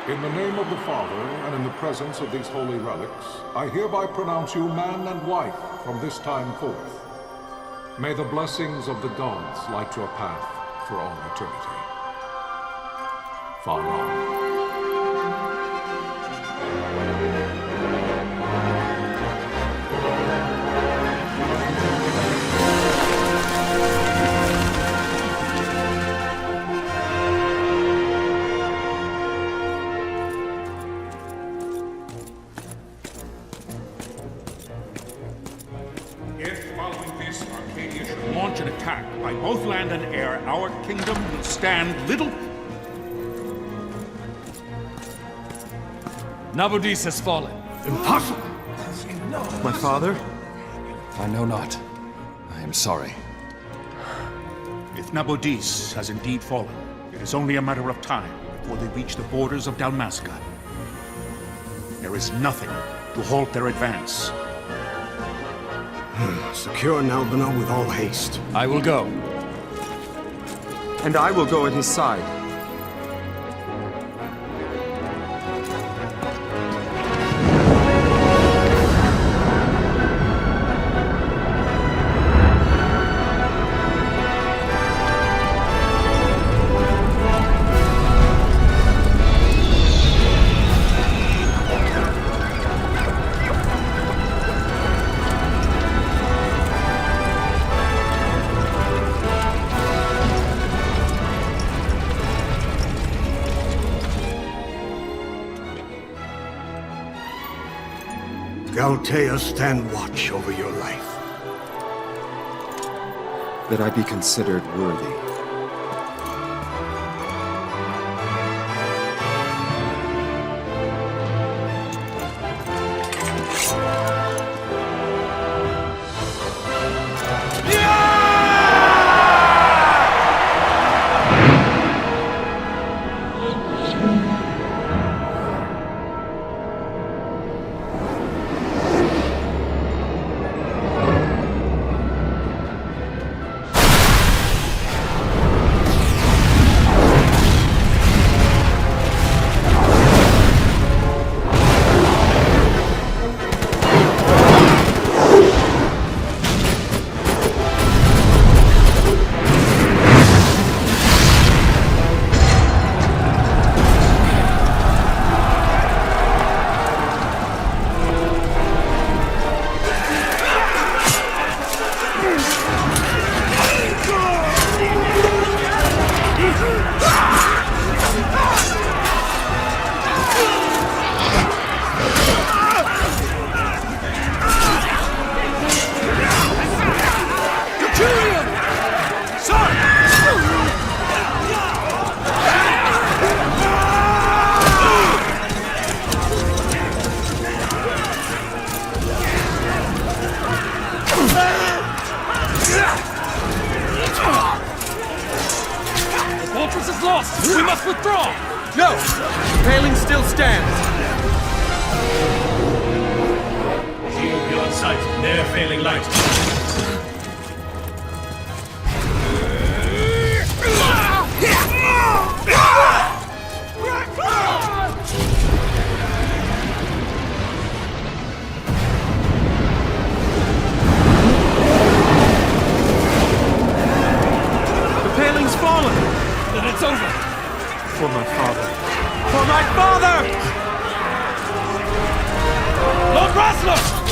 In the name of the Father, and in the presence of these holy relics, I hereby pronounce you man and wife from this time forth. May the blessings of the gods light your path for all eternity. Farewell. Launch an attack by both land and air, our kingdom will stand little... Nabudis has fallen. Impossible! My father? I know not. I am sorry. If Nabudis has indeed fallen, it is only a matter of time before they reach the borders of Dalmasca. There is nothing to halt their advance. Secure Nalbina with all haste. I will go. And I will go at his side. Galtea, stand watch over your life. That I be considered worthy. We must withdraw! No! Paling still stands! Shield beyond sight, near failing light. The paling's fallen! Then it's over! For my father. For my father! Lord Raslos!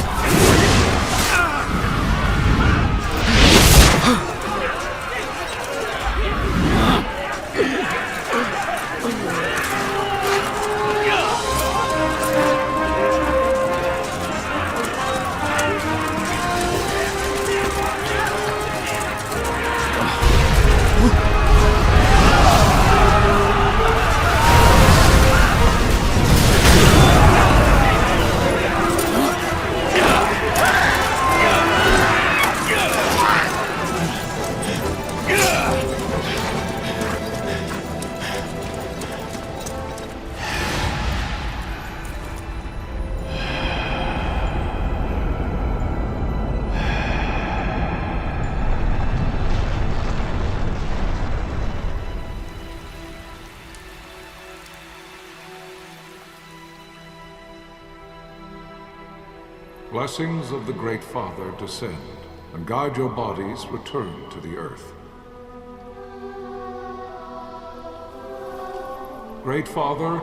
blessings of the Great Father descend, and guide your bodies return to the earth. Great Father,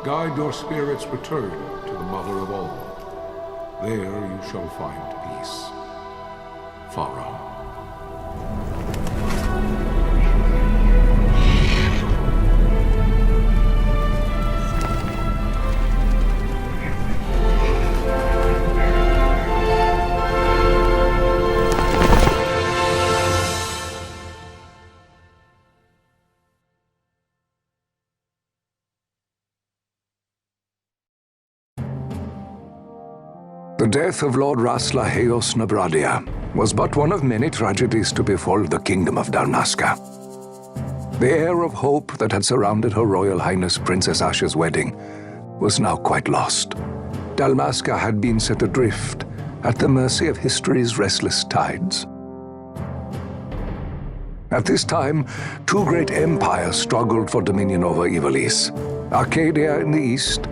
guide your spirits return to the Mother of all. There you shall find peace. Pharaoh. The death of Lord Rasla Heos Nabradia was but one of many tragedies to befall the Kingdom of Dalmasca. The air of hope that had surrounded Her Royal Highness Princess Asha's wedding was now quite lost. Dalmasca had been set adrift at the mercy of history's restless tides. At this time, two great empires struggled for dominion over Ivalice: Arcadia in the east,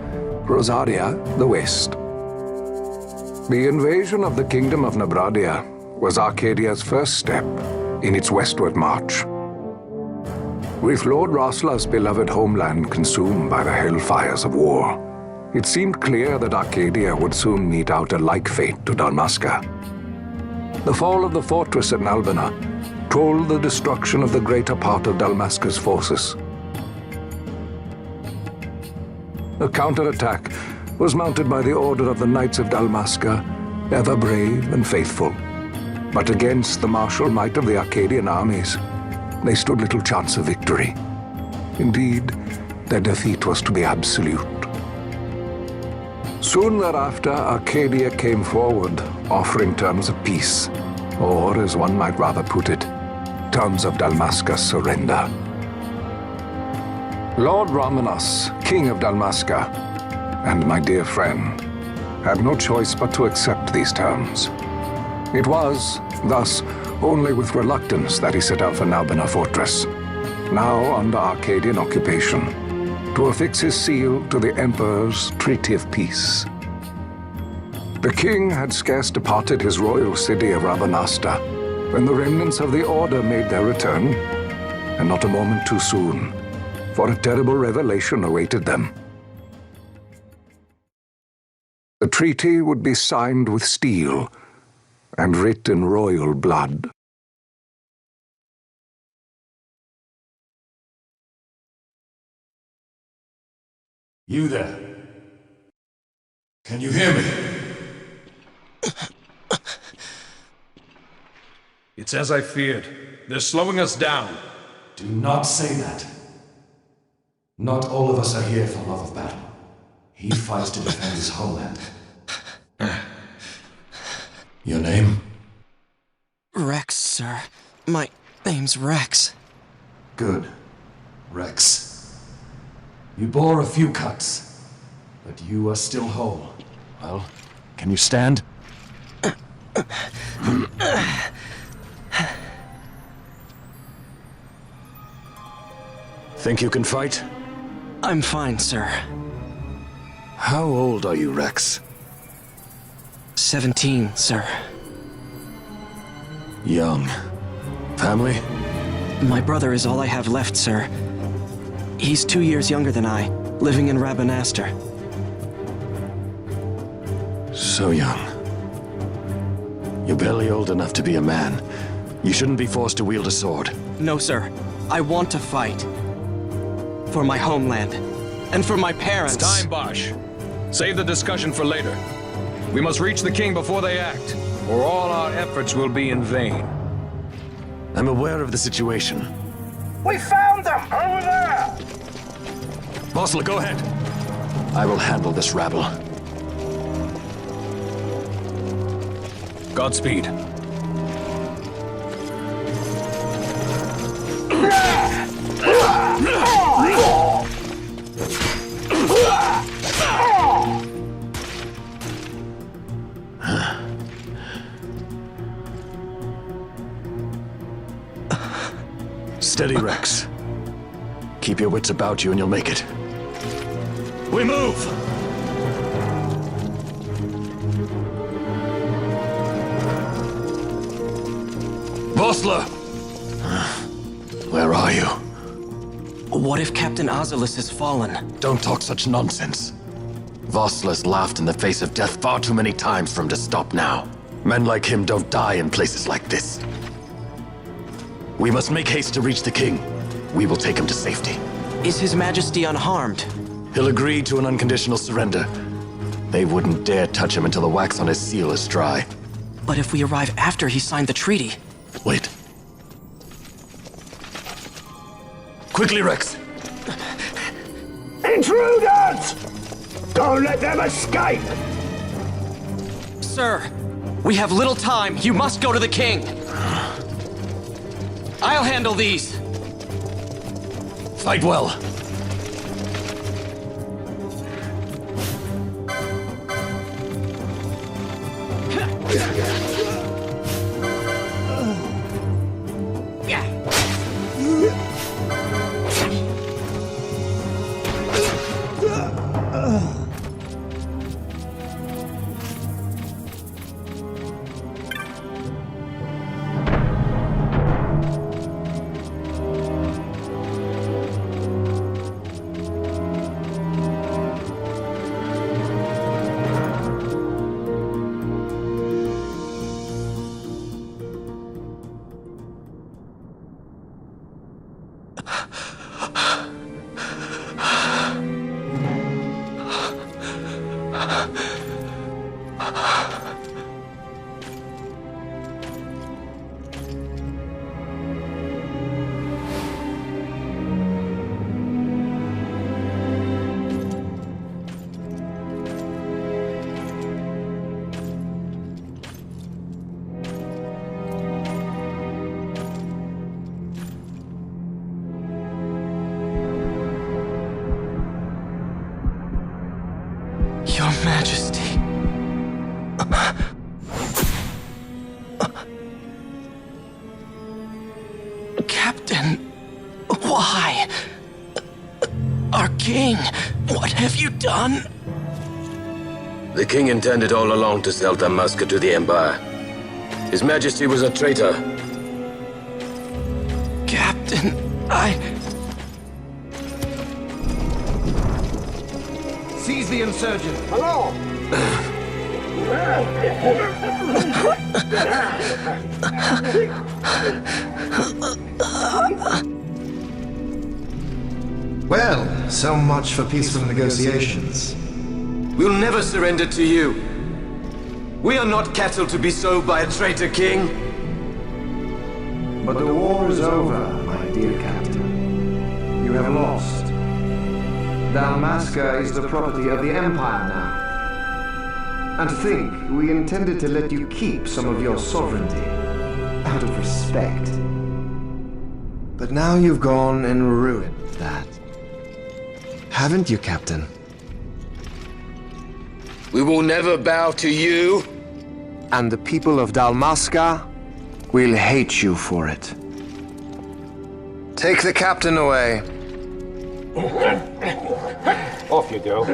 Rosaria the west. The invasion of the Kingdom of Nabradia was Arcadia's first step in its westward march. With Lord Rasla's beloved homeland consumed by the hellfires of war, it seemed clear that Arcadia would soon mete out a like fate to Dalmasca. The fall of the fortress at Nalbina told the destruction of the greater part of Dalmasca's forces. A counterattack was mounted by the Order of the Knights of Dalmasca, ever brave and faithful. But against the martial might of the Arcadian armies, they stood little chance of victory. Indeed, their defeat was to be absolute. Soon thereafter, Arcadia came forward, offering terms of peace, or, as one might rather put it, terms of Dalmasca's surrender. Lord Ramenas, King of Dalmasca, and my dear friend, had no choice but to accept these terms. It was, thus, only with reluctance that he set out for Nalbina Fortress, now under Arcadian occupation, to affix his seal to the Emperor's Treaty of Peace. The king had scarce departed his royal city of Rabanasta when the remnants of the Order made their return, and not a moment too soon, for a terrible revelation awaited them. The treaty would be signed with steel and writ in royal blood. You there? Can you hear me? It's as I feared. They're slowing us down. Do not say that. Not all of us are here for love of battle. He fights to defend his homeland. Your name? Rex, sir. My name's Rex. Good. Rex. You bore a few cuts, but you are still whole. Well, can you stand? Think you can fight? I'm fine, sir. How old are you, Rex? 17, sir. Young. Family? My brother is all I have left, sir. He's 2 years younger than I, living in Rabanastre. So young. You're barely old enough to be a man. You shouldn't be forced to wield a sword. No, sir. I want to fight. For my homeland. And for my parents. It's time, Bosch. Save the discussion for later. We must reach the king before they act, or all our efforts will be in vain. I'm aware of the situation. We found them! Over there! Bosla, go ahead. I will handle this rabble. Godspeed. Steady, Rex. Keep your wits about you and you'll make it. We move! Vossler! Where are you? What if Captain Azelus has fallen? Don't talk such nonsense. Vossler's laughed in the face of death far too many times for him to stop now. Men like him don't die in places like this. We must make haste to reach the king. We will take him to safety. Is His Majesty unharmed? He'll agree to an unconditional surrender. They wouldn't dare touch him until the wax on his seal is dry. But if we arrive after he signed the treaty... Wait. Quickly, Rex! Intruders! Don't let them escape! Sir, we have little time. You must go to the king. I'll handle these. Fight well. Your Majesty. Captain, why? Our king, what have you done? The king intended all along to sell Dalmasca to the Empire. His Majesty was a traitor. Captain, Seize the insurgent! Hello! Well, so much for peaceful negotiations. We'll never surrender to you. We are not cattle to be sold by a traitor king. But the war is over, my dear captain. You have lost. Dalmasca is the property of the Empire now. And to think, we intended to let you keep some of your sovereignty, out of respect. But now you've gone and ruined that. Haven't you, Captain? We will never bow to you. And the people of Dalmasca will hate you for it. Take the captain away. Off you go.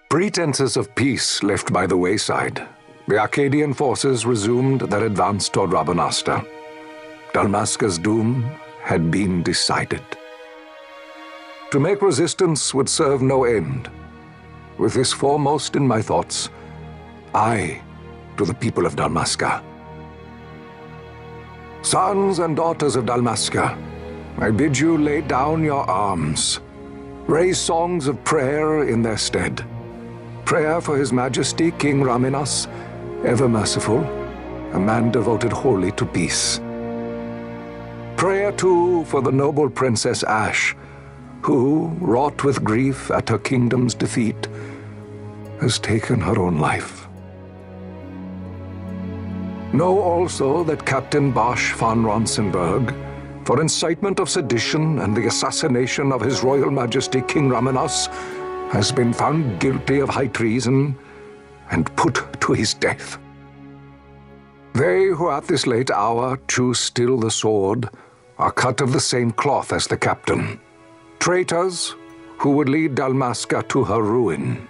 Pretenses of peace left by the wayside, the Arcadian forces resumed their advance toward Rabanasta. Dalmasca's doom had been decided. To make resistance would serve no end. With this foremost in my thoughts, I, to the people of Dalmasca. Sons and daughters of Dalmasca, I bid you lay down your arms. Raise songs of prayer in their stead. Prayer for His Majesty King Raminas, ever merciful, a man devoted wholly to peace. Prayer, too, for the noble Princess Ashe, who, wrought with grief at her kingdom's defeat, has taken her own life. Know also that Captain Bosch von Ronsenberg, for incitement of sedition and the assassination of His Royal Majesty King Raminas, has been found guilty of high treason and put to his death. They who at this late hour choose still the sword are cut of the same cloth as the captain. Traitors who would lead Dalmasca to her ruin.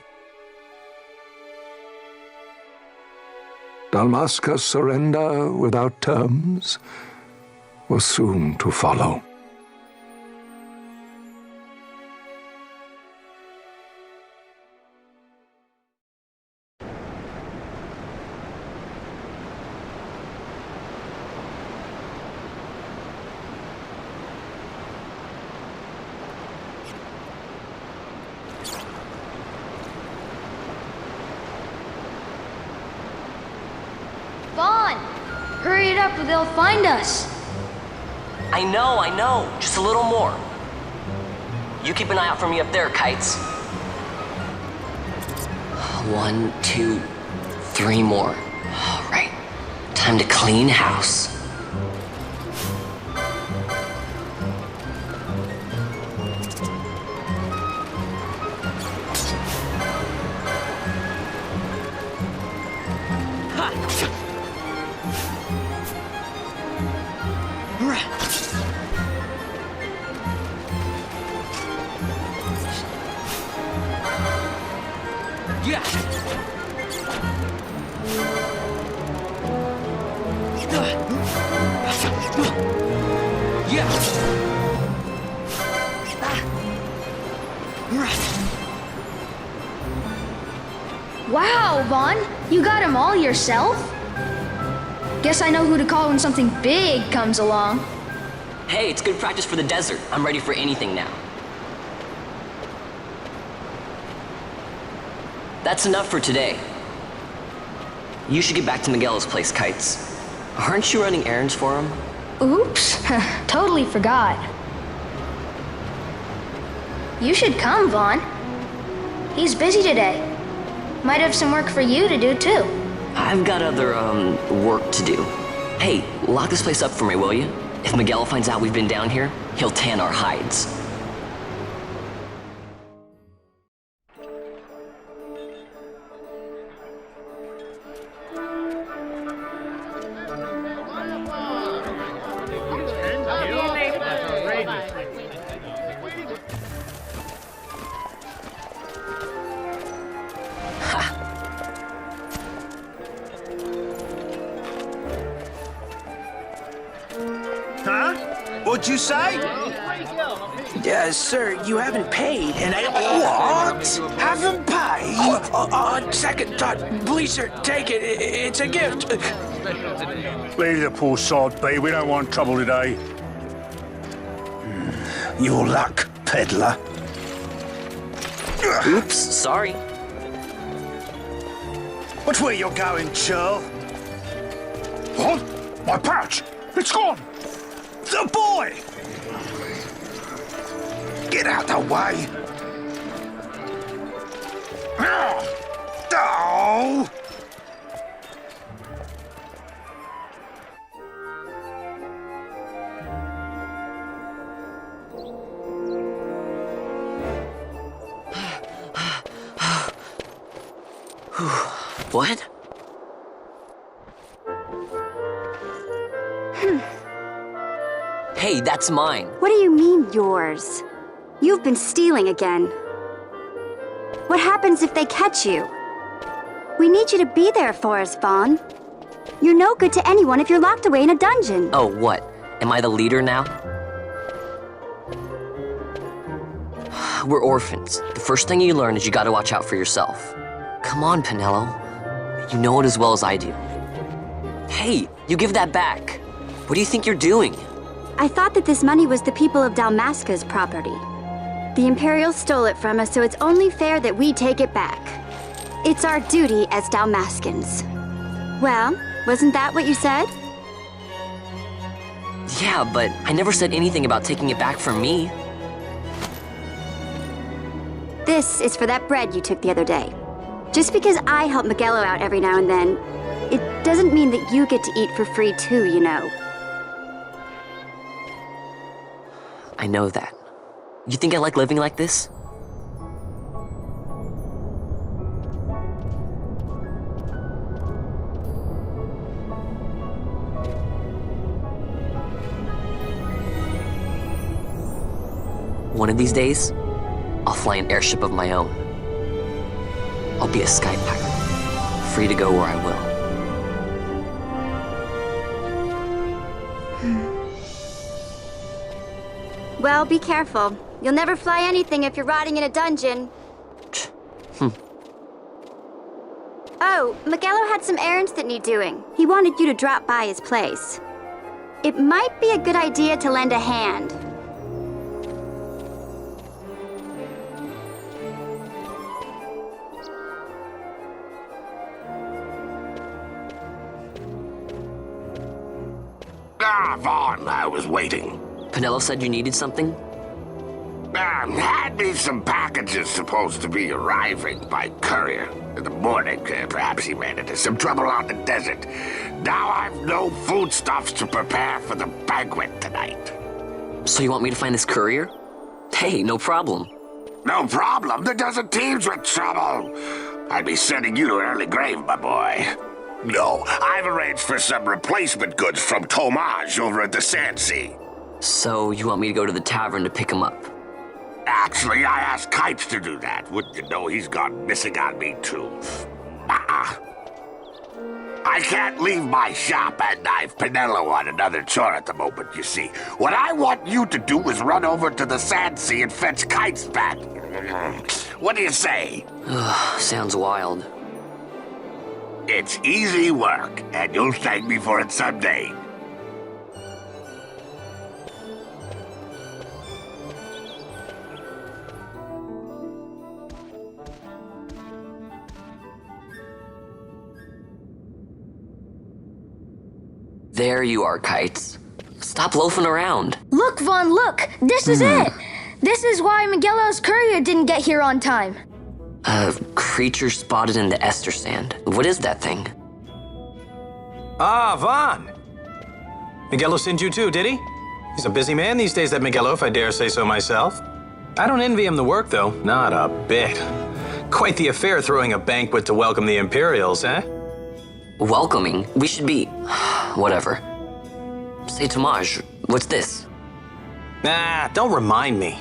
Dalmasca's surrender without terms was soon to follow. Vaughn! Hurry it up or they'll find us! I know. Just a little more. You keep an eye out for me up there, Kites. 1, 2, 3 more. All right. Time to clean house. Wow, Vaughn! You got him all yourself? Guess I know who to call when something big comes along. Hey, it's good practice for the desert. I'm ready for anything now. That's enough for today. You should get back to Miguel's place, Kites. Aren't you running errands for him? Oops, totally forgot. You should come, Vaughn. He's busy today. Might have some work for you to do, too. I've got other, work to do. Hey, lock this place up for me, will you? If Miguel finds out we've been down here, he'll tan our hides. What'd you say? Sir, you haven't paid, and I... What? Haven't paid? On second thought, please, sir, take it. It's a gift. Leave the poor sod be. We don't want trouble today. Your luck, peddler. Oops, sorry. Watch where you're going, churl. What? My pouch! It's gone! The boy! Get out the way! Oh! What? Hey, that's mine. What do you mean, yours? You've been stealing again. What happens if they catch you? We need you to be there for us, Vaughn. You're no good to anyone if you're locked away in a dungeon. Oh, what? Am I the leader now? We're orphans. The first thing you learn is you gotta watch out for yourself. Come on, Penelo. You know it as well as I do. Hey, you give that back. What do you think you're doing? I thought that this money was the people of Dalmasca's property. The Imperials stole it from us, so it's only fair that we take it back. It's our duty as Dalmascans. Well, wasn't that what you said? Yeah, but I never said anything about taking it back from me. This is for that bread you took the other day. Just because I help Miguelo out every now and then, it doesn't mean that you get to eat for free too, you know. I know that. You think I like living like this? One of these days, I'll fly an airship of my own. I'll be a sky pirate, free to go where I will. Well, be careful. You'll never fly anything if you're rotting in a dungeon. Oh, Miguelo had some errands that need doing. He wanted you to drop by his place. It might be a good idea to lend a hand. Ah, Vaughn, I was waiting. Penelo said you needed something? Had me some packages supposed to be arriving by courier. In the morning, perhaps he ran into some trouble out in the desert. Now I've no foodstuffs to prepare for the banquet tonight. So you want me to find this courier? Hey, no problem. No problem. The desert teems with trouble. I'd be sending you to an early grave, my boy. No, I've arranged for some replacement goods from Tomaj over at the Sandsea. So you want me to go to the tavern to pick him up? Actually, I asked Kites to do that. Wouldn't you know he's gone missing on me, too? I can't leave my shop, and I've Penelo on another chore at the moment, you see. What I want you to do is run over to the Sandsea and fetch Kites back. What do you say? Sounds wild. It's easy work, and you'll thank me for it someday. There you are, Kites. Stop loafing around. Look, Vaughn, look! This is it! This is why Miguelo's courier didn't get here on time. A creature spotted in the Ester Sand. What is that thing? Ah, Vaughn! Miguelo sent you too, did he? He's a busy man these days, that Miguelo, if I dare say so myself. I don't envy him the work, though. Not a bit. Quite the affair throwing a banquet to welcome the Imperials, eh? Welcoming? We should be... whatever. Say, Tomaj, what's this? Nah, don't remind me.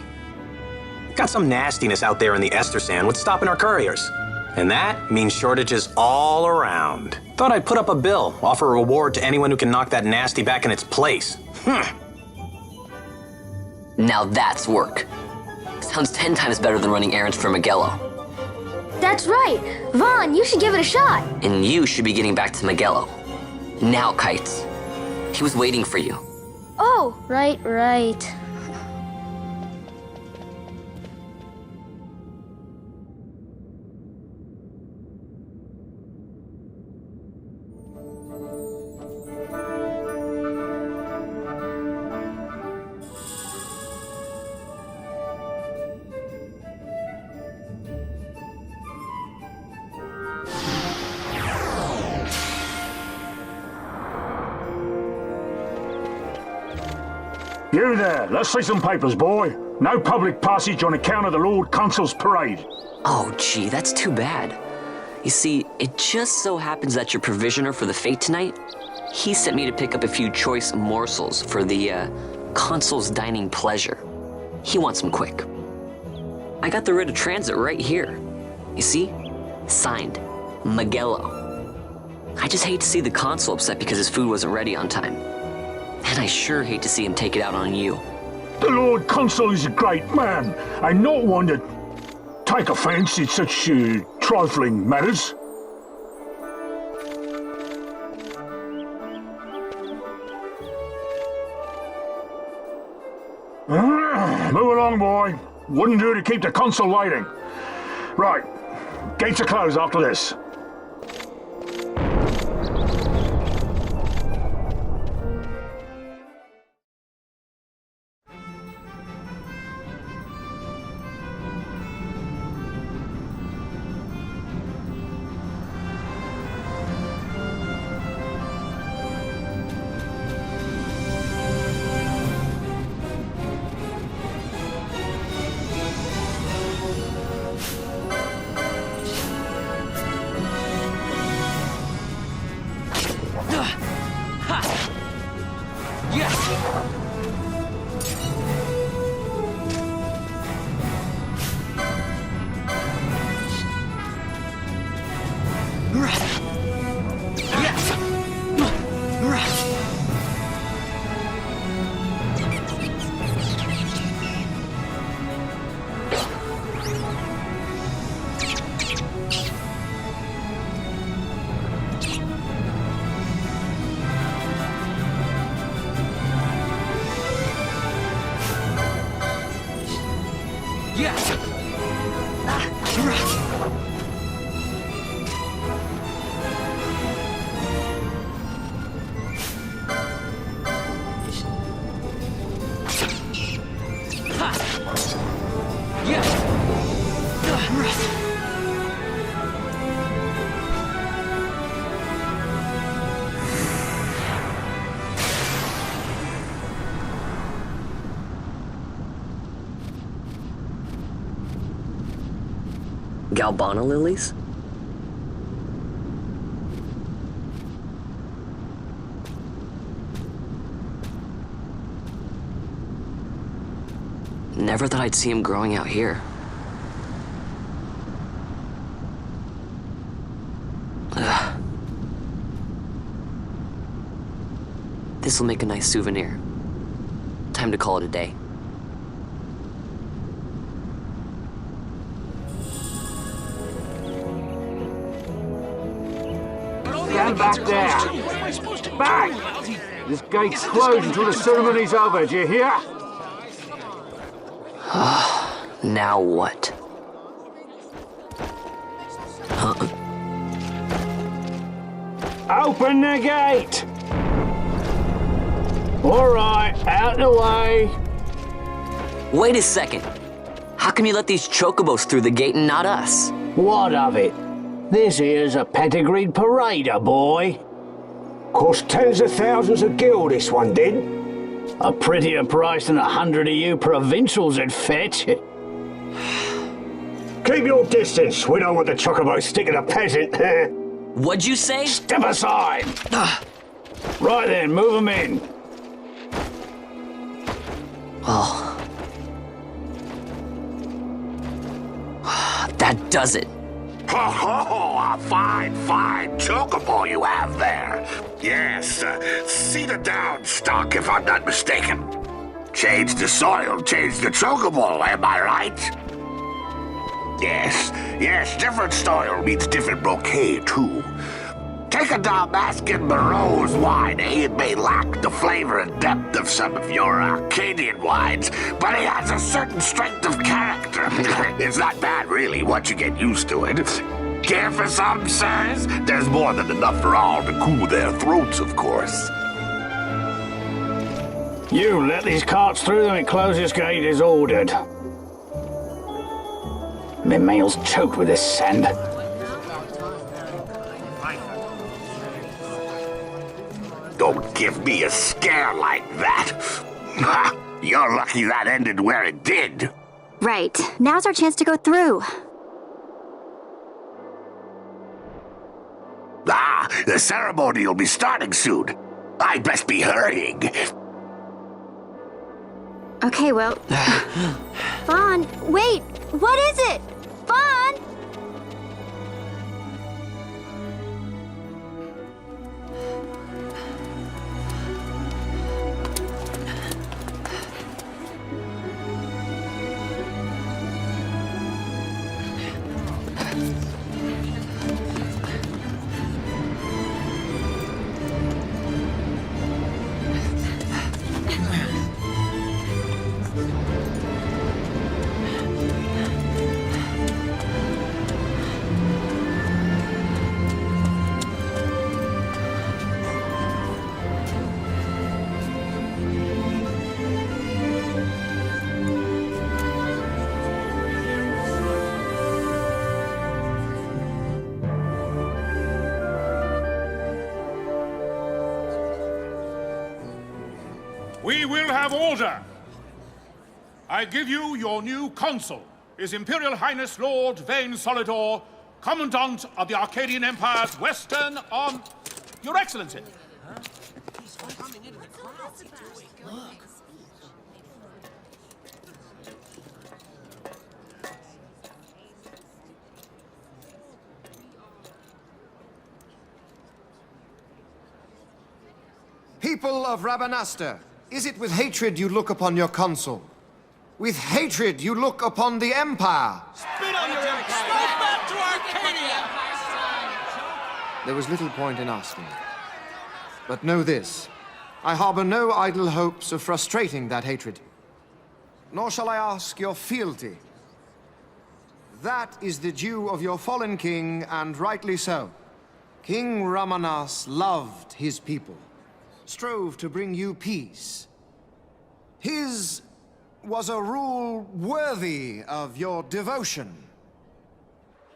Got some nastiness out there in the Ester Sand. What's stopping our couriers? And that means shortages all around. Thought I'd put up a bill, offer a reward to anyone who can knock that nasty back in its place. Now that's work. Sounds 10 times better than running errands for Miguelo. That's right! Vaughn, you should give it a shot! And you should be getting back to Miguelo. Now, Kites. He was waiting for you. Oh, right. You there, let's see some papers, boy. No public passage on account of the Lord Consul's parade. Oh, gee, that's too bad. You see, it just so happens that your provisioner for the fete tonight, he sent me to pick up a few choice morsels for the, Consul's dining pleasure. He wants them quick. I got the writ of transit right here. You see? Signed, Miguelo. I just hate to see the Consul upset because his food wasn't ready on time. And I sure hate to see him take it out on you. The Lord Consul is a great man, and not one to take offense in such trifling matters. Move along, boy. Wouldn't do to keep the Consul waiting. Right. Gates are closed after this. Galbana lilies? Never thought I'd see him growing out here. Ugh. This'll make a nice souvenir. Time to call it a day. Stand back there! Back! This gate's closed until the ceremony's over, do you hear? Now what? Open the gate! All right, out the way. Wait a second. How come you let these chocobos through the gate and not us? What of it? This here's a pedigreed parader, boy. Cost tens of thousands of gil, this one did. A prettier price than 100 of you provincials would fetch. Keep your distance. We don't want the chocobo sticking a peasant. What'd you say? Step aside. Right then, move them in. Oh. That does it. Oh, a fine chocobo you have there. Yes, cedar down stock, if I'm not mistaken. Change the soil, change the chocobo, am I right? Yes, different soil means different bouquet, too. Take a Dalmascan Moreau's wine, It may lack the flavor and depth of some of your Arcadian wines, but it has a certain strength of character. It's not bad, really, once you get used to it. Care for some, sirs? There's more than enough for all to cool their throats, of course. You let these carts through and close this gate as ordered. My mail's choked with this sand. Don't give me a scare like that. You're lucky that ended where it did. Right. Now's our chance to go through. The ceremony will be starting soon. I'd best be hurrying. Okay, well... Vaughn, wait! What is it? Vaughn! We will have order. I give you your new consul, His Imperial Highness Lord Vayne Solidor, Commandant of the Arcadian Empire's Western Arm... Your Excellency. People of Rabanastre, is it with hatred you look upon your consul? With hatred you look upon the Empire? Spit on your empire! Smoke back to Arcadia! There was little point in asking. But know this, I harbor no idle hopes of frustrating that hatred. Nor shall I ask your fealty. That is the due of your fallen king, and rightly so. King Ramanas loved his people, strove to bring you peace. His was a rule worthy of your devotion.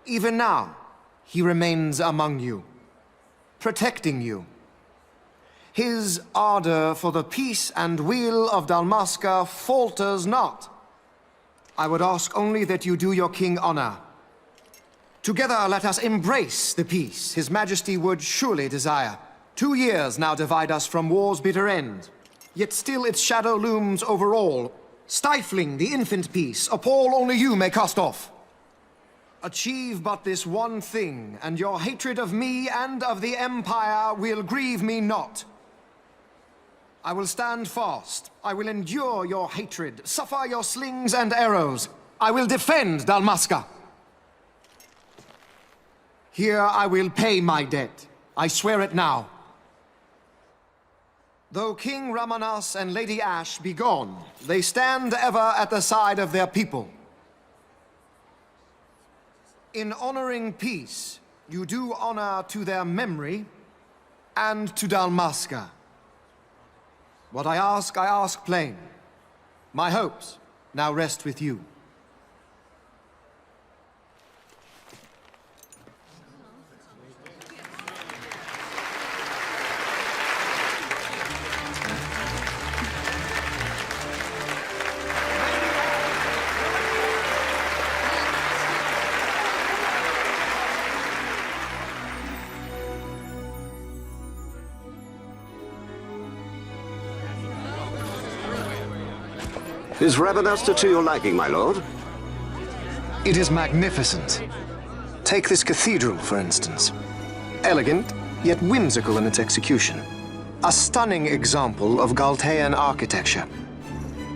Even now, he remains among you, protecting you. His ardor for the peace and weal of Dalmasca falters not. I would ask only that you do your king honor. Together let us embrace the peace His Majesty would surely desire. 2 years now divide us from war's bitter end, yet still its shadow looms over all, stifling the infant peace a pall only you may cast off. Achieve but this one thing, and your hatred of me and of the Empire will grieve me not. I will stand fast. I will endure your hatred, suffer your slings and arrows. I will defend Dalmasca. Here I will pay my debt. I swear it now. Though King Ramanas and Lady Ash be gone, they stand ever at the side of their people. In honoring peace, you do honor to their memory and to Dalmasca. What I ask plain. My hopes now rest with you. Is Rabanastre to your liking, my lord? It is magnificent. Take this cathedral, for instance. Elegant, yet whimsical in its execution. A stunning example of Galtean architecture.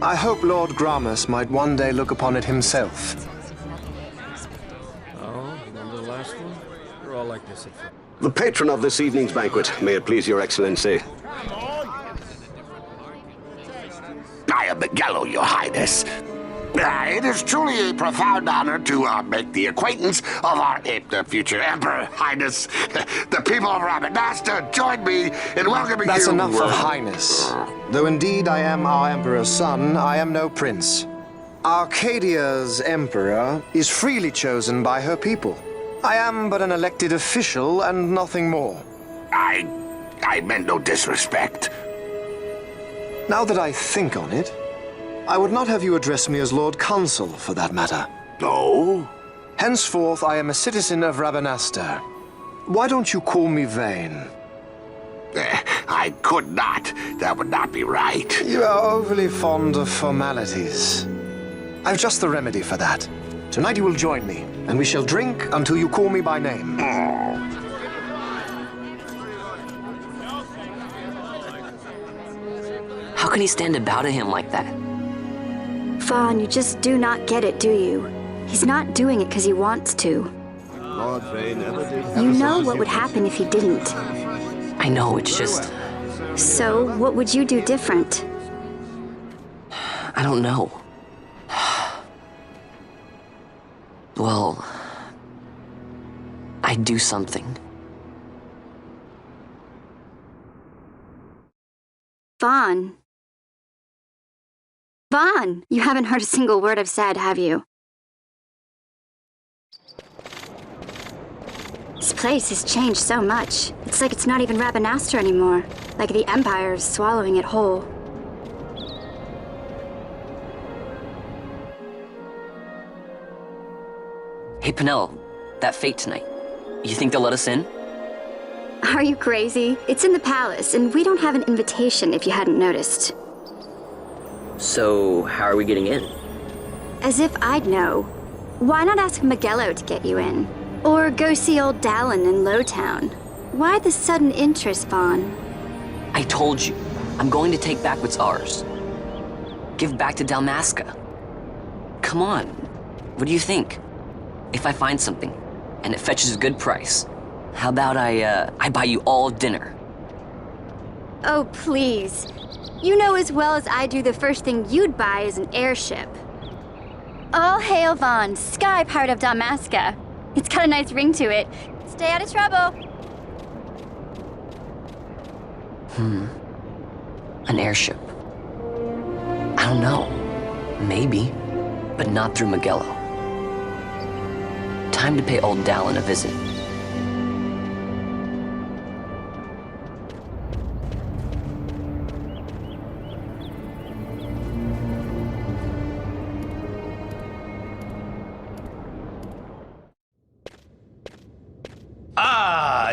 I hope Lord Gramus might one day look upon it himself. Oh, remember the last one? You're all like this at first. The patron of this evening's banquet, may it please your excellency. I am Miguelo, your highness. It is truly a profound honor to make the acquaintance of our future emperor, highness. The people of Rabanastre join me in welcoming you. That's enough of highness. Though indeed I am our emperor's son, I am no prince. Arcadia's emperor is freely chosen by her people. I am but an elected official and nothing more. I meant no disrespect. Now that I think on it, I would not have you address me as Lord Consul, for that matter. No? Henceforth, I am a citizen of Rabanastre. Why don't you call me Vane? I could not. That would not be right. You are overly fond of formalities. I've just the remedy for that. Tonight you will join me, and we shall drink until you call me by name. How can he stand about him like that? Vaughn, you just do not get it, do you? He's not doing it because he wants to. Lord Vane never did. You know what would happen if he didn't. I know, it's just... So, what would you do different? I don't know. Well... I'd do something. Vaughn. Vaughn! You haven't heard a single word I've said, have you? This place has changed so much. It's like it's not even Rabanastre anymore. Like the Empire is swallowing it whole. Hey, Penelo, that fete tonight. You think they'll let us in? Are you crazy? It's in the palace, and we don't have an invitation if you hadn't noticed. So, how are we getting in? As if I'd know. Why not ask Miguelo to get you in? Or go see old Dallin in Lowtown? Why the sudden interest, Vaughn? I told you, I'm going to take back what's ours. Give back to Dalmasca. Come on, what do you think? If I find something, and it fetches a good price, how about I buy you all dinner? Oh, please. You know as well as I do the first thing you'd buy is an airship. All hail Vaughn, sky part of Dalmasca. It's got a nice ring to it. Stay out of trouble. An airship. I don't know. Maybe. But not through Magello. Time to pay old Dallin a visit.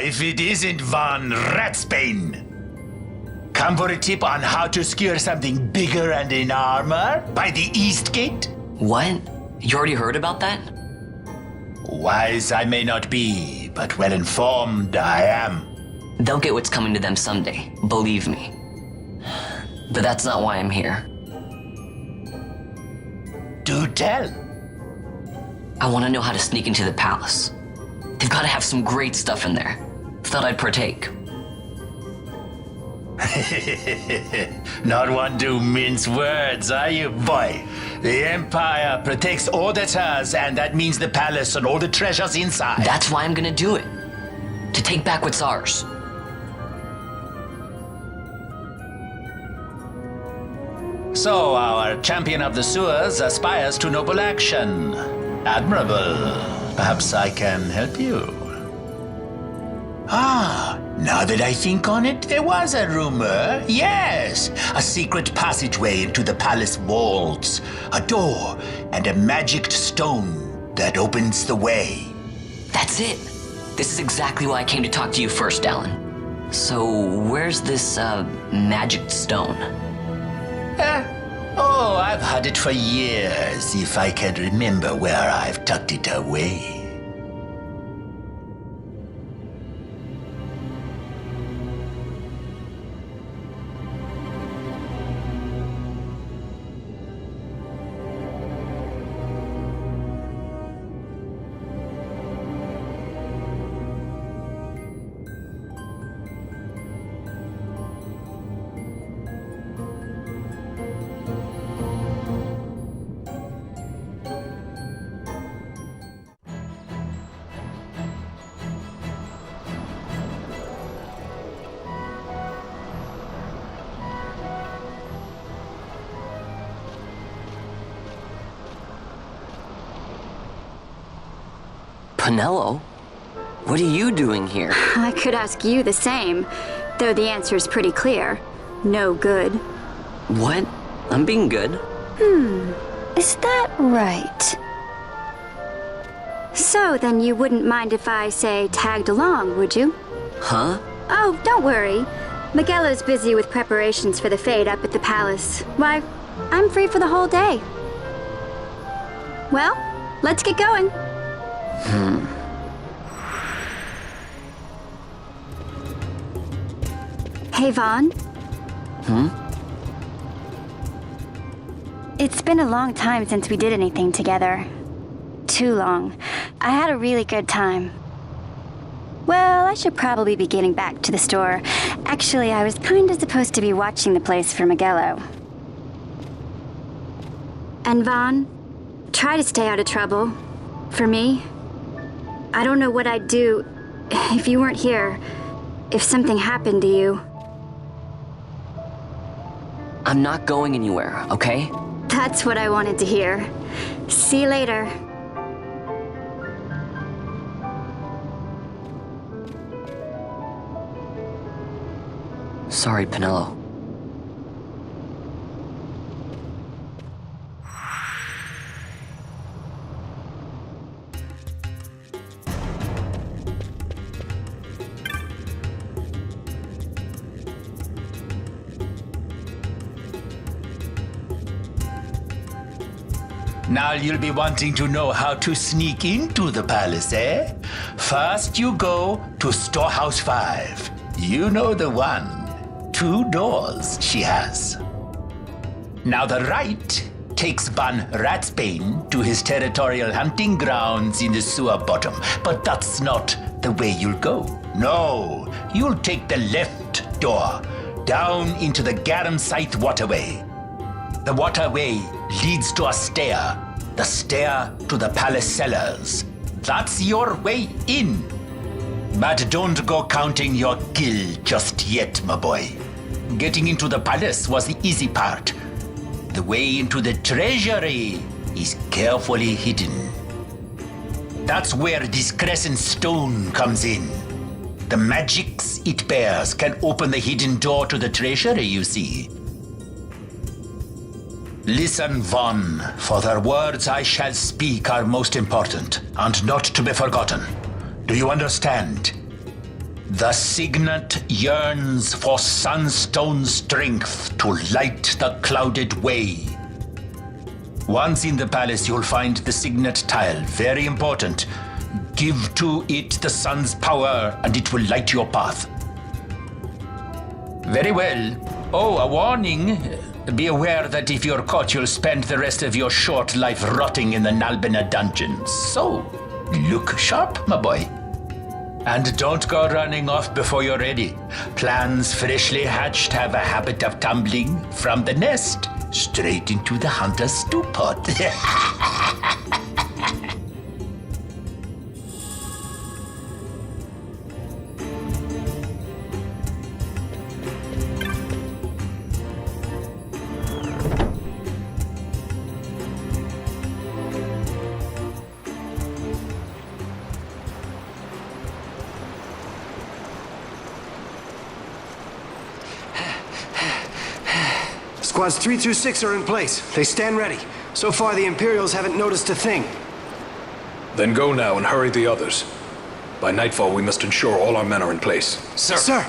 If it isn't Von Ratsbane. Come for a tip on how to secure something bigger and in armor by the East Gate? What? You already heard about that? Wise I may not be, but well informed I am. They'll get what's coming to them someday, believe me. But that's not why I'm here. Do tell. I want to know how to sneak into the palace. They've got to have some great stuff in there. Thought I'd partake. Not one to mince words, are you, boy? The Empire protects all that's hers, and that means the palace and all the treasures inside. That's why I'm gonna do it. To take back what's ours. So our champion of the sewers aspires to noble action. Admirable. Perhaps I can help you. Now that I think on it, there was a rumor. Yes, a secret passageway into the palace walls, a door, and a magic stone that opens the way. That's it. This is exactly why I came to talk to you first, Dallin. So, where's this, magic stone? I've had it for years, if I can remember where I've tucked it away. Penelo? What are you doing here? I could ask you the same, though the answer's pretty clear. No good. What? I'm being good. Is that right? So then you wouldn't mind if I, say, tagged along, would you? Huh? Oh, don't worry. Magello's busy with preparations for the fete up at the palace. Why, I'm free for the whole day. Well, let's get going. Hey, Vaughn. It's been a long time since we did anything together. Too long. I had a really good time. Well, I should probably be getting back to the store. Actually, I was kinda supposed to be watching the place for Magello. And Vaughn, try to stay out of trouble. For me. I don't know what I'd do if you weren't here. If something happened to you. I'm not going anywhere, okay? That's what I wanted to hear. See you later. Sorry, Penelo. Now you'll be wanting to know how to sneak into the palace, eh? First you go to Storehouse 5. You know the one. 2 doors she has. Now the right takes Von Ratsbane to his territorial hunting grounds in the sewer bottom. But that's not the way you'll go. No, you'll take the left door down into the Garam Scythe waterway. The waterway leads to a stair the stair to the palace cellars. That's your way in. But don't go counting your gil just yet, my boy. Getting into the palace was the easy part. The way into the treasury is carefully hidden. That's where this crescent stone comes in. The magics it bears can open the hidden door to the treasury, you see. Listen, Von, for the words I shall speak are most important, and not to be forgotten. Do you understand? The signet yearns for sunstone strength to light the clouded way. Once in the palace, you'll find the signet tile. Very important. Give to it the sun's power, and it will light your path. Very well. Oh, a warning. Be aware that if you're caught, you'll spend the rest of your short life rotting in the Nalbina dungeons. So, look sharp, my boy. And don't go running off before you're ready. Plans freshly hatched have a habit of tumbling from the nest straight into the hunter's stew pot. Squads 3 through 6 are in place. They stand ready. So far, the Imperials haven't noticed a thing. Then go now and hurry the others. By nightfall, we must ensure all our men are in place. Sir! Sir!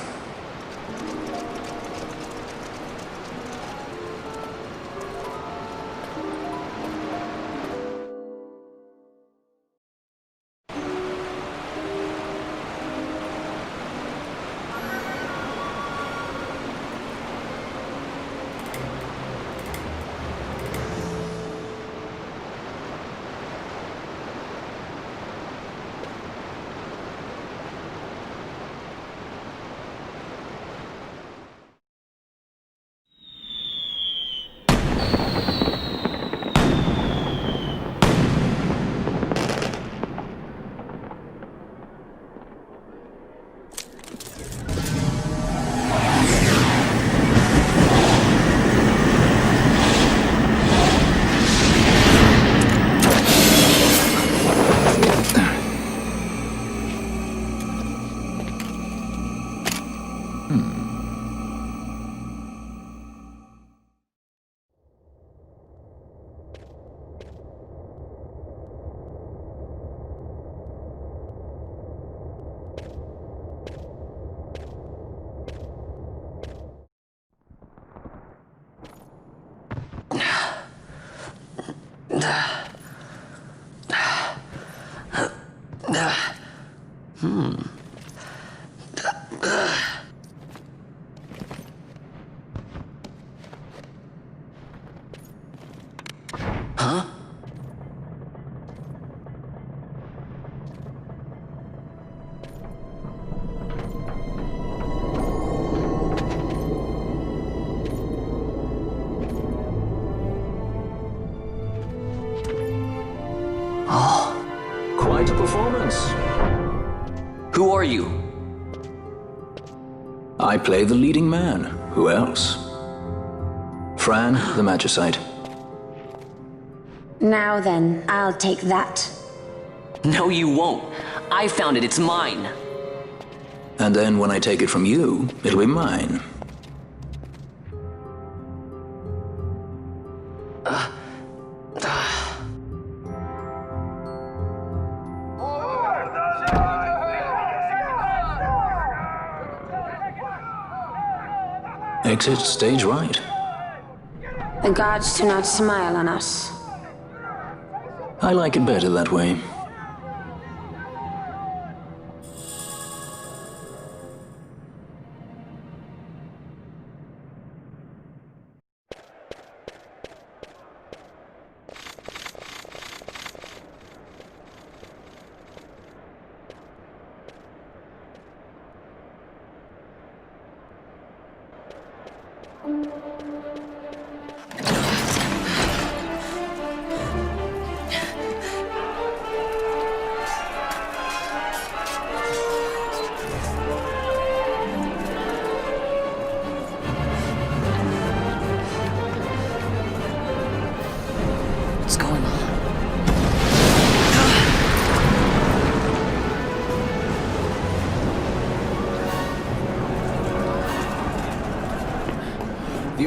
Huh? Oh, quite a performance. Who are you? I play the leading man. Who else? Fran, the Magicite. Now then, I'll take that. No, you won't. I found it. It's mine. And then when I take it from you, it'll be mine. Exit stage right. The gods do not smile on us. I like it better that way.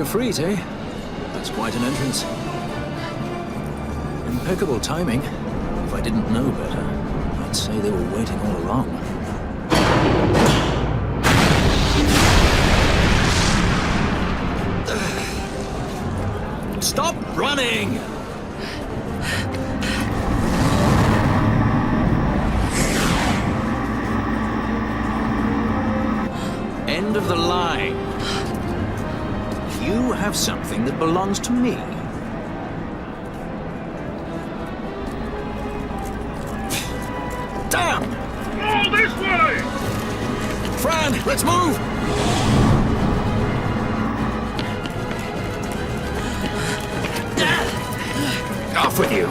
Ifrit, eh? That's quite an entrance. Impeccable timing. If I didn't know better, I'd say they were waiting all along. Stop running! End of the line. You have something that belongs to me. Damn! All this way! Fran, let's move! Off with you!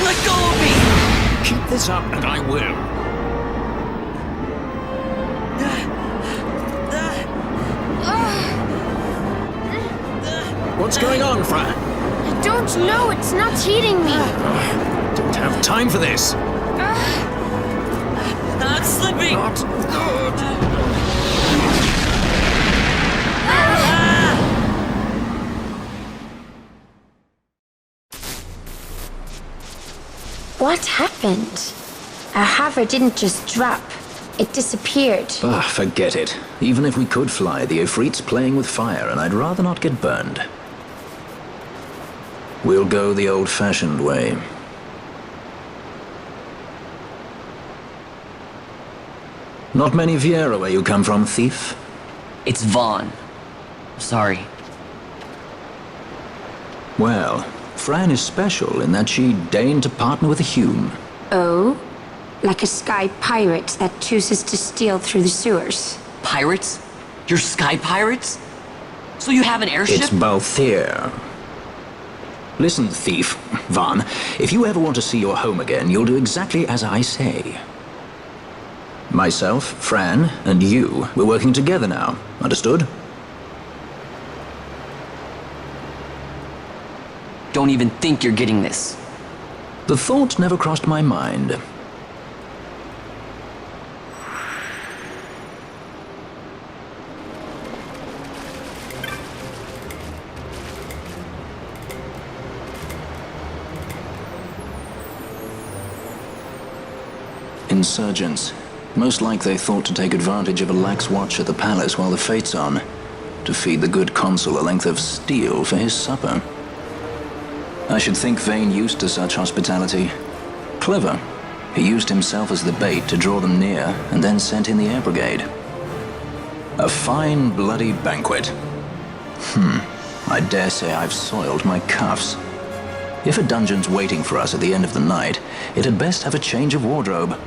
Let go of me! Keep this up and I will. What's going on, Fran? I don't know. It's not heating me. Don't have time for this. I'm slipping! Not good. What happened? Our hover didn't just drop. It disappeared. Ah, forget it. Even if we could fly, the Ifrit's playing with fire, and I'd rather not get burned. We'll go the old-fashioned way. Not many Viera where you come from, thief? It's Vaughn. Sorry. Well, Fran is special in that she deigned to partner with a Hume. Oh? Like a sky pirate that chooses to steal through the sewers. Pirates? You're sky pirates? So you have an airship? It's Balthier. Listen, thief, Vaughn, if you ever want to see your home again, you'll do exactly as I say. Myself, Fran, and you, we're working together now. Understood? Don't even think you're getting this. The thought never crossed my mind. Insurgents. Most like they thought to take advantage of a lax watch at the palace while the fate's on, to feed the good consul a length of steel for his supper. I should think Vane used to such hospitality. Clever. He used himself as the bait to draw them near, and then sent in the air brigade. A fine, bloody banquet. I dare say I've soiled my cuffs. If a dungeon's waiting for us at the end of the night, it had best have a change of wardrobe.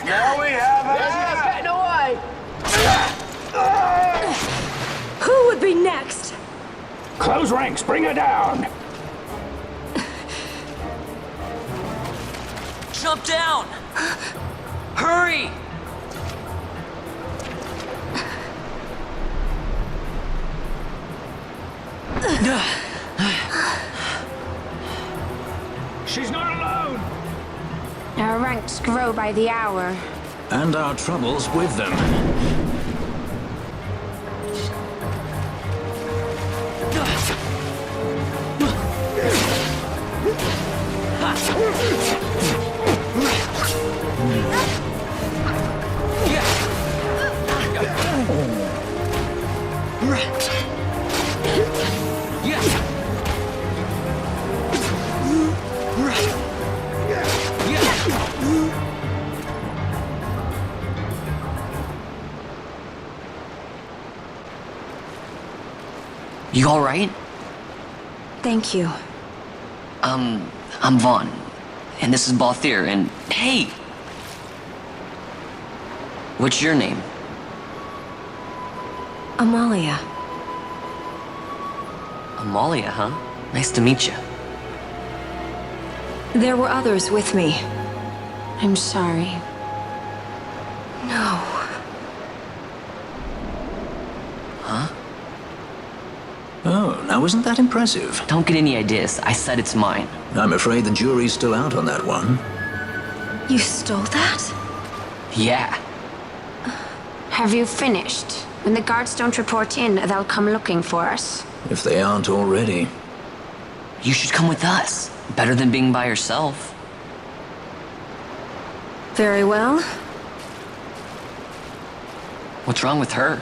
Now we have it! Getting away! Who would be next? Close ranks, bring her down! Jump down! Hurry! She's not alone! Our ranks grow by the hour. And our troubles with them. You all right? Thank you. I'm Vaughn, and this is Balthier, and hey! What's your name? Amalia. Amalia, huh? Nice to meet you. There were others with me. I'm sorry. No. Oh, now Now, isn't that impressive? Don't get any ideas. I said it's mine. I'm afraid the jury's still out on that one. You stole that? Yeah. Have you finished? When the guards don't report in, they'll come looking for us. If they aren't already. You should come with us. Better than being by yourself. Very well. What's wrong with her?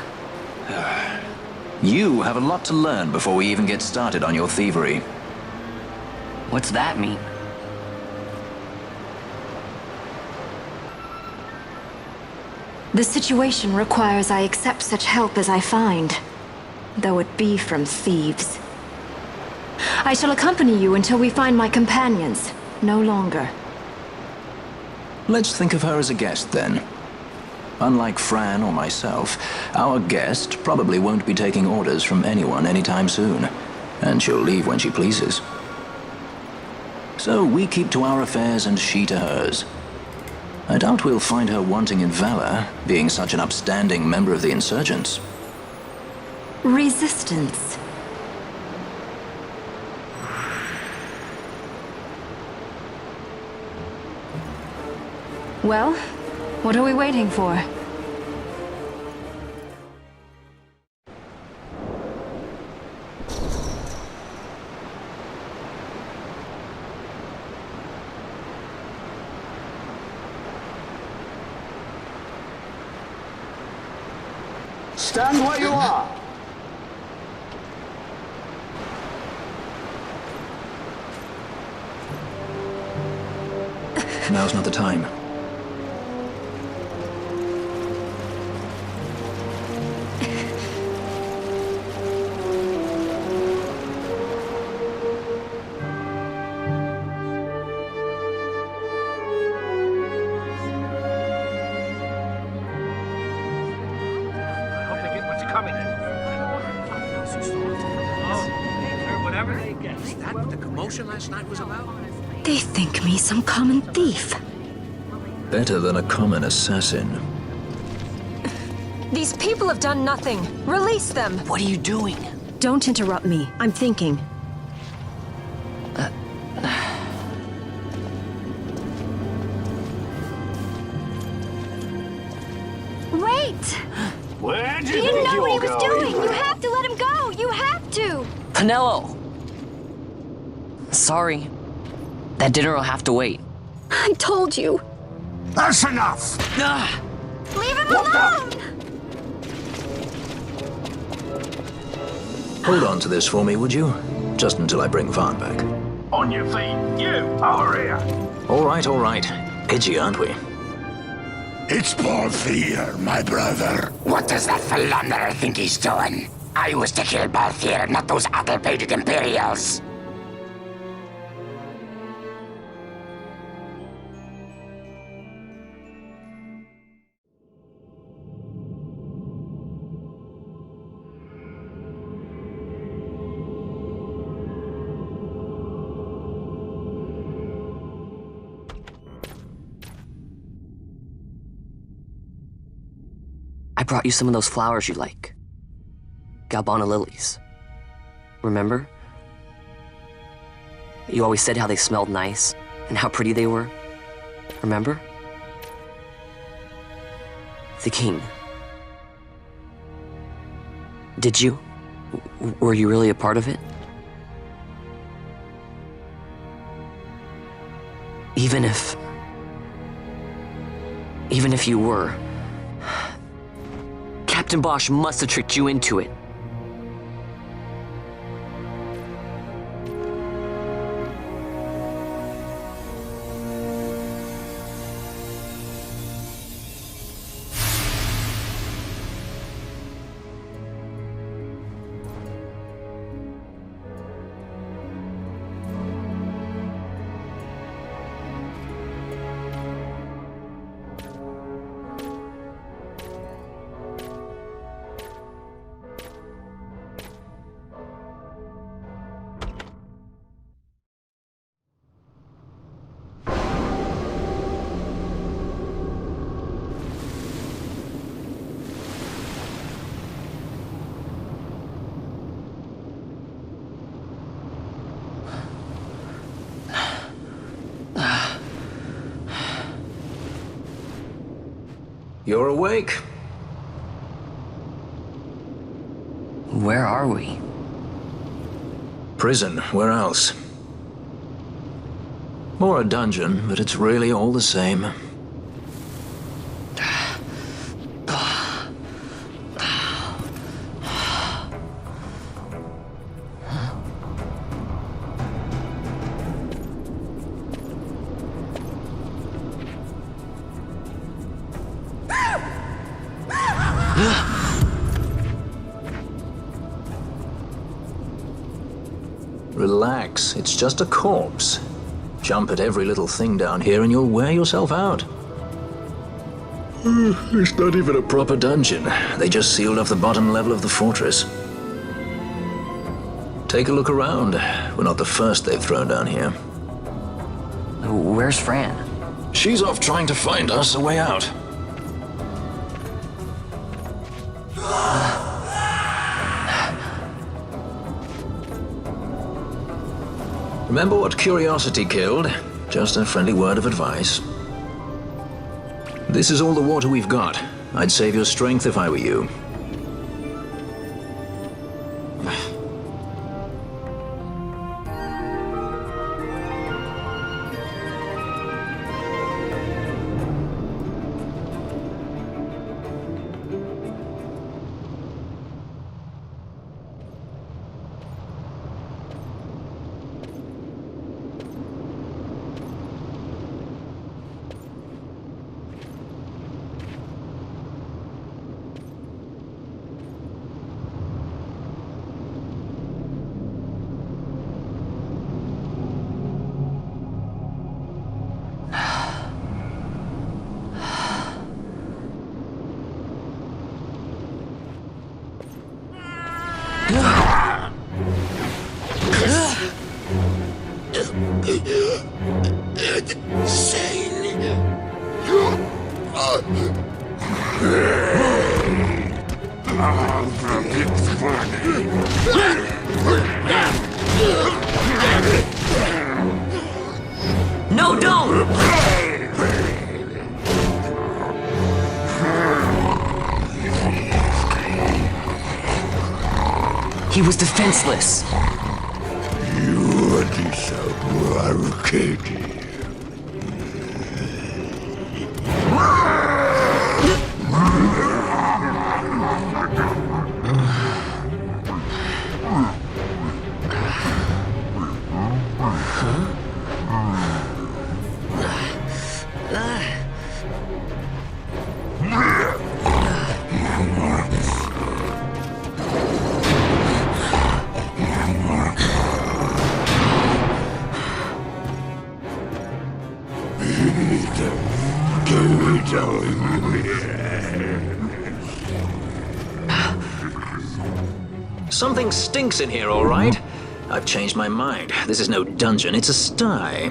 You have a lot to learn before we even get started on your thievery. What's that mean? The situation requires I accept such help as I find, though it be from thieves. I shall accompany you until we find my companions, no longer. Let's think of her as a guest, then. Unlike Fran or myself, our guest probably won't be taking orders from anyone anytime soon, and she'll leave when she pleases. So we keep to our affairs and she to hers. I doubt we'll find her wanting in valor, being such an upstanding member of the insurgents. Resistance. Well, what are we waiting for? Stand where you are. Now's not the time. Last night was about? They think me some common thief. Better than a common assassin. These people have done nothing. Release them. What are you doing? Don't interrupt me. I'm thinking. Wait! Where do He you didn't think know what he you're was going? doing! You have to let him go! You have to! Penelo! Sorry. That dinner will have to wait. I told you. That's enough! Ah! Leave him alone! Hold on to this for me, would you? Just until I bring Vaughn back. On your feet, you, over here. All right, all right. Edgy, aren't we? It's Balthier, my brother. What does that philanderer think he's doing? I was to kill Balthier, not those addle-pated Imperials. I brought you some of those flowers you like. Galbana lilies. Remember? You always said how they smelled nice and how pretty they were. Remember? The king. Did you? Were you really a part of it? Even if you were, Captain Bosch must have tricked you into it. You're awake. Where are we? Prison, where else? Or a dungeon, but it's really all the same. Relax, it's just a corpse. Jump at every little thing down here and you'll wear yourself out. It's not even a proper dungeon. They just sealed off the bottom level of the fortress. Take a look around. We're not the first they've thrown down here. Where's Fran? She's off trying to find us a way out. Remember what curiosity killed? Just a friendly word of advice. This is all the water we've got. I'd save your strength if I were you. No, don't! He was defenseless. You are so arcade. Something stinks in here, all right? I've changed my mind. This is no dungeon, it's a sty.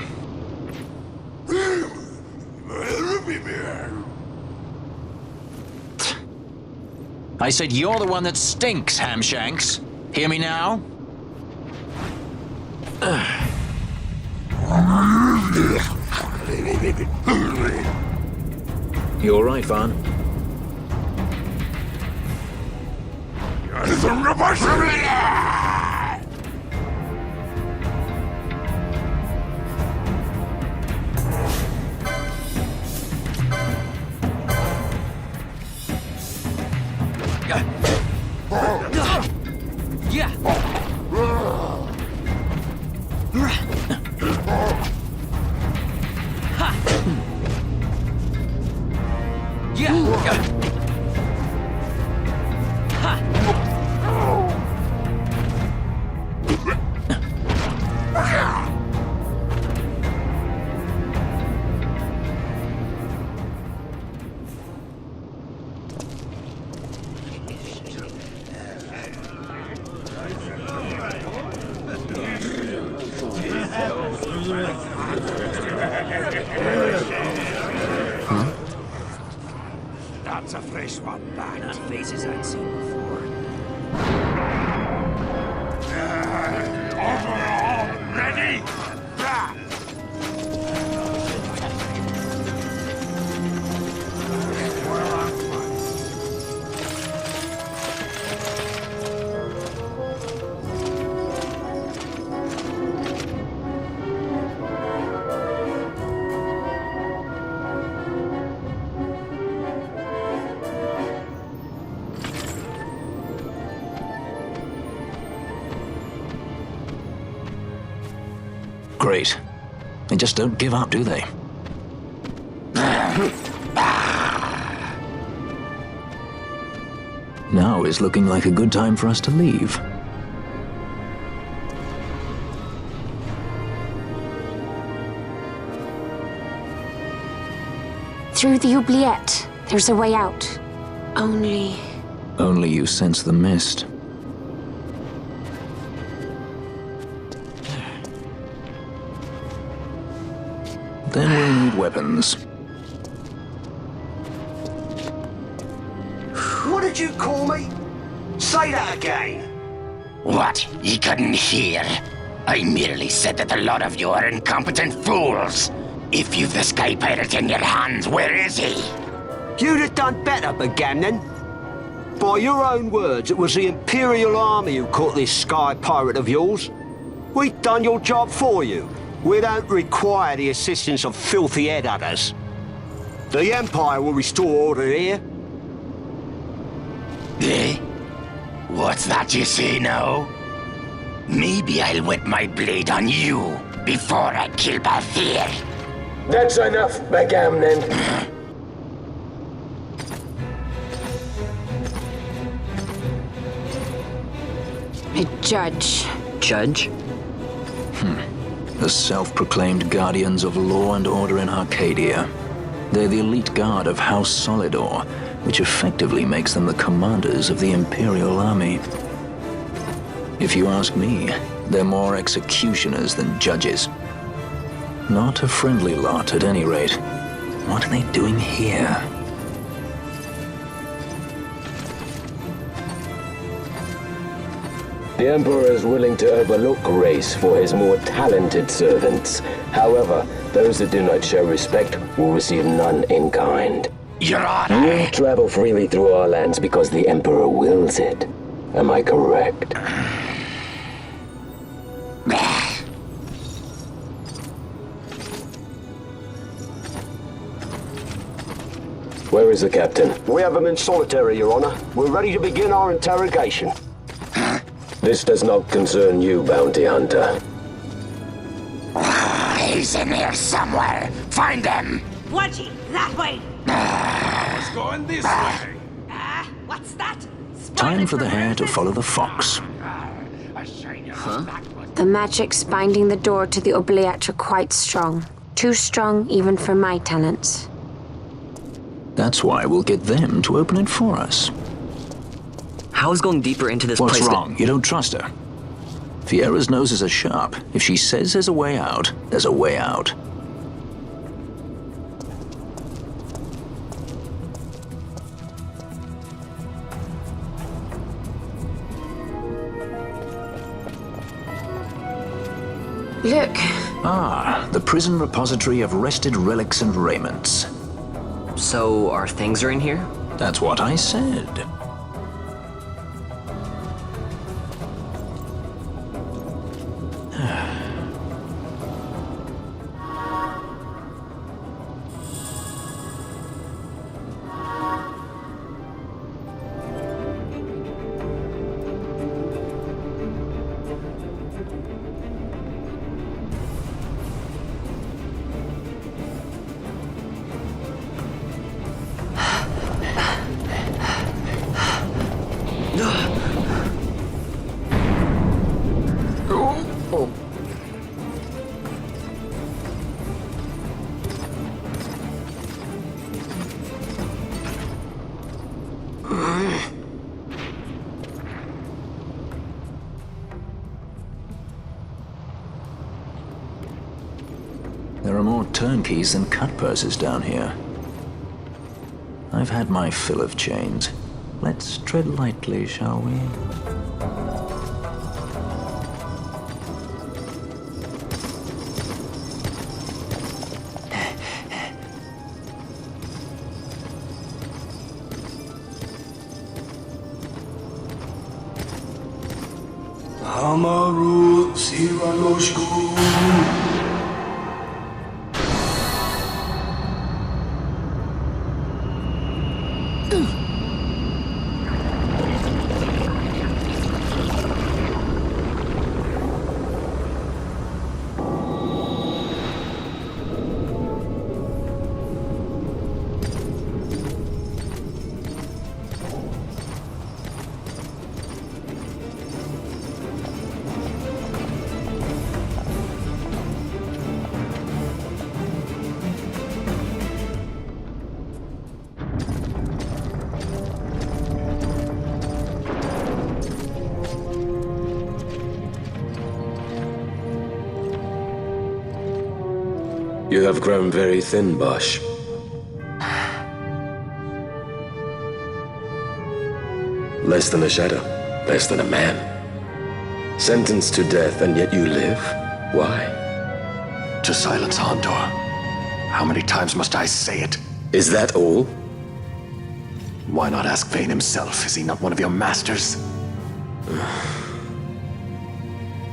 I said you're the one that stinks, Hamshanks. Hear me now? You all right, Vaughn? That's a fresh one back. Not faces I'd seen before. Ready? Well, great. They just don't give up, do they? Now is looking like a good time for us to leave. Through the oubliette, there's a way out. Only... Only you sense the mist. Then we'll need weapons. What did you call me? Say that again. What? You couldn't hear? I merely said that a lot of you are incompetent fools. If you've the Sky Pirate in your hands, where is he? You'd have done better, Bagamnon. By your own words, it was the Imperial Army who caught this Sky Pirate of yours. We've done your job for you. We don't require the assistance of filthy headhunters. The Empire will restore order here. Eh? What's that you say now? Maybe I'll wet my blade on you before I kill Balthier. That's enough, Bagamnon. a judge. Judge? The self-proclaimed guardians of law and order in Arcadia. They're the elite guard of House Solidor, which effectively makes them the commanders of the Imperial Army. If you ask me, they're more executioners than judges. Not a friendly lot, at any rate. What are they doing here? The Emperor is willing to overlook grace for his more talented servants. However, those that do not show respect will receive none in kind. Your Honor! You travel freely through our lands because the Emperor wills it. Am I correct? Where is the captain? We have him in solitary, Your Honor. We're ready to begin our interrogation. This does not concern you, Bounty Hunter. He's in here somewhere. Find him! Wedgie, that way! It's going this way. What's that? Time for the hare to follow the fox. The magics binding the door to the oubliette are quite strong. Too strong even for my talents. That's why we'll get them to open it for us. How is going deeper into this What's place? wrong? You don't trust her. Fiera's noses are sharp. If she says there's a way out, there's a way out. Look. Ah, the prison repository of wrested relics and raiments. So, our things are in here? That's what I said. There are more turnkeys than cut purses down here. I've had my fill of chains. Let's tread lightly, shall we? Amaru Sivanoshku. You have grown very thin, Bosch. Less than a shadow, less than a man. Sentenced to death, and yet you live? Why? To silence Hondor. How many times must I say it? Is that all? Why not ask Vayne himself? Is he not one of your masters?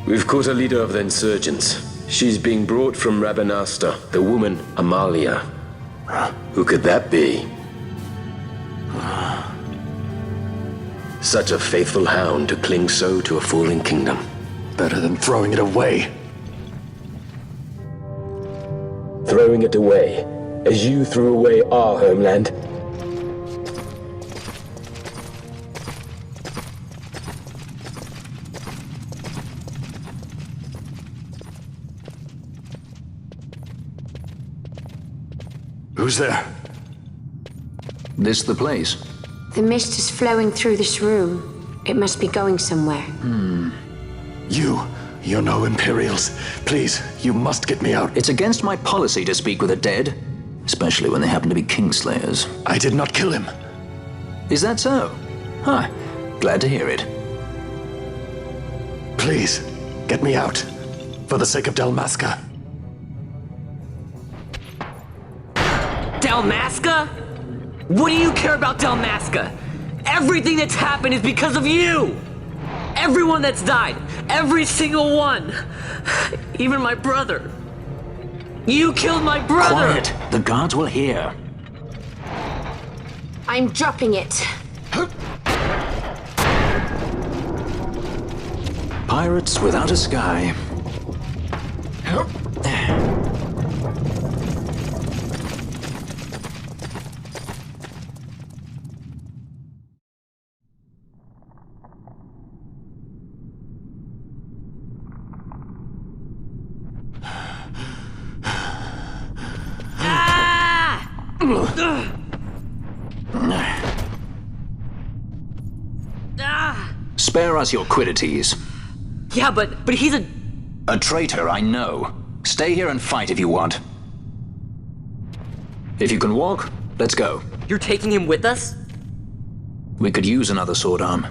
We've caught a leader of the insurgents. She's being brought from Rabanasta, the woman Amalia. Who could that be? Such a faithful hound to cling so to a falling kingdom. Better than throwing it away. Throwing it away, as you threw away our homeland. Who's there? This the place? The mist is flowing through this room. It must be going somewhere. You're no Imperials. Please, you must get me out. It's against my policy to speak with the dead, especially when they happen to be Kingslayers. I did not kill him. Is that so? Huh. Glad to hear it. Please, get me out. For the sake of Dalmasca. Dalmasca? What do you care about Dalmasca? Everything that's happened is because of you! Everyone that's died, every single one! Even my brother. You killed my brother! Quiet! The guards will hear. I'm dropping it. Pirates without a sky. Spare us your quiddities. Yeah, but he's a traitor, I know. Stay here and fight if you want. If you can walk, let's go. You're taking him with us? We could use another sword arm.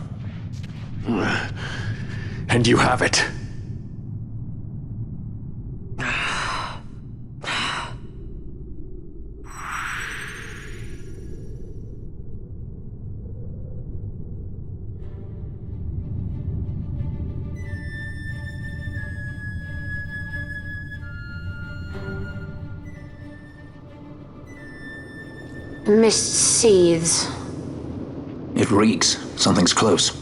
And you have it. Mist seethes. It reeks. Something's close.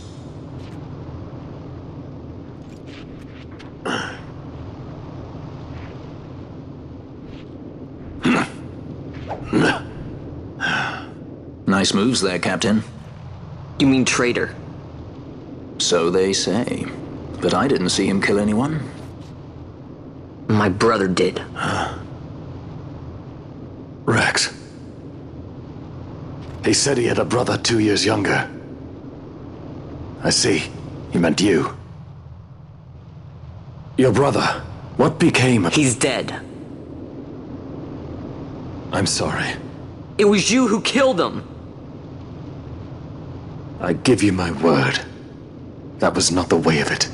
Nice moves there, Captain. You mean traitor? So they say. But I didn't see him kill anyone. My brother did. Rex. He said he had a brother 2 years younger. I see. He meant you. Your brother. What became of... He's dead. I'm sorry. It was you who killed him. I give you my word. That was not the way of it.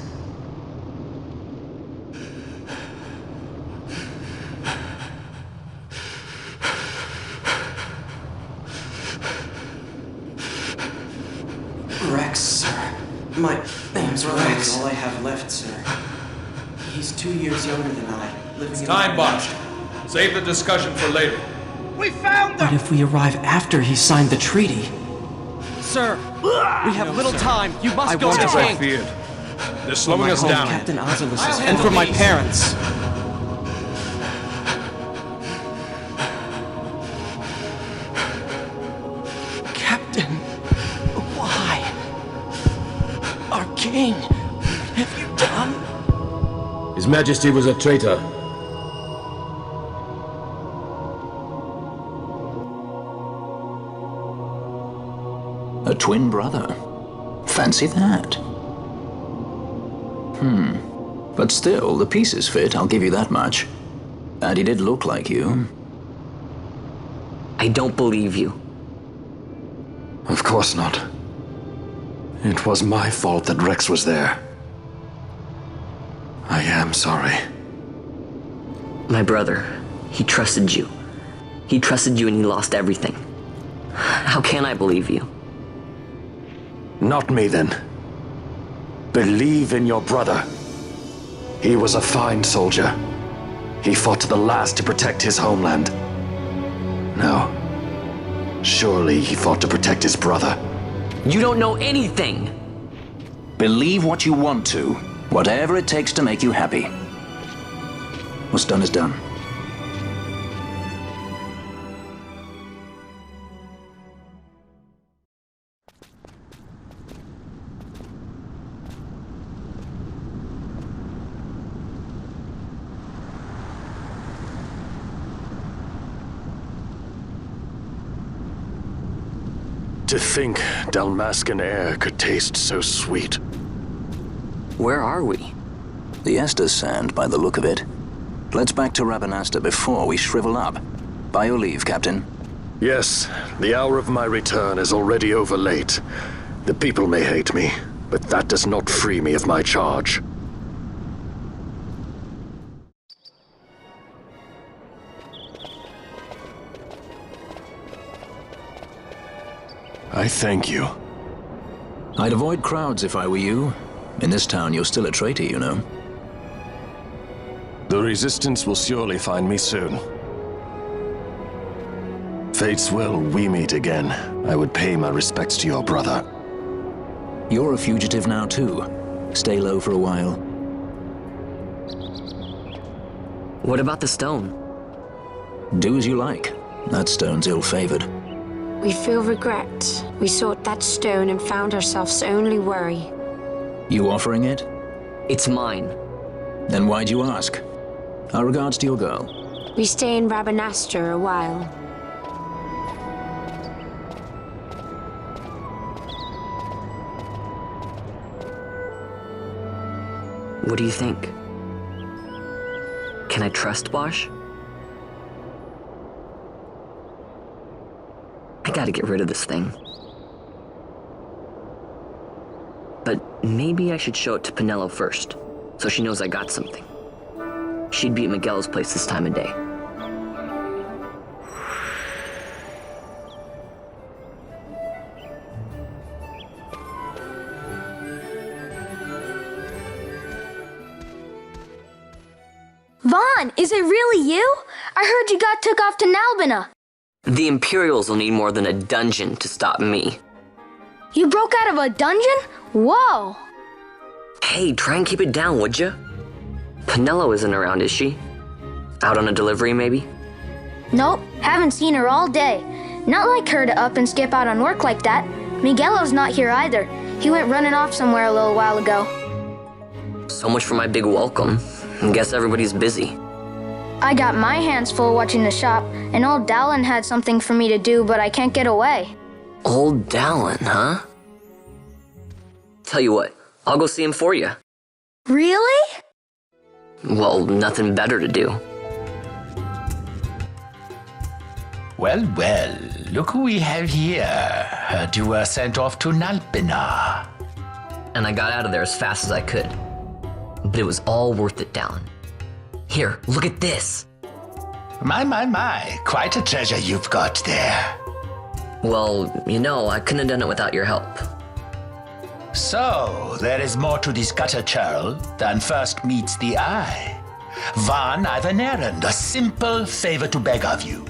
Rex, sir. My name's Rex. All I have left, sir. He's 2 years younger than I. It's time, Bosch. Save the discussion for later. We found them! What if we arrive after he signed the treaty? Sir, we have little time. You must go to As I King. feared. They're slowing us down. Captain Ozilus's, and for my parents. Captain, why? Our king, what have you done? His Majesty was a traitor. A twin brother. Fancy that. But still, the pieces fit, I'll give you that much. And he did look like you. I don't believe you. Of course not. It was my fault that Rex was there. I am sorry. My brother, he trusted you. He trusted you and he lost everything. How can I believe you? Not me, then. Believe in your brother. He was a fine soldier. He fought to the last to protect his homeland. No. Surely he fought to protect his brother. You don't know anything! Believe what you want to, whatever it takes to make you happy. What's done is done. To think Dalmascan air could taste so sweet. Where are we? The Estes Sand, by the look of it. Let's back to Rabanasta before we shrivel up. By your leave, Captain. Yes, the hour of my return is already over late. The people may hate me, but that does not free me of my charge. I thank you. I'd avoid crowds if I were you. In this town, you're still a traitor, you know. The Resistance will surely find me soon. Fate's will, we meet again. I would pay my respects to your brother. You're a fugitive now, too. Stay low for a while. What about the stone? Do as you like. That stone's ill-favored. We feel regret. We sought that stone and found ourselves only worry. You offering it? It's mine. Then why'd you ask? Our regards to your girl. We stay in Rabanasta a while. What do you think? Can I trust Bosch? I gotta get rid of this thing. But maybe I should show it to Penelo first, so she knows I got something. She'd be at Miguel's place this time of day. Vaughn, is it really you? I heard you got took off to Nalbina. The Imperials will need more than a dungeon to stop me. You broke out of a dungeon? Whoa! Hey, try and keep it down, would ya? Penelo isn't around, is she? Out on a delivery, maybe? Nope, haven't seen her all day. Not like her to up and skip out on work like that. Miguelo's not here either. He went running off somewhere a little while ago. So much for my big welcome. Guess everybody's busy. I got my hands full watching the shop, and old Dallin had something for me to do, but I can't get away. Old Dallin, huh? Tell you what, I'll go see him for you. Really? Well, nothing better to do. Well, well, look who we have here. Heard you were sent off to Nalbina. And I got out of there as fast as I could. But it was all worth it, Dallin. Here, look at this. My, quite a treasure you've got there. Well, you know, I couldn't have done it without your help. So, there is more to this gutter churl than first meets the eye. Vaughn, I've an errand, a simple favor to beg of you.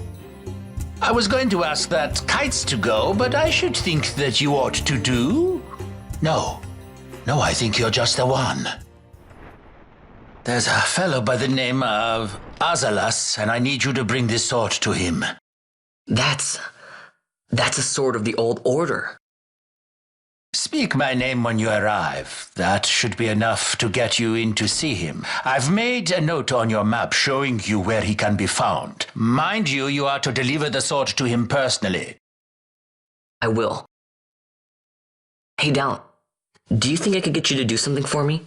I was going to ask that Kites to go, but I should think that you ought to do. No, I think you're just the one. There's a fellow by the name of Azalas, and I need you to bring this sword to him. That's a sword of the old order. Speak my name when you arrive. That should be enough to get you in to see him. I've made a note on your map showing you where he can be found. Mind you, you are to deliver the sword to him personally. I will. Hey, Dallin, do you think I could get you to do something for me?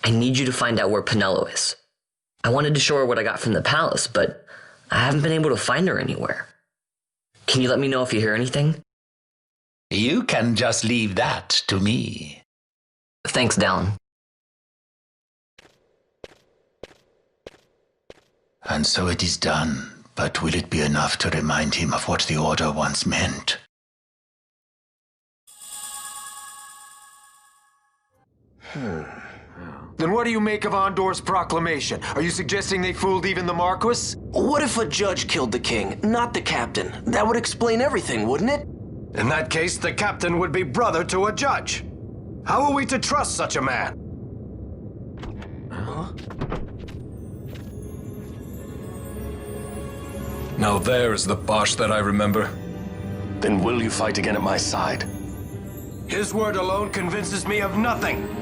I need you to find out where Penelo is. I wanted to show her what I got from the palace, but I haven't been able to find her anywhere. Can you let me know if you hear anything? You can just leave that to me. Thanks, Dallin. And so it is done, but will it be enough to remind him of what the Order once meant? Then what do you make of Andor's proclamation? Are you suggesting they fooled even the Marquis? What if a judge killed the king, not the captain? That would explain everything, wouldn't it? In that case, the captain would be brother to a judge. How are we to trust such a man? Now there's the Bosch that I remember. Then will you fight again at my side? His word alone convinces me of nothing.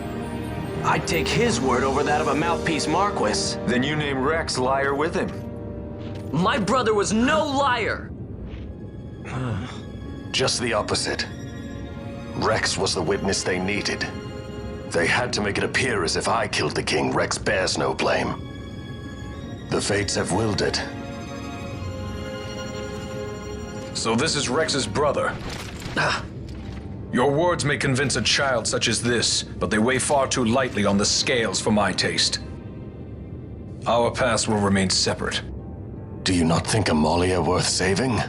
I'd take his word over that of a mouthpiece Marquis. Then you name Rex liar with him. My brother was no liar! Just the opposite. Rex was the witness they needed. They had to make it appear as if I killed the king. Rex bears no blame. The fates have willed it. So this is Rex's brother. Your words may convince a child such as this, but they weigh far too lightly on the scales for my taste. Our past will remain separate. Do you not think Amalia worth saving?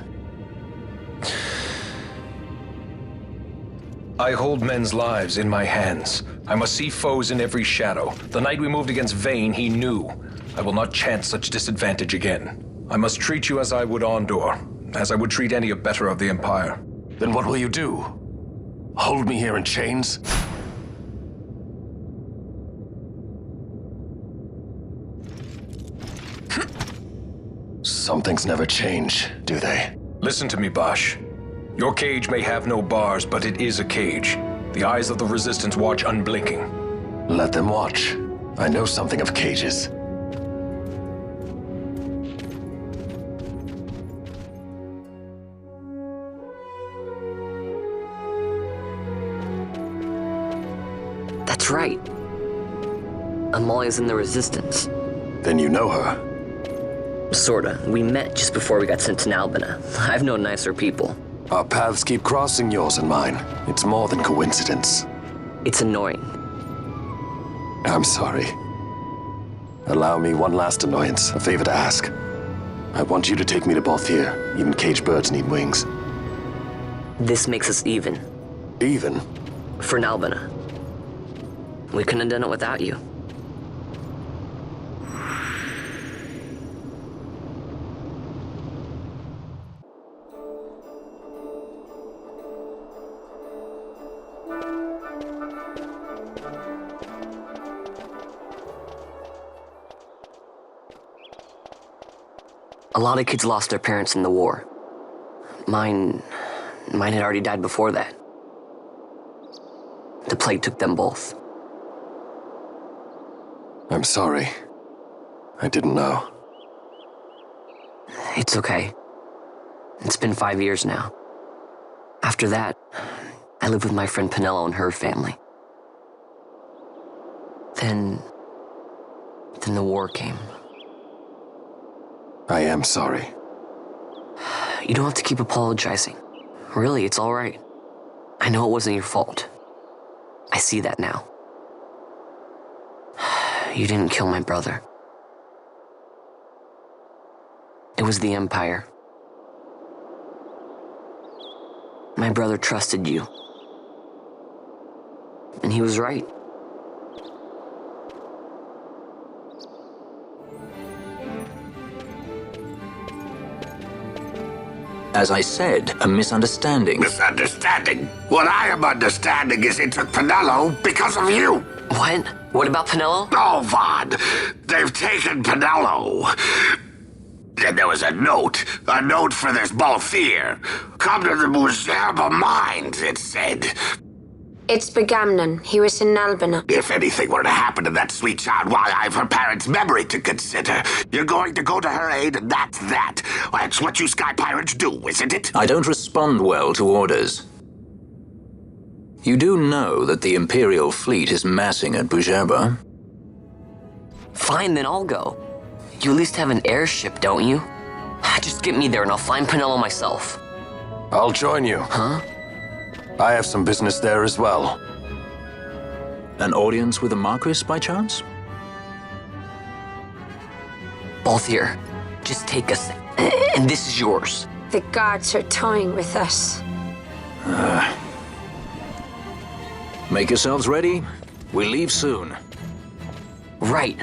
I hold men's lives in my hands. I must see foes in every shadow. The night we moved against Vayne, he knew. I will not chance such disadvantage again. I must treat you as I would Andor, as I would treat any abettor of the Empire. Then what will you do? Hold me here in chains? Some things never change, do they? Listen to me, Bosch. Your cage may have no bars, but it is a cage. The eyes of the Resistance watch unblinking. Let them watch. I know something of cages. That's right. Amalia's in the Resistance. Then you know her? Sorta. We met just before we got sent to Nalbina. I've known nicer people. Our paths keep crossing, yours and mine. It's more than coincidence. It's annoying. I'm sorry. Allow me one last annoyance, a favor to ask. I want you to take me to Balthier. Even caged birds need wings. This makes us even. Even? For Nalbina. We couldn't have done it without you. A lot of kids lost their parents in the war. Mine had already died before that. The plague took them both. I'm sorry. I didn't know. It's okay. It's been 5 years now. After that, I lived with my friend Penelo and her family. Then the war came. I am sorry. You don't have to keep apologizing. Really, it's all right. I know it wasn't your fault. I see that now. You didn't kill my brother. It was the Empire. My brother trusted you. And he was right. As I said, a misunderstanding. Misunderstanding? What I am understanding is it took Penelo because of you. What? What about Penelo? Oh, Vaughn. They've taken Penelo. And there was a note for this Balthier. Come to the Muserba Mines, it said. It's Begamnon. He was in Nalbina. If anything were to happen to that sweet child, why, I've her parents' memory to consider. You're going to go to her aid, and that's that. That's what you Sky Pirates do, isn't it? I don't respond well to orders. You do know that the Imperial fleet is massing at Bujerba? Fine, then I'll go. You at least have an airship, don't you? Just get me there and I'll find Penelo myself. I'll join you. Huh? I have some business there as well. An audience with the Marquis, by chance? Balthier, just take us, and this is yours. The guards are toying with us. Make yourselves ready. We leave soon. Right.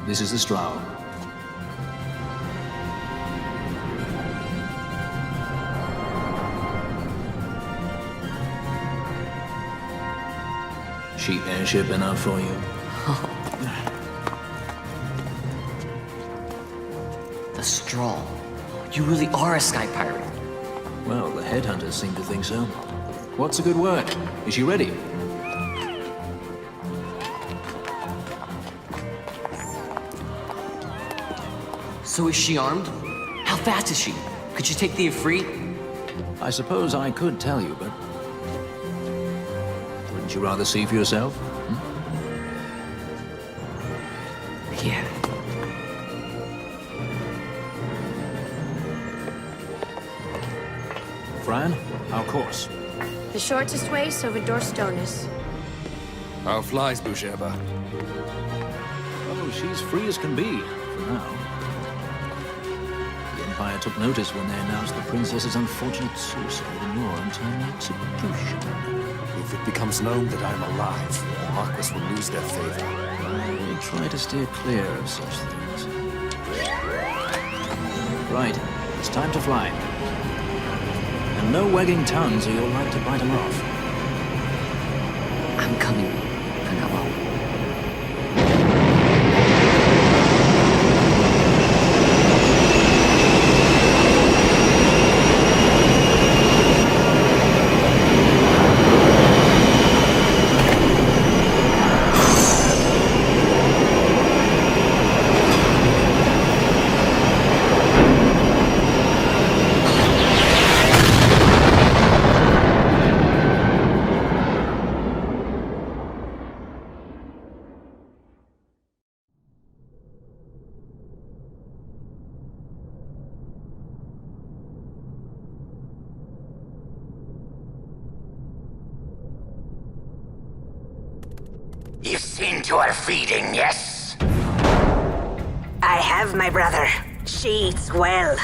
This is the Strau. She airship enough for you? The Strahl. You really are a sky pirate. Well, the headhunters seem to think so. What's a good word? Is she ready? So is she armed? How fast is she? Could she take the Ifrit? I suppose I could tell you, but... wouldn't you rather see for yourself? Yeah. Fran, our course. The shortest way is over Dorstones. How flies Busheba? Oh, she's free as can be, for now. The Empire took notice when they announced the princess's unfortunate suicide and your untimely execution. If it becomes known that I am alive, the Marquis will lose their favor. I will try to steer clear of such things. Right, it's time to fly. And no wagging tongues or you'll like to bite them off. I'm coming, Penelo. You've seen to her feeding, yes? I have, my brother. She eats well.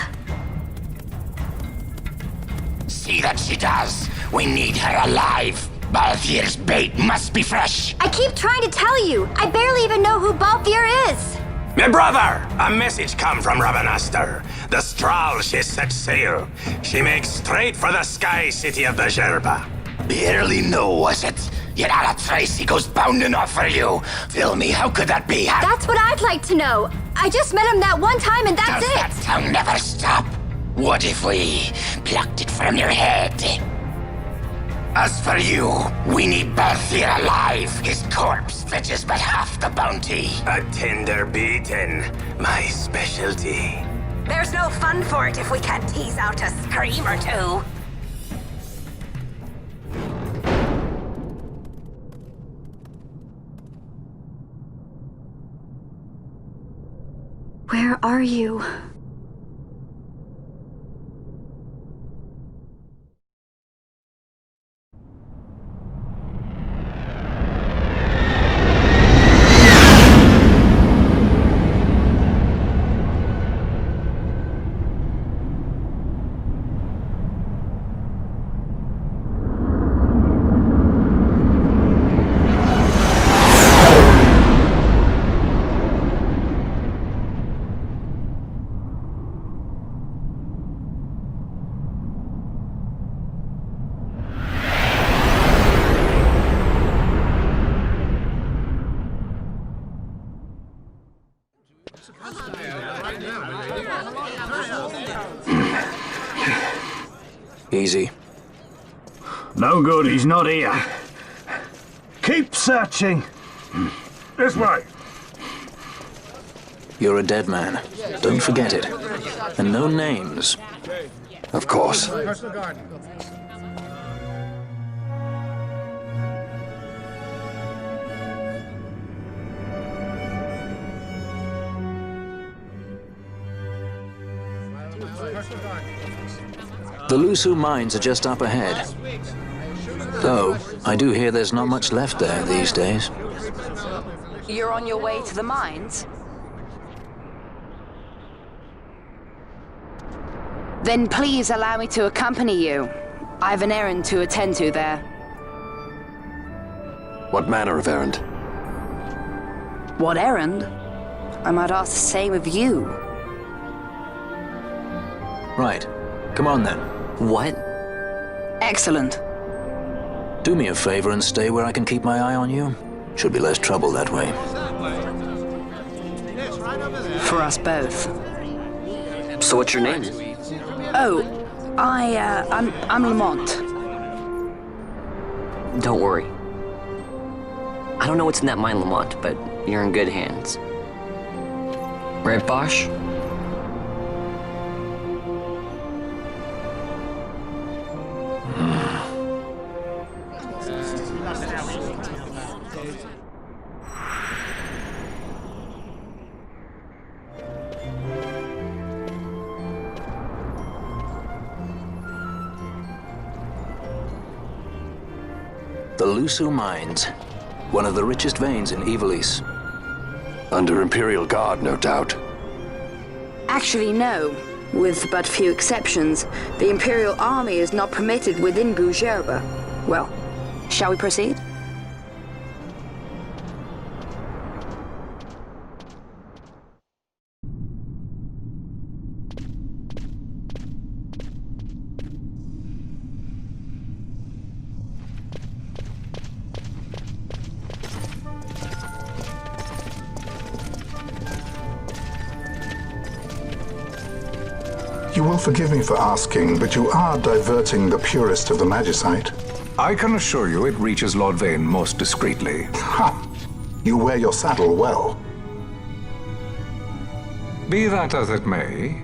See that she does. We need her alive. Balthier's bait must be fresh. I keep trying to tell you. I barely even know who Balthier is. My brother! A message come from Rabanastre. The Strahl, she set sail. She makes straight for the sky city of the Jerba. Barely know, was it? Yet Ala Tracy goes bounding off for you. Tell me, how could that be? That's what I'd like to know. I just met him that one time and that's Does it. that tongue never stop? What if we plucked it from your head? As for you, we need Balthier alive. His corpse fetches but half the bounty. A tender beaten, my specialty. There's no fun for it if we can't tease out a scream or two. Where are you? Easy. No good, he's not here. Keep searching. This way. You're a dead man. Don't forget it. And no names. Of course. The Lusu mines are just up ahead. Though, I do hear there's not much left there these days. You're on your way to the mines? Then please allow me to accompany you. I have an errand to attend to there. What manner of errand? What errand? I might ask the same of you. Right. Come on then. What? Excellent. Do me a favor and stay where I can keep my eye on you. Should be less trouble that way. For us both. So what's your name? Oh, I'm Lamont. Don't worry. I don't know what's in that mine, Lamont, but you're in good hands. Right, Bosch? The Lusu Mines. One of the richest veins in Ivalice. Under Imperial Guard, no doubt. Actually, no. With but few exceptions, the Imperial Army is not permitted within Bujerba. Well, shall we proceed? You will forgive me for asking, but you are diverting the purest of the Magicite. I can assure you it reaches Lord Vane most discreetly. Ha! You wear your saddle well. Be that as it may,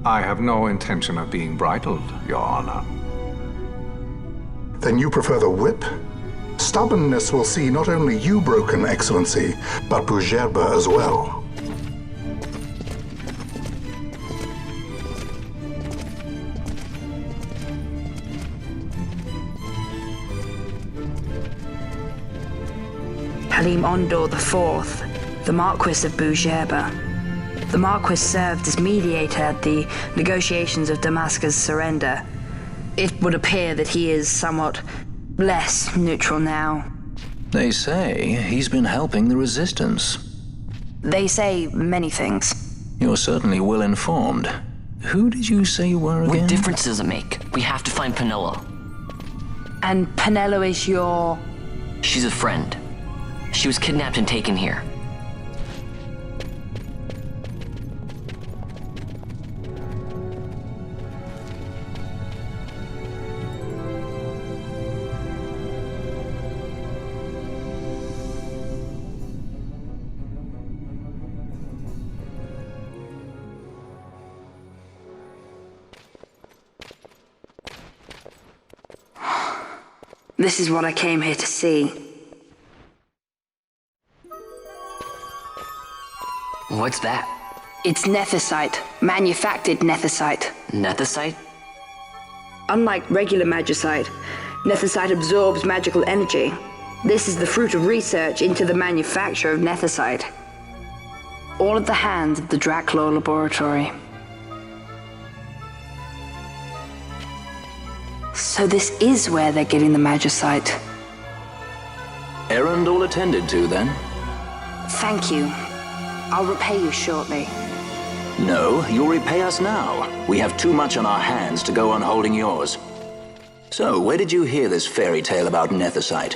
I have no intention of being bridled, Your Honor. Then you prefer the whip? Stubbornness will see not only you broken, Excellency, but Bujerba as well. Halim Ondor IV, the Marquis of Bujerba. The Marquis served as mediator at the negotiations of Damascus' surrender. It would appear that he is somewhat less neutral now. They say he's been helping the Resistance. They say many things. You're certainly well informed. Who did you say you were again? What difference does it make? We have to find Penelo. And Penelo is your... She's a friend. She was kidnapped and taken here. This is what I came here to see. What's that? It's nethicite, manufactured nethicite. Nethicite? Unlike regular magicite, nethicite absorbs magical energy. This is the fruit of research into the manufacture of nethicite. All at the hands of the Draclaw Laboratory. So this is where they're getting the magicite. Errand all attended to, then? Thank you. I'll repay you shortly. No, you'll repay us now. We have too much on our hands to go on holding yours. So, where did you hear this fairy tale about nethicite?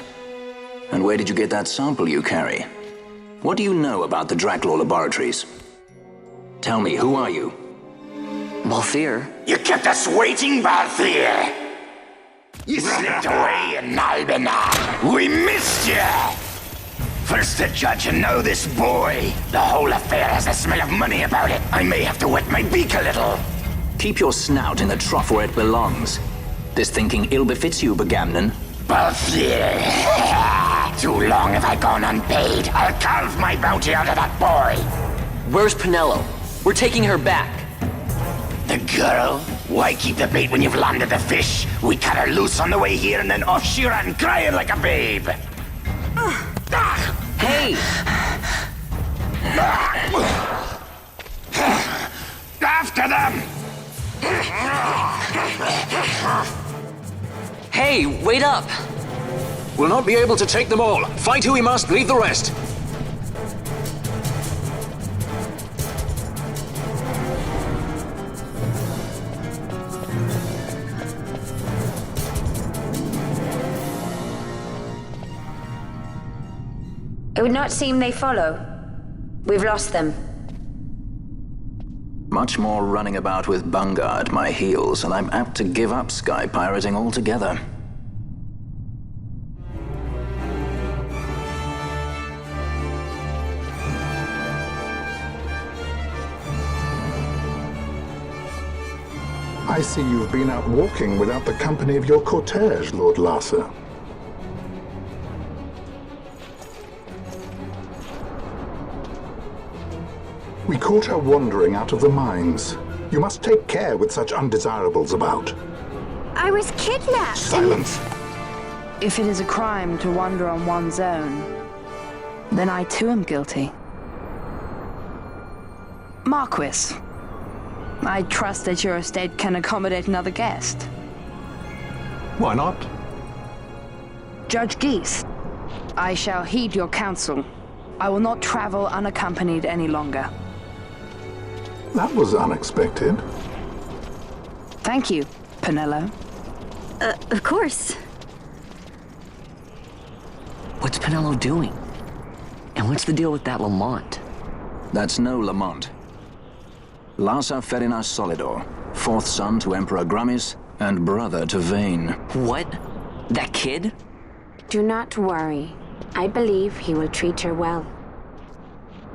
And where did you get that sample you carry? What do you know about the Draclaw Laboratories? Tell me, who are you? Balthier. You kept us waiting, Balthier. You slipped away in Nalbina. We missed you! First the judge and now this boy. The whole affair has a smell of money about it. I may have to wet my beak a little. Keep your snout in the trough where it belongs. This thinking ill befits you, Bagamnon. Balthier. Too long have I gone unpaid. I'll carve my bounty out of that boy. Where's Penelo? We're taking her back. The girl? Why keep the bait when you've landed the fish? We cut her loose on the way here and then off she ran crying like a babe. Hey! After them! Hey, wait up! We'll not be able to take them all. Fight who we must, leave the rest. It would not seem they follow. We've lost them. Much more running about with Bunga at my heels, and I'm apt to give up sky pirating altogether. I see you've been out walking without the company of your cortege, Lord Larsa. We caught her wandering out of the mines. You must take care with such undesirables about. I was kidnapped. Silence! If it is a crime to wander on one's own, then I too am guilty. Marquis, I trust that your estate can accommodate another guest. Why not? Judge Geese, I shall heed your counsel. I will not travel unaccompanied any longer. That was unexpected. Thank you, Penelo. Of course. What's Penelo doing? And what's the deal with that Lamont? That's no Lamont. Larsa Ferinas Solidor, fourth son to Emperor Gramis and brother to Vayne. What? That kid? Do not worry. I believe he will treat her well.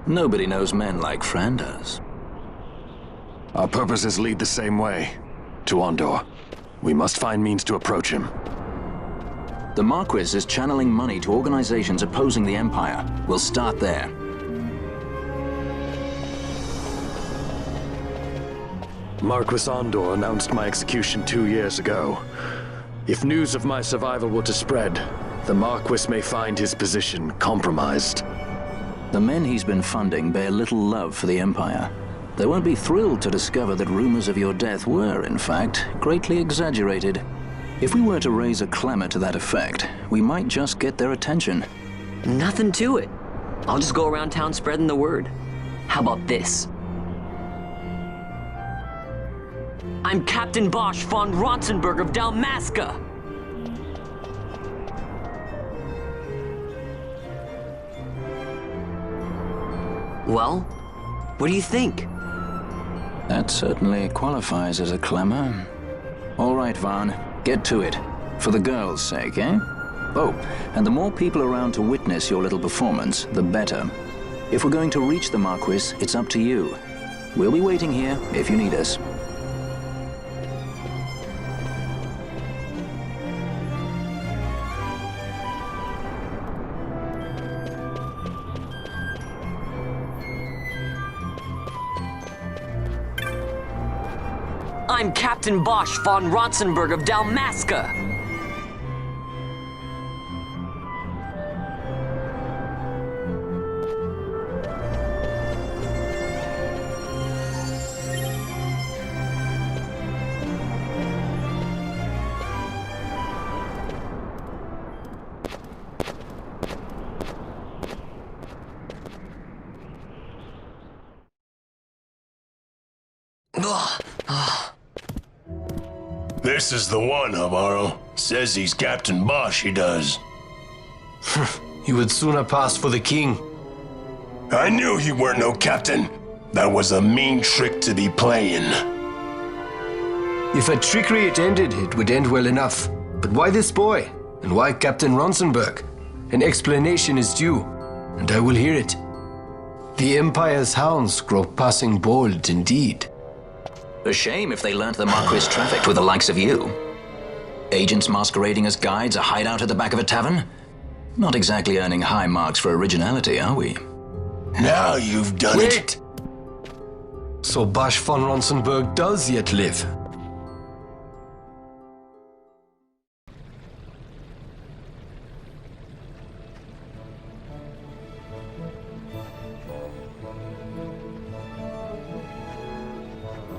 Nobody knows men like Fran does. Our purposes lead the same way. To Ondor. We must find means to approach him. The Marquis is channeling money to organizations opposing the Empire. We'll start there. Marquis Ondor announced my execution 2 years ago. If news of my survival were to spread, the Marquis may find his position compromised. The men he's been funding bear little love for the Empire. They won't be thrilled to discover that rumors of your death were, in fact, greatly exaggerated. If we were to raise a clamor to that effect, we might just get their attention. Nothing to it. I'll just go around town spreading the word. How about this? I'm Captain Bosch von Ronsenberg of Dalmasca. Well, what do you think? That certainly qualifies as a clamor. All right, Vaughn, get to it. For the girls' sake, eh? Oh, and the more people around to witness your little performance, the better. If we're going to reach the Marquis, it's up to you. We'll be waiting here if you need us. I'm Captain Bosch von Ronsenberg of Dalmasca. This is the one, Amaro. Says he's Captain Bosch, he does. He would sooner pass for the king. I knew he weren't no captain. That was a mean trick to be playing. If a trickery it ended, it would end well enough. But why this boy? And why Captain Ronsenberg? An explanation is due, and I will hear it. The Empire's hounds grow passing bold indeed. A shame if they learnt the Marquis trafficked with the likes of you. Agents masquerading as guides, a hideout at the back of a tavern? Not exactly earning high marks for originality, are we? Now you've done it. So Basch von Ronsenberg does yet live.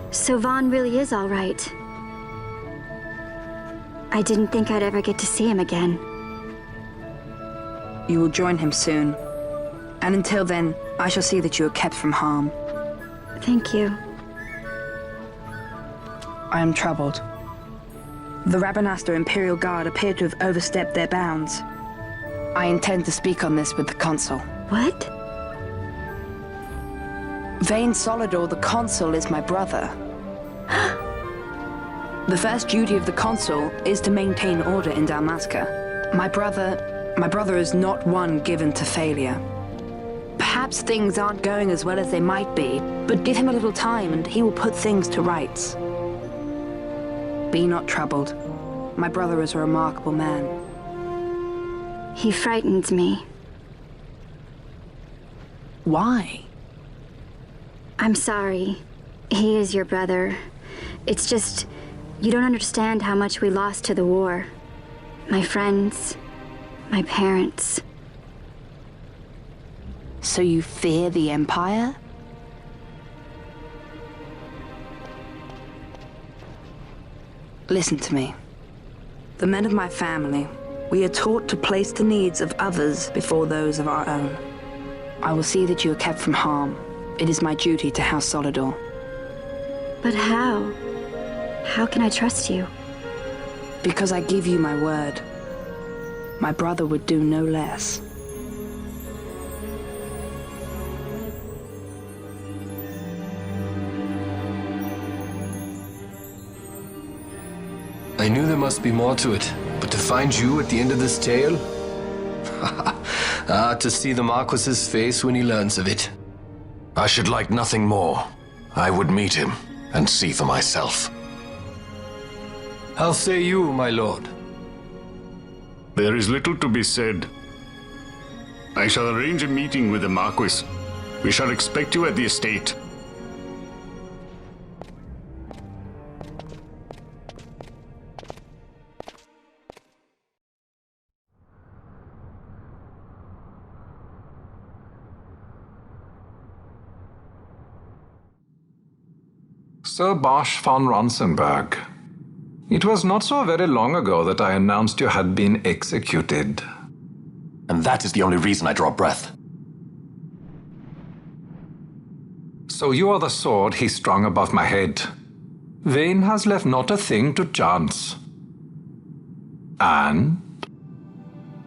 So Vaughn really is all right. I didn't think I'd ever get to see him again. You will join him soon. And until then, I shall see that you are kept from harm. Thank you. I am troubled. The Rabanastre Imperial Guard appear to have overstepped their bounds. I intend to speak on this with the Consul. What? Vayne Solidor, the Consul, is my brother. The first duty of the Consul is to maintain order in Dalmasca. My brother is not one given to failure. Perhaps things aren't going as well as they might be, but give him a little time and he will put things to rights. Be not troubled. My brother is a remarkable man. He frightens me. Why? I'm sorry. He is your brother. It's just, you don't understand how much we lost to the war. My friends, my parents. So you fear the Empire? Listen to me. The men of my family, we are taught to place the needs of others before those of our own. I will see that you are kept from harm. It is my duty to House Solidor. But how? How can I trust you? Because I give you my word. My brother would do no less. I knew there must be more to it, but to find you at the end of this tale? To see the Marquis's face when he learns of it. I should like nothing more. I would meet him and see for myself. How say you, my lord? There is little to be said. I shall arrange a meeting with the Marquis. We shall expect you at the estate. Sir Basch von Ronsenberg. It was not so very long ago that I announced you had been executed. And that is the only reason I draw breath. So you are the sword he strung above my head. Vayne has left not a thing to chance. And?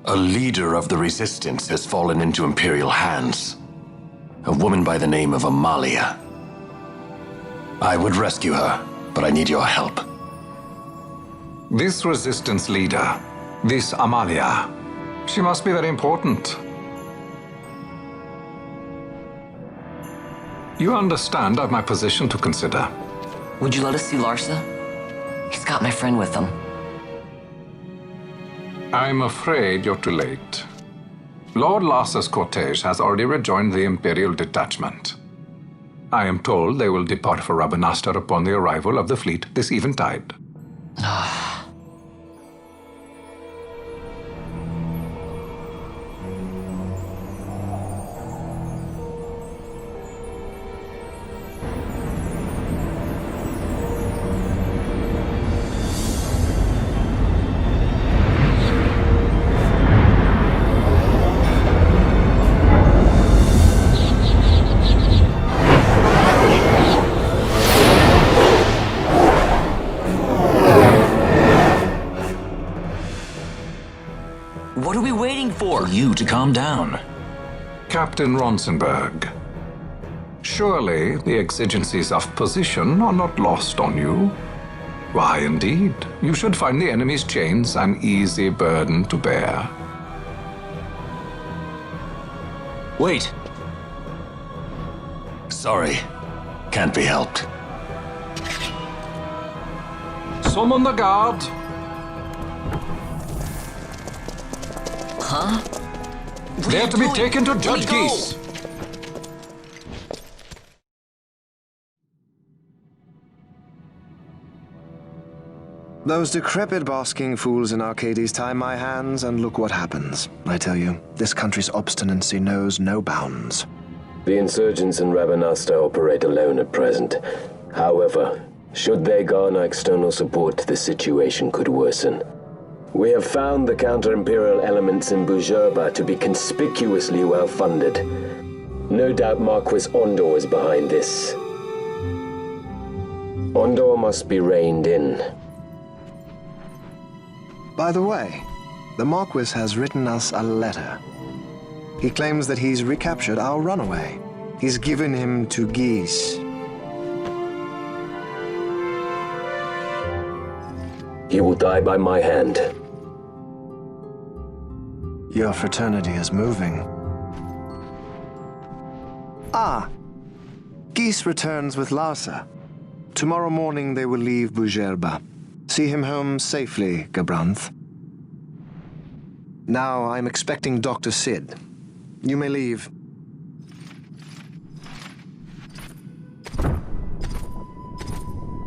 A leader of the Resistance has fallen into Imperial hands. A woman by the name of Amalia. I would rescue her, but I need your help. This Resistance leader, this Amalia, she must be very important. You understand I've my position to consider. Would you let us see Larsa? He's got my friend with him. I'm afraid you're too late. Lord Larsa's cortege has already rejoined the Imperial detachment. I am told they will depart for Rabanastre upon the arrival of the fleet this eventide. What are we waiting for? For you to calm down. Captain Ronsenberg, surely the exigencies of position are not lost on you. Why, indeed. You should find the enemy's chains an easy burden to bear. Wait. Sorry. Can't be helped. Summon the guard. Huh? They're to be taken to Judge Geese. Those decrepit basking fools in Arcades tie my hands, and look what happens. I tell you, this country's obstinacy knows no bounds. The insurgents in Rabanastre operate alone at present. However, should they garner external support, the situation could worsen. We have found the counter-imperial elements in Bujerba to be conspicuously well-funded. No doubt Marquis Ondor is behind this. Ondor must be reined in. By the way, the Marquis has written us a letter. He claims that he's recaptured our runaway. He's given him to Geese. He will die by my hand. Your fraternity is moving. Ah, Geese returns with Larsa. Tomorrow morning they will leave Bujerba. See him home safely, Gabranth. Now I'm expecting Dr. Sid. You may leave.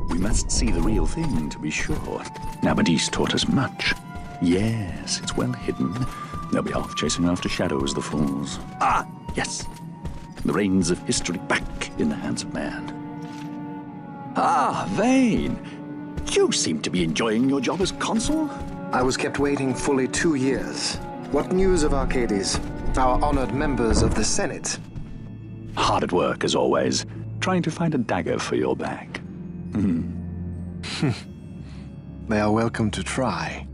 We must see the real thing, to be sure. Nabadis taught us much. Yes, it's well hidden. They'll be off chasing after shadows, the fools. Ah, yes. The reins of history back in the hands of man. Ah, Vane. You seem to be enjoying your job as consul? I was kept waiting fully 2 years. What news of Arcades? Our honored members of the Senate? Hard at work, as always, trying to find a dagger for your back. They are welcome to try.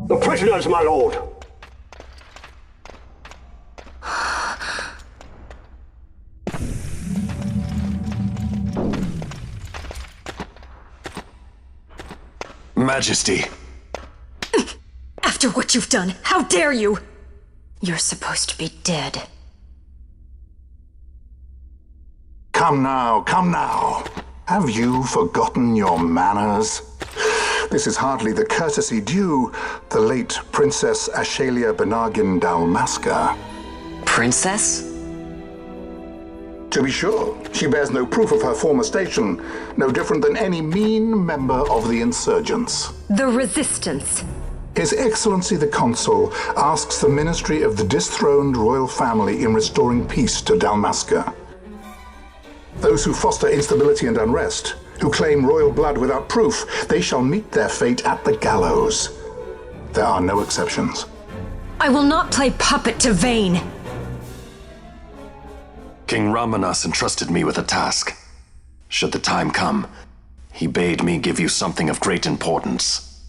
The prisoners, my lord! Majesty. After what you've done, how dare you? You're supposed to be dead. Come now, come now. Have you forgotten your manners? This is hardly the courtesy due the late Princess Ashalia Benargin Dalmasca. Princess? To be sure, she bears no proof of her former station, no different than any mean member of the insurgents. The Resistance. His Excellency the Consul asks the ministry of the disthroned royal family in restoring peace to Dalmasca. Those who foster instability and unrest, who claim royal blood without proof, they shall meet their fate at the gallows. There are no exceptions. I will not play puppet to Vane. King Ramanas entrusted me with a task. Should the time come, he bade me give you something of great importance.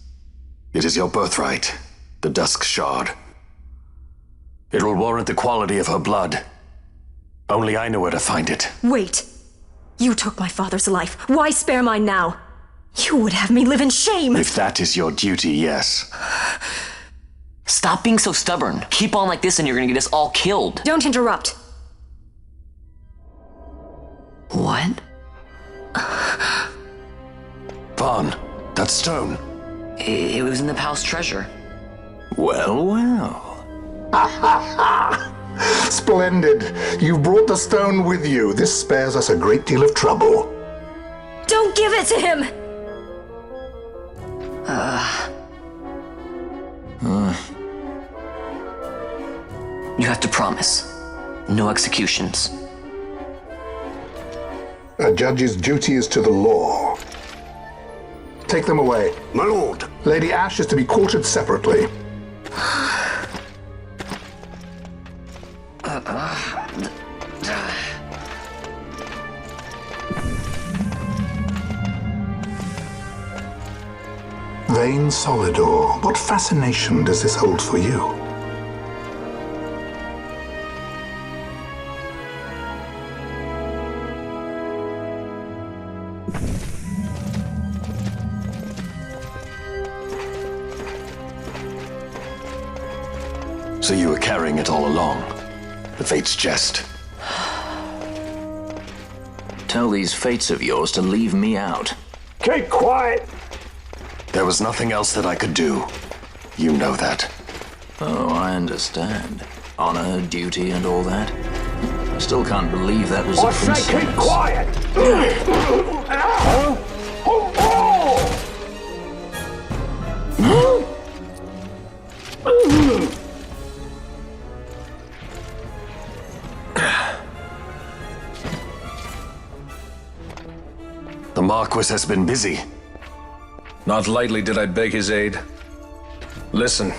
It is your birthright, the Dusk Shard. It will warrant the quality of her blood. Only I know where to find it. Wait. You took my father's life. Why spare mine now? You would have me live in shame. If that is your duty, yes. Stop being so stubborn. Keep on like this and you're gonna get us all killed. Don't interrupt. What? Vaughn, that stone. It was in the palace treasure. Well, well. Splendid. You've brought the stone with you. This spares us a great deal of trouble. Don't give it to him! You have to promise. No executions. A judge's duty is to the law. Take them away. My lord. Lady Ash is to be quartered separately. Vane Solidor, what fascination does this hold for you? So you were carrying it all along? The Fate's jest? Tell these fates of yours to leave me out. Keep quiet! There was nothing else that I could do. You know that. Oh, I understand. Honor, duty, and all that. I still can't believe that was a princess. I say keep quiet! The Marquis has been busy. Not lightly did I beg his aid. Listen,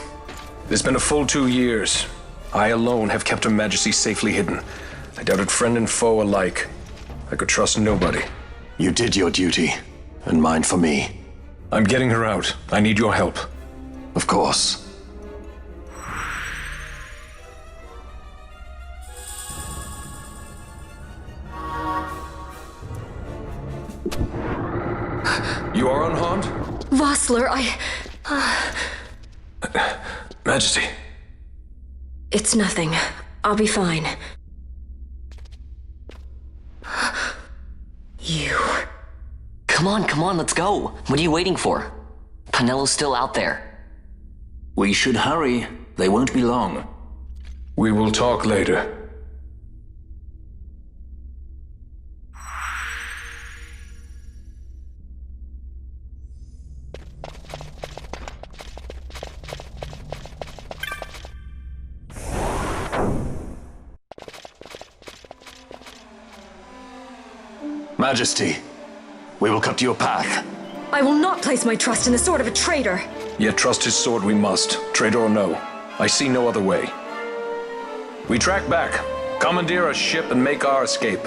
it's been a full 2 years. I alone have kept Her Majesty safely hidden. I doubted friend and foe alike. I could trust nobody. You did your duty, and mine for me. I'm getting her out. I need your help. Of course. You are unharmed? Vossler, Majesty. It's nothing. I'll be fine. You... Come on, let's go. What are you waiting for? Penello's still out there. We should hurry. They won't be long. We will talk later. Majesty, we will cut your path. I will not place my trust in the sword of a traitor. Yet trust his sword we must, traitor or no. I see no other way. We track back, commandeer a ship, and make our escape.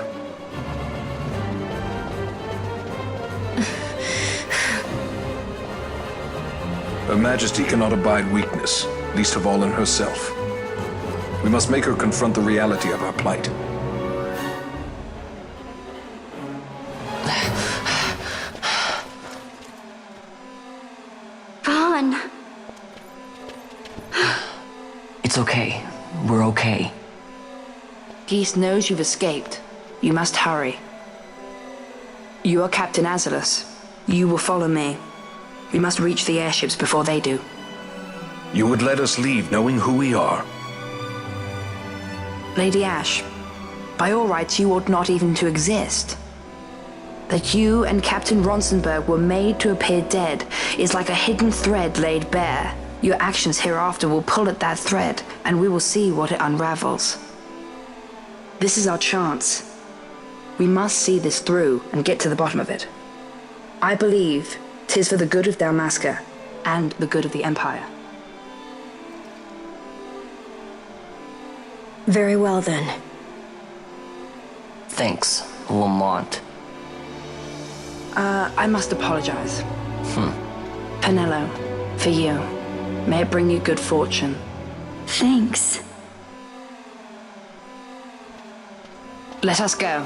Her Majesty cannot abide weakness, least of all in herself. We must make her confront the reality of our plight. Vaughn. It's okay. We're okay. Geese knows you've escaped. You must hurry. You are Captain Azalus. You will follow me. We must reach the airships before they do. You would let us leave knowing who we are? Lady Ash, by all rights you ought not even to exist. That you and Captain Ronsenberg were made to appear dead is like a hidden thread laid bare. Your actions hereafter will pull at that thread, and we will see what it unravels. This is our chance. We must see this through and get to the bottom of it. I believe 'tis for the good of Dalmasca and the good of the Empire. Very well, then. Thanks, Lamont. I must apologize. Penello, for you. May it bring you good fortune. Thanks. Let us go.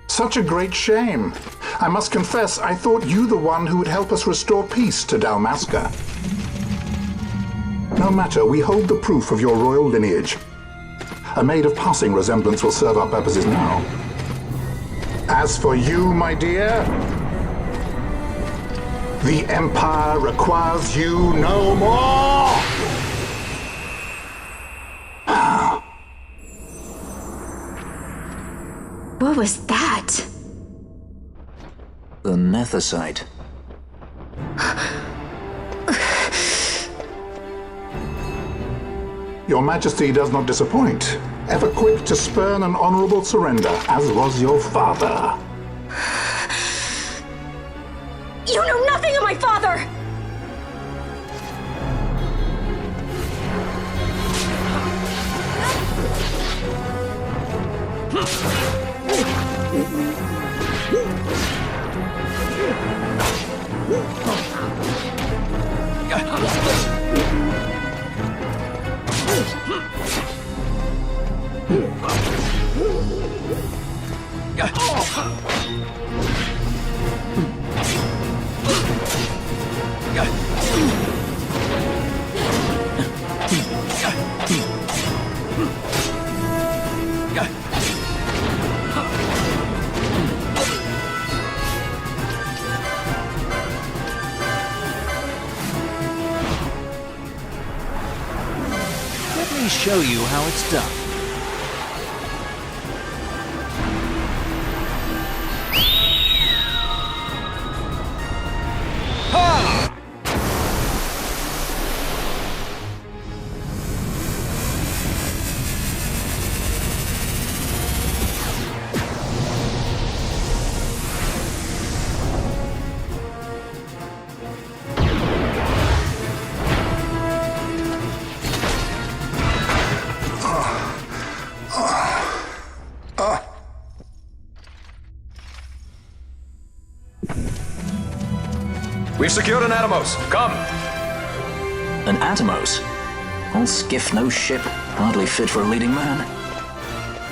Such a great shame. I must confess, I thought you the one who would help us restore peace to Dalmasca. No matter, we hold the proof of your royal lineage. A maid of passing resemblance will serve our purposes now. As for you, my dear, the Empire requires you no more! What was that? The Nethicite. Your Majesty does not disappoint. Ever quick to spurn an honorable surrender, as was your father. You know nothing of my father! Let me show you how it's done. We've secured an Atomos. Come! An Atomos? All skiff, no ship. Hardly fit for a leading man.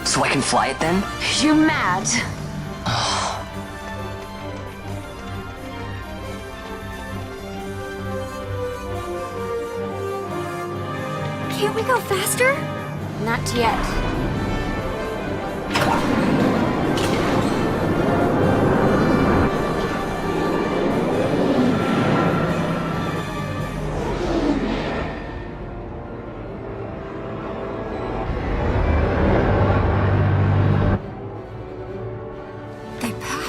So I can fly it then? You're mad. Can't we go faster? Not yet.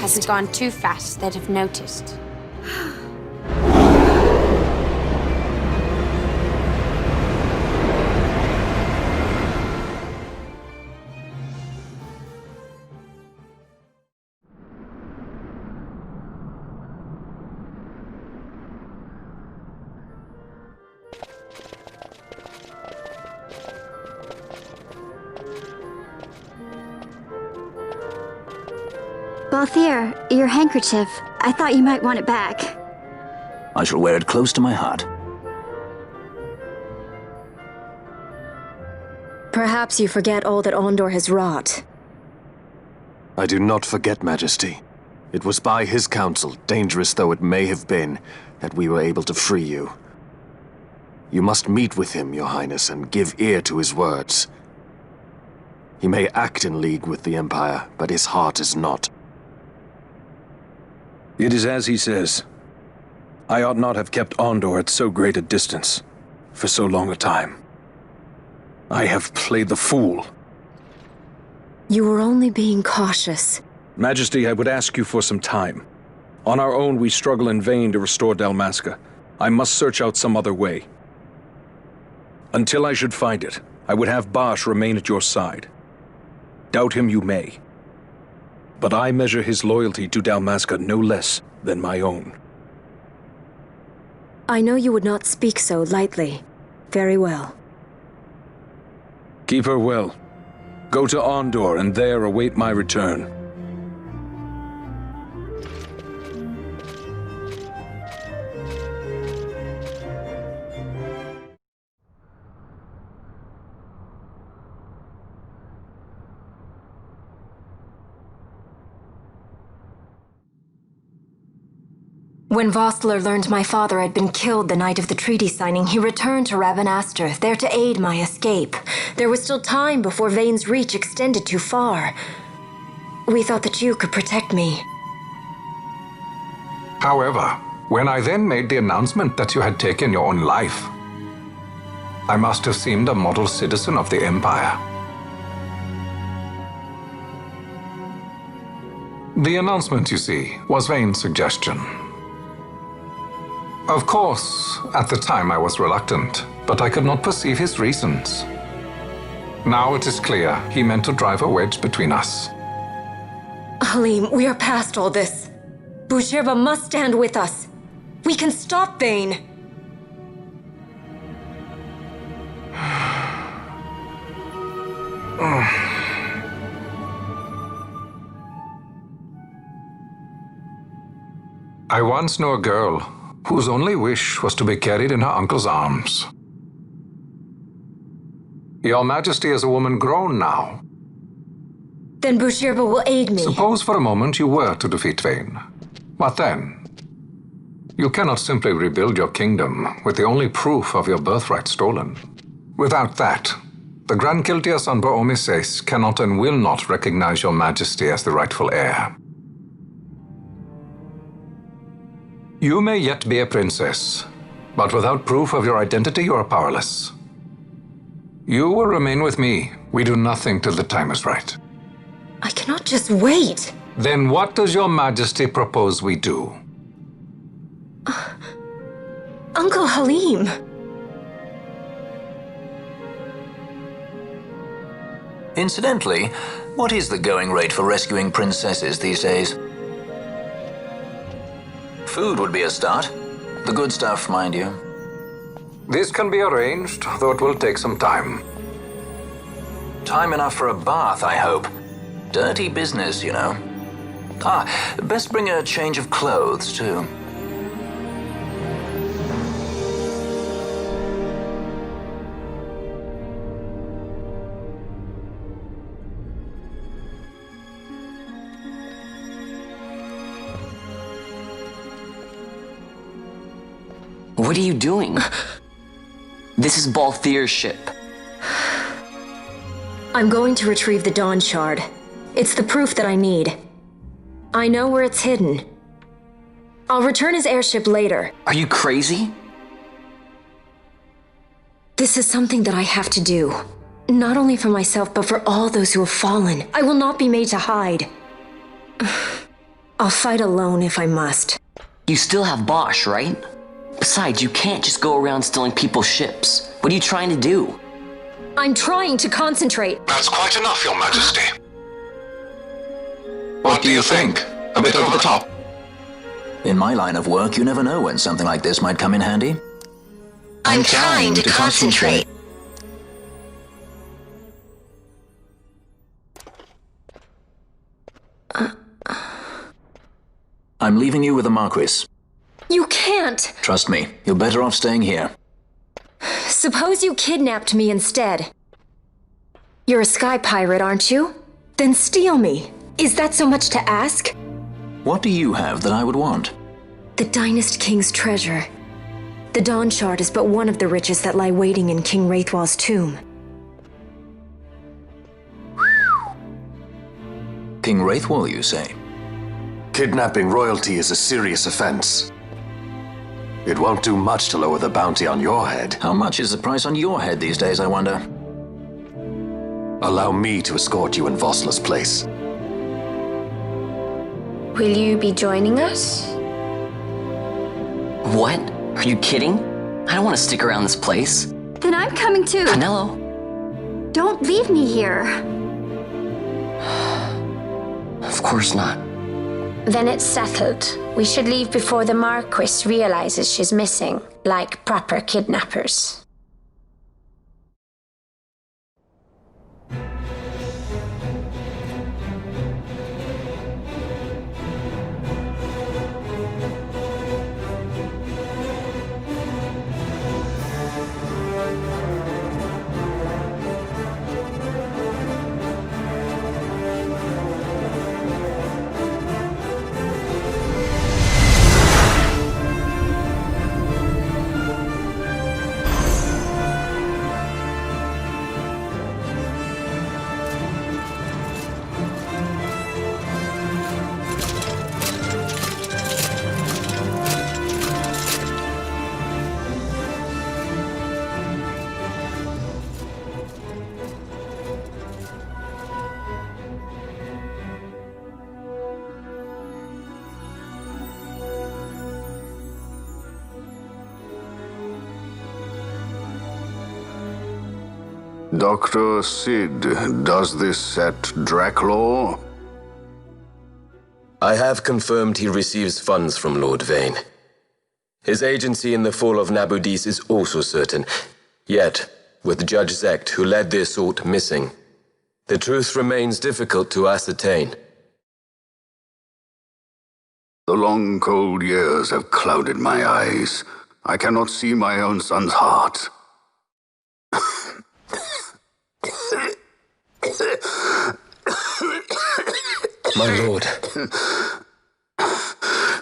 Has it gone too fast that I've noticed? Balthier, your handkerchief. I thought you might want it back. I shall wear it close to my heart. Perhaps you forget all that Ondor has wrought. I do not forget, Majesty. It was by his counsel, dangerous though it may have been, that we were able to free you. You must meet with him, Your Highness, and give ear to his words. He may act in league with the Empire, but his heart is not. It is as he says. I ought not have kept Ondor at so great a distance for so long a time. I have played the fool. You were only being cautious. Majesty, I would ask you for some time. On our own, we struggle in vain to restore Dalmasca. I must search out some other way. Until I should find it, I would have Basch remain at your side. Doubt him you may. But I measure his loyalty to Dalmasca no less than my own. I know you would not speak so lightly. Very well. Keep her well. Go to Ondor and there await my return. When Vossler learned my father had been killed the night of the treaty signing, he returned to Ravenaster, there to aid my escape. There was still time before Vane's reach extended too far. We thought that you could protect me. However, when I then made the announcement that you had taken your own life, I must have seemed a model citizen of the Empire. The announcement, you see, was Vane's suggestion. Of course, at the time I was reluctant, but I could not perceive his reasons. Now it is clear he meant to drive a wedge between us. Halim, we are past all this. Buzherba must stand with us. We can stop Vane. I once knew a girl whose only wish was to be carried in her uncle's arms. Your Majesty is a woman grown now. Then Buzherba will aid me. Suppose for a moment you were to defeat Vane. What then? You cannot simply rebuild your kingdom with the only proof of your birthright stolen. Without that, the Grand Kiltias on Bo-Omises cannot and will not recognize your Majesty as the rightful heir. You may yet be a princess, but without proof of your identity, you are powerless. You will remain with me. We do nothing till the time is right. I cannot just wait. Then what does your Majesty propose we do? Uncle Halim. Incidentally, what is the going rate for rescuing princesses these days? Food would be a start. The good stuff, mind you. This can be arranged, though it will take some time. Time enough for a bath, I hope. Dirty business, you know. Best bring a change of clothes, too. What are you doing? This is Balthier's ship. I'm going to retrieve the Dawn Shard. It's the proof that I need. I know where it's hidden. I'll return his airship later. Are you crazy? This is something that I have to do. Not only for myself, but for all those who have fallen. I will not be made to hide. I'll fight alone if I must. You still have Bosch, right? Besides, you can't just go around stealing people's ships. What are you trying to do? I'm trying to concentrate. That's quite enough, Your Majesty. What do you think? A bit over the top? In my line of work, you never know when something like this might come in handy. I'm trying to concentrate. I'm leaving you with the Marquis. You can't! Trust me, you're better off staying here. Suppose you kidnapped me instead. You're a sky pirate, aren't you? Then steal me. Is that so much to ask? What do you have that I would want? The Dynast King's treasure. The Dawn Shard is but one of the riches that lie waiting in King Wraithwall's tomb. King Wraithwall, you say? Kidnapping royalty is a serious offense. It won't do much to lower the bounty on your head. How much is the price on your head these days, I wonder? Allow me to escort you in Vossler's place. Will you be joining us? What? Are you kidding? I don't want to stick around this place. Then I'm coming too. Penelo. Don't leave me here. Of course not. Then it's settled. We should leave before the Marquis realizes she's missing, like proper kidnappers. Dr. Sid, does this set Draclaw? I have confirmed he receives funds from Lord Vane. His agency in the fall of Nabudis is also certain. Yet, with Judge Zecht, who led the assault, missing, the truth remains difficult to ascertain. The long, cold years have clouded my eyes. I cannot see my own son's heart. My lord.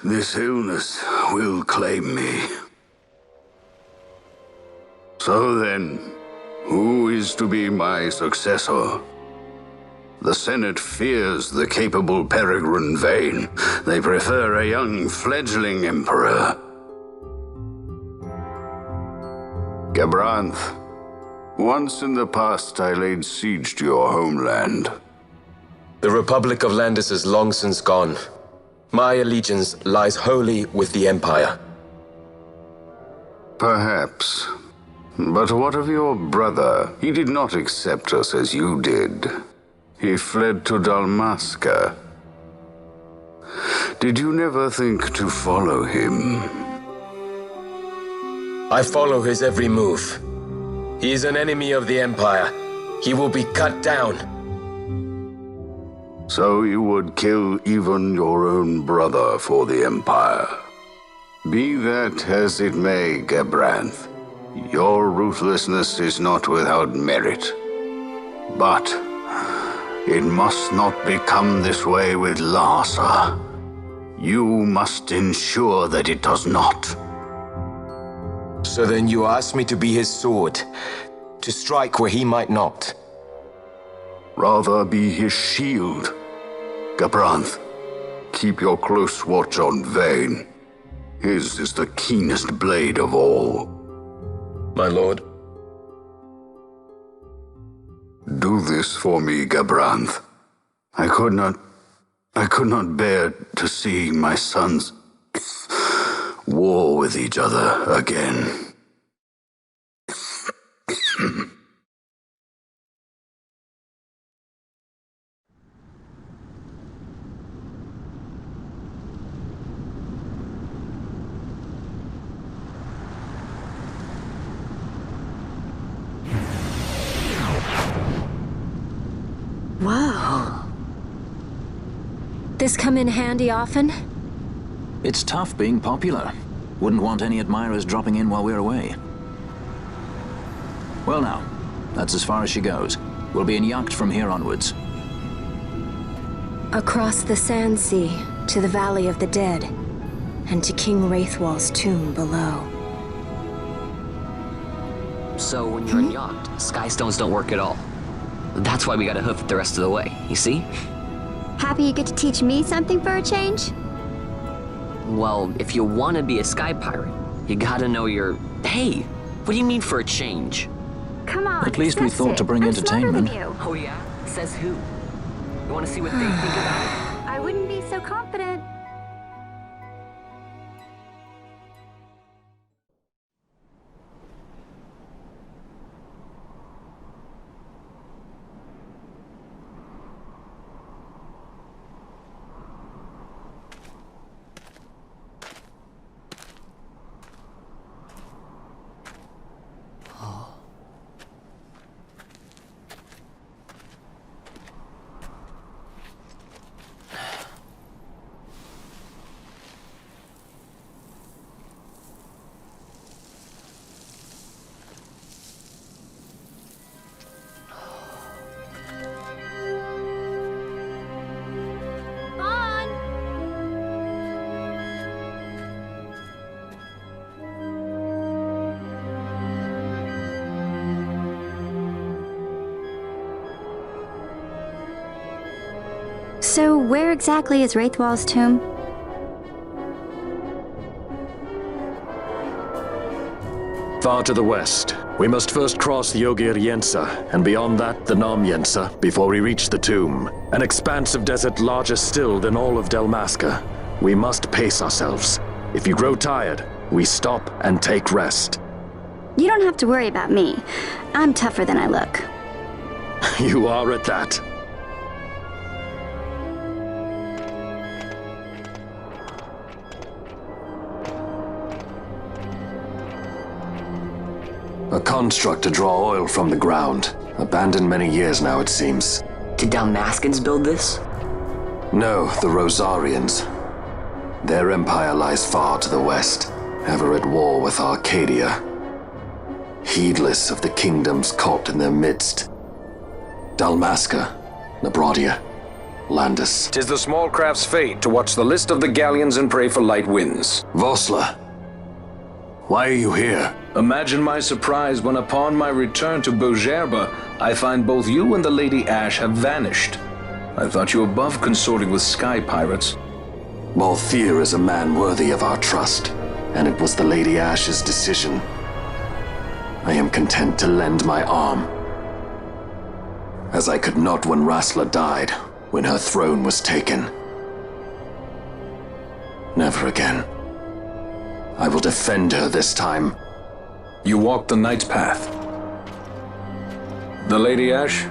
This illness will claim me. So then, who is to be my successor? The Senate fears the capable Peregrine Vane. They prefer a young fledgling emperor. Gabranth, once in the past I laid siege to your homeland. The Republic of Landis is long since gone. My allegiance lies wholly with the Empire. Perhaps. But what of your brother? He did not accept us as you did. He fled to Dalmasca. Did you never think to follow him? I follow his every move. He is an enemy of the Empire. He will be cut down. So you would kill even your own brother for the Empire. Be that as it may, Gabranth, your ruthlessness is not without merit. But it must not become this way with Larsa. You must ensure that it does not. So then you ask me to be his sword, to strike where he might not. Rather be his shield. Gabranth, keep your close watch on Vane. His is the keenest blade of all. My lord. Do this for me, Gabranth. I could not bear to see my sons war with each other again. Whoa. This come in handy often? It's tough being popular. Wouldn't want any admirers dropping in while we're away. Well now, that's as far as she goes. We'll be in yacht from here onwards. Across the Sand Sea, to the Valley of the Dead, and to King Wraithwall's tomb below. So when you're in yacht, skystones don't work at all. That's why we gotta hoof it the rest of the way, you see? Happy you get to teach me something for a change? Well, if you want to be a sky pirate, you gotta know your... Hey, what do you mean for a change? Come on, at least we thought to bring entertainment. Oh yeah? Says who? You want to see what they think about it? I wouldn't be so confident. So where exactly is Wraithwall's tomb? Far to the west. We must first cross the Yogir Yensa, and beyond that the Nam Yensa, before we reach the tomb. An expanse of desert larger still than all of Dalmasca. We must pace ourselves. If you grow tired, we stop and take rest. You don't have to worry about me. I'm tougher than I look. You are at that. A construct to draw oil from the ground. Abandoned many years now, it seems. Did Dalmaskans build this? No, the Rosarians. Their empire lies far to the west, ever at war with Arcadia. Heedless of the kingdoms caught in their midst. Dalmasca, Nabrodia, Landis. 'Tis the small craft's fate to watch the list of the galleons and pray for light winds. Vossler, why are you here? Imagine my surprise when upon my return to Bougerbe, I find both you and the Lady Ash have vanished. I thought you above consorting with sky pirates. Balthier is a man worthy of our trust, and it was the Lady Ash's decision. I am content to lend my arm, as I could not when Rassler died, when her throne was taken. Never again. I will defend her this time. You walked the Knight's path. The Lady Ash?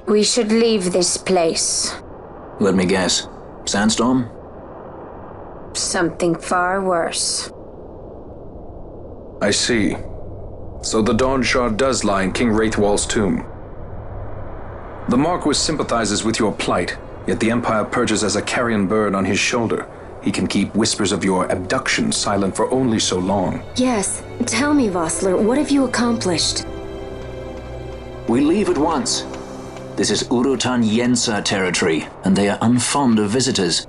We should leave this place. Let me guess. Sandstorm? Something far worse. I see. So the Dawn Shard does lie in King Wraithwall's tomb. The Marquis sympathizes with your plight, yet the Empire perches as a carrion bird on his shoulder. He can keep whispers of your abduction silent for only so long. Yes. Tell me, Vossler, what have you accomplished? We leave at once. This is Urutan Yensa territory, and they are unfond of visitors.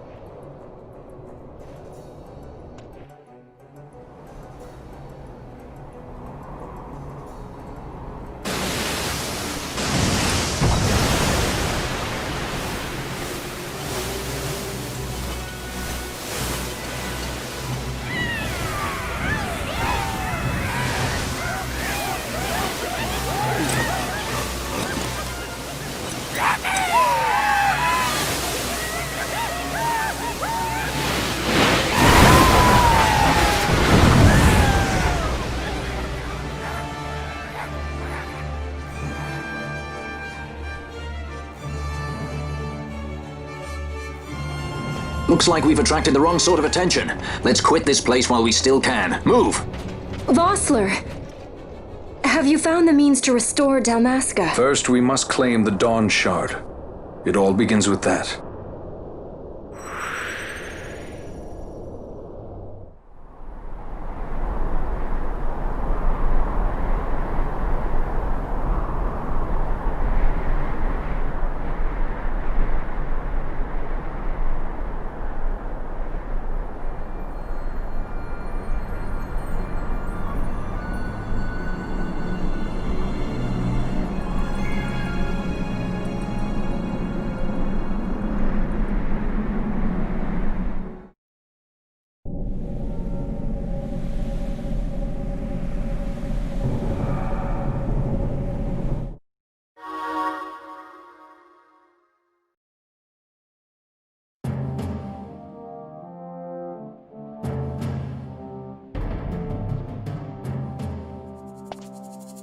Looks like we've attracted the wrong sort of attention. Let's quit this place while we still can. Move! Vossler! Have you found the means to restore Dalmasca? First, we must claim the Dawn Shard. It all begins with that.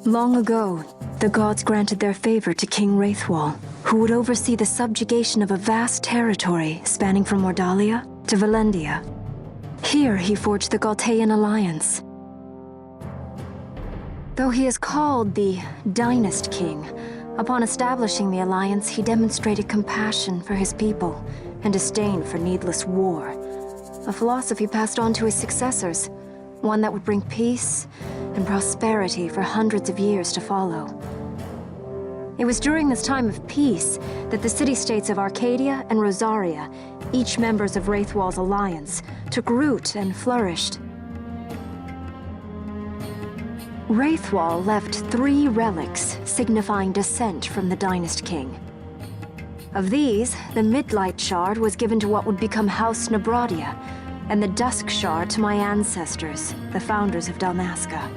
Long ago, the gods granted their favor to King Wraithwall, who would oversee the subjugation of a vast territory spanning from Mordalia to Valendia. Here he forged the Galtean Alliance. Though he is called the Dynast King, upon establishing the alliance he demonstrated compassion for his people and disdain for needless war. A philosophy passed on to his successors, one that would bring peace and prosperity for hundreds of years to follow. It was during this time of peace that the city-states of Arcadia and Rosaria, each members of Wraithwall's alliance, took root and flourished. Wraithwall left 3 relics signifying descent from the Dynast King. Of these, the Midlight Shard was given to what would become House Nabrodia, and the Dusk Shard to my ancestors, the founders of Dalmasca.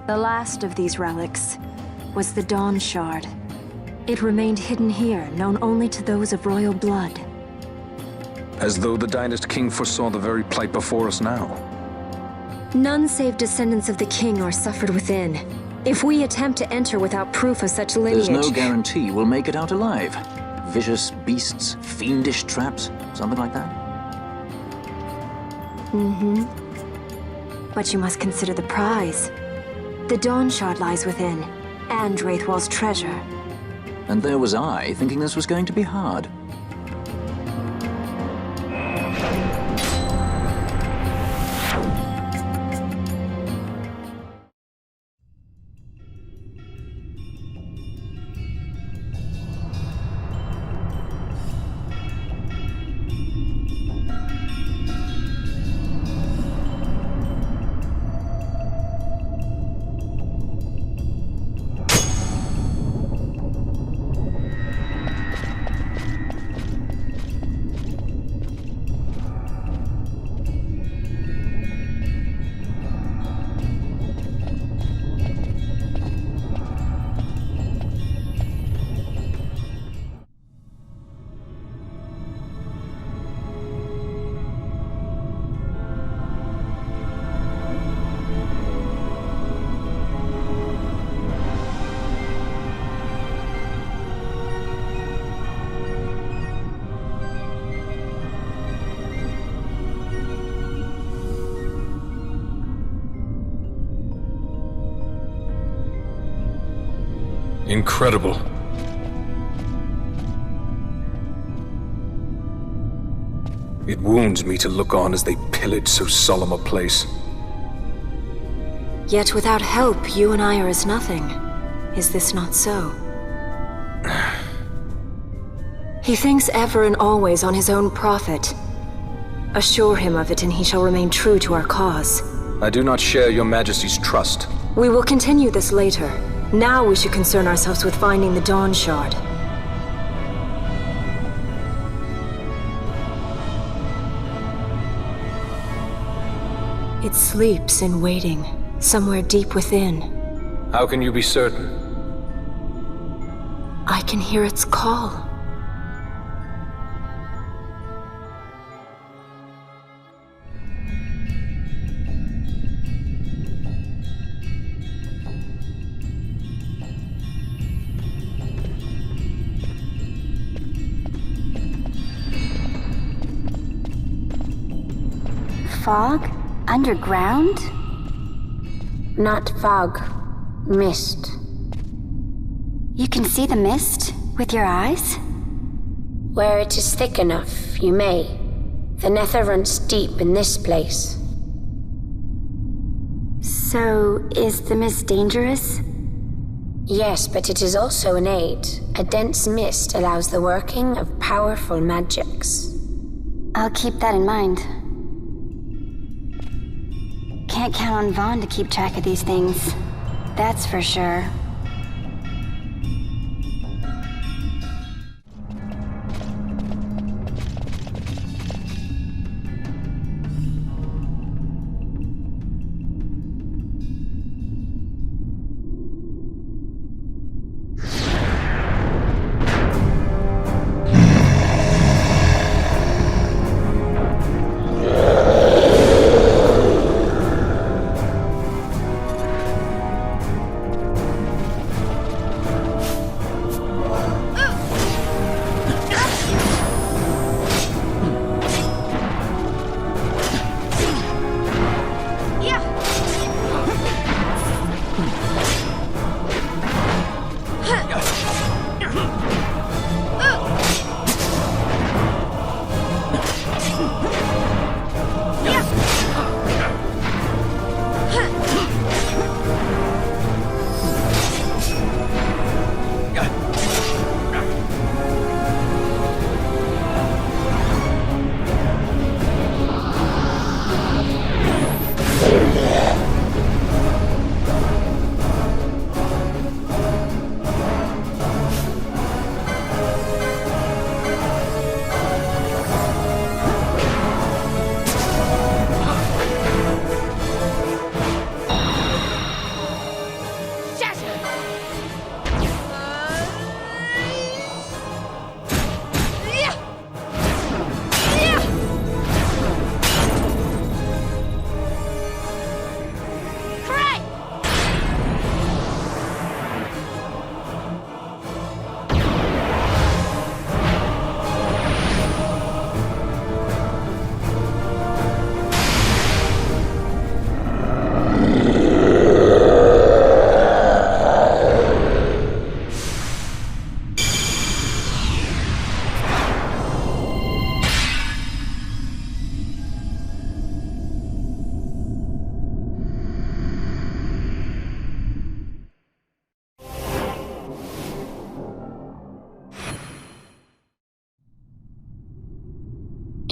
The last of these relics was the Dawn Shard. It remained hidden here, known only to those of royal blood. As though the Dynast King foresaw the very plight before us now. None save descendants of the king are suffered within. If we attempt to enter without proof of such lineage... There's no guarantee we'll make it out alive. Vicious beasts, fiendish traps, something like that. Mm-hmm. But you must consider the prize. The Dawn Shard lies within, and Wraithwall's treasure. And there was I, thinking this was going to be hard. Incredible. It wounds me to look on as they pillage so solemn a place. Yet without help, you and I are as nothing. Is this not so? He thinks ever and always on his own profit. Assure him of it and he shall remain true to our cause. I do not share your Majesty's trust. We will continue this later. Now we should concern ourselves with finding the Dawn Shard. It sleeps in waiting, somewhere deep within. How can you be certain? I can hear its call. Fog? Underground? Not fog. Mist. You can see the mist with your eyes? Where it is thick enough, you may. The Nether runs deep in this place. So, is the mist dangerous? Yes, but it is also an aid. A dense mist allows the working of powerful magics. I'll keep that in mind. Can't count on Vaughn to keep track of these things. That's for sure.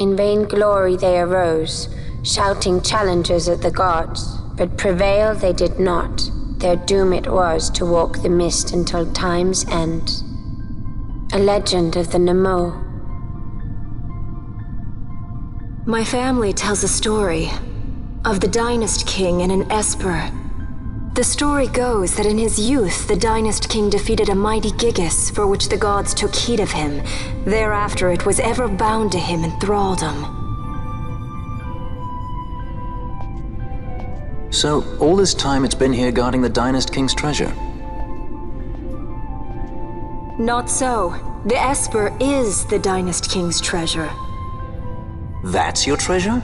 In vain glory they arose, shouting challenges at the gods, but prevail they did not. Their doom it was to walk the mist until time's end. A legend of the Nemo. My family tells a story of the Dynast King and an Esper. The story goes that in his youth, the Dynast King defeated a mighty Gigas, for which the gods took heed of him. Thereafter it was ever bound to him in thraldom. So, all this time it's been here guarding the Dynast King's treasure? Not so. The Esper is the Dynast King's treasure. That's your treasure?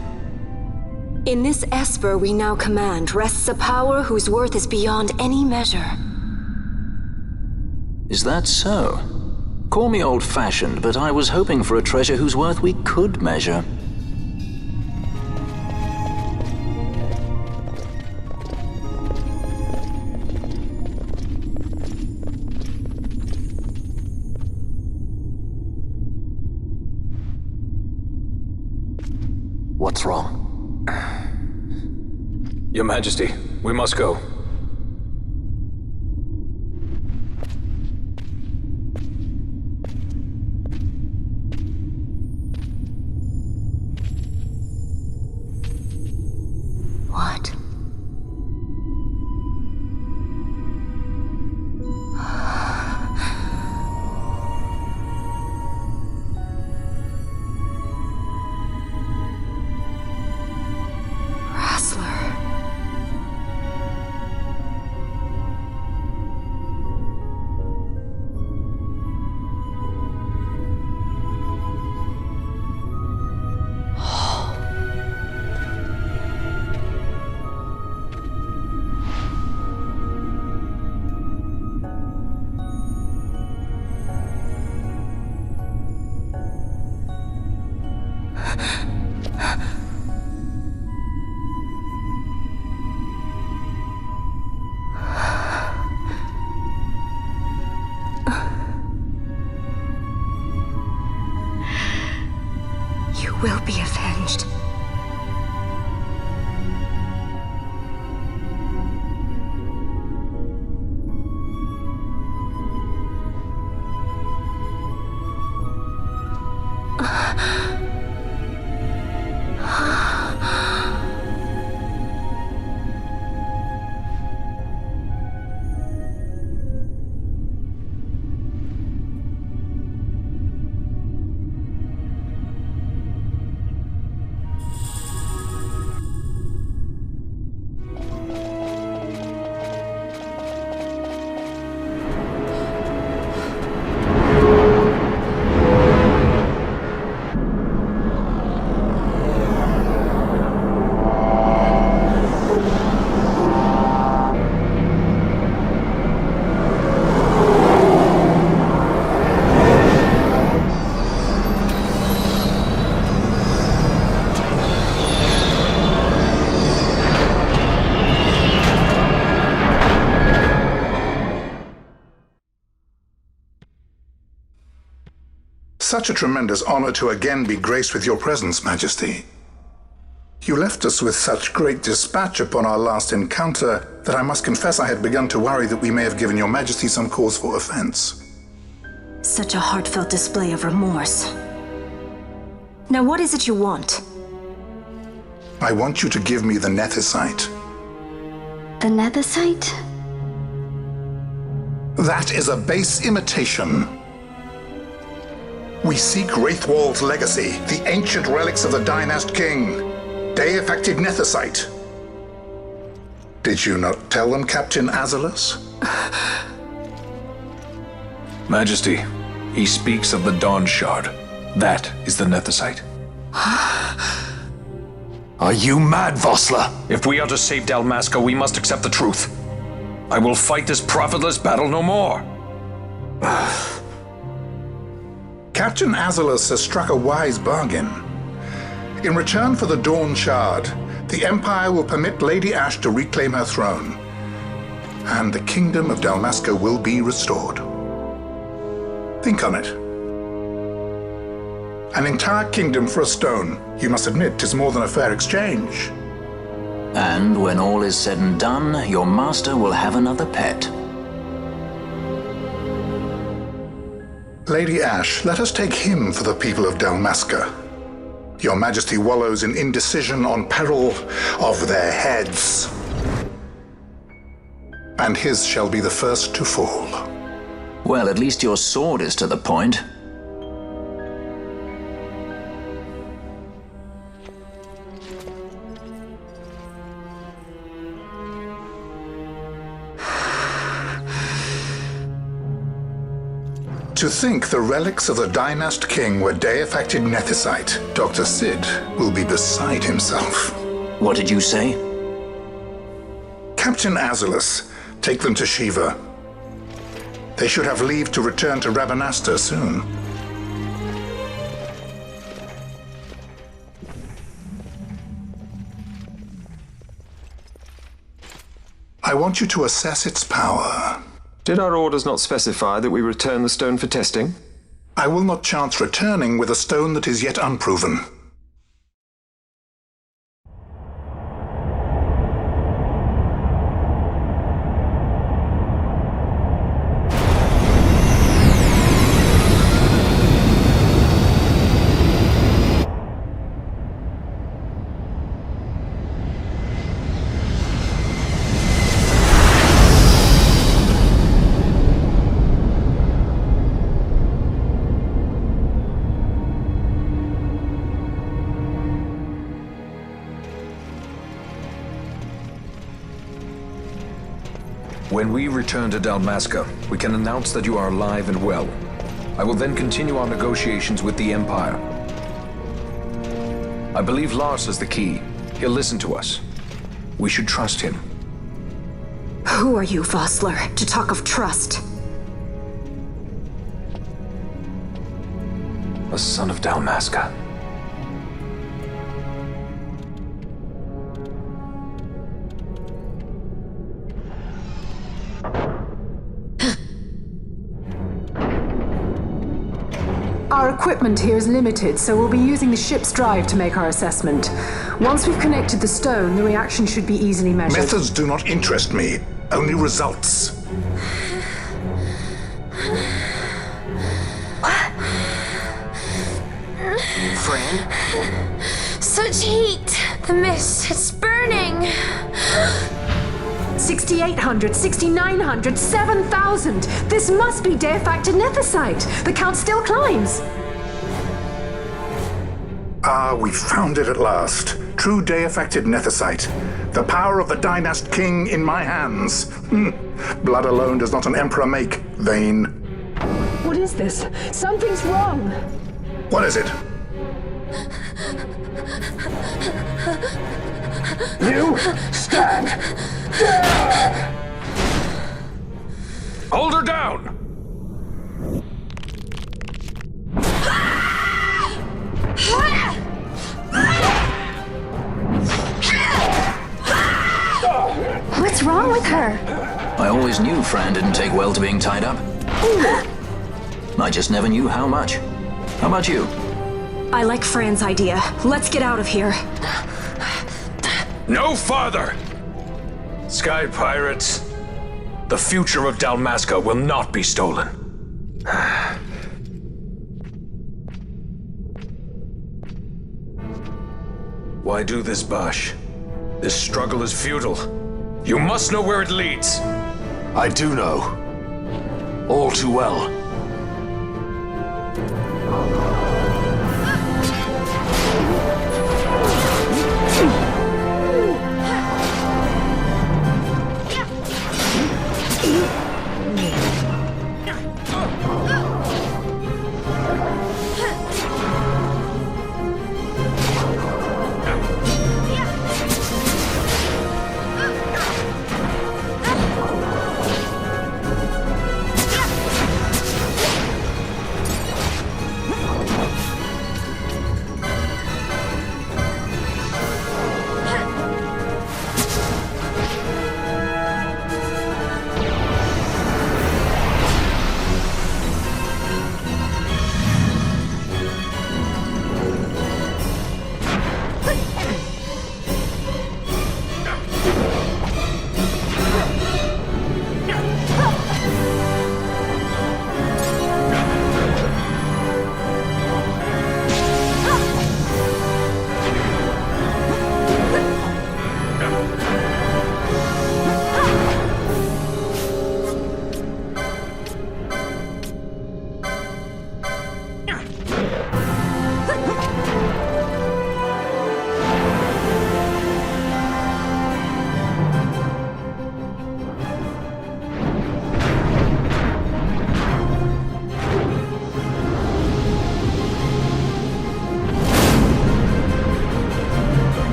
In this Esper we now command rests a power whose worth is beyond any measure. Is that so? Call me old-fashioned, but I was hoping for a treasure whose worth we could measure. What's wrong? Your Majesty, we must go. What? Will be avenged. Such a tremendous honor to again be graced with your presence, Majesty. You left us with such great dispatch upon our last encounter that I must confess I had begun to worry that we may have given your Majesty some cause for offense. Such a heartfelt display of remorse. Now what is it you want? I want you to give me the Nethicite. The Nethicite? That is a base imitation. We seek Wraithwall's legacy, the ancient relics of the Dynast King. Day-affected Nethicite. Did you not tell them, Captain Azelus? Majesty, he speaks of the Dawn Shard. That is the Nethicite. Are you mad, Vossler? If we are to save Dalmasca, we must accept the truth. I will fight this profitless battle no more. Captain Azelus has struck a wise bargain. In return for the Dawn Shard, the Empire will permit Lady Ash to reclaim her throne, and the Kingdom of Dalmasca will be restored. Think on it. An entire kingdom for a stone. You must admit, 'tis more than a fair exchange. And when all is said and done, your master will have another pet. Lady Ash, let us take him for the people of Dalmasca. Your Majesty wallows in indecision on peril of their heads. And his shall be the first to fall. Well, at least your sword is to the point. To think the relics of the Dynast King were Deifacted Nethicite, Dr. Sid will be beside himself. What did you say? Captain Azulus, take them to Shiva. They should have leave to return to Rabanastre soon. I want you to assess its power. Did our orders not specify that we return the stone for testing? I will not chance returning with a stone that is yet unproven. When we return to Dalmasca, we can announce that you are alive and well. I will then continue our negotiations with the Empire. I believe Lars has the key. He'll listen to us. We should trust him. Who are you, Vossler, to talk of trust? A son of Dalmasca. Our equipment here is limited, so we'll be using the ship's drive to make our assessment. Once we've connected the stone, the reaction should be easily measured. Methods do not interest me, only results. Fran? Such heat! The mist, it's burning! 6,800, 6,900, 7,000! This must be Deifacted Nethicite! The count still climbs! Ah, we found it at last. True Deifacted Nethicite. The power of the Dynast King in my hands. Blood alone does not an emperor make, Vayne. What is this? Something's wrong! What is it? You stand! Hold her down! What's wrong with her? I always knew Fran didn't take well to being tied up. I just never knew how much. How about you? I like Fran's idea. Let's get out of here. No farther! Sky Pirates, the future of Dalmasca will not be stolen. Why do this, Basch? This struggle is futile. You must know where it leads. I do know. All too well.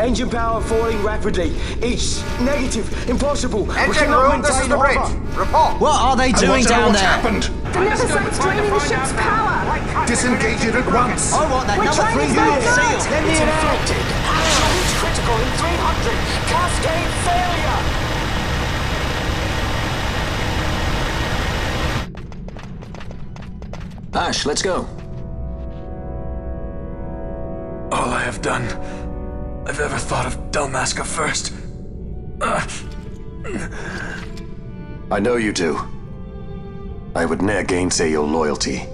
Engine power falling rapidly. It's negative. Impossible. Engine room, this is the bridge. Report. What are they doing down there? Happened? The Neversite's draining the ship's power! Disengage it at once. I want that We're number trying 3 to unit stop seal. that. Let me It's in. infected. Absolute critical in 300. Cascade failure. Ash, let's go. All I have done, I've ever thought of Dalmasca first. I know you do. I would ne'er gainsay your loyalty.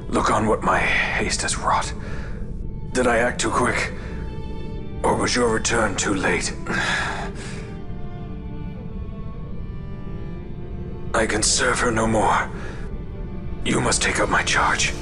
Look on what my haste has wrought. Did I act too quick? Or was your return too late? I can serve her no more. You must take up my charge.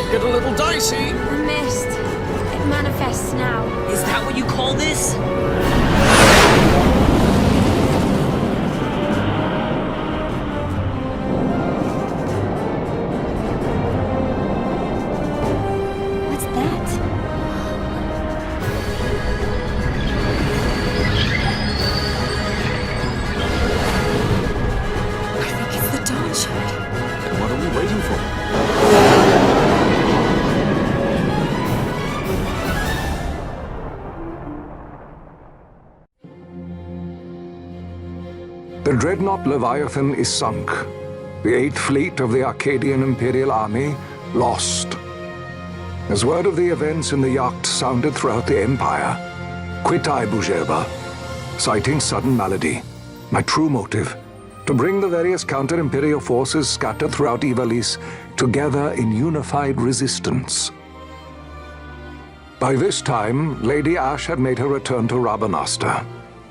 Get a little dicey. The mist. It manifests now. Is that what you call this? What's that? I think it's the Dawn Shard. Then what are we waiting for? The dreadnought Leviathan is sunk. The 8th Fleet of the Arcadian Imperial Army lost. As word of the events in the yacht sounded throughout the Empire, quit I Bujerba, citing sudden malady. My true motive, to bring the various counter-imperial forces scattered throughout Ivalice together in unified resistance. By this time, Lady Ash had made her return to Rabanastre.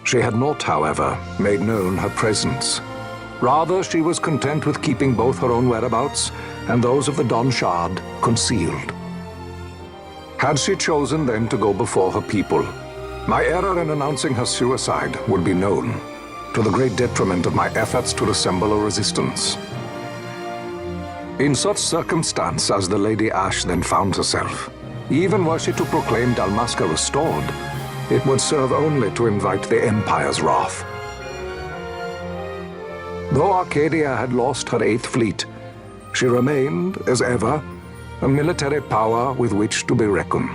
She had not, however, made known her presence. Rather, she was content with keeping both her own whereabouts and those of the Dawn Shard concealed. Had she chosen then to go before her people, my error in announcing her suicide would be known, to the great detriment of my efforts to assemble a resistance. In such circumstance as the Lady Ash then found herself, even were she to proclaim Dalmasca restored, it would serve only to invite the Empire's wrath. Though Arcadia had lost her 8th Fleet, she remained, as ever, a military power with which to be reckoned.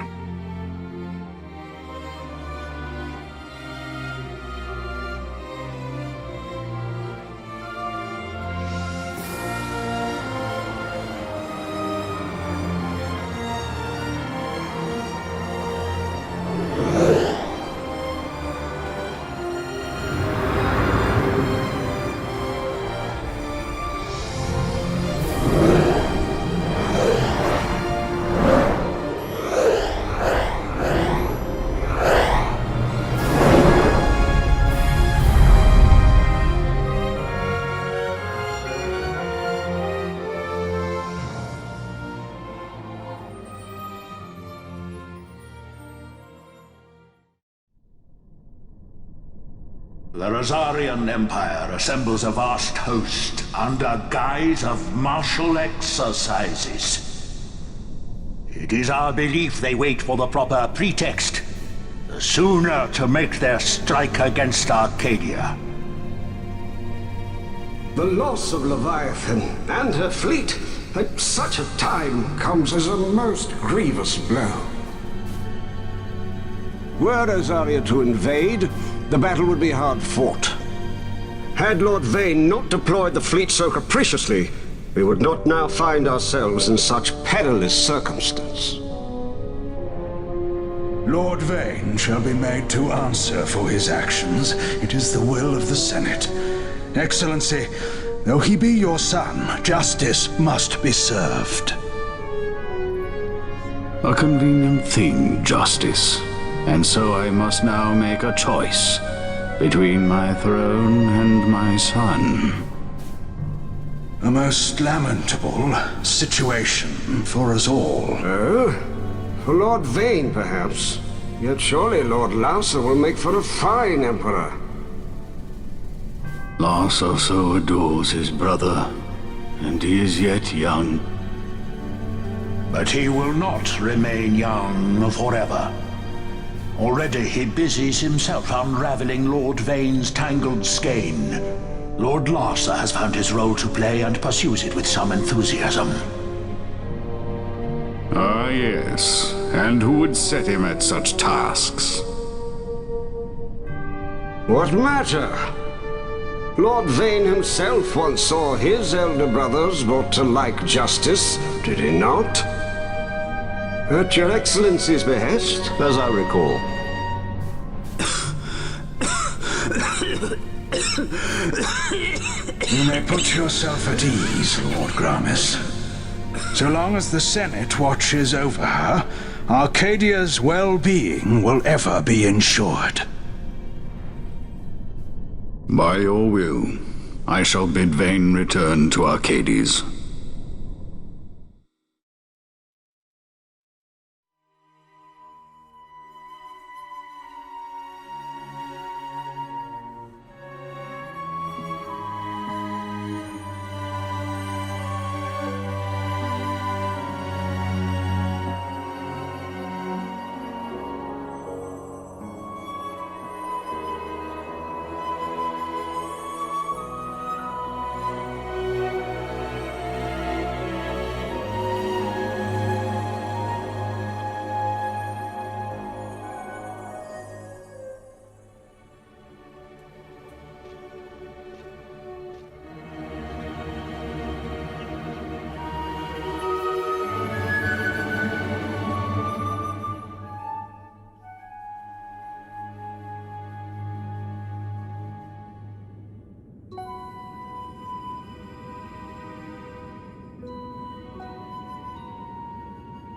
The Rosarian Empire assembles a vast host under guise of martial exercises. It is our belief they wait for the proper pretext, the sooner to make their strike against Arcadia. The loss of Leviathan and her fleet at such a time comes as a most grievous blow. Were Rosaria to invade, the battle would be hard fought. Had Lord Vayne not deployed the fleet so capriciously, we would not now find ourselves in such perilous circumstance. Lord Vane shall be made to answer for his actions. It is the will of the Senate. Excellency, though he be your son, justice must be served. A convenient thing, justice. And so I must now make a choice between my throne and my son. A most lamentable situation for us all. Oh? For Lord Vane, perhaps. Yet surely Lord Larsa will make for a fine emperor. Larsa so adores his brother, and he is yet young. But he will not remain young forever. Already he busies himself unraveling Lord Vane's tangled skein. Lord Larsa has found his role to play and pursues it with some enthusiasm. Ah, yes. And who would set him at such tasks? What matter? Lord Vane himself once saw his elder brothers brought to like justice, did he not? At your Excellency's behest, as I recall. You may put yourself at ease, Lord Gramis. So long as the Senate watches over her, Arcadia's well-being will ever be ensured. By your will, I shall bid Vane return to Arcades.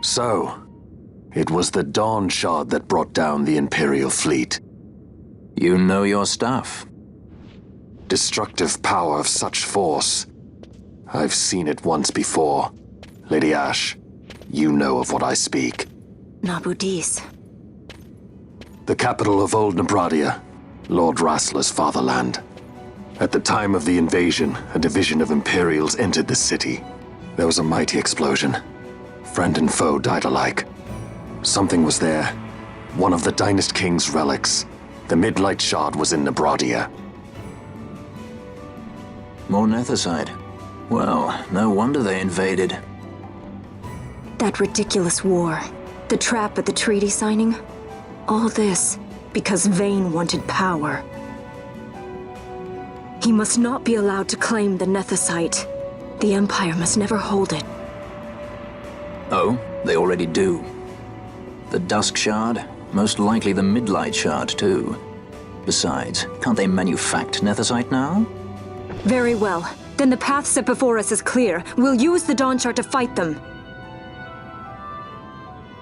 So, it was the Dawn Shard that brought down the Imperial fleet. You know your stuff. Destructive power of such force. I've seen it once before. Lady Ashe, you know of what I speak. Nabu Dis. The capital of Old Nebradia, Lord Rassler's fatherland. At the time of the invasion, a division of Imperials entered the city. There was a mighty explosion. Friend and foe died alike. Something was there. One of the Dynast King's relics. The Midlight Shard was in Nebradia. More Nethicite. Well, no wonder they invaded. That ridiculous war. The trap at the treaty signing. All this because Vane wanted power. He must not be allowed to claim the Nethicite. The Empire must never hold it. Oh, they already do. The Dusk Shard, most likely the Midlight Shard too. Besides, can't they manufacture Nethicite now? Very well. Then the path set before us is clear. We'll use the Dawn Shard to fight them.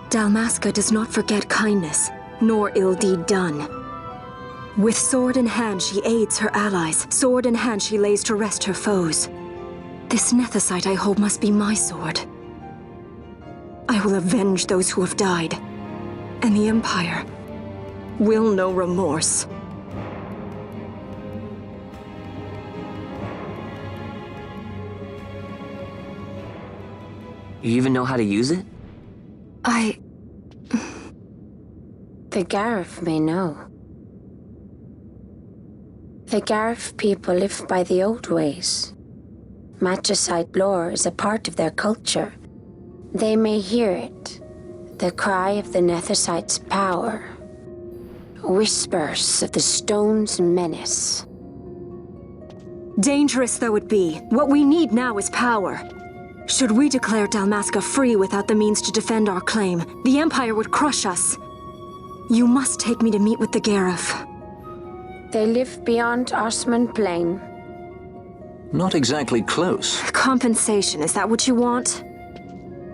Dalmasca does not forget kindness, nor ill deed done. With sword in hand, she aids her allies. Sword in hand, she lays to rest her foes. This Nethicite I hold must be my sword. I will avenge those who have died, and the Empire will know remorse. You even know how to use it? The Garif may know. The Garif people live by the old ways. Magicite lore is a part of their culture. They may hear it, the cry of the Nethicite's power. Whispers of the stone's menace. Dangerous though it be, what we need now is power. Should we declare Dalmasca free without the means to defend our claim, the Empire would crush us. You must take me to meet with the Gareth. They live beyond Osman Plain. Not exactly close. Compensation, is that what you want?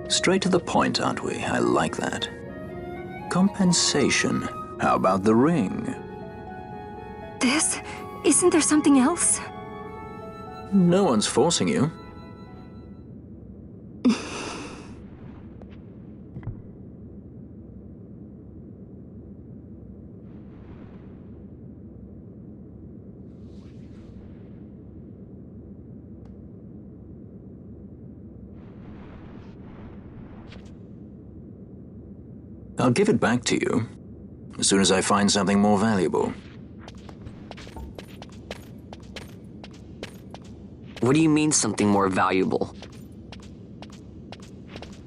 Straight to the point, aren't we? I like that. Compensation. How about the ring? This? Isn't there something else? No one's forcing you. I'll give it back to you as soon as I find something more valuable. What do you mean something more valuable?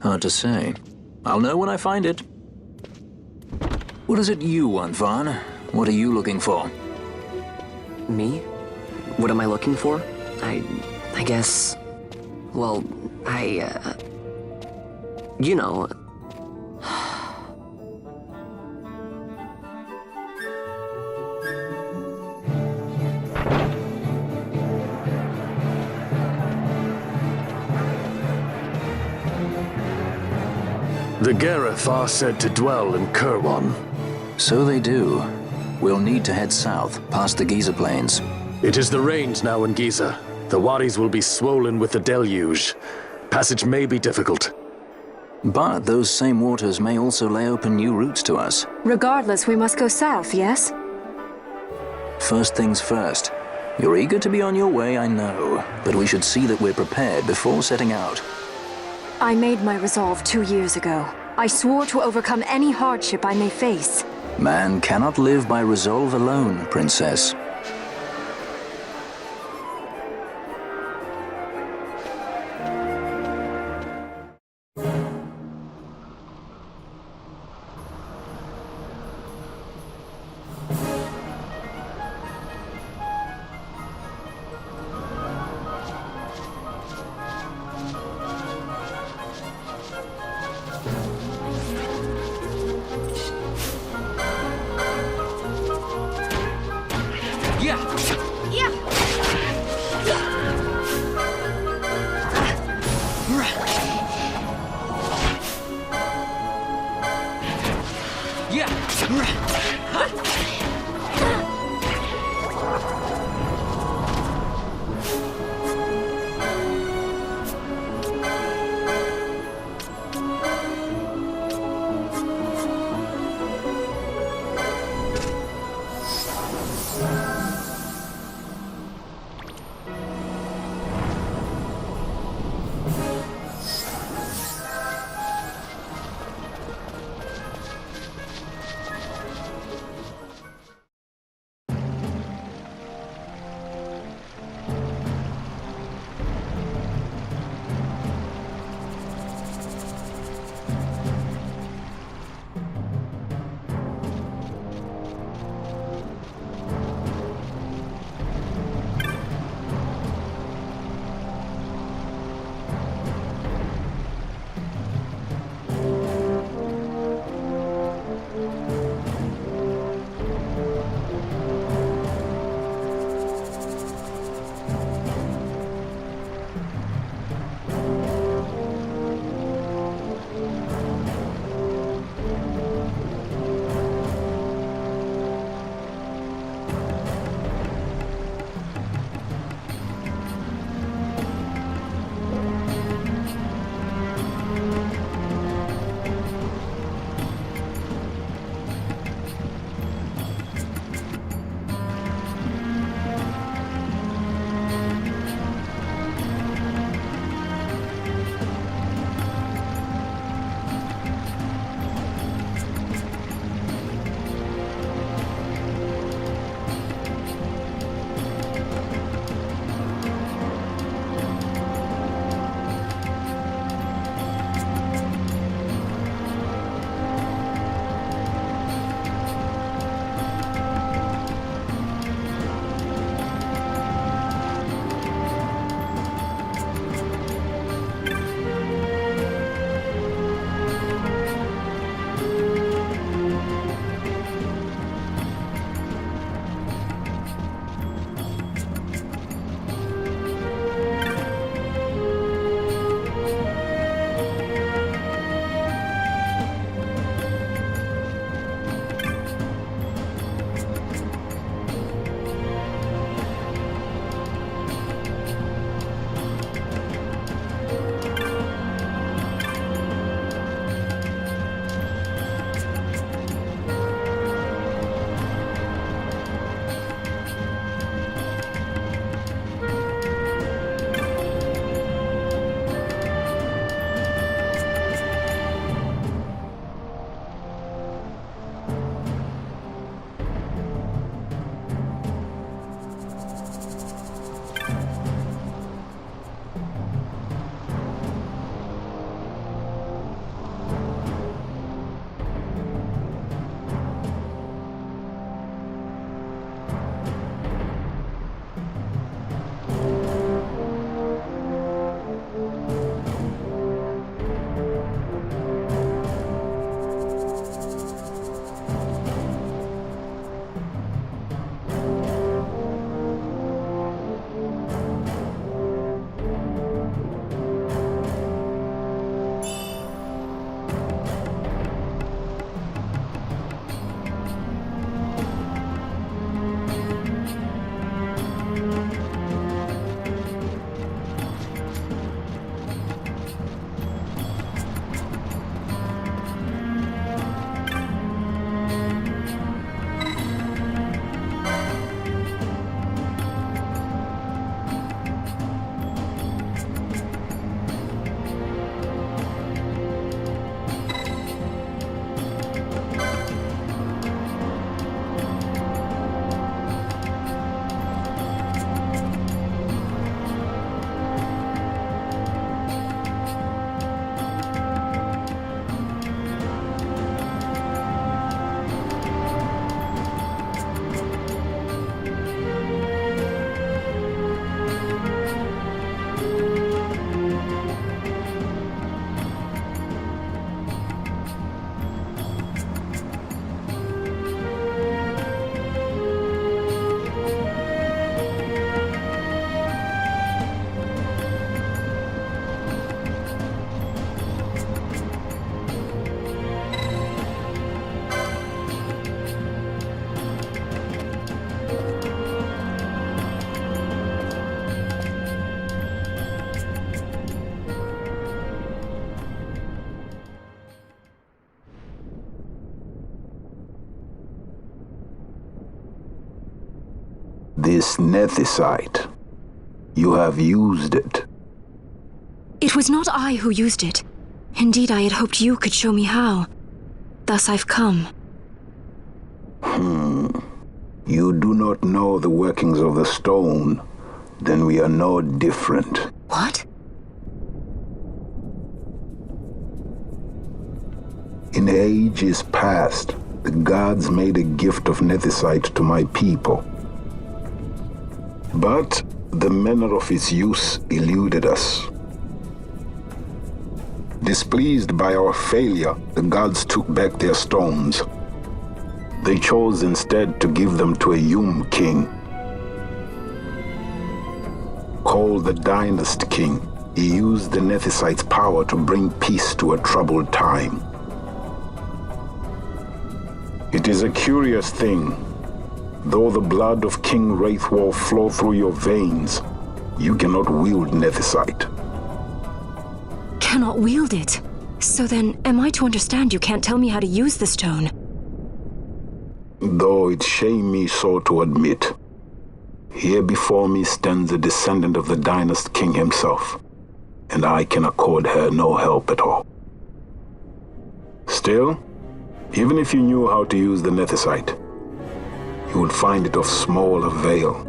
Hard to say. I'll know when I find it. What is it you want, Vaughn? What are you looking for? Me? What am I looking for? I guess... Well, you know... The Gareth are said to dwell in Kirwan. So they do. We'll need to head south, past the Giza Plains. It is the rains now in Giza. The wadis will be swollen with the deluge. Passage may be difficult. But those same waters may also lay open new routes to us. Regardless, we must go south, yes? First things first. You're eager to be on your way, I know. But we should see that we're prepared before setting out. I made my resolve 2 years ago. I swore to overcome any hardship I may face. Man cannot live by resolve alone, Princess. Nethicite. You have used it. It was not I who used it. Indeed, I had hoped you could show me how. Thus I've come. You do not know the workings of the stone. Then we are no different. What? In ages past, the gods made a gift of Nethicite to my people. But the manner of its use eluded us. Displeased by our failure, the gods took back their stones. They chose instead to give them to a Yum king. Called the Dynast King, he used the Nethicite's power to bring peace to a troubled time. It is a curious thing. Though the blood of King Wraithwall flow through your veins, you cannot wield Nethicite. Cannot wield it? So then, am I to understand you can't tell me how to use the stone? Though it shame me so to admit, here before me stands a descendant of the Dynast King himself, and I can accord her no help at all. Still, even if you knew how to use the Nethicite, you would find it of small avail.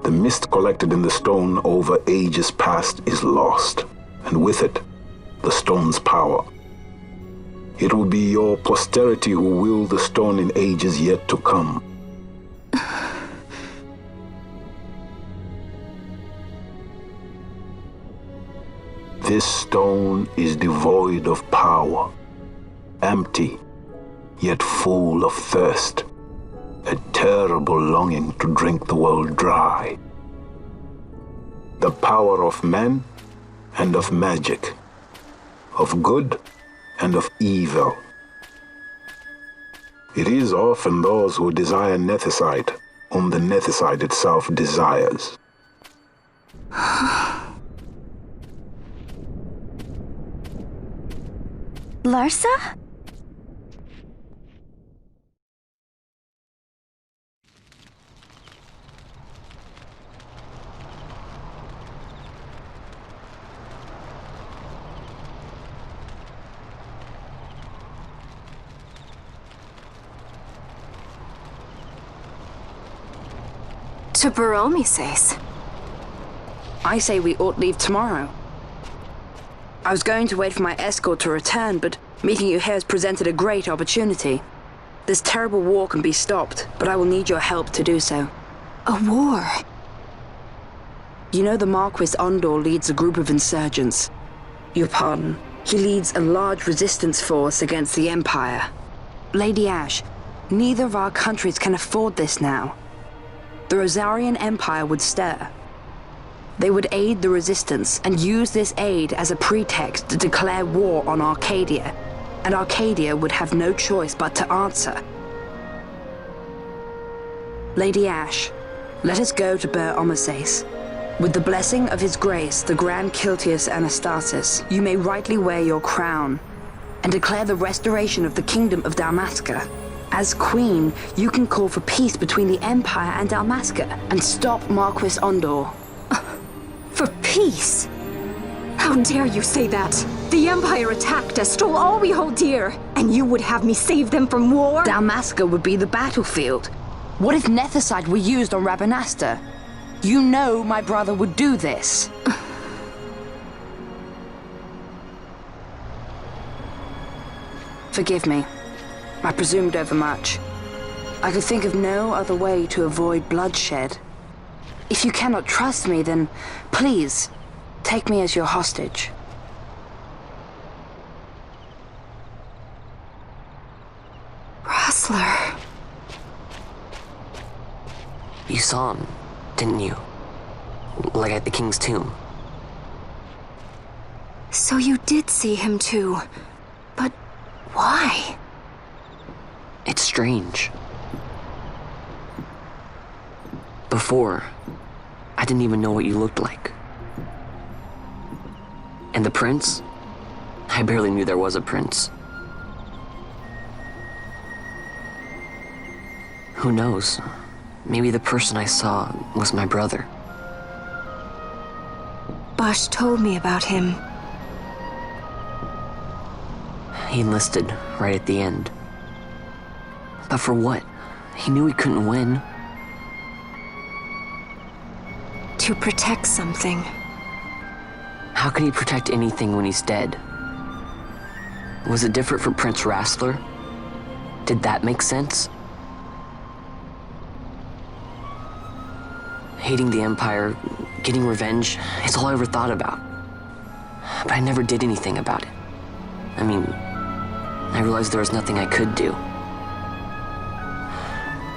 The mist collected in the stone over ages past is lost, and with it, the stone's power. It will be your posterity who wield the stone in ages yet to come. This stone is devoid of power, empty, yet full of thirst, a terrible longing to drink the world dry. The power of men and of magic, of good and of evil. It is often those who desire Nethicite whom the Nethicite itself desires. Larsa? To Baromises. I say we ought leave tomorrow. I was going to wait for my escort to return, but meeting you here has presented a great opportunity. This terrible war can be stopped, but I will need your help to do so. A war? You know the Marquis Ondor leads a group of insurgents. Your pardon. He leads a large resistance force against the Empire. Lady Ash, neither of our countries can afford this now. The Rosarian Empire would stir. They would aid the resistance and use this aid as a pretext to declare war on Arcadia, and Arcadia would have no choice but to answer. Lady Ash, let us go to Ber Omases. With the blessing of His Grace, the Grand Kiltius Anastasis, you may rightly wear your crown and declare the restoration of the Kingdom of Dalmasca. As Queen, you can call for peace between the Empire and Dalmasca and stop Marquis Ondor. For peace? How dare you say that? The Empire attacked us, stole all we hold dear, and you would have me save them from war? Dalmasca would be the battlefield. What if Nethicite were used on Rabanastre? You know my brother would do this. Forgive me. I presumed overmuch. I could think of no other way to avoid bloodshed. If you cannot trust me, then please, take me as your hostage. Rustler. You saw him, didn't you? Like at the King's tomb. So you did see him too. But why? It's strange. Before, I didn't even know what you looked like. And the prince? I barely knew there was a prince. Who knows? maybe the person I saw was my brother. Bosch told me about him. He enlisted right at the end. But for what? He knew he couldn't win. To protect something. How can he protect anything when he's dead? Was it different for Prince Rastler? Did that make sense? Hating the Empire, getting revenge, it's all I ever thought about. But I never did anything about it. I mean, I realized there was nothing I could do.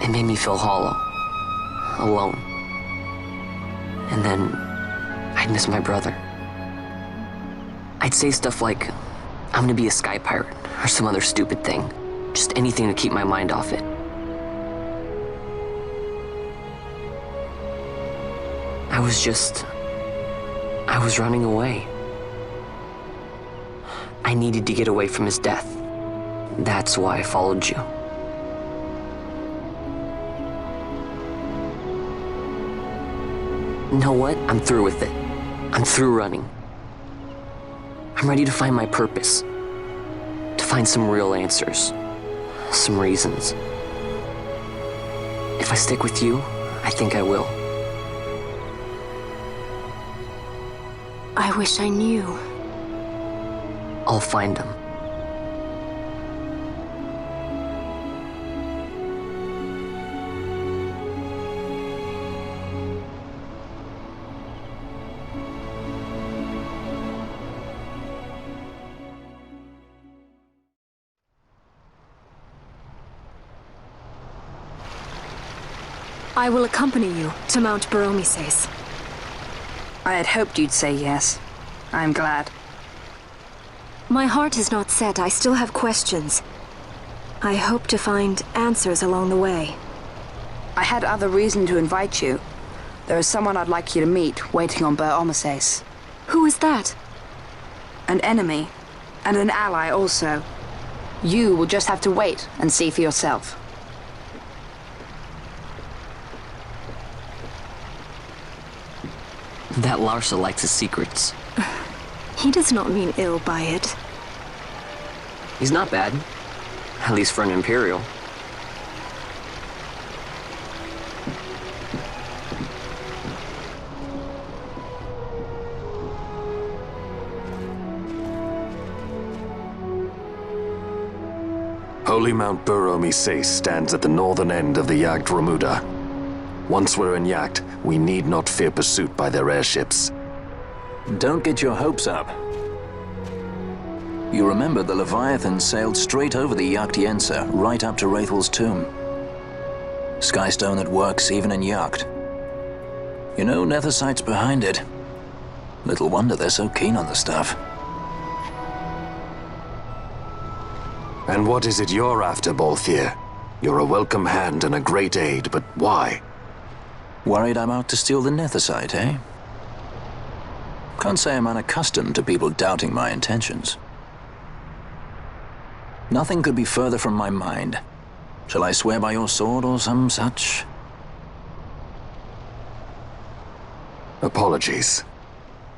It made me feel hollow, alone. And then I'd miss my brother. I'd say stuff like, I'm gonna be a sky pirate, or some other stupid thing. Just anything to keep my mind off it. I was running away. I needed to get away from his death. That's why I followed you. You know what? I'm through with it. I'm through running. I'm ready to find my purpose. To find some real answers. Some reasons. If I stick with you, I think I will. I wish I knew. I'll find them. I will accompany you to Mount Baromises. I had hoped you'd say yes. I'm glad. My heart is not set. I still have questions. I hope to find answers along the way. I had other reason to invite you. There is someone I'd like you to meet waiting on Baromises. Who is that? An enemy, and an ally also. You will just have to wait and see for yourself. That Larsa likes his secrets. He does not mean ill by it. He's not bad. At least for an Imperial. Holy Mount Baromises stands at the northern end of the Jagd Ramuda. Once we're in Jagd, we need not fear pursuit by their airships. Don't get your hopes up. You remember the Leviathan sailed straight over the Jagd-Yensa, right up to Wraithel's tomb. Skystone that works even in Jagd. You know Nethersight's behind it. Little wonder they're so keen on the stuff. And what is it you're after, Balthier? You're a welcome hand and a great aid, but why? Worried I'm out to steal the Nethersight, eh? Can't say I'm unaccustomed to people doubting my intentions. Nothing could be further from my mind. Shall I swear by your sword or some such? Apologies,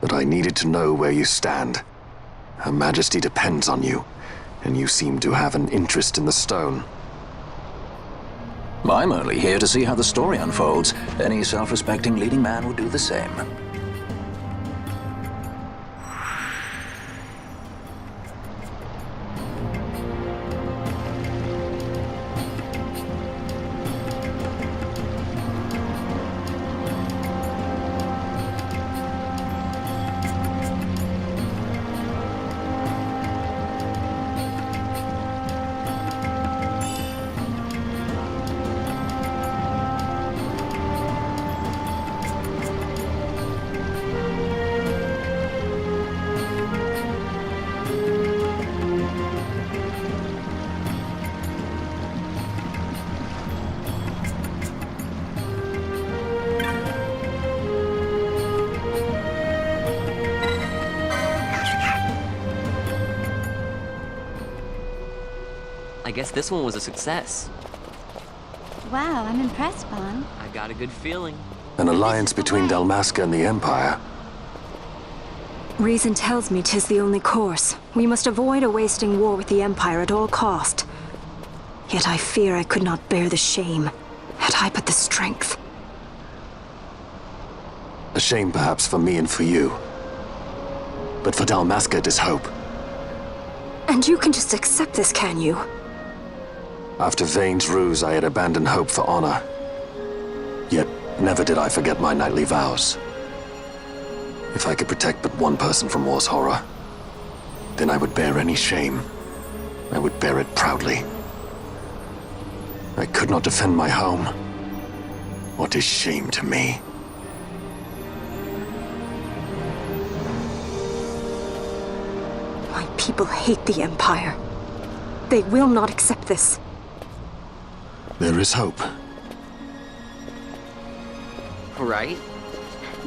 but I needed to know where you stand. Her Majesty depends on you, and you seem to have an interest in the stone. I'm only here to see how the story unfolds. Any self-respecting leading man would do the same. I guess this one was a success. Wow, I'm impressed, Bon. I I've got a good feeling. An alliance between Dalmasca and the Empire. Reason tells me 'tis the only course. We must avoid a wasting war with the Empire at all cost. Yet I fear I could not bear the shame, had I but the strength. A shame perhaps for me and for you. But for Dalmasca it is hope. And you can just accept this, can you? After Vane's ruse, I had abandoned hope for honor. Yet, never did I forget my knightly vows. If I could protect but one person from war's horror, then I would bear any shame. I would bear it proudly. I could not defend my home. What is shame to me? My people hate the Empire. They will not accept this. There is hope. Right?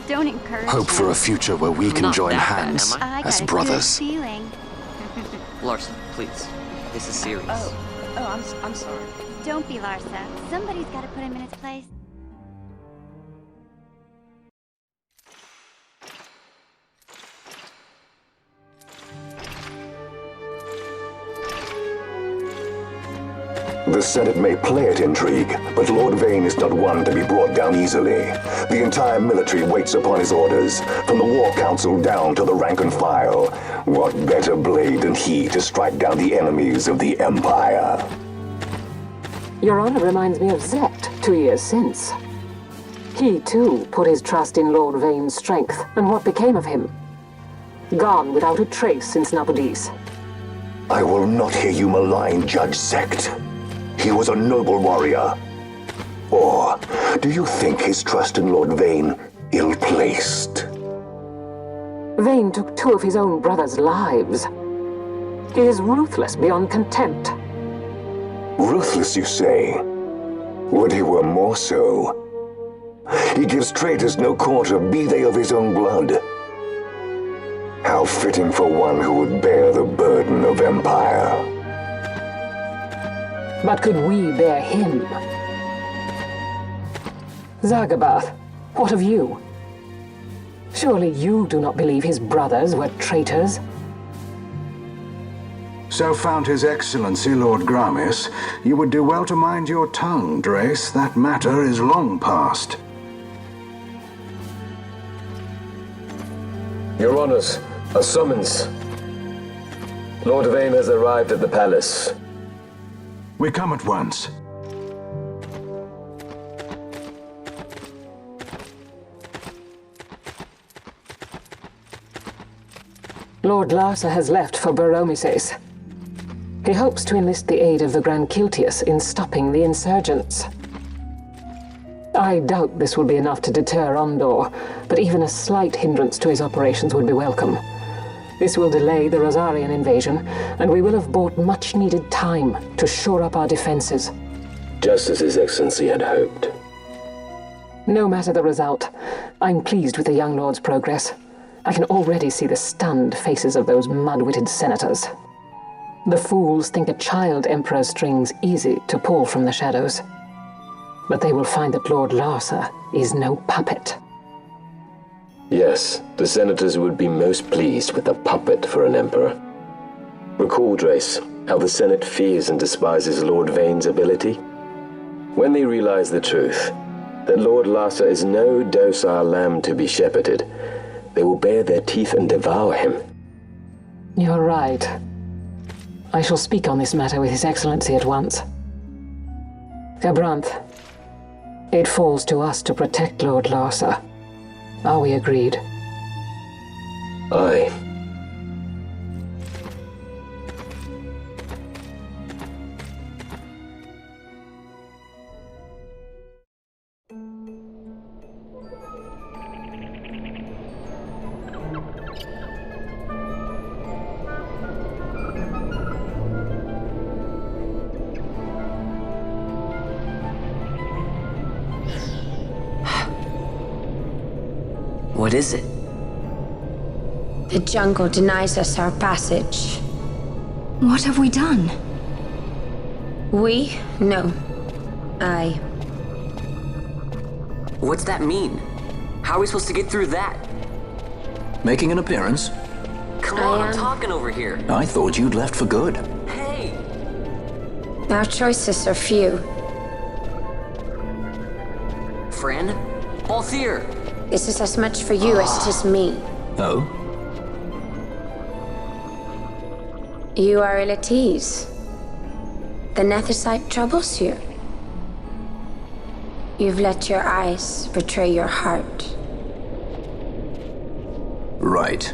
Don't encourage Hope for a future where we can Not join that bad, hands am I? as got brothers. A good feeling. Larsa, please. This is serious. I'm sorry. Don't be Larsa. Somebody's got to put him in his place. The Senate may play at intrigue, but Lord Vane is not one to be brought down easily. The entire military waits upon his orders, from the War Council down to the rank and file. What better blade than he to strike down the enemies of the Empire? Your Honor reminds me of Zet 2 years since. He, too, put his trust in Lord Vane's strength, and what became of him? Gone without a trace since Nabudis. I will not hear you malign Judge Sect. He was a noble warrior. Or do you think his trust in Lord Vane ill-placed? Vane took 2 of his own brothers' lives. He is ruthless beyond contempt. Ruthless, you say? Would he were more so. He gives traitors no quarter, be they of his own blood. How fitting for one who would bear the burden of empire. But could we bear him? Zagabath, what of you? Surely you do not believe his brothers were traitors? So found His Excellency Lord Gramis. You would do well to mind your tongue, Drace. That matter is long past. Your Honors, a summons. Lord Vane has arrived at the palace. We come at once. Lord Larsa has left for Baromises. He hopes to enlist the aid of the Grand Kiltias in stopping the insurgents. I doubt this will be enough to deter Ondor, but even a slight hindrance to his operations would be welcome. This will delay the Rosarian invasion, and we will have bought much-needed time to shore up our defenses. Just as His Excellency had hoped. No matter the result, I'm pleased with the young lord's progress. I can already see the stunned faces of those mud-witted senators. The fools think a child emperor's strings easy to pull from the shadows. But they will find that Lord Larsa is no puppet. Yes, the senators would be most pleased with a puppet for an emperor. Recall, Drace, how the Senate fears and despises Lord Vane's ability. When they realize the truth, that Lord Larsa is no docile lamb to be shepherded, they will bare their teeth and devour him. You're right. I shall speak on this matter with His Excellency at once. Gabranth, it falls to us to protect Lord Larsa. Are we agreed? Aye. What is it? The jungle denies us our passage. What have we done? We? No. I. What's that mean? How are we supposed to get through that? Making an appearance? Come on, I'm talking over here. I thought you'd left for good. Hey! Our choices are few. Friend? Balthier! This is as much for you as it is me. Oh? You are ill at ease. The Nethicite troubles you. You've let your eyes betray your heart. Right.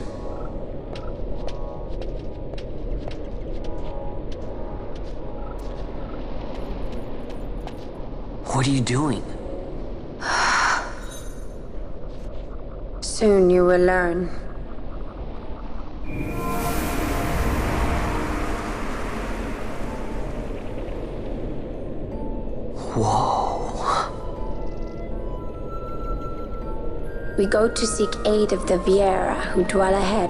What are you doing? Soon you will learn. Whoa. We go to seek aid of the Viera who dwell ahead.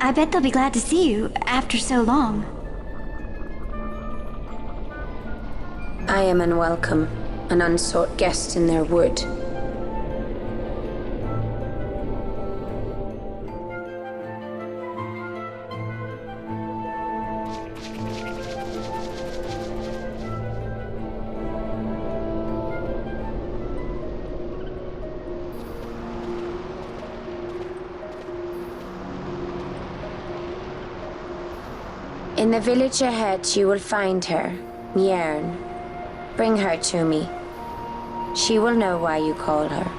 I bet they'll be glad to see you after so long. I am unwelcome, an unsought guest in their wood. In the village ahead, you will find her, Mjern. Bring her to me. She will know why you call her.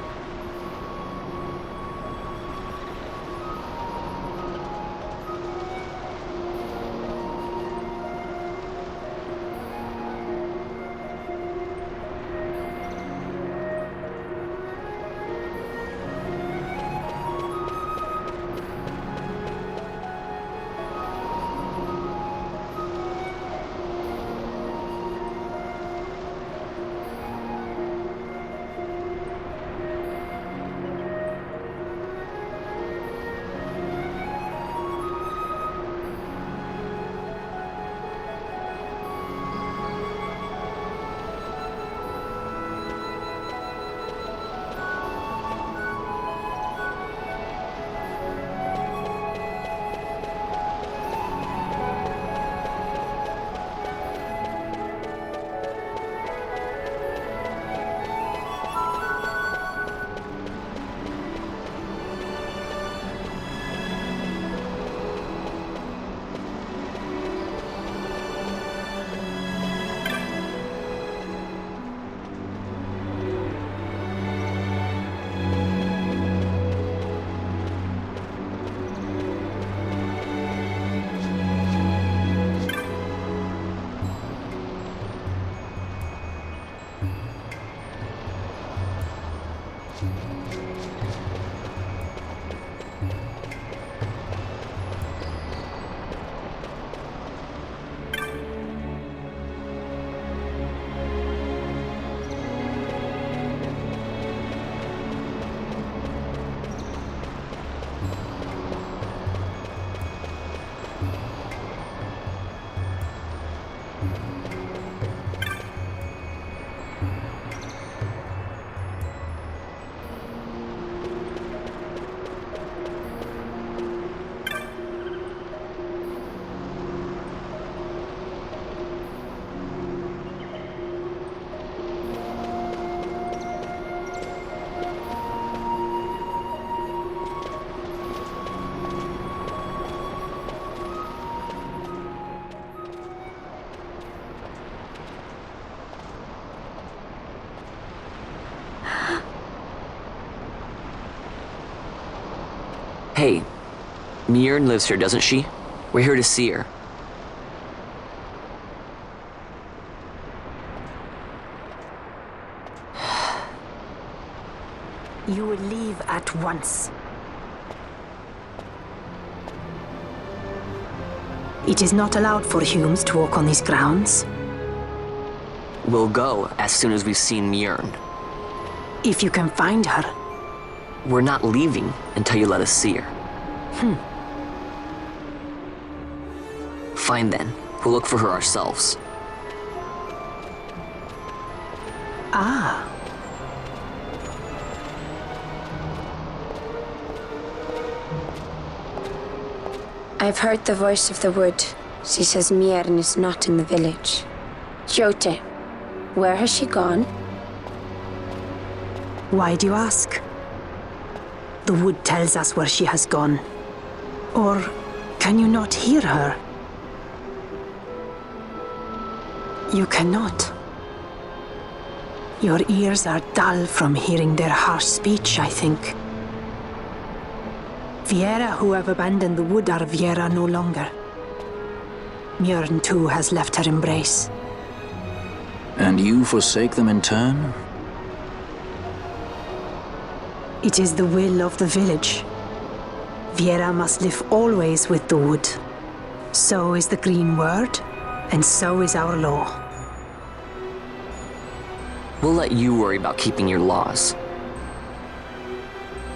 Hey, Mjern lives here, doesn't she? We're here to see her. You will leave at once. It is not allowed for humans to walk on these grounds. We'll go as soon as we've seen Mjern. If you can find her. We're not leaving until you let us see her. Fine then. We'll look for her ourselves. Ah. I've heard the voice of the wood. She says Miern is not in the village. Jote, where has she gone? Why do you ask? The wood tells us where she has gone. Or can you not hear her? You cannot. Your ears are dull from hearing their harsh speech, I think. Viera who have abandoned the wood are Viera no longer. Mjörn too has left her embrace. And you forsake them in turn? It is the will of the village. Viera must live always with the wood. So is the green word, and so is our law. We'll let you worry about keeping your laws.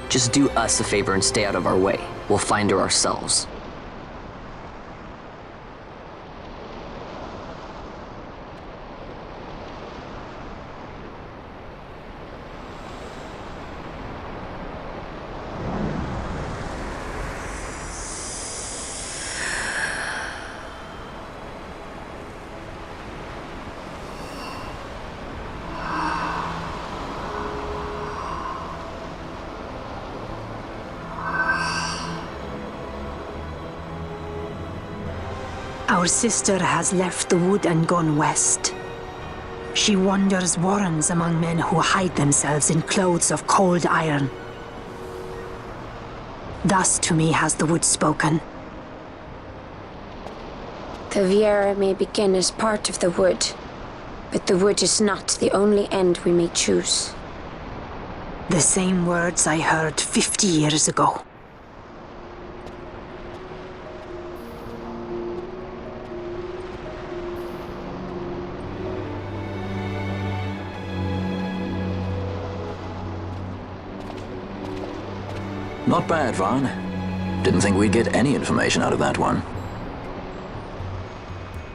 Just do us a favor and stay out of our way. We'll find her ourselves. Our sister has left the wood and gone west. She wanders warrens among men who hide themselves in clothes of cold iron. Thus to me has the wood spoken. The Viera may begin as part of the wood, but the wood is not the only end we may choose. The same words I heard 50 years ago. Not bad, Vaughn. Didn't think we'd get any information out of that one.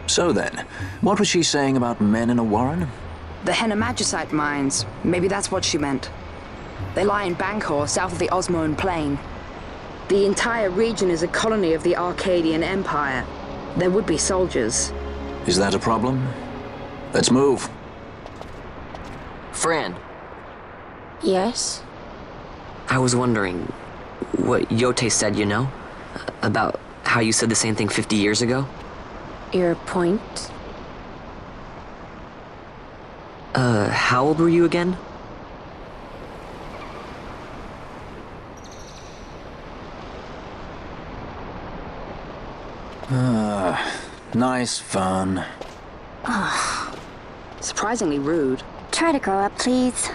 So then, what was she saying about men in a warren? The Henna Magicite mines. Maybe that's what she meant. They lie in Bangkor, south of the Osmoan Plain. The entire region is a colony of the Arcadian Empire. There would be soldiers. Is that a problem? Let's move. Fran. Yes? I was wondering what Yote said, you know? About how you said the same thing 50 years ago? Your point? How old were you again? Nice fun. Surprisingly rude. Try to grow up, please.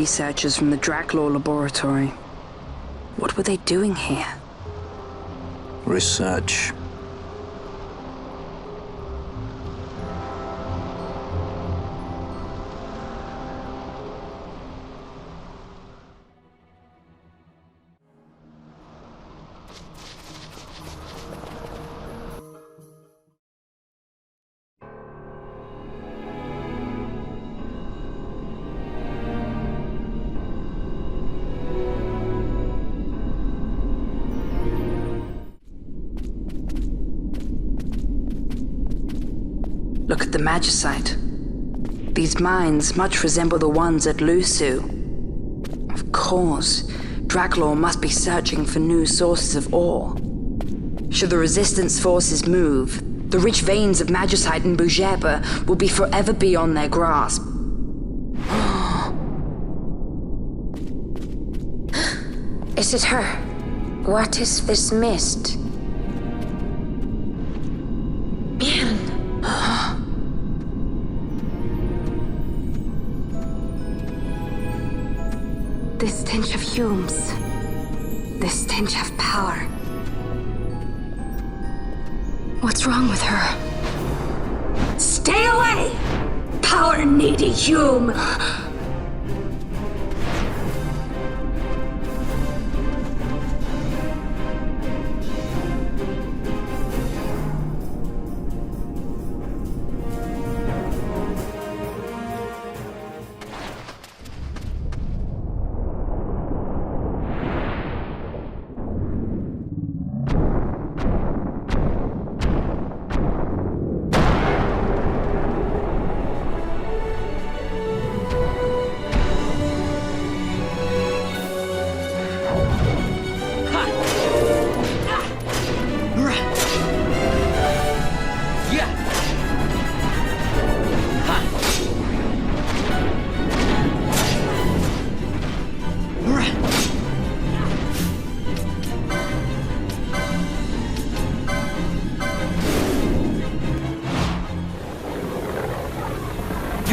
researchers from the Draclaw laboratory. What were they doing here? Research. Look at the Magicite. These mines much resemble the ones at Lusu. Of course, Draclaw must be searching for new sources of ore. Should the Resistance forces move, the rich veins of Magicite in Bugeba will be forever beyond their grasp. Is it her? What is this mist? This stench of fumes. This stench of power. What's wrong with her? Stay away! Power-needy Hume!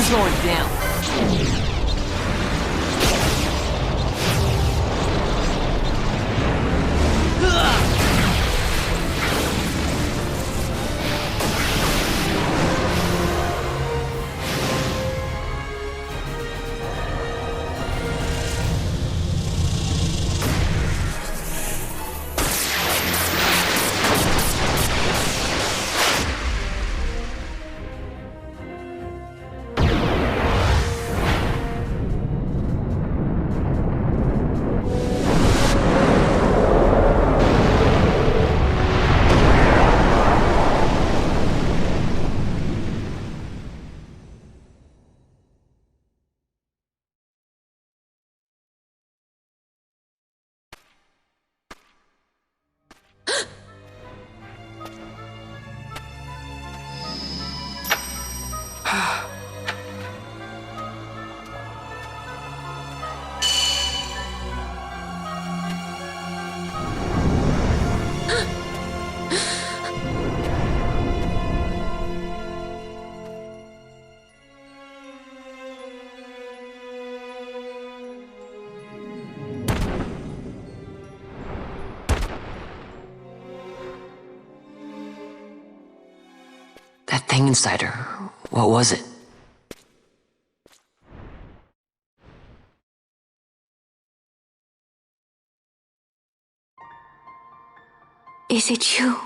Going down. That thing inside her, what was it? Is it you?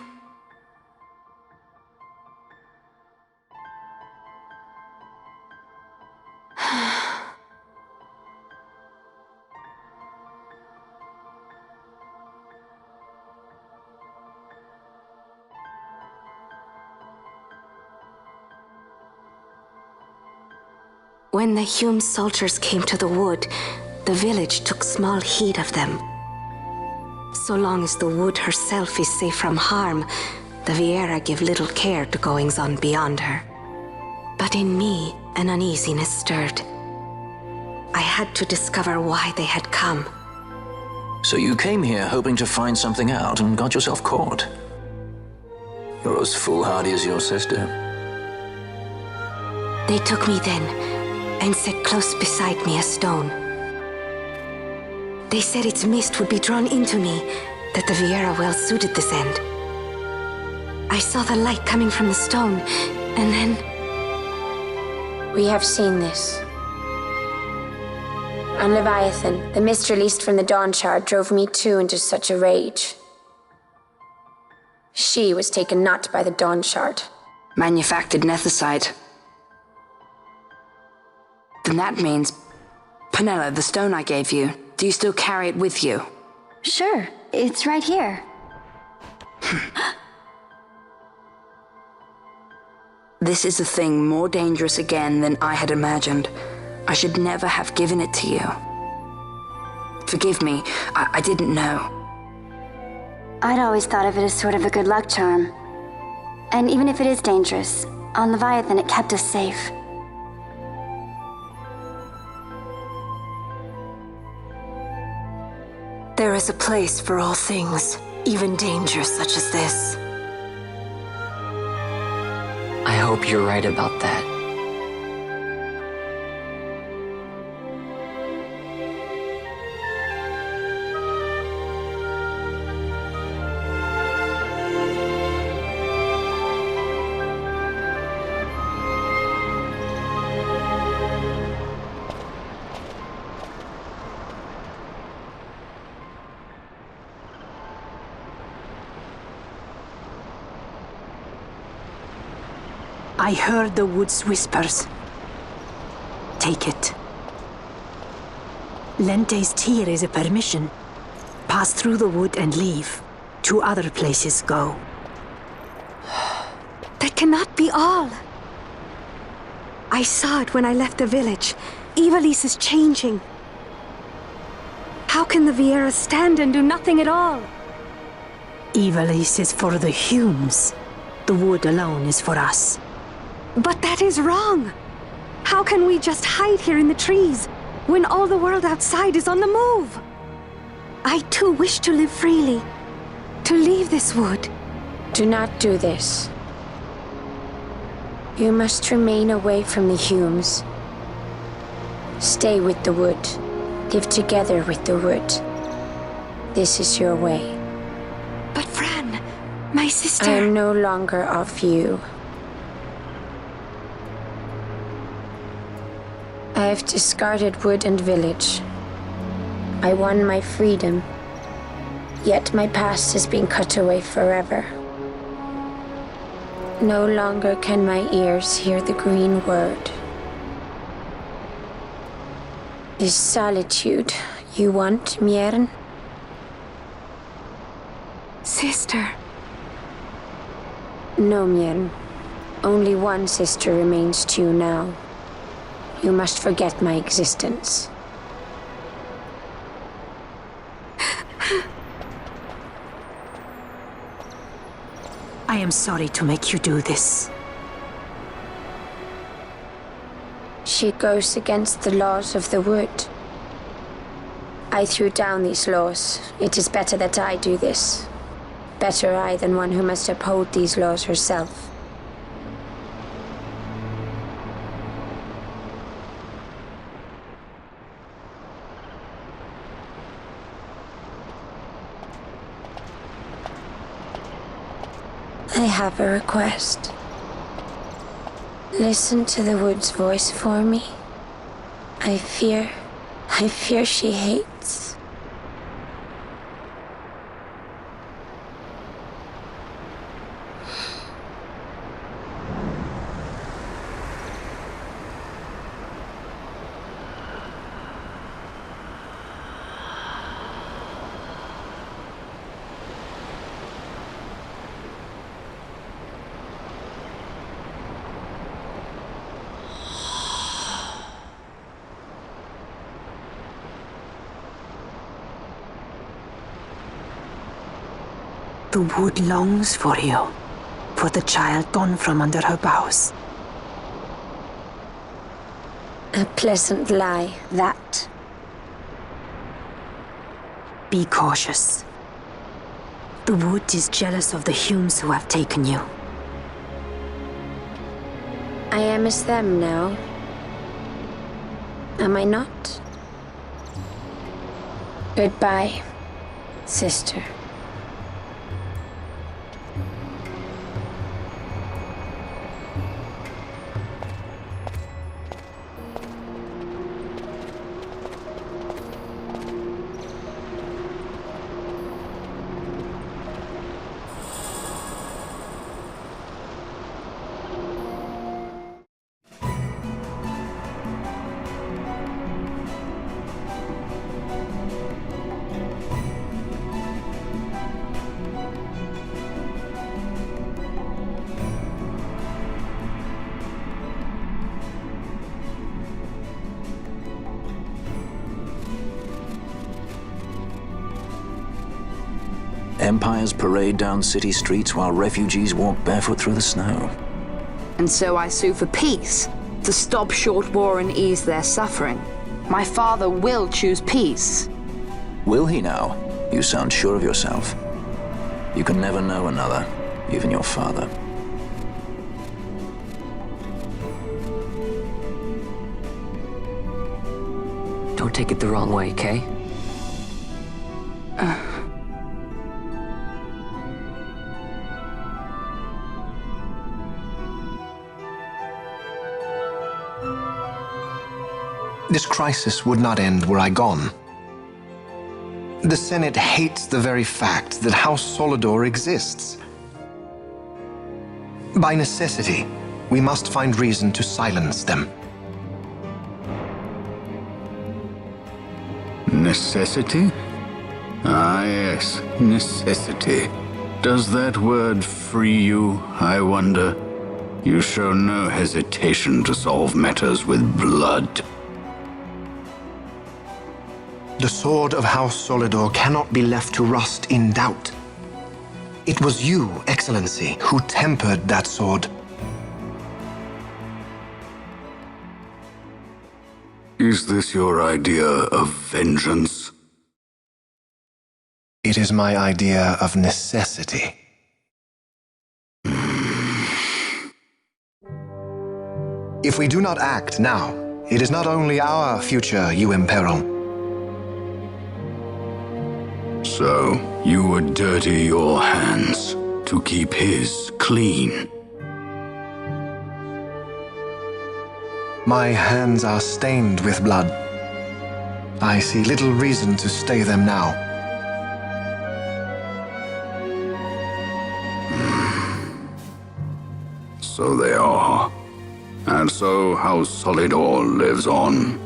When the Hume soldiers came to the wood, the village took small heed of them. So long as the wood herself is safe from harm, the Viera give little care to goings-on beyond her. But in me, an uneasiness stirred. I had to discover why they had come. So you came here hoping to find something out and got yourself caught. You're as foolhardy as your sister. They took me then, and set close beside me a stone. They said its mist would be drawn into me, that the Viera well suited this end. I saw the light coming from the stone, and then... We have seen this. On Leviathan, the mist released from the Dawn Shard drove me too into such a rage. She was taken not by the Dawn Shard. Manufactured Nethicite. Then that means... Penelo, the stone I gave you, do you still carry it with you? Sure, it's right here. This is a thing more dangerous again than I had imagined. I should never have given it to you. Forgive me, I didn't know. I'd always thought of it as sort of a good luck charm. And even if it is dangerous, on Leviathan it kept us safe. There is a place for all things, even dangers such as this. I hope you're right about that. I heard the wood's whispers. Take it. Lente's tear is a permission. Pass through the wood and leave. To other places go. That cannot be all. I saw it when I left the village. Ivalice is changing. How can the Viera stand and do nothing at all? Ivalice is for the Humes. The wood alone is for us. But that is wrong. How can we just hide here in the trees when all the world outside is on the move? I too wish to live freely, to leave this wood. Do not do this. You must remain away from the Humes. Stay with the wood. Live together with the wood. This is your way. But Fran, my sister... I am no longer of you. I have discarded wood and village. I won my freedom, yet my past has been cut away forever. No longer can my ears hear the green word. Is solitude you want, Mierin? Sister. No, Mierin. Only one sister remains to you now. You must forget my existence. I am sorry to make you do this. She goes against the laws of the wood. I threw down these laws. It is better that I do this. Better I than one who must uphold these laws herself. I have a request. Listen to the wood's voice for me. I fear she hates. The wood longs for you, for the child gone from under her boughs. A pleasant lie, that. Be cautious. The wood is jealous of the Humes who have taken you. I am as them now. Am I not? Goodbye, sister. Empires parade down city streets while refugees walk barefoot through the snow. And so I sue for peace, to stop short war and ease their suffering. My father will choose peace. Will he now? You sound sure of yourself. You can never know another, even your father. Don't take it the wrong way, Kay? This crisis would not end were I gone. The Senate hates the very fact that House Solidor exists. By necessity, we must find reason to silence them. Necessity? Ah, yes, necessity. Does that word free you, I wonder? You show no hesitation to solve matters with blood. The sword of House Solidor cannot be left to rust in doubt. It was you, Excellency, who tempered that sword. Is this your idea of vengeance? It is my idea of necessity. If we do not act now, it is not only our future you imperil. So, you would dirty your hands to keep his clean. My hands are stained with blood. I see little reason to stay them now. So they are. And so House Solidor lives on.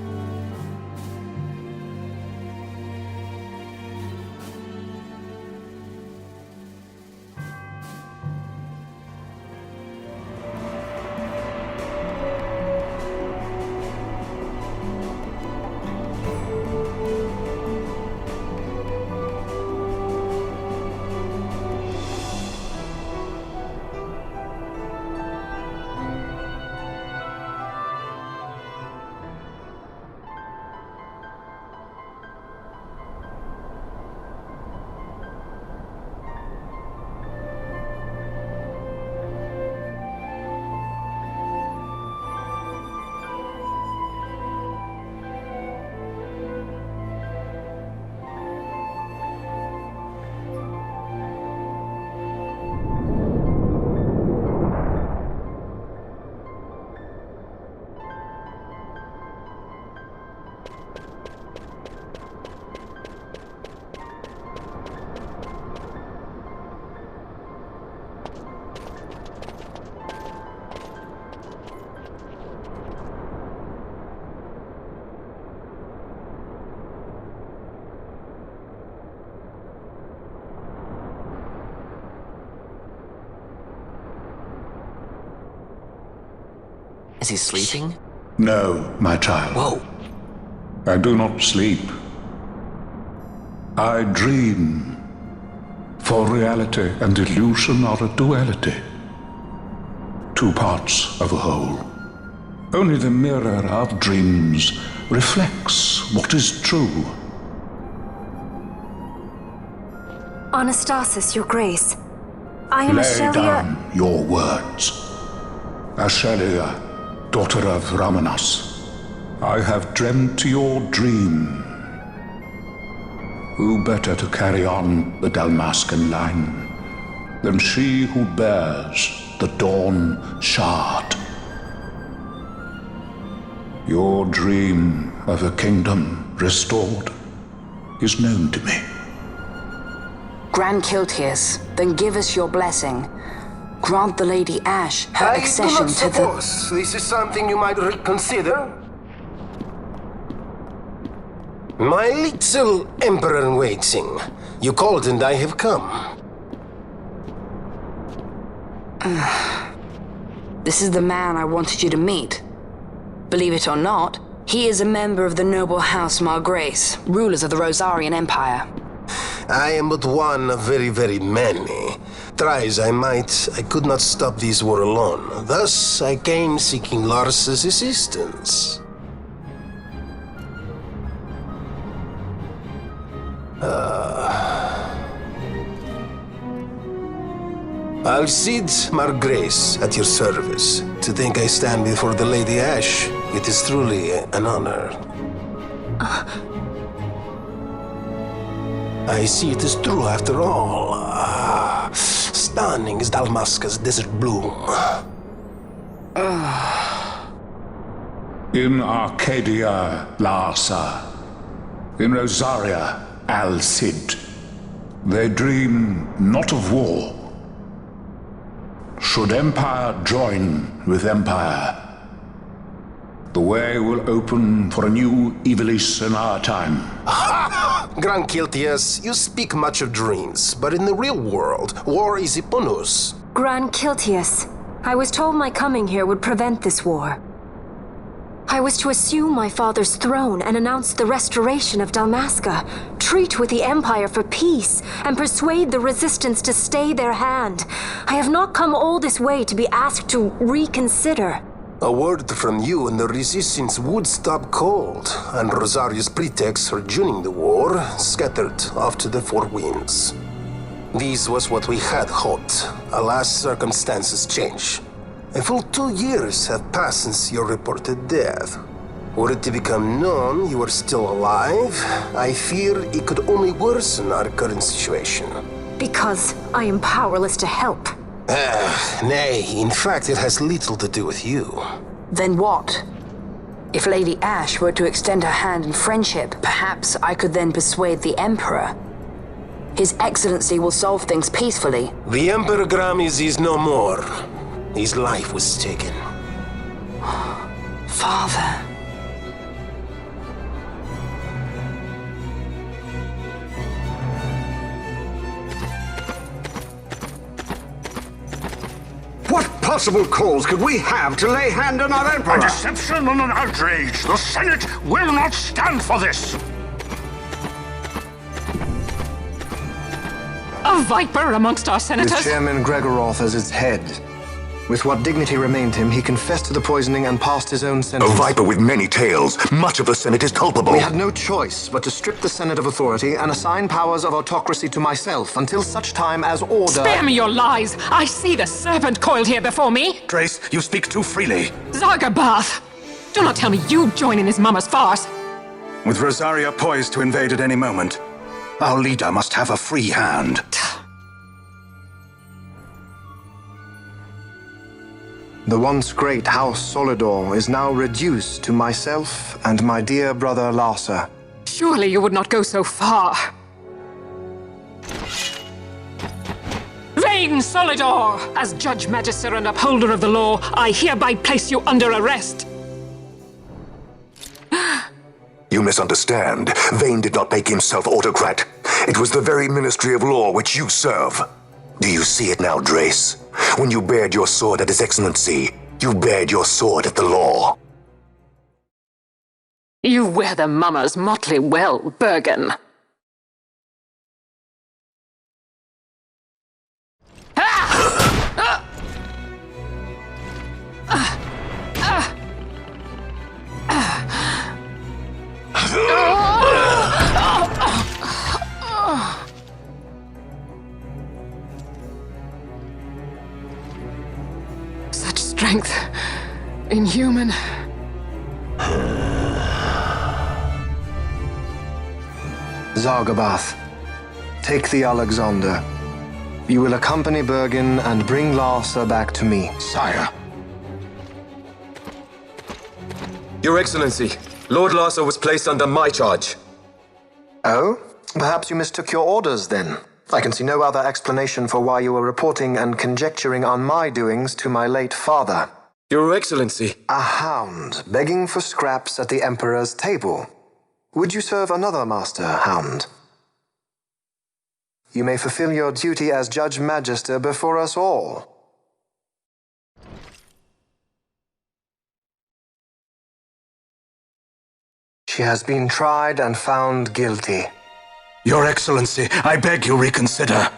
Is he sleeping? No, my child. Whoa. I do not sleep. I dream. For reality and illusion are a duality. Two parts of a whole. Only the mirror of dreams reflects what is true. Anastasis, Your Grace. I am Lay Ashelia. down your words. Ashelia, daughter of Ramanas, I have dreamt your dream. Who better to carry on the Dalmascan line than she who bears the Dawn Shard? Your dream of a kingdom restored is known to me. Grand Kiltias, then give us your blessing. Grant the Lady Ashe her accession to the... This is something you might reconsider. My little Emperor-in-Waiting. You called and I have come. This is the man I wanted you to meet. Believe it or not, he is a member of the noble House Margrace, rulers of the Rosarian Empire. I am but one of very, very many. Try as I might, I could not stop this war alone. Thus, I came seeking Larsa's assistance. Alcide Margrace, at your service. To think I stand before the Lady Ashe, it is truly an honor. I see it is true after all. Stunning is Dalmasca's desert bloom. In Arcadia, Larsa. In Rosaria, Alcide. They dream not of war. Should Empire join with Empire, the way will open for a new Ivalice in our time. Grand Kiltias, you speak much of dreams, but in the real world, war is upon us. Grand Kiltias, I was told my coming here would prevent this war. I was to assume my father's throne and announce the restoration of Dalmasca, treat with the Empire for peace, and persuade the Resistance to stay their hand. I have not come all this way to be asked to reconsider. A word from you and the Resistance would stop cold, and Rosaria's pretext for joining the war scattered off to the four winds. This was what we had hoped. Alas, circumstances change. A full 2 years have passed since your reported death. Were it to become known you are still alive, I fear it could only worsen our current situation. Because I am powerless to help. Nay, in fact it has little to do with you. Then what? If Lady Ashe were to extend her hand in friendship, perhaps I could then persuade the Emperor. His Excellency will solve things peacefully. The Emperor Gramis is no more. His life was taken. Father. What possible cause could we have to lay hand on our Emperor? A deception and an outrage! The Senate will not stand for this! A viper amongst our senators? With Chairman Gregoroth as its head. With what dignity remained him, he confessed to the poisoning and passed his own sentence. A viper with many tails. Much of the Senate is culpable. We had no choice but to strip the Senate of authority and assign powers of autocracy to myself until such time as order... Spare me your lies! I see the serpent coiled here before me! Trace, you speak too freely. Zargabath! Do not tell me you join in this mama's farce! With Rosaria poised to invade at any moment, our leader must have a free hand. The once great House Solidor is now reduced to myself and my dear brother Larsa. Surely you would not go so far. Vayne Solidor! As Judge Magister and upholder of the law, I hereby place you under arrest. You misunderstand. Vayne did not make himself autocrat. It was the very Ministry of Law which you serve. Do you see it now, Drace? When you bared your sword at His Excellency, you bared your sword at the law. You wear the mummer's motley well, Bergen. Such strength. Inhuman. Zargabath. Take the Alexander. You will accompany Bergen and bring Larsa back to me. Sire. Your Excellency, Lord Larsa was placed under my charge. Oh? Perhaps you mistook your orders then. I can see no other explanation for why you were reporting and conjecturing on my doings to my late father. Your Excellency. A hound begging for scraps at the Emperor's table. Would you serve another master, hound? You may fulfill your duty as Judge Magister before us all. She has been tried and found guilty. Your Excellency, I beg you reconsider.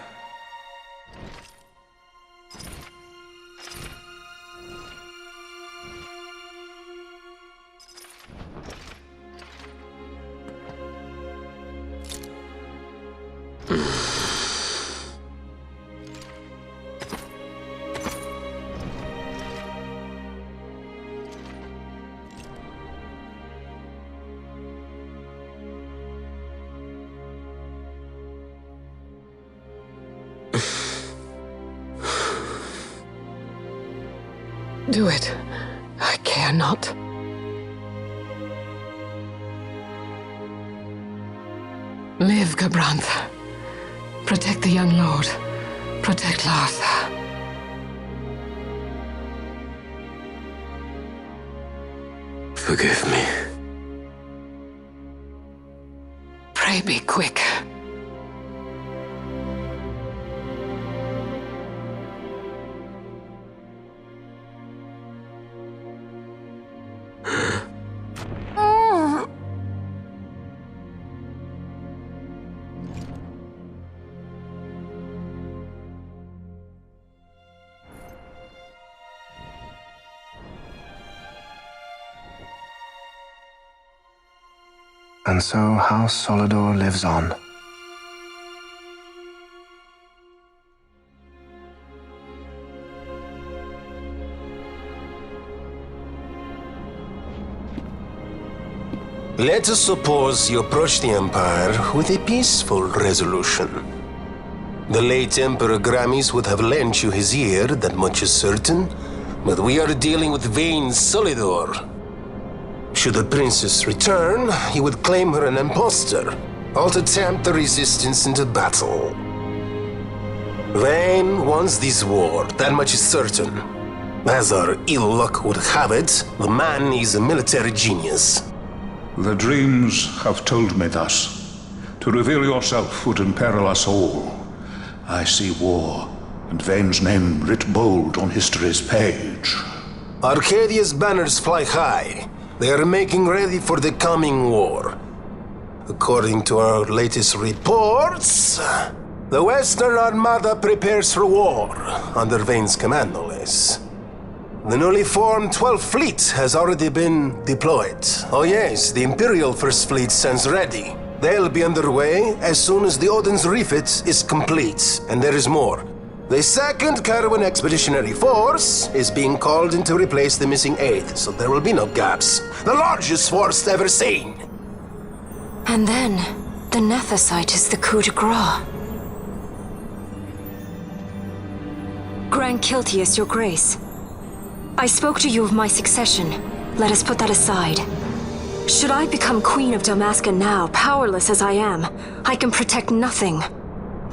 Do it. I care not. Live, Gabranth. Protect the young lord. Protect Larsa. Forgive me. Pray be quick. And so House Solidor lives on. Let us suppose you approach the Empire with a peaceful resolution. The late Emperor Gramis would have lent you his ear, that much is certain, but we are dealing with Vayne Solidor. Should the princess return, he would claim her an impostor, or to tempt the resistance into battle. Vayne wants this war, that much is certain. As our ill luck would have it, the man is a military genius. The dreams have told me thus. To reveal yourself would imperil us all. I see war, and Vayne's name writ bold on history's page. Arcadia's banners fly high. They are making ready for the coming war. According to our latest reports, the Western Armada prepares for war, under Vayne's command, no less. The newly formed 12th Fleet has already been deployed. Oh yes, the Imperial First Fleet stands ready. They'll be underway as soon as the Odin's refit is complete. And there is more. The 2nd Caravan Expeditionary Force is being called in to replace the missing 8th, so there will be no gaps. The largest force ever seen! And then, the Nethicite is the coup de grace. Grand Kiltias, your grace. I spoke to you of my succession. Let us put that aside. Should I become Queen of Dalmasca now, powerless as I am, I can protect nothing.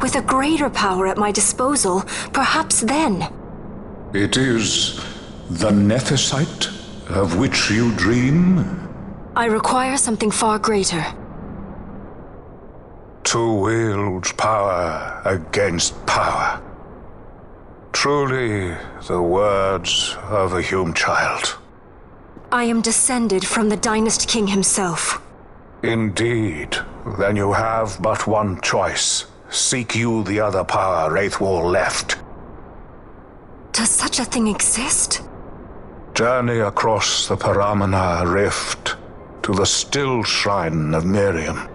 With a greater power at my disposal, perhaps then. It is the Nethicite of which you dream? I require something far greater. To wield power against power. Truly, the words of a Hume child. I am descended from the Dynast King himself. Indeed. Then you have but one choice. Seek you the other power Wraithwall left. Does such a thing exist? Journey across the Paramana Rift to the still shrine of Miriam.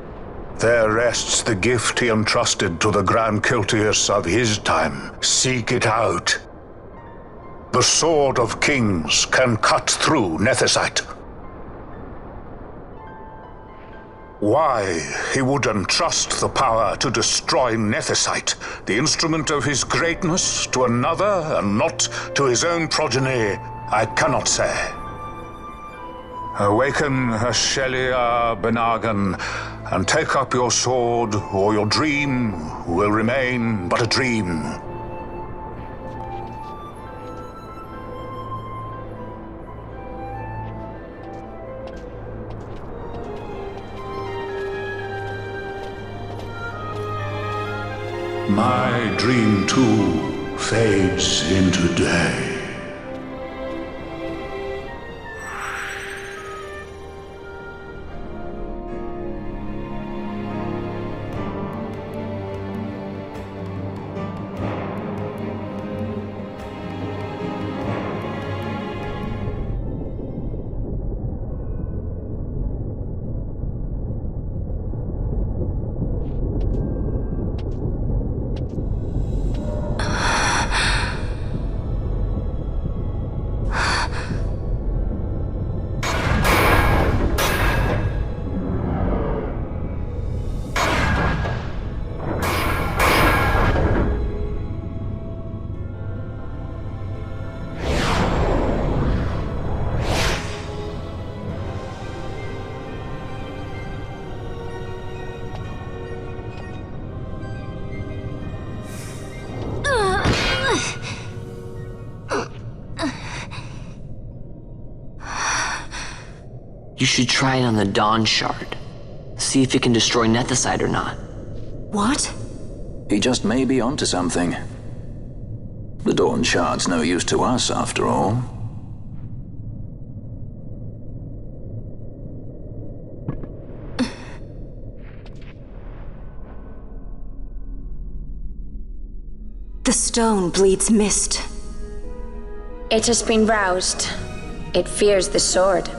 There rests the gift he entrusted to the Grand Kiltias of his time. Seek it out. The Sword of Kings can cut through Nethicite. Why he would entrust the power to destroy Nethicite, the instrument of his greatness, to another and not to his own progeny, I cannot say. Awaken Ashelia Benagan, and take up your sword, or your dream will remain but a dream. My dream too fades into day. You should try it on the Dawn Shard. See if it can destroy Nethicite or not. What? He just may be onto something. The Dawn Shard's no use to us, after all. The stone bleeds mist. It has been roused. It fears the sword.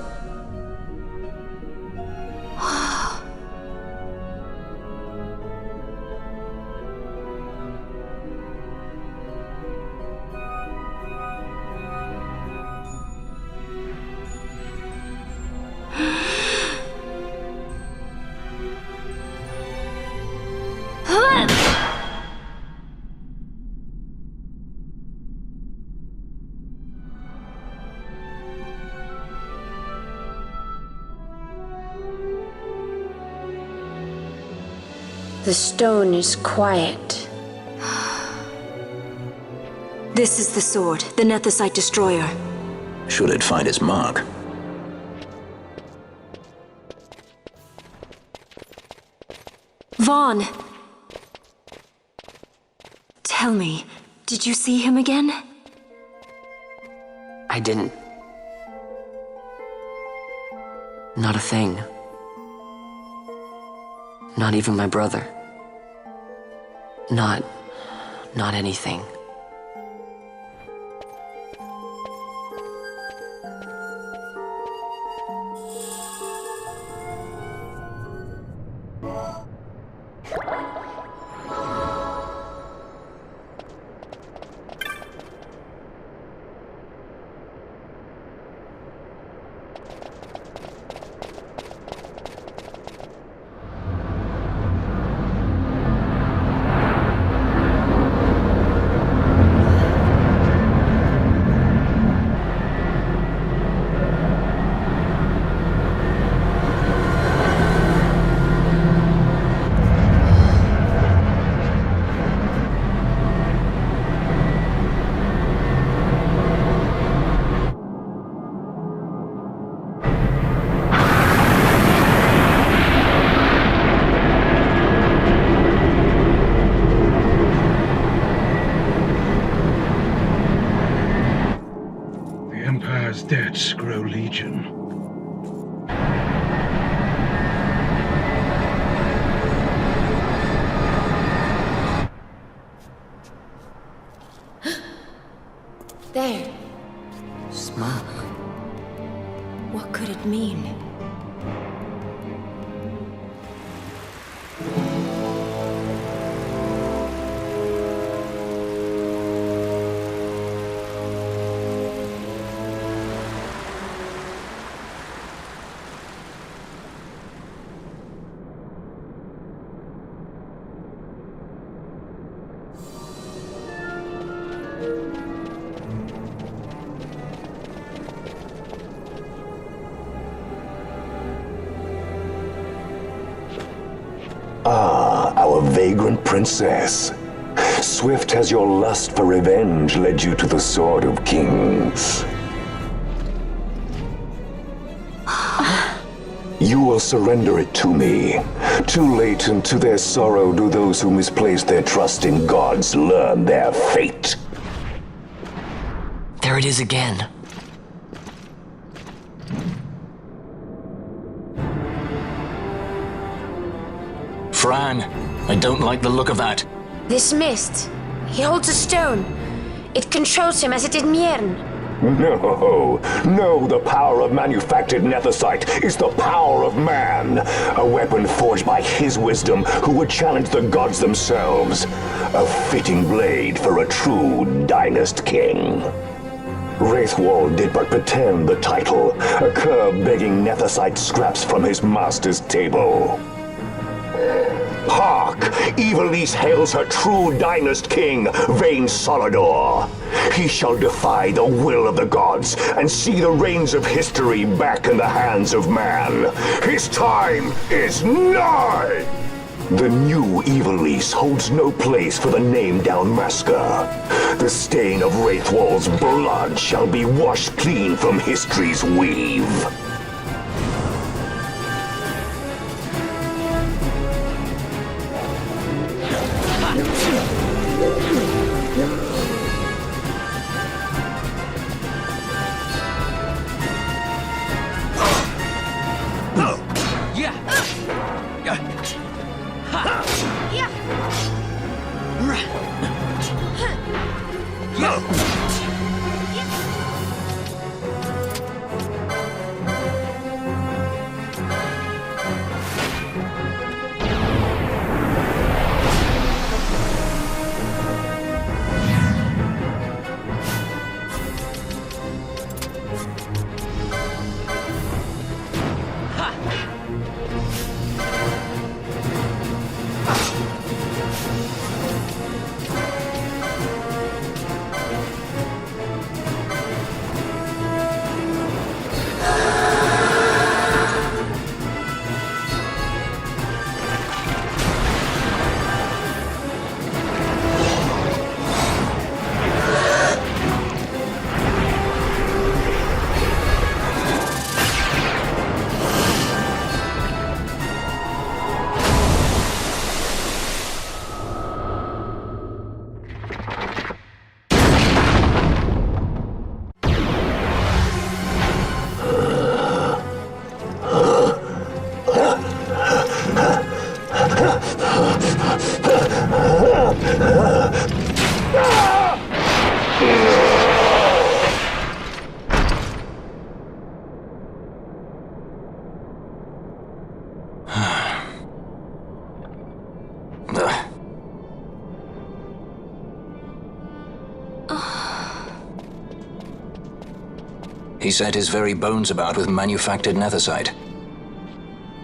The stone is quiet. This is the sword, the Nethicite destroyer. Should it find its mark? Vaughn! Tell me, did you see him again? I didn't. Not a thing. Not even my brother. Not anything. Debts grow legion. There. Smoke. What could it mean? princess. Swift has your lust for revenge led you to the Sword of Kings. You will surrender it to me. Too late, and to their sorrow do those who misplace their trust in gods learn their fate. There it is again. Fran, I don't like the look of that. This mist. He holds a stone. It controls him as it did Mjern. No, the power of manufactured nethicite is the power of man. A weapon forged by his wisdom who would challenge the gods themselves. A fitting blade for a true dynast king. Wraithwall did but pretend the title, a cur begging nethicite scraps from his master's table. Hark! Evilise hails her true dynast king, Vayne Solador. He shall defy the will of the gods and see the reins of history back in the hands of man. His time is nigh! The new Evilise holds no place for the name Dalmasca. The stain of Wraithwall's blood shall be washed clean from history's weave. He set his very bones about with manufactured nethicite.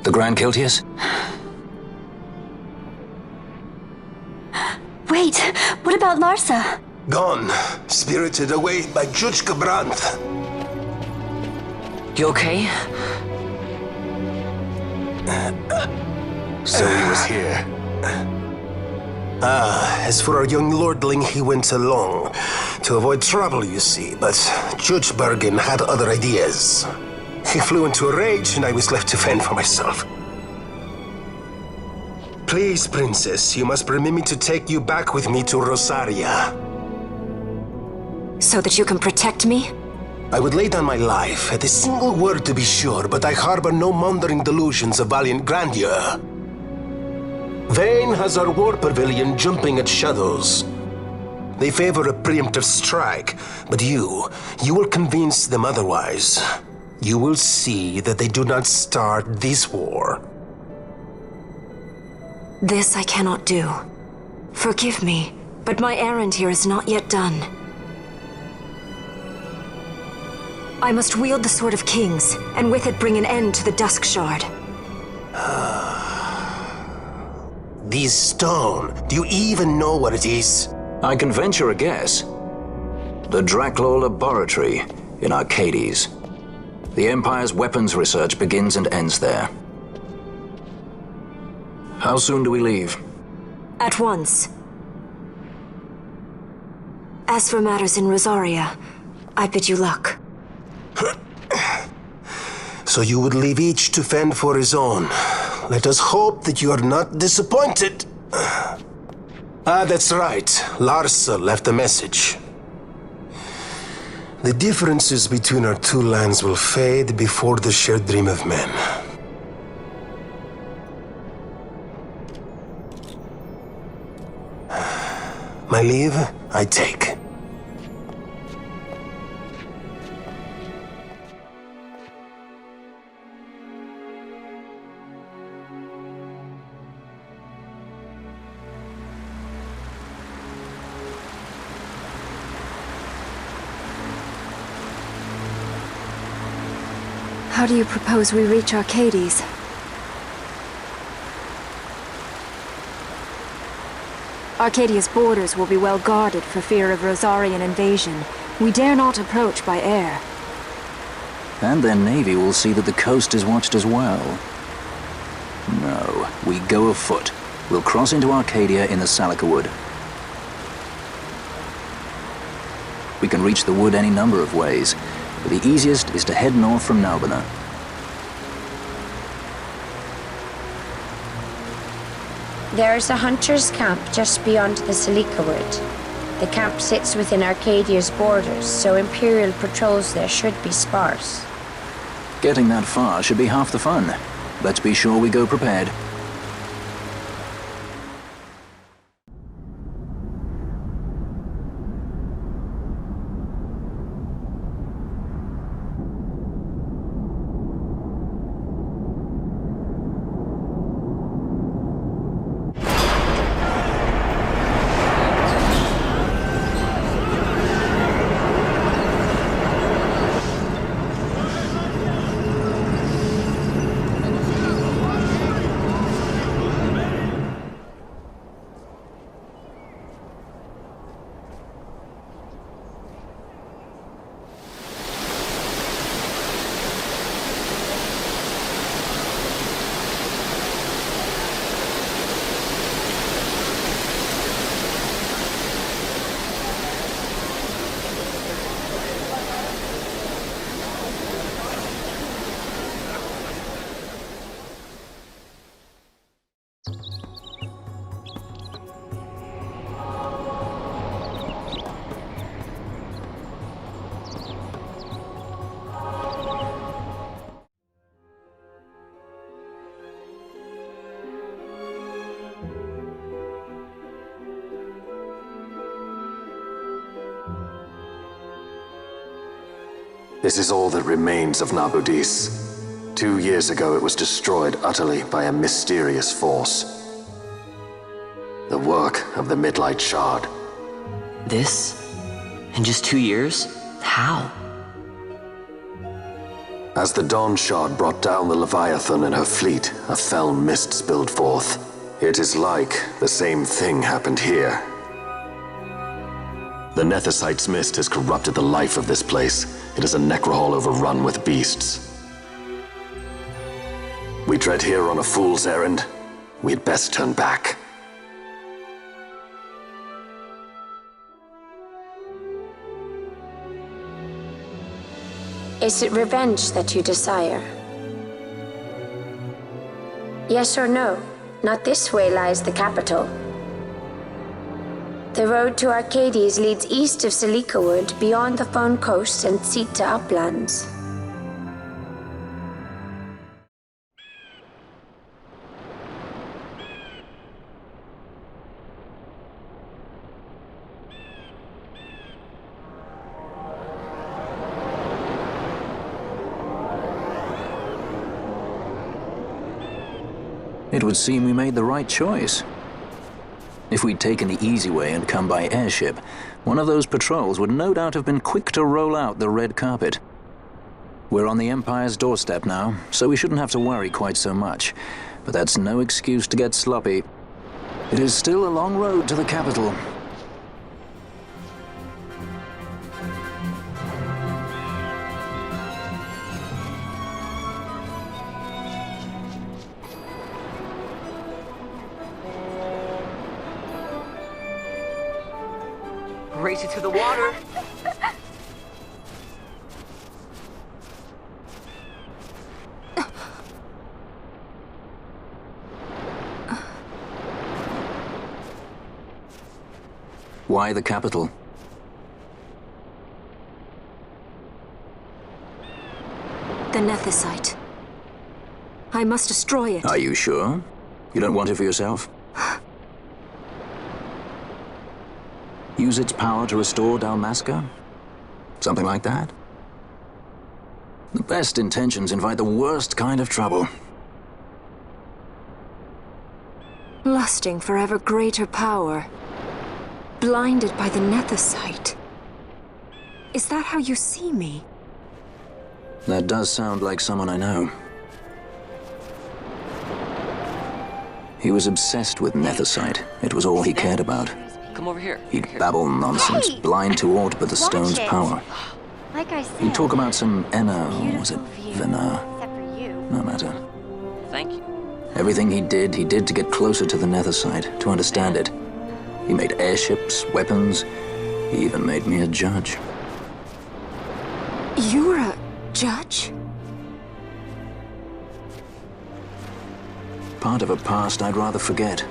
The Grand Kiltias? Wait, what about Larsa? Gone. Spirited away by Judge Gabranth. You okay? So he was here. As for our young lordling, he went along. To avoid trouble, you see, but Judge Bergen had other ideas. He flew into a rage, and I was left to fend for myself. Please, Princess, you must permit me to take you back with me to Rosaria. So that you can protect me? I would lay down my life, at a single word to be sure, but I harbor no mundane delusions of valiant grandeur. Vayne has our war pavilion jumping at shadows. They favor a preemptive strike, but you will convince them otherwise. You will see that they do not start this war. This I cannot do. Forgive me, but my errand here is not yet done. I must wield the Sword of Kings, and with it bring an end to the Dusk Shard. This stone, do you even know what it is? I can venture a guess. The Draclaw Laboratory in Arcades. The Empire's weapons research begins and ends there. How soon do we leave? At once. As for matters in Rosaria, I bid you luck. So you would leave each to fend for his own. Let us hope that you are not disappointed. That's right. Larsa left a message. The differences between our two lands will fade before the shared dream of men. My leave, I take. How do you propose we reach Arcades? Arcadia's borders will be well guarded for fear of Rosarian invasion. We dare not approach by air. And their navy will see that the coast is watched as well. No, we go afoot. We'll cross into Arcadia in the Salika Wood. We can reach the wood any number of ways, but the easiest is to head north from Naubana. There is a hunter's camp just beyond the Salika Wood. The camp sits within Arcadia's borders, so Imperial patrols there should be sparse. Getting that far should be half the fun. Let's be sure we go prepared. This is all that remains of Nabudis. 2 years ago, it was destroyed utterly by a mysterious force. The work of the Midlight Shard. This? In just 2 years? How? As the Dawn Shard brought down the Leviathan and her fleet, a fell mist spilled forth. It is like the same thing happened here. The Nethicite's mist has corrupted the life of this place. It is a necrohol overrun with beasts. We tread here on a fool's errand. We had best turn back. Is it revenge that you desire? Yes or no? Not this way lies the capital. The road to Arcades leads east of Salika Wood, beyond the Fawn Coast and Sita uplands. It would seem we made the right choice. If we'd taken the easy way and come by airship, one of those patrols would no doubt have been quick to roll out the red carpet. We're on the Empire's doorstep now, so we shouldn't have to worry quite so much. But that's no excuse to get sloppy. It is still a long road to the capital. Race it to the water. Why the capital? The Nethicite. I must destroy it. Are you sure? You don't want it for yourself? Use its power to restore Dalmasca? Something like that? The best intentions invite the worst kind of trouble. Lusting for ever greater power. Blinded by the Nethicite. Is that how you see me? That does sound like someone I know. He was obsessed with Nethicite. It was all he cared about. Come over here. He'd babble nonsense, blind to aught but the stone's power. Like I said. He'd talk about some Enna, or was it Venar? No matter. Thank you. Everything he did to get closer to the Nethicite, to understand it. He made airships, weapons. He even made me a judge. You were a judge? Part of a past I'd rather forget.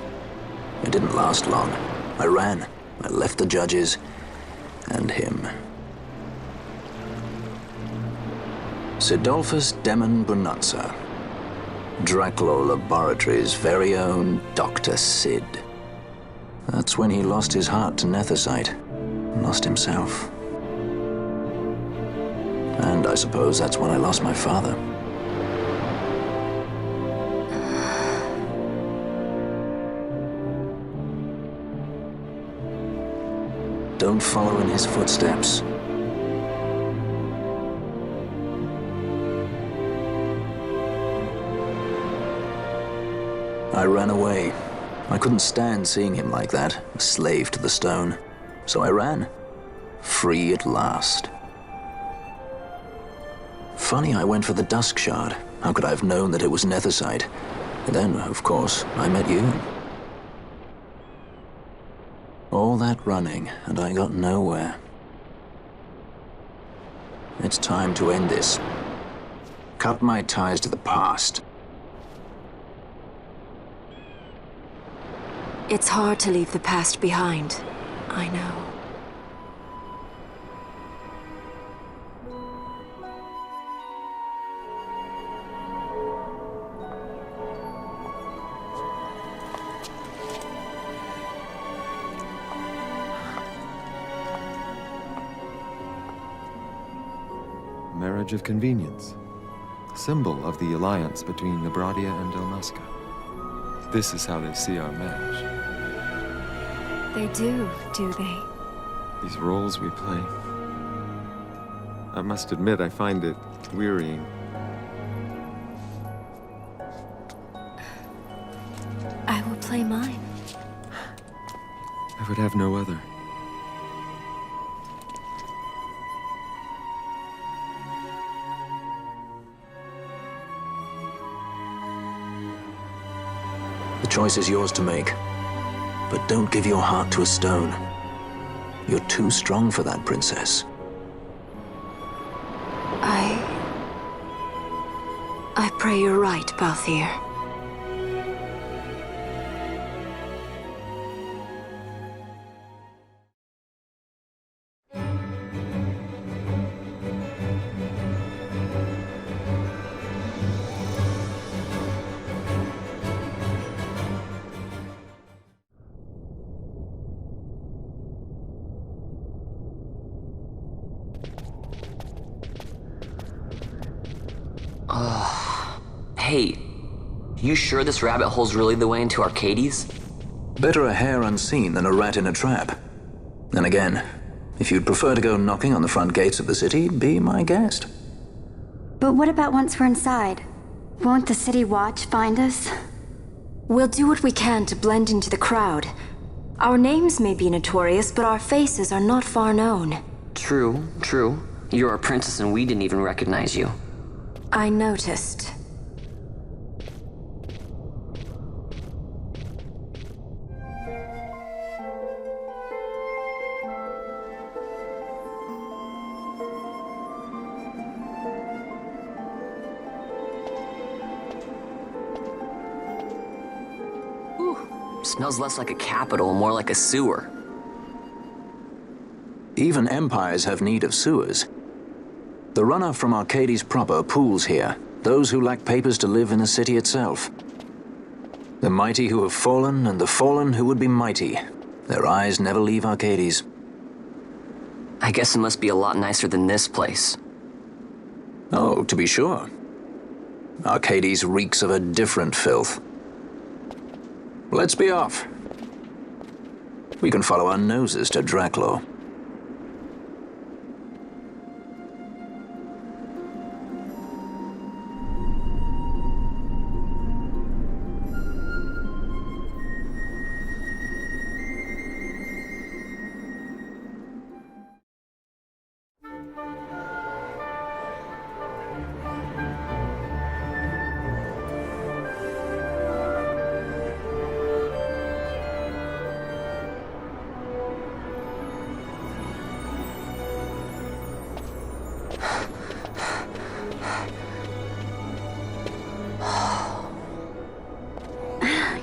It didn't last long. I ran. I left the judges and him. Sidolphus Demon Bonanza. Draculaur Laboratories' very own Dr. Sid. That's when he lost his heart to Nethicite. Lost himself. And I suppose that's when I lost my father. Don't follow in his footsteps. I ran away. I couldn't stand seeing him like that, a slave to the stone. So I ran. Free at last. Funny I went for the Dusk Shard. How could I have known that it was Nethicite? And then, of course, I met you. All that running, and I got nowhere. It's time to end this. Cut my ties to the past. It's hard to leave the past behind. I know. Marriage of convenience. Symbol of the alliance between Nebradia and Dalmasca. This is how they see our match. They do they? These roles we play. I must admit, I find it wearying. I will play mine. I would have no other. The choice is yours to make. But don't give your heart to a stone. You're too strong for that, princess. I pray you're right, Balthier. Hey, you sure this rabbit hole's really the way into Arcades? Better a hare unseen than a rat in a trap. And again, if you'd prefer to go knocking on the front gates of the city, be my guest. But what about once we're inside? Won't the city watch find us? We'll do what we can to blend into the crowd. Our names may be notorious, but our faces are not far known. True. You're a princess and we didn't even recognize you. I noticed. Smells less like a capital, more like a sewer. Even empires have need of sewers. The runoff from Arcades proper pools here, those who lack papers to live in the city itself. The mighty who have fallen, and the fallen who would be mighty. Their eyes never leave Arcades. I guess it must be a lot nicer than this place. Oh, to be sure. Arcades reeks of a different filth. Let's be off. We can follow our noses to Draclaw.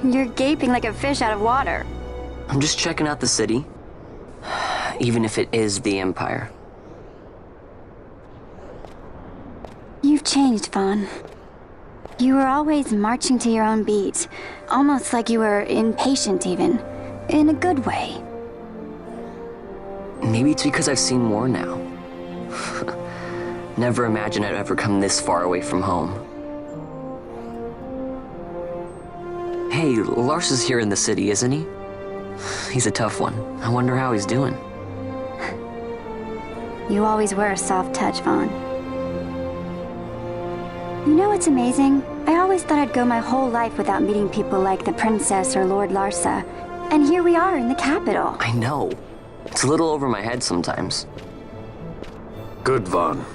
You're gaping like a fish out of water. I'm just checking out the city. Even if it is the Empire. You've changed, Vaughn. You were always marching to your own beat. Almost like you were impatient, even. In a good way. Maybe it's because I've seen more now. Never imagined I'd ever come this far away from home. Hey, Lars is here in the city, isn't he? He's a tough one. I wonder how he's doing. You always were a soft touch, Vaughn. You know what's amazing? I always thought I'd go my whole life without meeting people like the Princess or Lord Larsa. And here we are in the capital. I know. It's a little over my head sometimes. Good, Vaughn.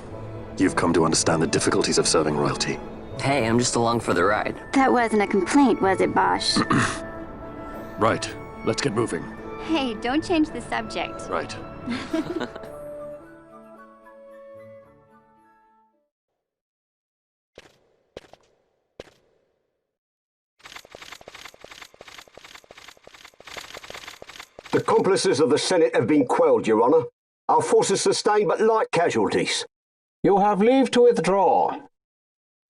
You've come to understand the difficulties of serving royalty. Hey, I'm just along for the ride. That wasn't a complaint, was it, Bosch? Right. Let's get moving. Hey, don't change the subject. Right. The accomplices of the Senate have been quelled, Your Honor. Our forces sustained but light casualties. You have leave to withdraw.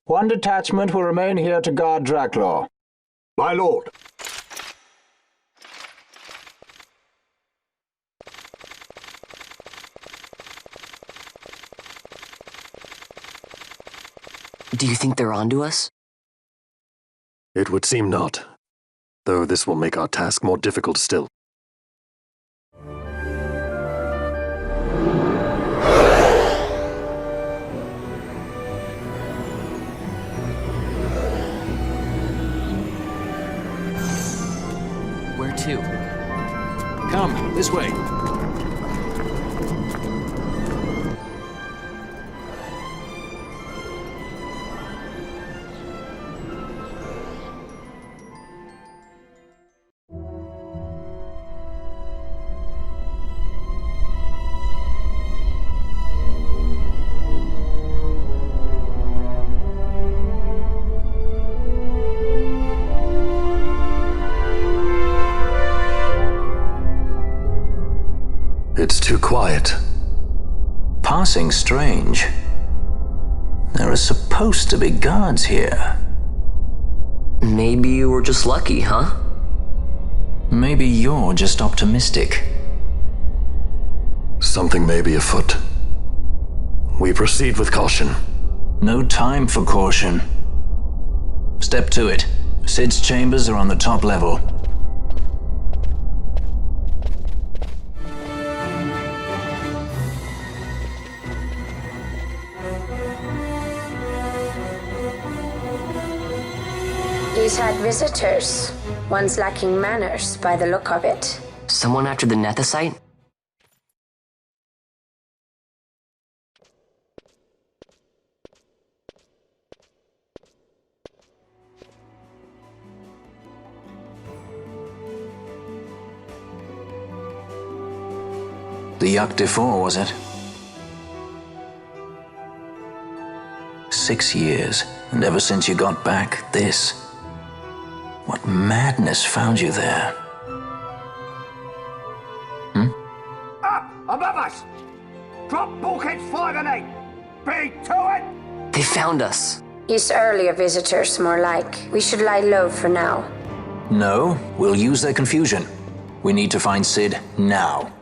One detachment will remain here to guard Draclaw. My lord. Do you think they're onto us? It would seem not. Though this will make our task more difficult still. Where to? Come, this way. It's too quiet. Passing strange. There are supposed to be guards here. Maybe you were just lucky, huh? Maybe you're just optimistic. Something may be afoot. We proceed with caution. No time for caution. Step to it. Sid's chambers are on the top level. He's had visitors. One's lacking manners by the look of it. Someone after the Nethicite? The Yacht d'Effort, was it? 6 years, and ever since you got back, this. What madness found you there? Up above us! Drop bulkheads 5 and 8! Be to it! They found us. He's earlier visitors, more like. We should lie low for now. No, we'll use their confusion. We need to find Sid now.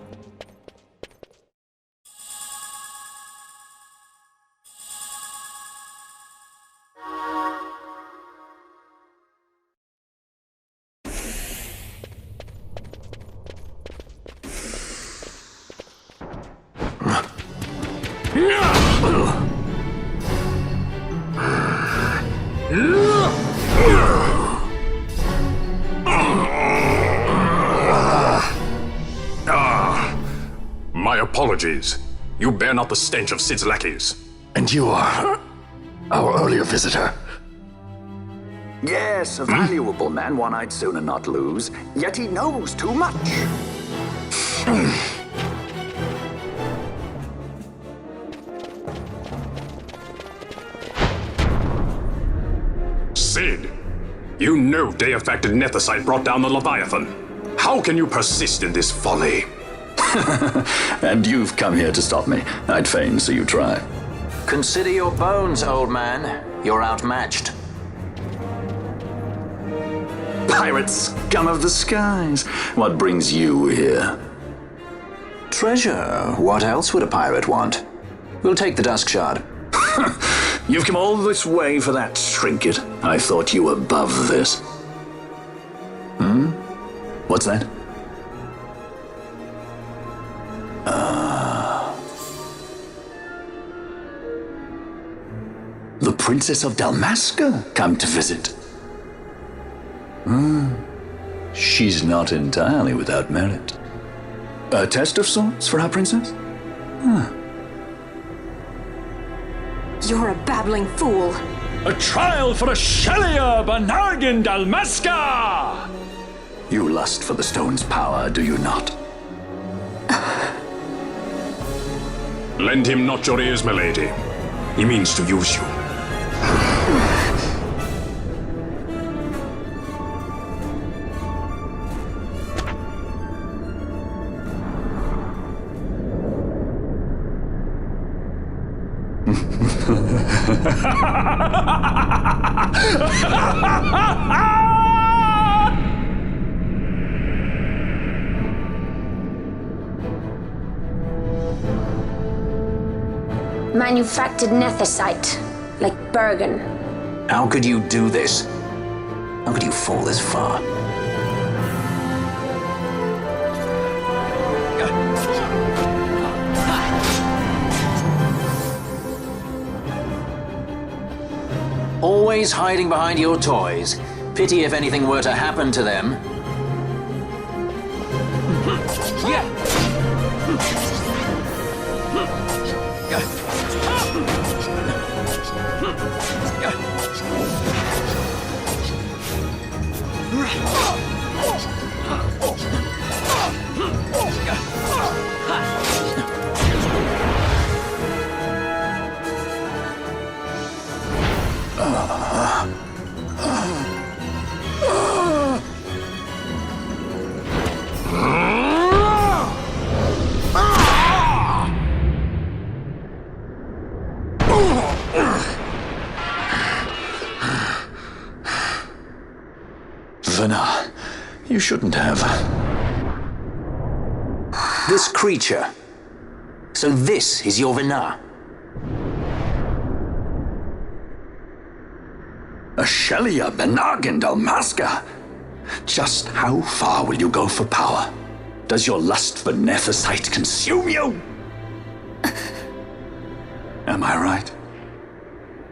My apologies. You bear not the stench of Sid's lackeys. And you are our earlier visitor. Yes, a valuable man, one I'd sooner not lose. Yet he knows too much. Sid, you know Deifacted Nethicite brought down the Leviathan. How can you persist in this folly? And you've come here to stop me. I'd fain see you try. Consider your bones, old man. You're outmatched. Pirate scum of the skies. What brings you here? Treasure. What else would a pirate want? We'll take the Dusk Shard. You've come all this way for that trinket. I thought you were above this. What's that? The Princess of Dalmasca come to visit. She's not entirely without merit. A test of sorts for our princess? You're a babbling fool. A trial for Ashelia Banargin Dalmasca! You lust for the stone's power, do you not? Lend him not your ears, milady. He means to use you. Manufactured nethicite, like Bergen. How could you do this? How could you fall this far? Always hiding behind your toys. Pity if anything were to happen to them. Vana, you shouldn't have. This creature. So this is your Vana. Ashelia Banargin Dalmasca. Just how far will you go for power? Does your lust for nethicite consume you? Am I right?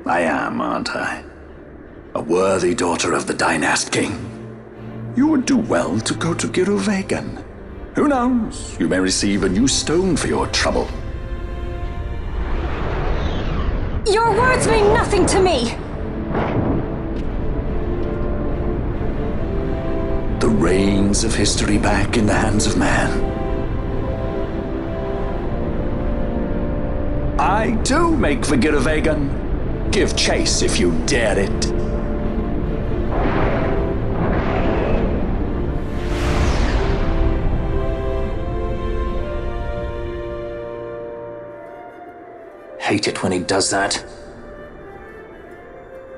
I am, aren't I? A worthy daughter of the Dynast King. You would do well to go to Giruvegan. Who knows? You may receive a new stone for your trouble. Your words mean nothing to me! The reins of history back in the hands of man. I too make for Giruvegan. Give chase if you dare it. Hate it when he does that.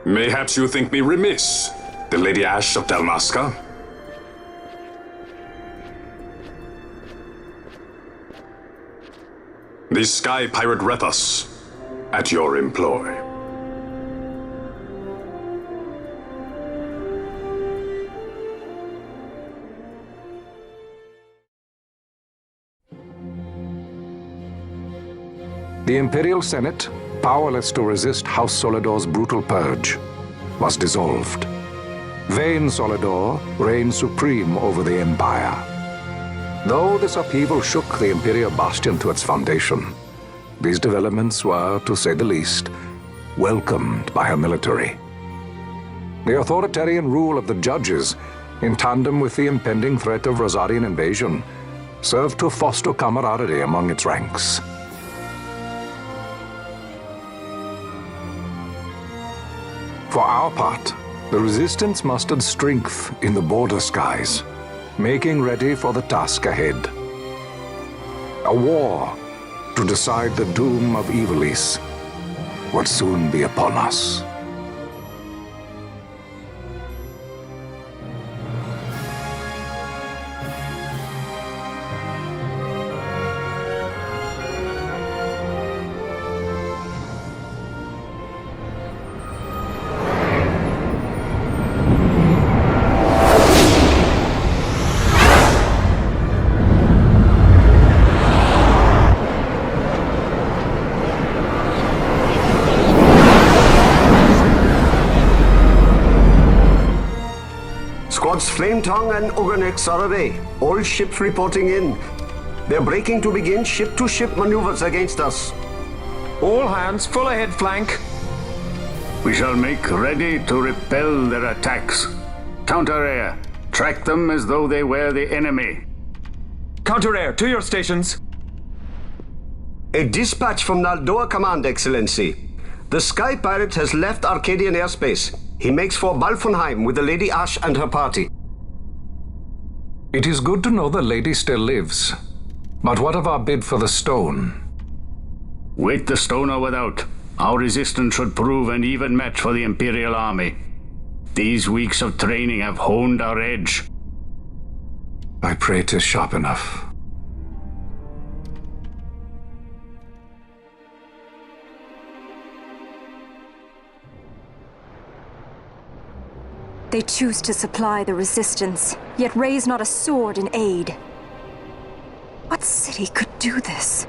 Mayhaps you think me remiss, the Lady Ashe of Dalmasca? The Sky Pirate Rethus, at your employ. The Imperial Senate, powerless to resist House Solidor's brutal purge, was dissolved. Vayne Solidor reigned supreme over the Empire. Though this upheaval shook the Imperial Bastion to its foundation, these developments were, to say the least, welcomed by her military. The authoritarian rule of the judges, in tandem with the impending threat of Rosarian invasion, served to foster camaraderie among its ranks. For our part, the Resistance mustered strength in the border skies, making ready for the task ahead. A war to decide the doom of Ivalice would soon be upon us. Squads Flametongue and Uganex are away. All ships reporting in. They're breaking to begin ship-to-ship maneuvers against us. All hands, full ahead flank. We shall make ready to repel their attacks. Counter-air. Track them as though they were the enemy. Counter-air, to your stations. A dispatch from Naldoa Command, Excellency. The Sky Pirate has left Arcadian airspace. He makes for Balfonheim with the Lady Ashe and her party. It is good to know the lady still lives. But what of our bid for the stone? With the stone or without, our resistance should prove an even match for the Imperial Army. These weeks of training have honed our edge. I pray 'tis sharp enough. They choose to supply the Resistance, yet raise not a sword in aid. What city could do this?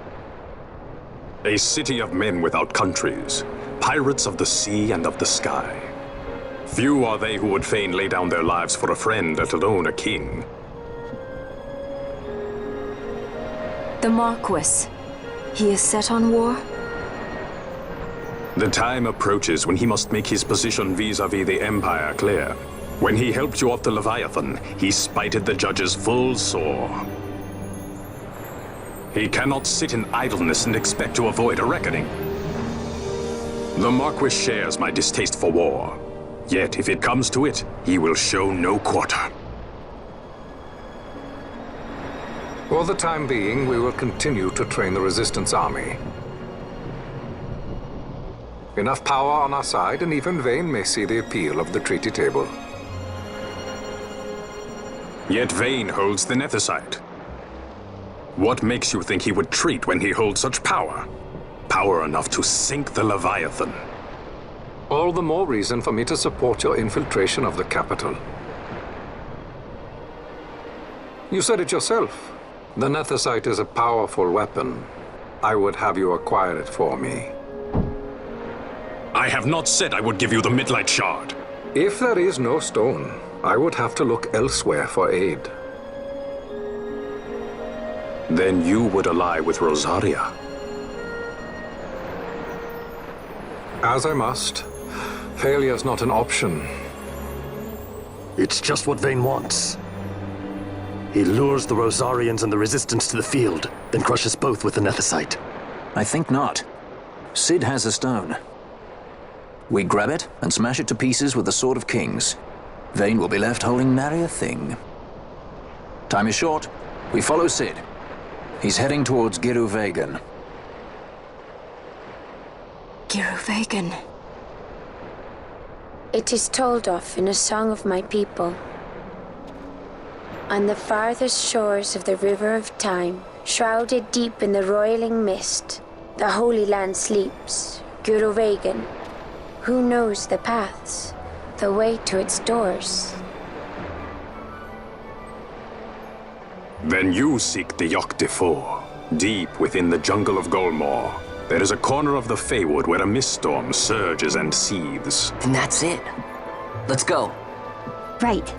A city of men without countries, pirates of the sea and of the sky. Few are they who would fain lay down their lives for a friend, let alone a king. The Marquis. He is set on war? The time approaches when he must make his position vis-a-vis the Empire clear. When he helped you off the Leviathan, he spited the judges full sore. He cannot sit in idleness and expect to avoid a reckoning. The Marquis shares my distaste for war. Yet, if it comes to it, he will show no quarter. For the time being, we will continue to train the Resistance army. Enough power on our side, and even Vayne may see the appeal of the treaty table. Yet Vayne holds the Nethicite. What makes you think he would treat when he holds such power? Power enough to sink the Leviathan. All the more reason for me to support your infiltration of the capital. You said it yourself. The Nethicite is a powerful weapon. I would have you acquire it for me. I have not said I would give you the Midlight Shard. If there is no stone, I would have to look elsewhere for aid. Then you would ally with Rosaria. As I must. Failure's not an option. It's just what Vayne wants. He lures the Rosarians and the Resistance to the field, then crushes both with the Nethicite. I think not. Cid has a stone. We grab it and smash it to pieces with the Sword of Kings. Vayne will be left holding nary a thing. Time is short. We follow Cid. He's heading towards Giru Vegan. Giruvegan. It is told of in a song of my people. On the farthest shores of the river of time, shrouded deep in the roiling mist, the Holy Land sleeps, Giruvegan. Who knows the paths, the way to its doors? Then you seek the Yog-Defor, deep within the jungle of Golmor. There is a corner of the Feywood where a mist storm surges and seethes. And that's it. Let's go. Right.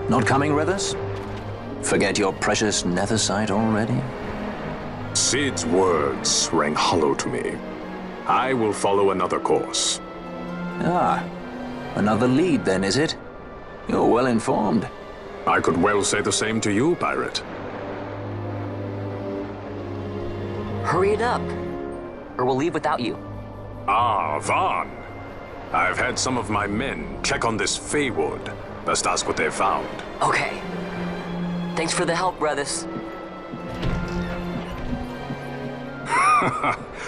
Not coming with us? Forget your precious nethersite already? Sid's words rang hollow to me. I will follow another course. Ah, another lead then, is it? You're well informed. I could well say the same to you, pirate. Hurry it up, or we'll leave without you. Ah, Vaughn. I've had some of my men check on this Feywood. Best ask what they've found. Okay. Thanks for the help, brothers.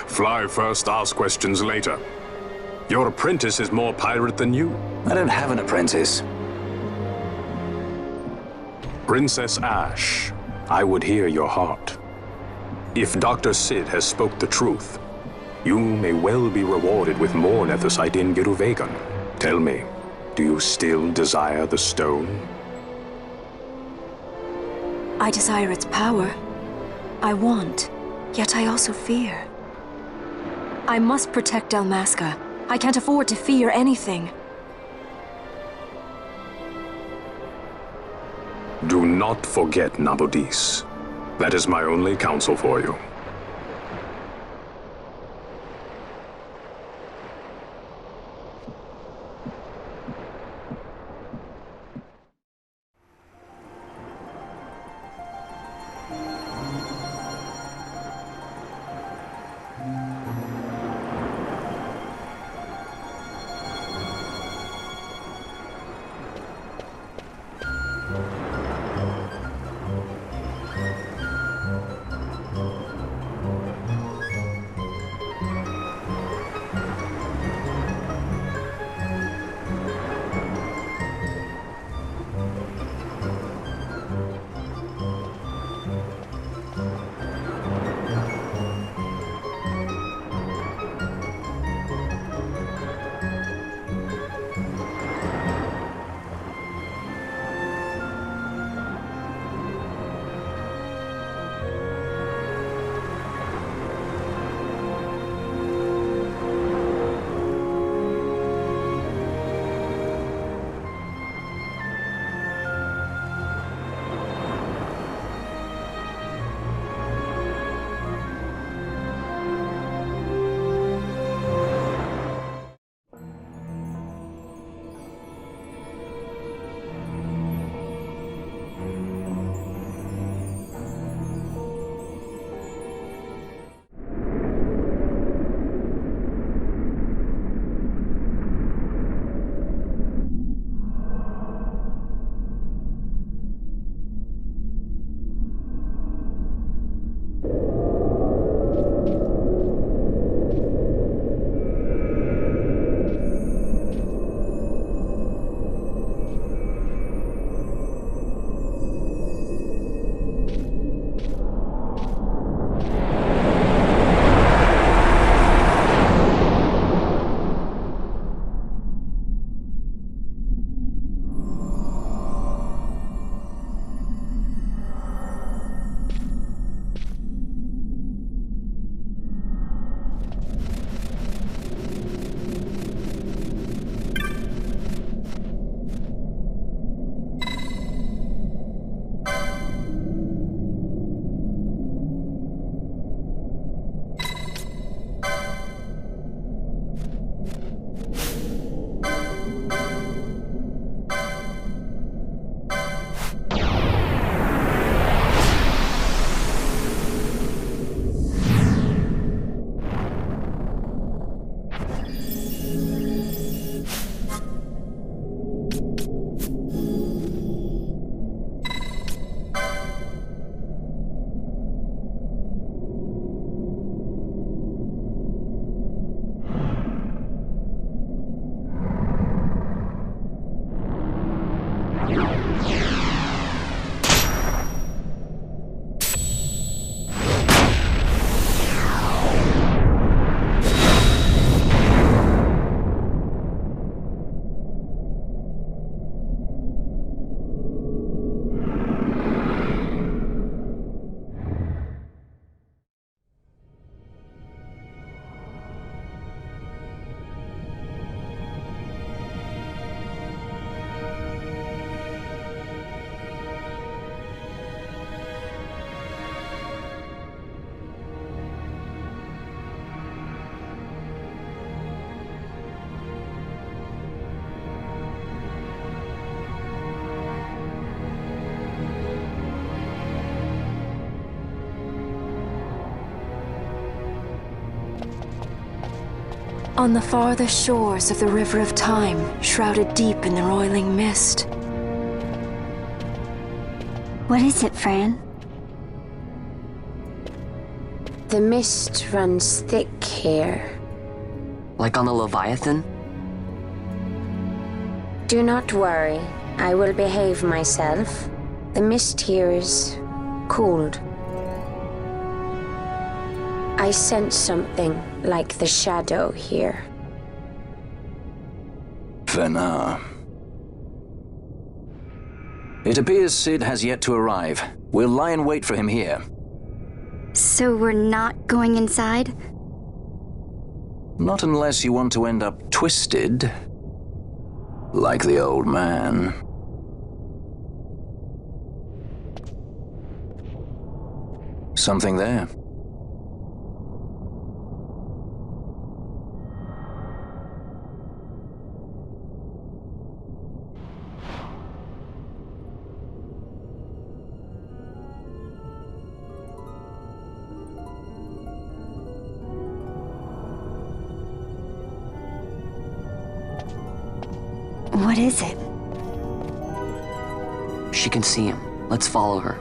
Fly first, ask questions later. Your apprentice is more pirate than you. I don't have an apprentice. Princess Ash, I would hear your heart. If Dr. Sid has spoke the truth, you may well be rewarded with more nethersite in Giruvegan. Tell me, do you still desire the stone? I desire its power. I want, yet I also fear. I must protect Dalmasca. I can't afford to fear anything. Do not forget Nabudis. That is my only counsel for you. On the farther shores of the River of Time, shrouded deep in the roiling mist. What is it, Fran? The mist runs thick here. Like on the Leviathan? Do not worry. I will behave myself. The mist here is cooled. I sense something like the shadow here. Fenar. It appears Cid has yet to arrive. We'll lie in wait for him here. So we're not going inside? Not unless you want to end up twisted. Like the old man. Something there. What is it? She can see him. Let's follow her.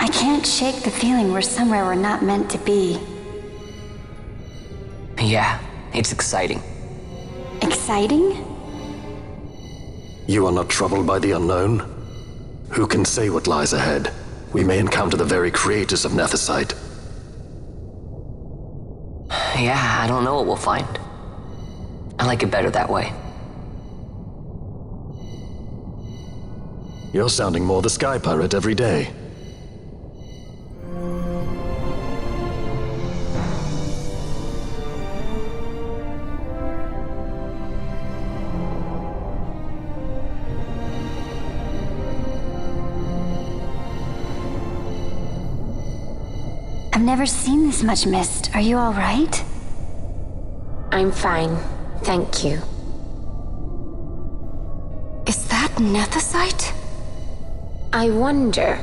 I can't shake the feeling we're somewhere we're not meant to be. Yeah, it's exciting. Exciting? You are not troubled by the unknown? Who can say what lies ahead? We may encounter the very creators of Nethicite. Yeah, I don't know what we'll find. I like it better that way. You're sounding more the Sky Pirate every day. I've never seen this much mist. Are you all right? I'm fine, thank you. Is that Nethicite? I wonder.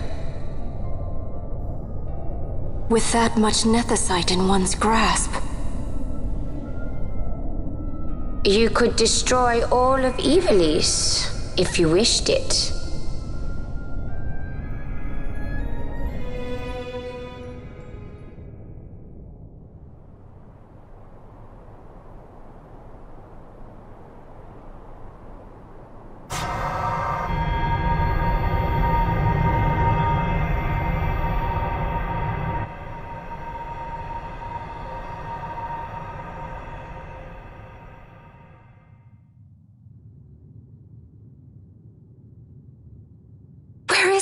With that much Nethicite in one's grasp. You could destroy all of Ivalice, if you wished it.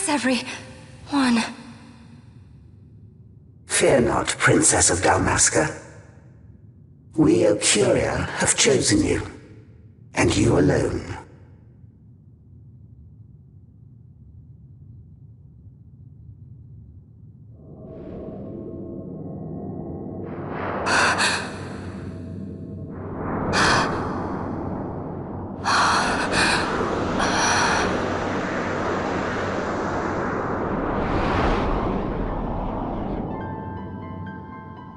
Everyone. Fear not, Princess of Dalmasca. We, Ocuria, have chosen you, and you alone.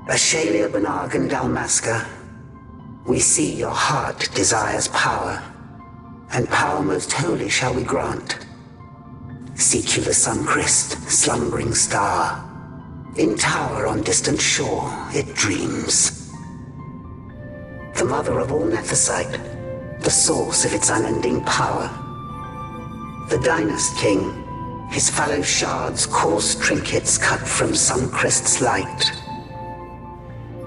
Ashalia Banag and Dalmasca, we see your heart desires power, and power most holy shall we grant. Seek you the Suncrist, slumbering star. In tower on distant shore, it dreams. The mother of all Nethicite, the source of its unending power. The Dynast King, his fallow shards, coarse trinkets cut from Suncrist's light.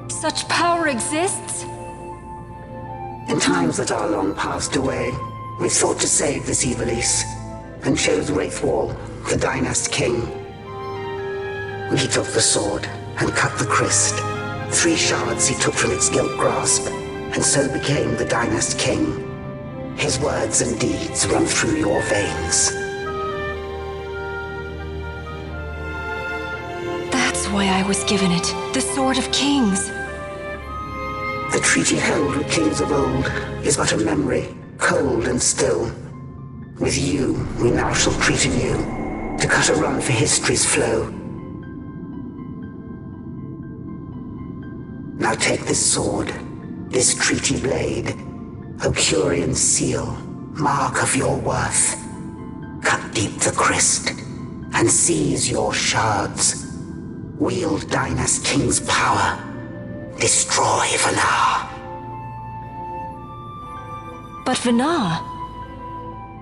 Such power exists? In times that are long passed away, we sought to save this Ivalice, and chose Wraithwall, the Dynast King. He took the sword and cut the Christ. 3 shards he took from its gilt grasp, and so became the Dynast King. His words and deeds run through your veins. That's why I was given it. The Sword of Kings. The treaty held with kings of old is but a memory, cold and still. With you, we now shall treat anew, to cut a run for history's flow. Now take this sword, this treaty blade, Ocurian seal, mark of your worth. Cut deep the Christ, and seize your shards. Wield Dynast King's power. Destroy Vanar. But Vanar...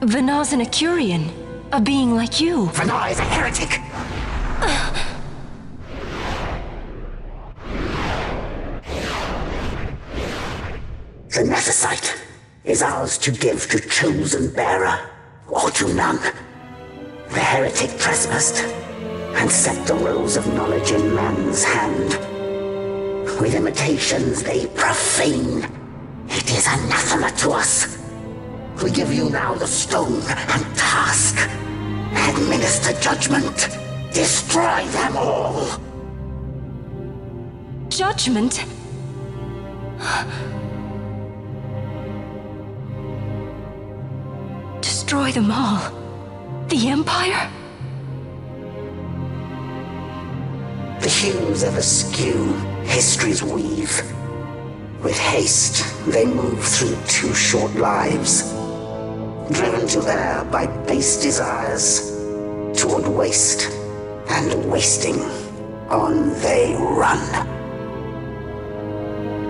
Vanar's an Ocurian, a being like you. Vanar is a heretic! The Nephesite is ours to give to chosen bearer, or to none. The heretic trespassed, and set the rose of knowledge in man's hand. With imitations they profane. It is anathema to us. We give you now the stone and task. Administer judgment. Destroy them all. Judgment? Destroy them all? The Empire? The hues ever skew history's weave. With haste, they move through too short lives. Driven to there by base desires, toward waste, and wasting, on they run.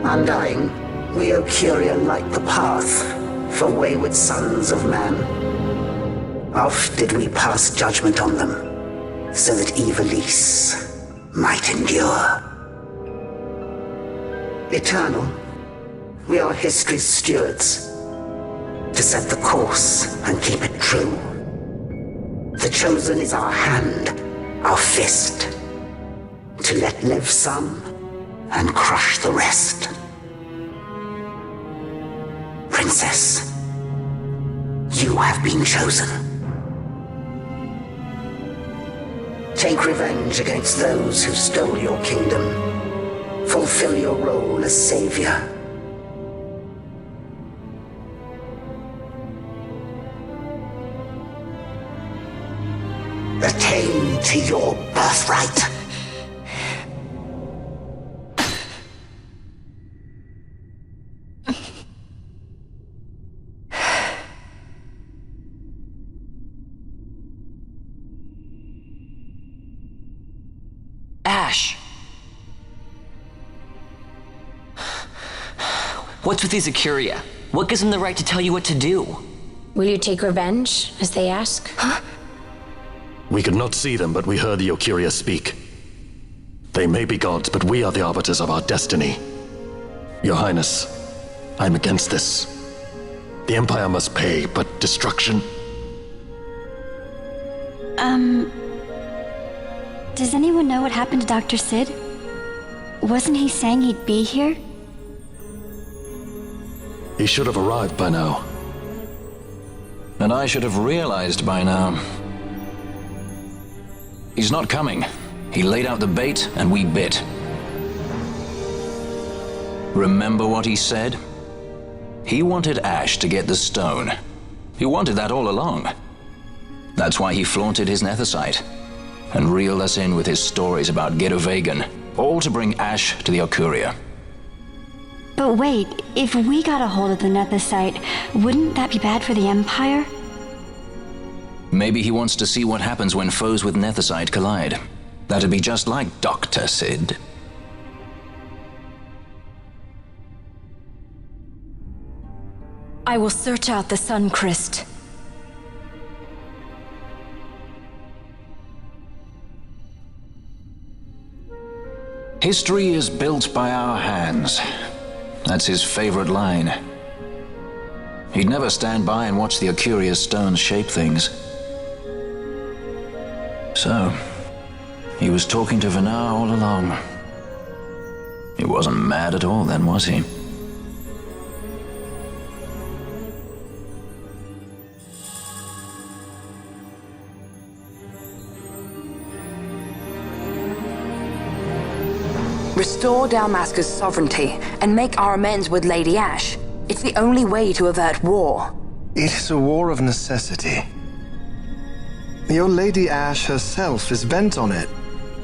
Undying, we Ocurian light the path for wayward sons of man. Oft did we pass judgment on them, so that Ivalice might endure. Eternal, we are history's stewards, to set the course and keep it true. The chosen is our hand, our fist, to let live some and crush the rest. Princess, you have been chosen. Take revenge against those who stole your kingdom. Fulfill your role as savior. Attain to your birthright. Ash! What's with these Ocuria? What gives them the right to tell you what to do? Will you take revenge, as they ask? Huh? We could not see them, but we heard the Ocuria speak. They may be gods, but we are the arbiters of our destiny. Your Highness, I'm against this. The Empire must pay, but destruction? Does anyone know what happened to Dr. Sid? Wasn't he saying he'd be here? He should have arrived by now. And I should have realized by now. He's not coming. He laid out the bait, and we bit. Remember what he said? He wanted Ash to get the stone. He wanted that all along. That's why he flaunted his Nethicite, and reeled us in with his stories about Gedovagan, all to bring Ash to the Ocuria. But wait, if we got a hold of the Nethicite, wouldn't that be bad for the Empire? Maybe he wants to see what happens when foes with Nethicite collide. That'd be just like Dr. Sid. I will search out the Suncrest. History is built by our hands. That's his favorite line. He'd never stand by and watch the Ocuria's stones shape things. So, he was talking to Vanar all along. He wasn't mad at all then, was he? Restore Dalmasca's sovereignty and make our amends with Lady Ash. It's the only way to avert war. It is a war of necessity. Your Lady Ash herself is bent on it.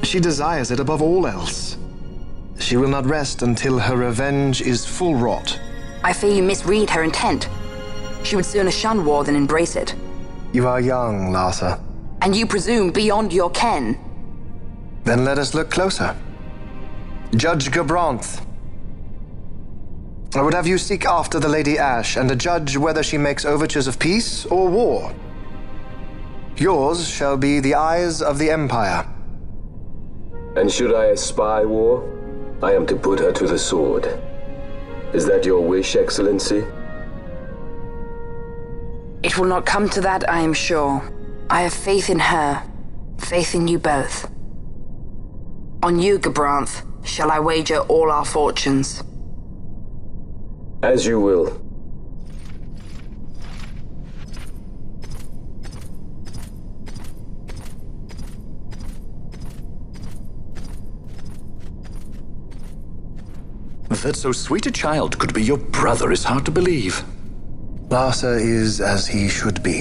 She desires it above all else. She will not rest until her revenge is full wrought. I fear you misread her intent. She would sooner shun war than embrace it. You are young, Larsa. And you presume beyond your ken. Then let us look closer. Judge Gabranth. I would have you seek after the Lady Ash and judge whether she makes overtures of peace or war. Yours shall be the eyes of the Empire. And should I espy war, I am to put her to the sword. Is that your wish, Excellency? It will not come to that, I am sure. I have faith in her, faith in you both. On you, Gabranth, shall I wager all our fortunes. As you will. That so sweet a child could be your brother is hard to believe. Larsa is as he should be.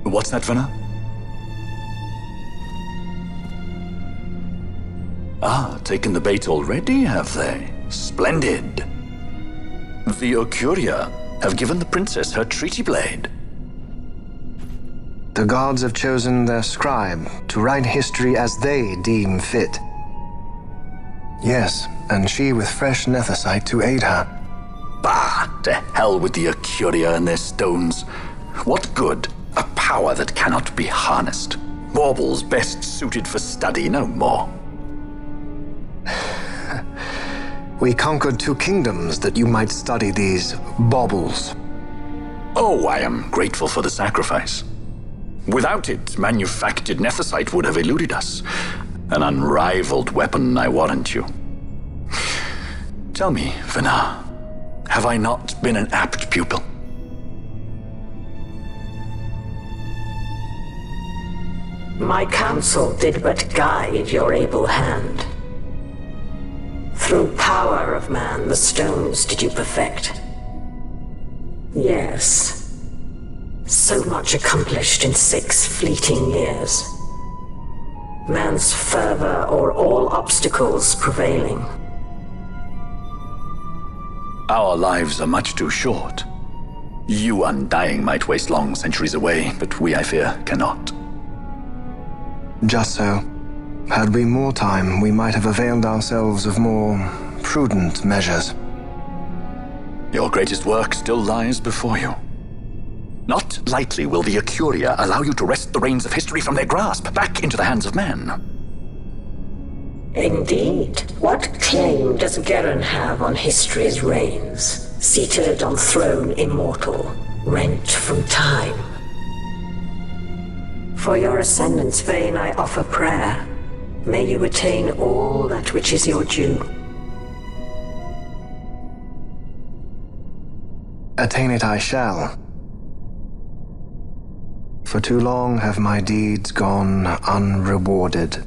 What's that, Venna? Ah, taken the bait already, have they? Splendid. The Ocuria have given the princess her treaty blade. The gods have chosen their scribe to write history as they deem fit. Yes, and she with fresh nethicite to aid her. Bah! To hell with the Ocuria and their stones. What good? A power that cannot be harnessed. Baubles best suited for study, no more. We conquered 2 kingdoms that you might study these baubles. Oh, I am grateful for the sacrifice. Without it, manufactured nethicite would have eluded us. An unrivaled weapon, I warrant you. Tell me, Venna, have I not been an apt pupil? My counsel did but guide your able hand. Through power of man, the stones did you perfect. Yes. So much accomplished in 6 fleeting years. Man's fervor o'er all obstacles prevailing. Our lives are much too short. You undying might waste long centuries away, but we, I fear, cannot. Just so. Had we more time, we might have availed ourselves of more prudent measures. Your greatest work still lies before you. Not lightly will the Ocuria allow you to wrest the reins of history from their grasp, back into the hands of men. Indeed. What claim does Geren have on history's reins, seated on throne immortal, rent from time? For your ascendant's vein I offer prayer. May you attain all that which is your due. Attain it I shall. For too long have my deeds gone unrewarded.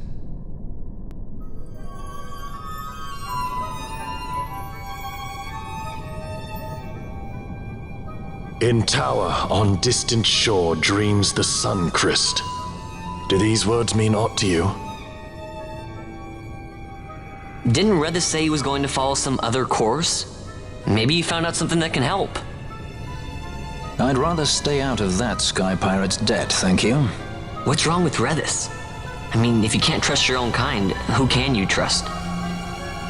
In tower on distant shore dreams the sun Christ. Do these words mean aught to you? Didn't Redis say he was going to follow some other course? Maybe he found out something that can help. I'd rather stay out of that Sky Pirate's debt, thank you. What's wrong with Redis? I mean, if you can't trust your own kind, who can you trust?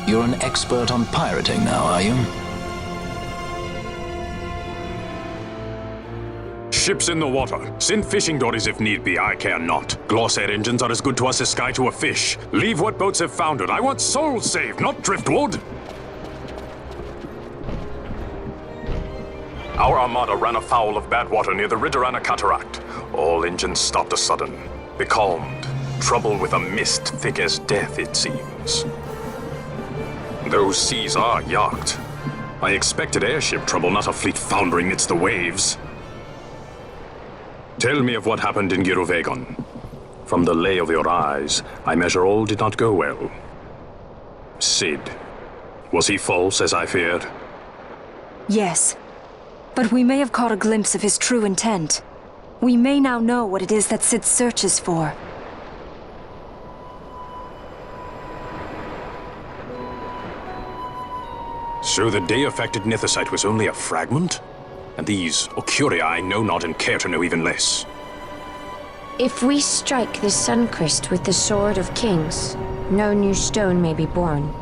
You're an expert on pirating now, are you? Ships in the water. Send fishing dories if need be, I care not. Glossair engines are as good to us as sky to a fish. Leave what boats have foundered. I want souls saved, not driftwood. Our armada ran afoul of bad water near the Ridorana Cataract. All engines stopped a sudden. Becalmed. Trouble with a mist thick as death, it seems. Those seas are yacht. I expected airship trouble, not a fleet foundering midst the waves. Tell me of what happened in Gyro-Vagon. From the lay of your eyes, I measure all did not go well. Cid. Was he false, as I feared? Yes. But we may have caught a glimpse of his true intent. We may now know what it is that Cid searches for. So the day-affected Nithosite was only a fragment? And these Ocuria I know not and care to know even less. If we strike the Suncrest with the Sword of Kings, no new stone may be born.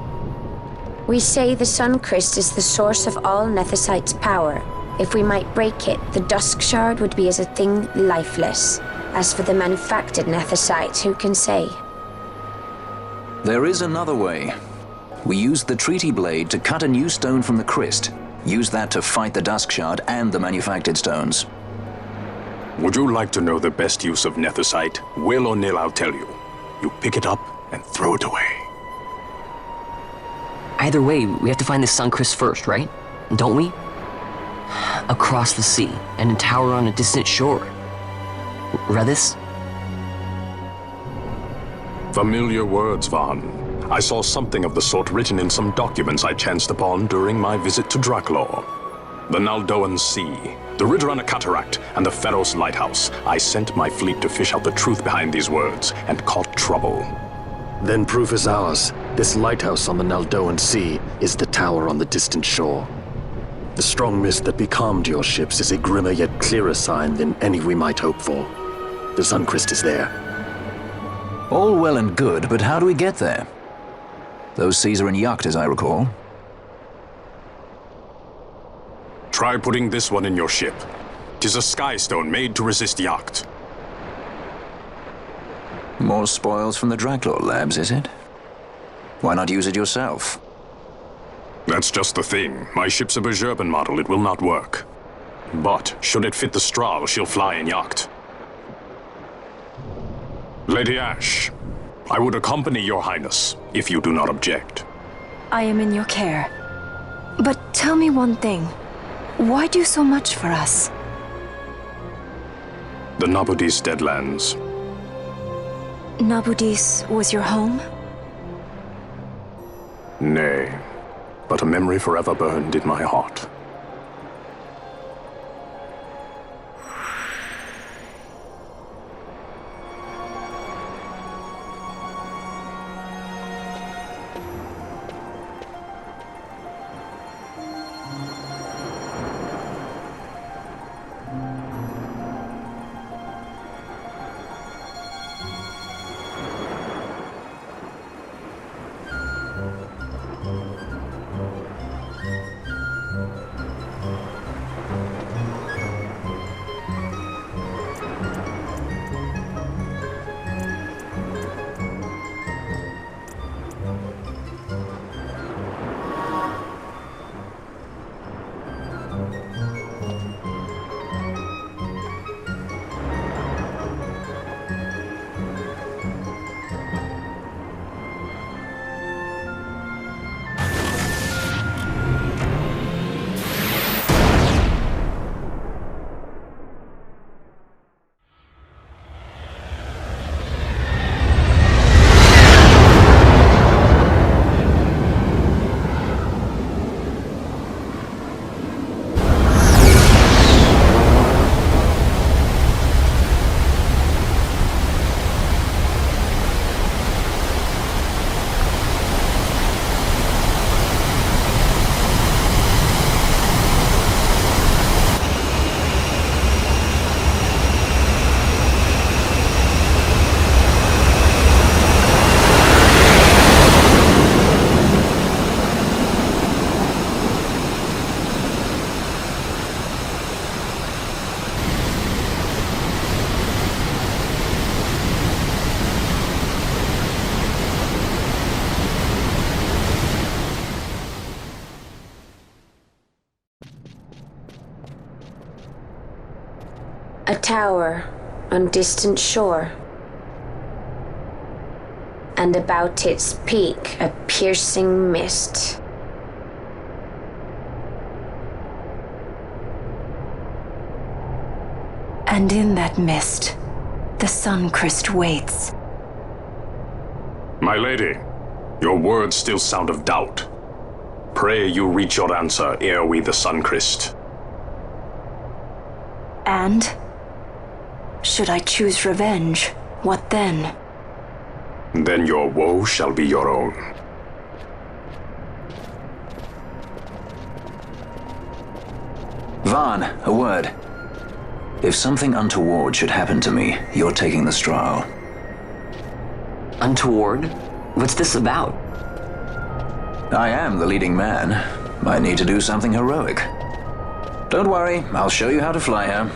We say the Suncrest is the source of all Nethosite's power. If we might break it, the Dusk Shard would be as a thing lifeless. As for the manufactured Nethosite, who can say? There is another way. We used the Treaty Blade to cut a new stone from the Crest. Use that to fight the Dusk Shard and the manufactured stones. Would you like to know the best use of Nethosite? Will or nil, I'll tell you. You pick it up and throw it away. Either way, we have to find the Suncrest first, right? Don't we? Across the sea, and a tower on a distant shore. Read this? Familiar words, Vaughn. I saw something of the sort written in some documents I chanced upon during my visit to Draklor. The Naldoan Sea, the Ridrana Cataract, and the Pharos Lighthouse. I sent my fleet to fish out the truth behind these words, and caught trouble. Then proof is ours. This lighthouse on the Naldoan Sea is the tower on the distant shore. The strong mist that becalmed your ships is a grimmer yet clearer sign than any we might hope for. The Suncrest is there. All well and good, but how do we get there? Those seas are in Yacht, as I recall. Try putting this one in your ship. 'Tis a skystone made to resist Yacht. More spoils from the Draklor labs, is it? Why not use it yourself? That's just the thing. My ship's a Bergerben model. It will not work. But, should it fit the Strahl, she'll fly in Yacht. Lady Ash, I would accompany your highness, if you do not object. I am in your care. But tell me one thing. Why do so much for us? The Nabudis Deadlands. Nabudis was your home? Nay, but a memory forever burned in my heart. A tower on distant shore, and about its peak a piercing mist. And in that mist, the Suncrest waits. My lady, Your words still sound of doubt. Pray you reach your answer ere we the Suncrest. And? Should I choose revenge, what then? Then your woe shall be your own. Vaughn, a word. If something untoward should happen to me, you're taking the straw. Untoward? What's this about? I am the leading man. Might need to do something heroic. Don't worry, I'll show you how to fly her.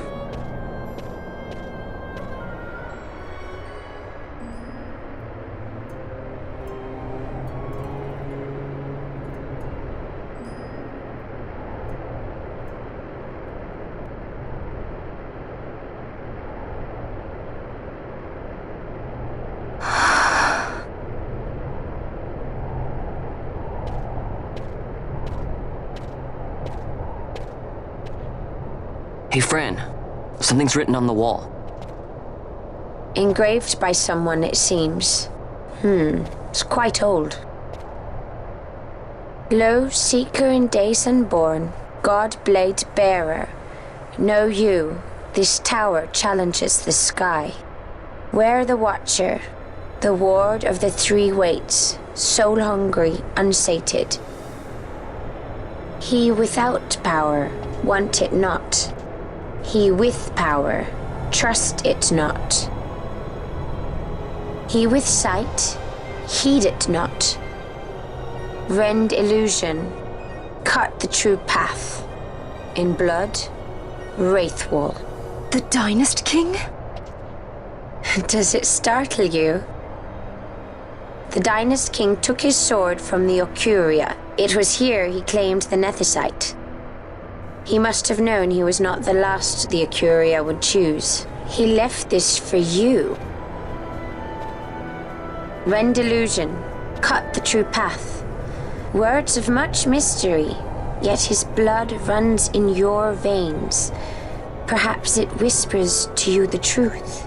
Hey, Fran. Something's written on the wall. Engraved by someone, it seems. It's quite old. Lo, seeker in days unborn, God-blade bearer. Know you, this tower challenges the sky. Where the watcher, the ward of the three waits, soul-hungry, unsated. He without power, want it not. He with power, trust it not. He with sight, heed it not. Rend illusion, cut the true path. In blood, Wraithwall. The Dynast King? Does it startle you? The Dynast King took his sword from the Ocuria. It was here he claimed the Nethicite. He must have known he was not the last the Ocuria would choose. He left this for you. Rend illusion, cut the true path. Words of much mystery, yet his blood runs in your veins. Perhaps it whispers to you the truth.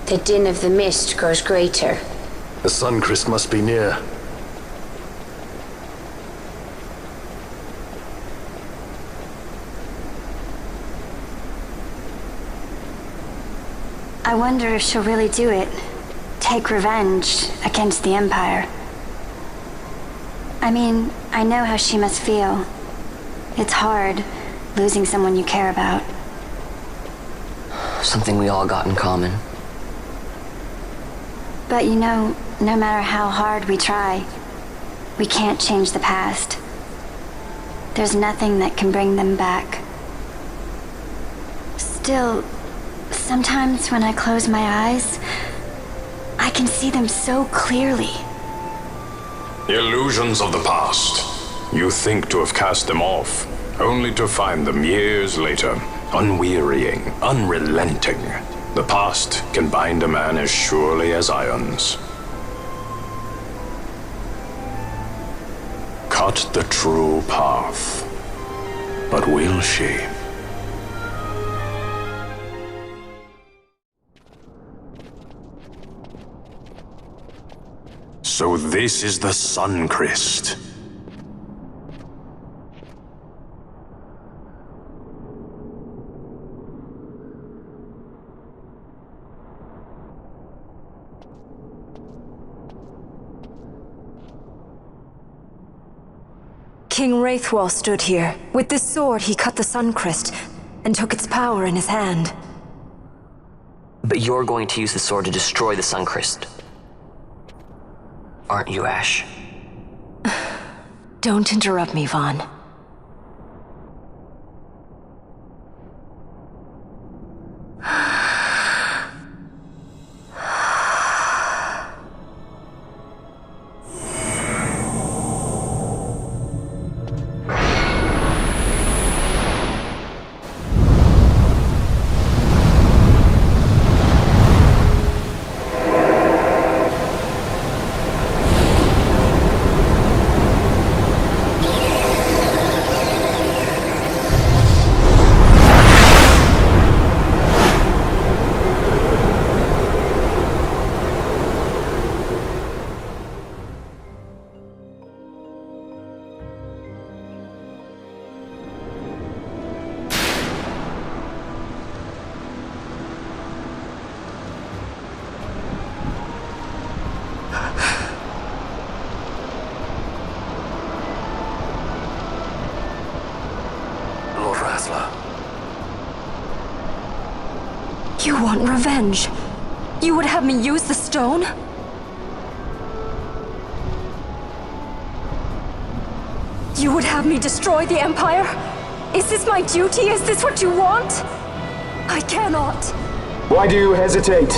The din of the mist grows greater. The Suncrest must be near. I wonder if she'll really do it. Take revenge against the Empire. I mean, I know how she must feel. It's hard, losing someone you care about. Something we all got in common. But you know, no matter how hard we try, we can't change the past. There's nothing that can bring them back. Still, sometimes when I close my eyes, I can see them so clearly. Illusions of the past. You think to have cast them off, only to find them years later, unwearying, unrelenting. The past can bind a man as surely as irons. Cut the true path. But will she? So this is the Suncrest. King Wraithwall stood here. With this sword, he cut the Suncrest and took its power in his hand. But you're going to use the sword to destroy the Suncrest. aren't you, Ash? Don't interrupt me, Vaughn. You want revenge? You would have me use the stone? You would have me destroy the Empire? Is this my duty? Is this what you want? I cannot. Why do you hesitate?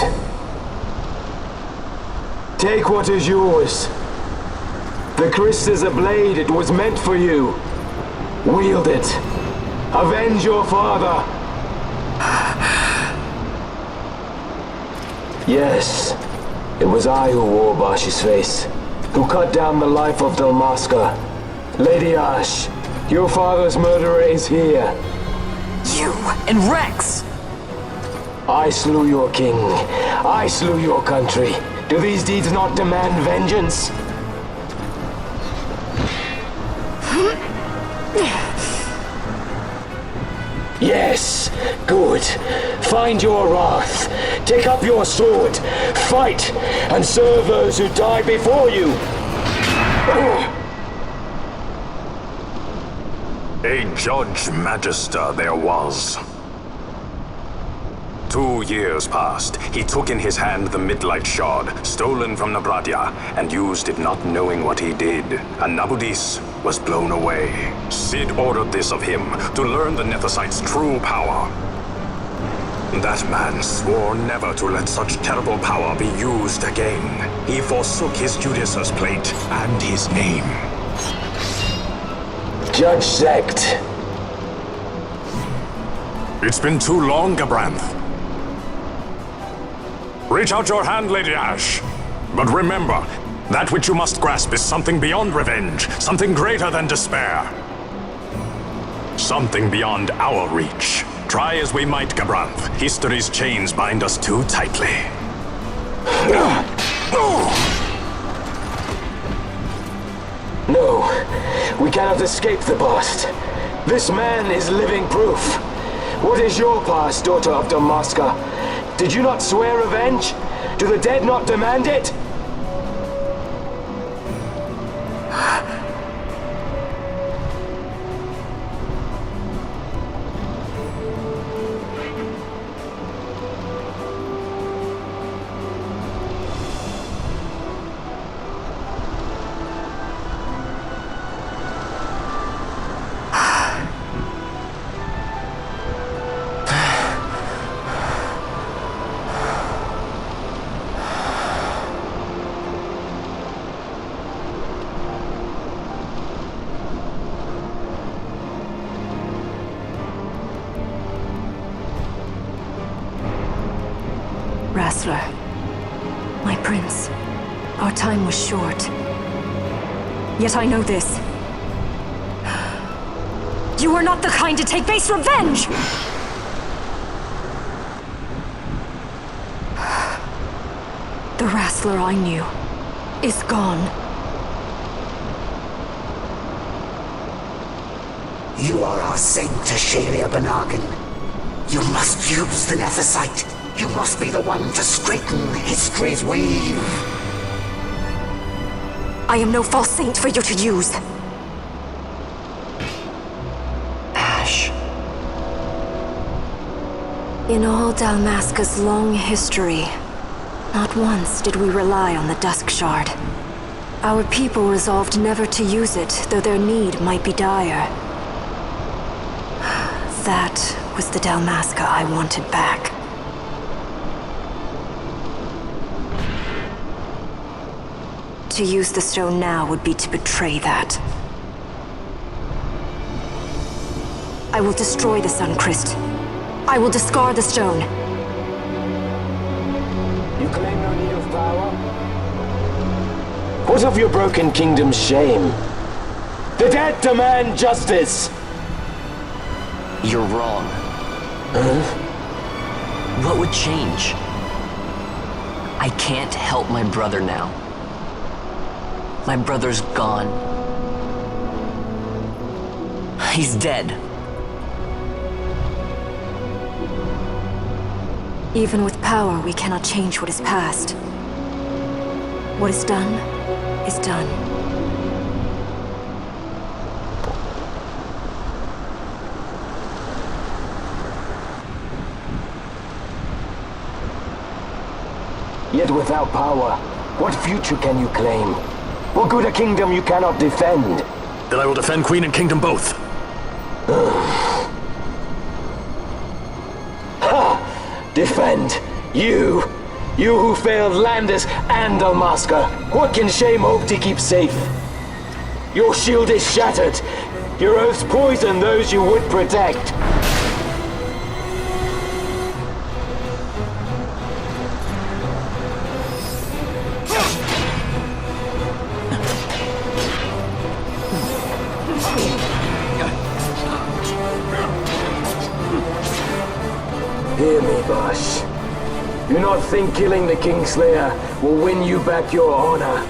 Take what is yours. The Christ is a blade. It was meant for you. Wield it. Avenge your father. Yes, it was I who wore Bashi's face, who cut down the life of Dalmasca. Lady Ash, your father's murderer is here. You and Rex! I slew your king. I slew your country. Do these deeds not demand vengeance? Yes, good. Find your wrath. Take up your sword. Fight, and serve those who died before you. A Judge Magister there was. 2 years passed. He took in his hand the Midlight Shard, stolen from Nabradia, and used it not knowing what he did. And Nabudis was blown away. Sid ordered this of him, to learn the Nethicite's true power. That man swore never to let such terrible power be used again. He forsook his Judaser's plate and his name. Judge Zect. It's been too long, Gabranth. Reach out your hand, Lady Ash. But remember, that which you must grasp is something beyond revenge, something greater than despair. Something beyond our reach. Try as we might, Gabranth, history's chains bind us too tightly. No, we cannot escape the past. This man is living proof. What is your past, daughter of Dalmasca? Did you not swear revenge? Do the dead not demand it? Rassler, my prince, our time was short. Yet I know this. You are not the kind to take base revenge! The Rassler I knew is gone. You are our saint, Ashelia Banagin. You must use the Nethicite. You must be the one to straighten history's weave. I am no false saint for you to use. Ash. In all Dalmasca's long history, not once did we rely on the Dusk Shard. Our people resolved never to use it, though their need might be dire. That was the Dalmasca I wanted back. To use the stone now would be to betray that. I will destroy the Suncrest. I will discard the stone. You claim no need of power? What of your broken kingdom's shame? The dead demand justice! You're wrong. What would change? I can't help my brother now. My brother's gone. He's dead. Even with power, we cannot change what is past. What is done, is done. Yet without power, what future can you claim? What good a kingdom you cannot defend? Then I will defend Queen and Kingdom both. Defend? You? You who failed Landis and Dalmasca. What can shame hope to keep safe? Your shield is shattered. Your oaths poison those you would protect. Hear me, Basch. Do not think killing the Kingslayer will win you back your honor.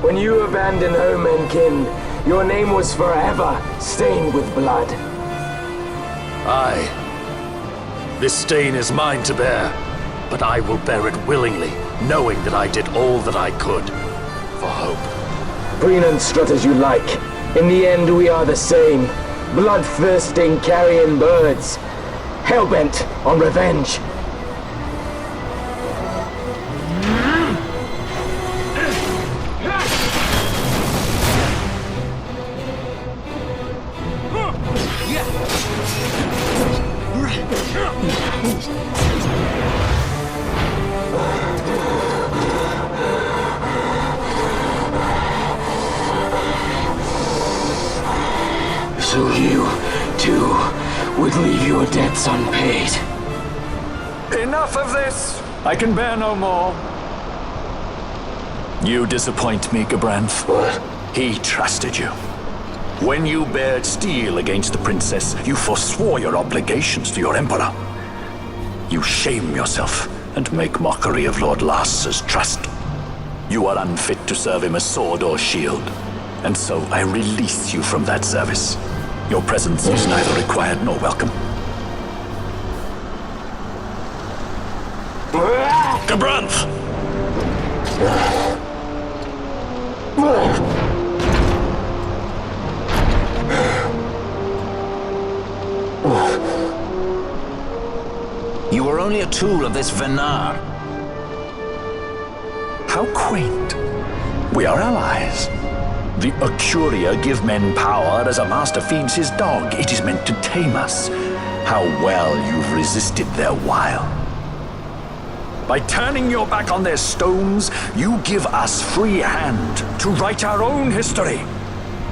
When you abandoned home and kin, your name was forever stained with blood. Aye. This stain is mine to bear, but I will bear it willingly, knowing that I did all that I could for hope. Preen and strut as you like. In the end, we are the same. Bloodthirsting carrion birds. Hellbent on revenge. So you, too, would leave your debts unpaid. Enough of this! I can bear no more. You disappoint me, Gabranth. What? He trusted you. When you bared steel against the princess, you forswore your obligations to your emperor. You shame yourself and make mockery of Lord Lars's trust. You are unfit to serve him as sword or shield, and so I release you from that service. Your presence is neither required nor welcome. Gabranth! You were only a tool of this Venar. How quaint. We are allies. The Ocuria give men power as a master feeds his dog. It is meant to tame us. How well you've resisted their wile. By turning your back on their stones, you give us free hand to write our own history.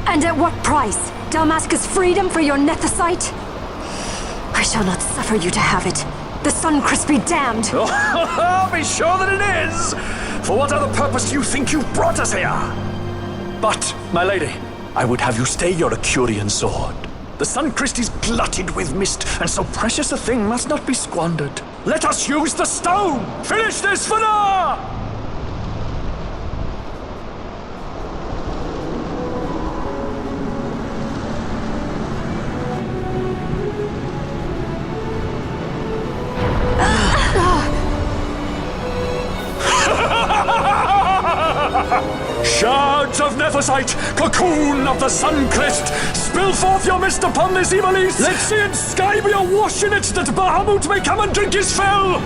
And at what price? Dalmasca's freedom for your Nethicite? I shall not suffer you to have it. The Suncrest be damned! Be sure that it is! For what other purpose do you think you brought us here? But, my lady, I would have you stay your Acurian sword. The Suncrest is glutted with mist, and so precious a thing must not be squandered. Let us use the stone! Finish this for now! Shards of Nethicite, cocoon of the Suncrest, spill forth your mist upon this evil east. Let sea and sky be awash in it, that Bahamut may come and drink his fill.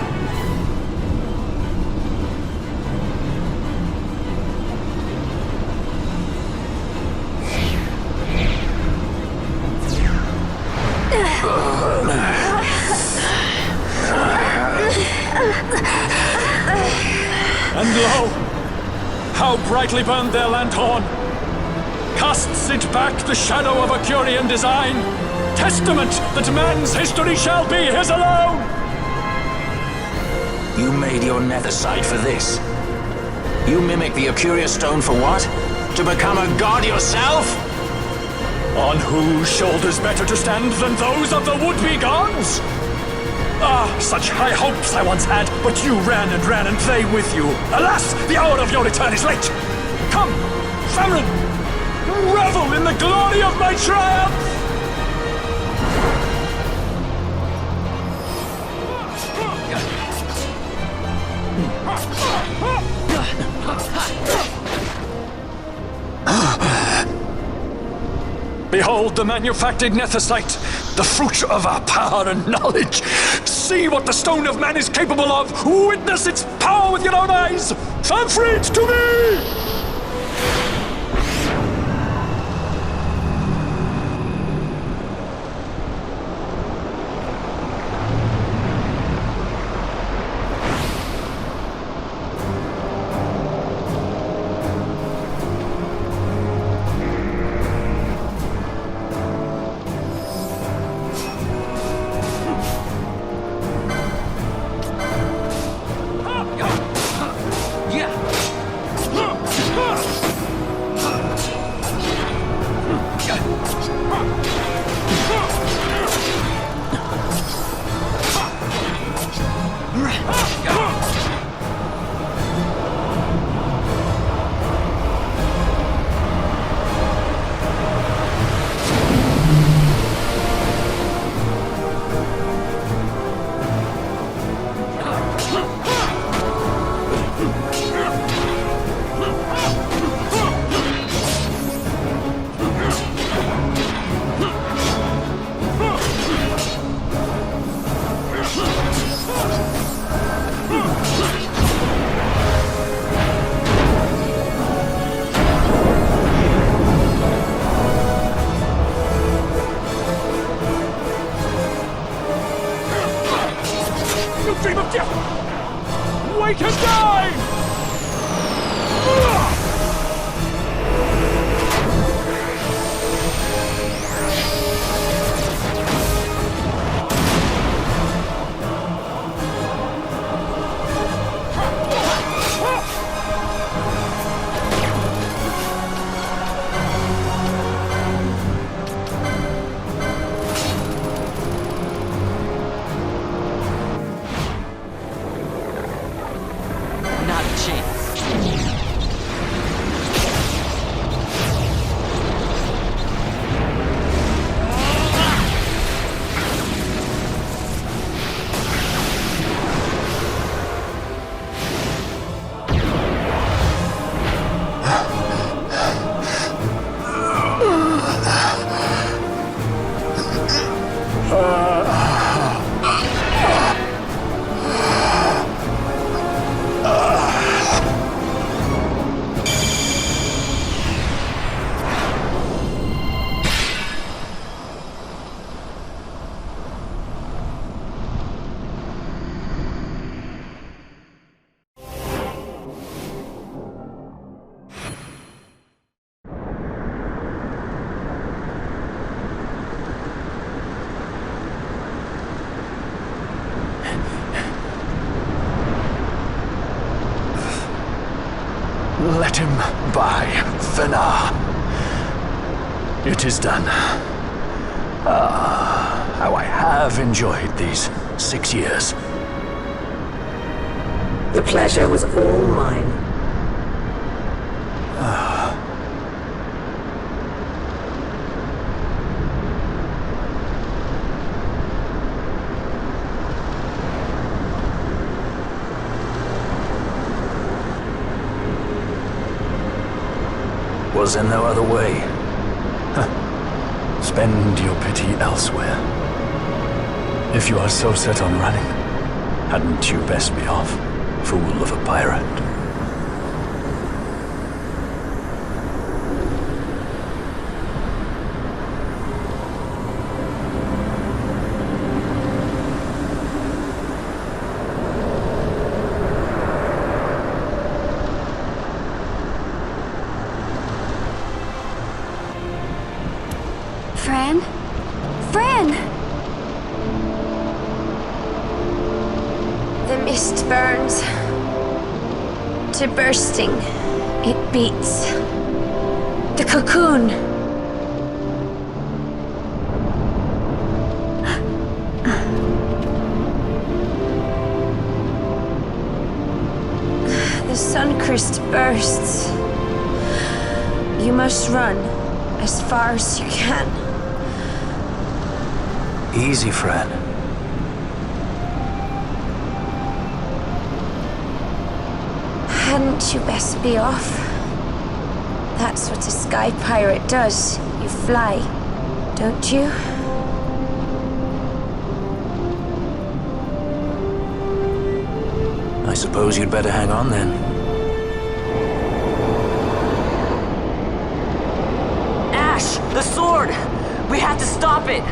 Lo! How brightly burned their lanthorn! Casts it back the shadow of a Curian design, testament that man's history shall be his alone! You made your Nethersite for this. You mimic the Acuria Stone for what? To become a god yourself? On whose shoulders better to stand than those of the would-be gods? Ah, such high hopes I once had, but you ran and they with you. Alas, the hour of your return is late. Come, Famrin, revel in the glory of my triumph! Behold the manufactured Nethersite, the fruit of our power and knowledge. See what the stone of man is capable of. Witness its power with your own eyes. Famfrit, to me! Dream of death! Wake and die! Let him by, Fenar. It is done. Ah, how I have enjoyed these 6 years. The pleasure was all mine. Was there no other way? Spend your pity elsewhere. If you are so set on running, hadn't you best be off, fool of a pirate? Fran? Fran! The mist burns to bursting. It beats. The cocoon. The Suncrist bursts. You must run as far as you can. Easy, Fran. Hadn't you best be off? That's what a sky pirate does. You fly, don't you? I suppose you'd better hang on then. Ash! The sword! We have to stop it!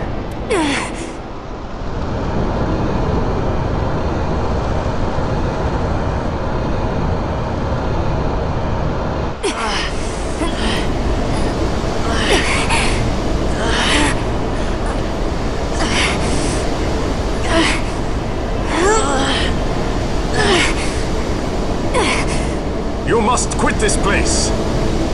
You must quit this place.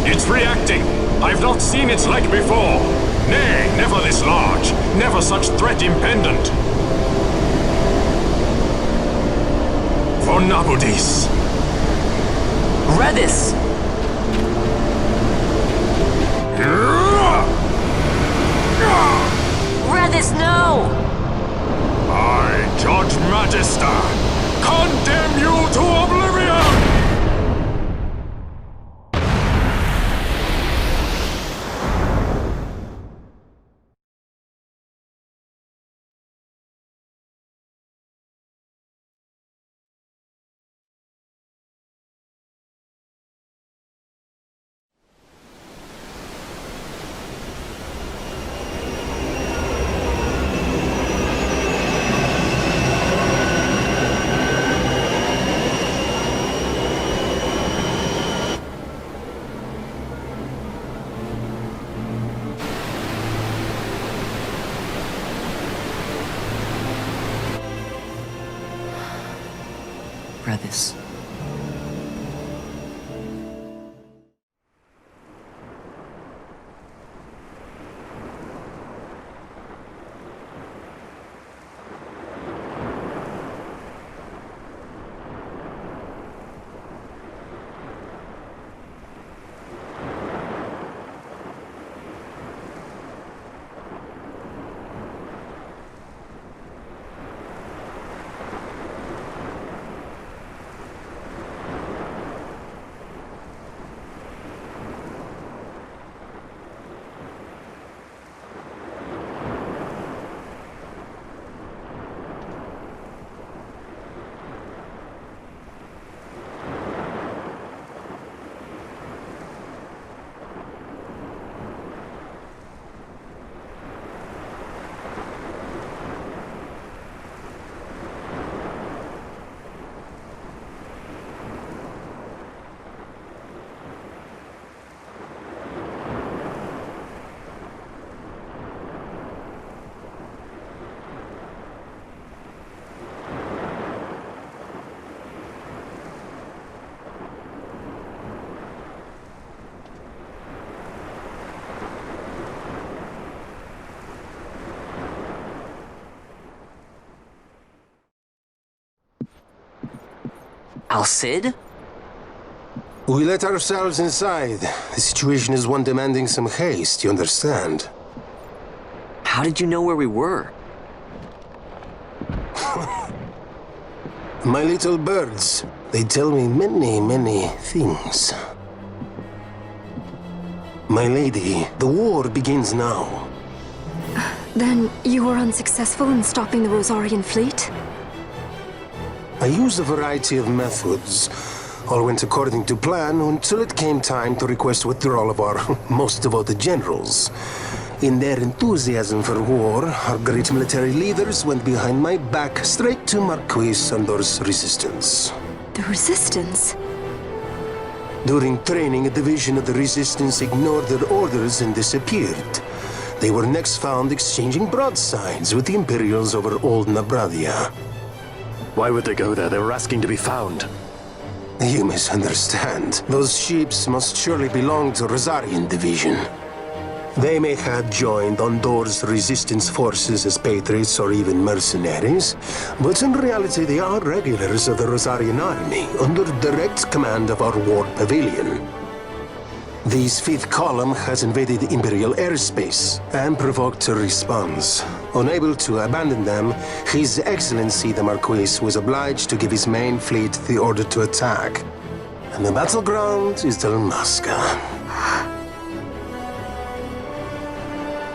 It's reacting. I've not seen its like before. Nay, never this large. Never such threat impendent. For Nabudis. Redis! Redis, no! I, Judge Magister, condemn you to oblivion! Redis. Al-Cid? We let ourselves inside. The situation is one demanding some haste, you understand? How did you know where we were? My little birds. They tell me many, many things. My lady, the war begins now. Then you were unsuccessful in stopping the Rosarian fleet? I used a variety of methods. All went according to plan until it came time to request withdrawal of our most devoted generals. In their enthusiasm for war, our great military leaders went behind my back straight to Marquis Sandor's resistance. The Resistance? During training, a division of the Resistance ignored their orders and disappeared. They were next found exchanging broadsides with the Imperials over Old Nabradia. Why would they go there? They were asking to be found. You misunderstand. Those ships must surely belong to Rosarian Division. They may have joined Ondor's resistance forces as patriots or even mercenaries, but in reality they are regulars of the Rosarian army, under direct command of our Ward Pavilion. This fifth column has invaded Imperial airspace and provoked a response. Unable to abandon them, His Excellency the Marquis was obliged to give his main fleet the order to attack. And the battleground is Dalmasca.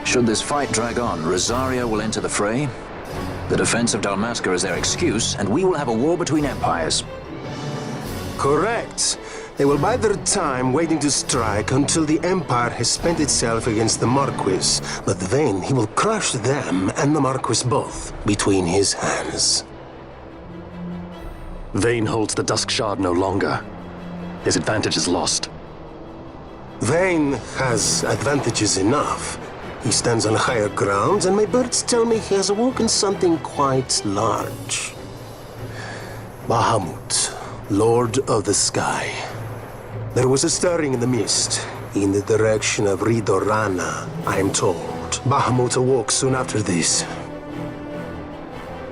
Should this fight drag on, Rosaria will enter the fray. The defense of Dalmasca is their excuse, and we will have a war between empires. Correct. They will bide their time waiting to strike until the Empire has spent itself against the Marquis. But then he will crush them and the Marquis both between his hands. Vayne holds the Dusk Shard no longer. His advantage is lost. Vayne has advantages enough. He stands on higher ground, and my birds tell me he has awoken something quite large. Bahamut, Lord of the Sky. There was a stirring in the mist, in the direction of Ridorana, I am told. Bahamut awoke soon after this.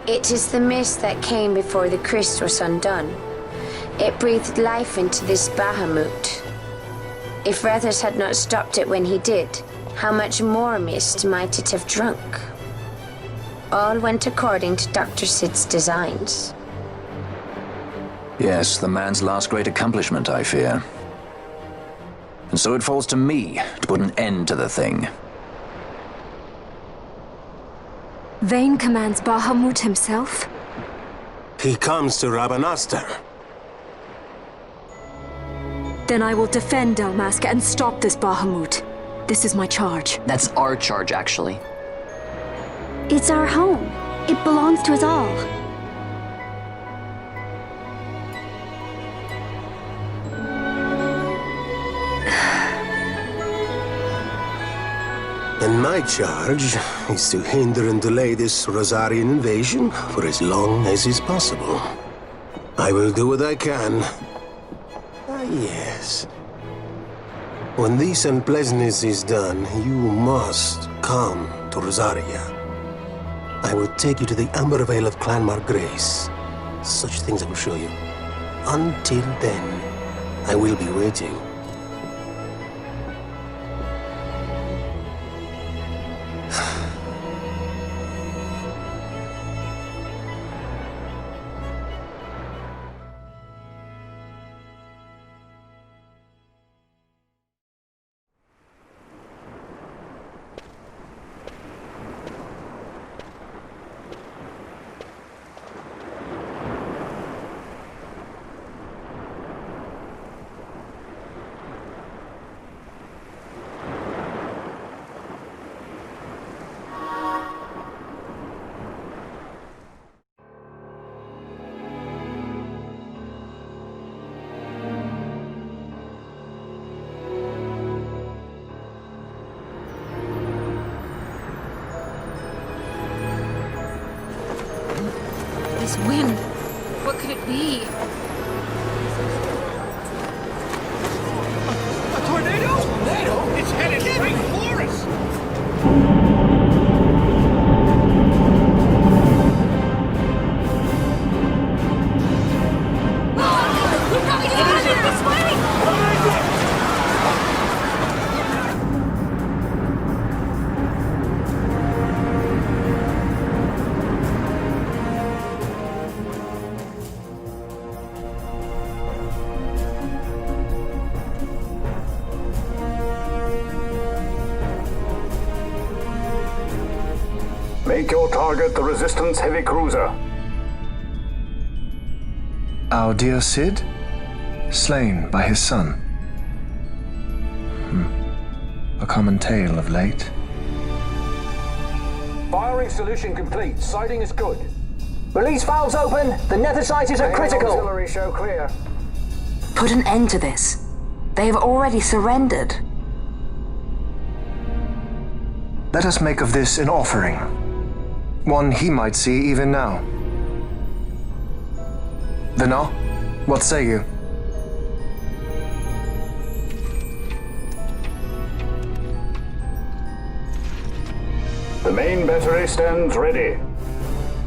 It is the mist that came before the Christ was undone. It breathed life into this Bahamut. If Rethers had not stopped it when he did, how much more mist might it have drunk? All went according to Dr. Sid's designs. Yes, the man's last great accomplishment, I fear. And so it falls to me to put an end to the thing. Vayne commands Bahamut himself? He comes to Rabanastre. Then I will defend Dalmasca and stop this Bahamut. This is my charge. That's our charge, actually. It's our home. It belongs to us all. And my charge is to hinder and delay this Rosarian invasion for as long as is possible. I will do what I can. Yes. When this unpleasantness is done, you must come to Rosaria. I will take you to the Amber Vale of Clan Margrace. Such things I will show you. Until then, I will be waiting. This wind, what could it be? A tornado? Tornado? It's headed straight for us! Make your target the Resistance heavy cruiser. Our dear Sid? Slain by his son. A common tale of late. Firing solution complete. Sighting is good. Release valves open. The nether sites are critical. Auxiliary show clear. Put an end to this. They have already surrendered. Let us make of this an offering. One he might see even now. Vina, what say you? The main battery stands ready.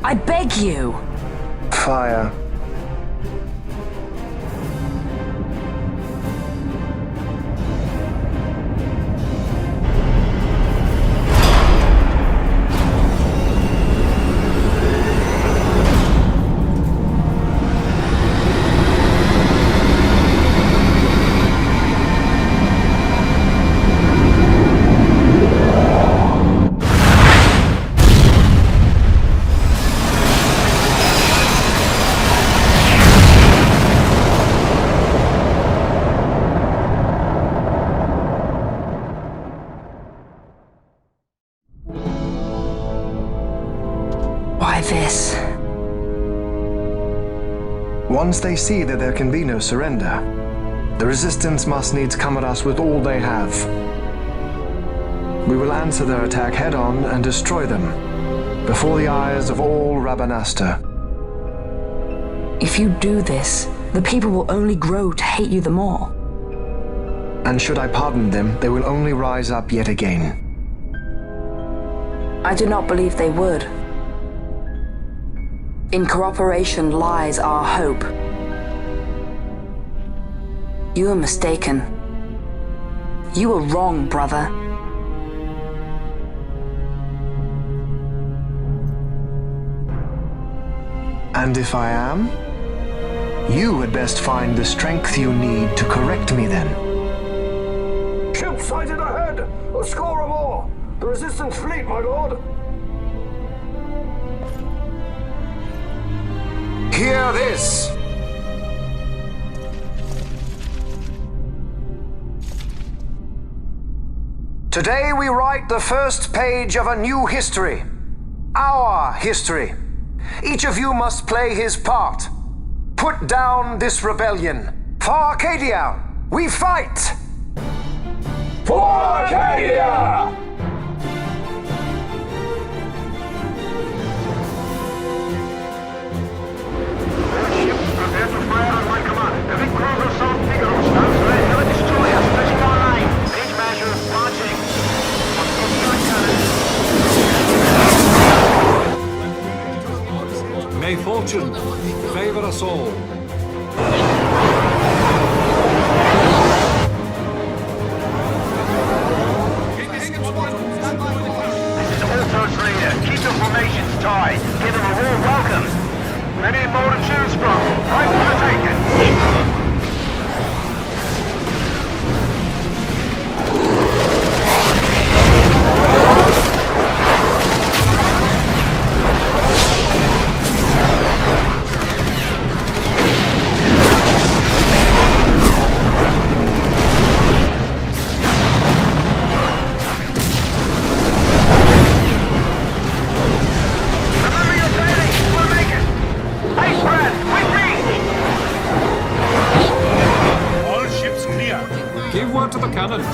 I beg you! Fire. Why this? Once they see that there can be no surrender, the Resistance must needs come at us with all they have. We will answer their attack head-on and destroy them, before the eyes of all Rabanastre. If you do this, the people will only grow to hate you the more. And should I pardon them, they will only rise up yet again. I do not believe they would. In cooperation lies our hope. You are mistaken. You are wrong, brother. And if I am? You had best find the strength you need to correct me then. Ship sighted ahead! A score or more! The Resistance fleet, my lord! Hear this! Today we write the first page of a new history. Our history. Each of you must play his part. Put down this rebellion. For Arcadia, we fight! For Arcadia! Prepare to fire on my command. The big cruiser Assault Figaro stands ready. Have a destroyer stretching our line. Range measure launching. May fortune favor us all. This is Altos leader. Keep the formations tight. Give them a warm welcome. Many more to choose from. Right for the taking. To the cannons.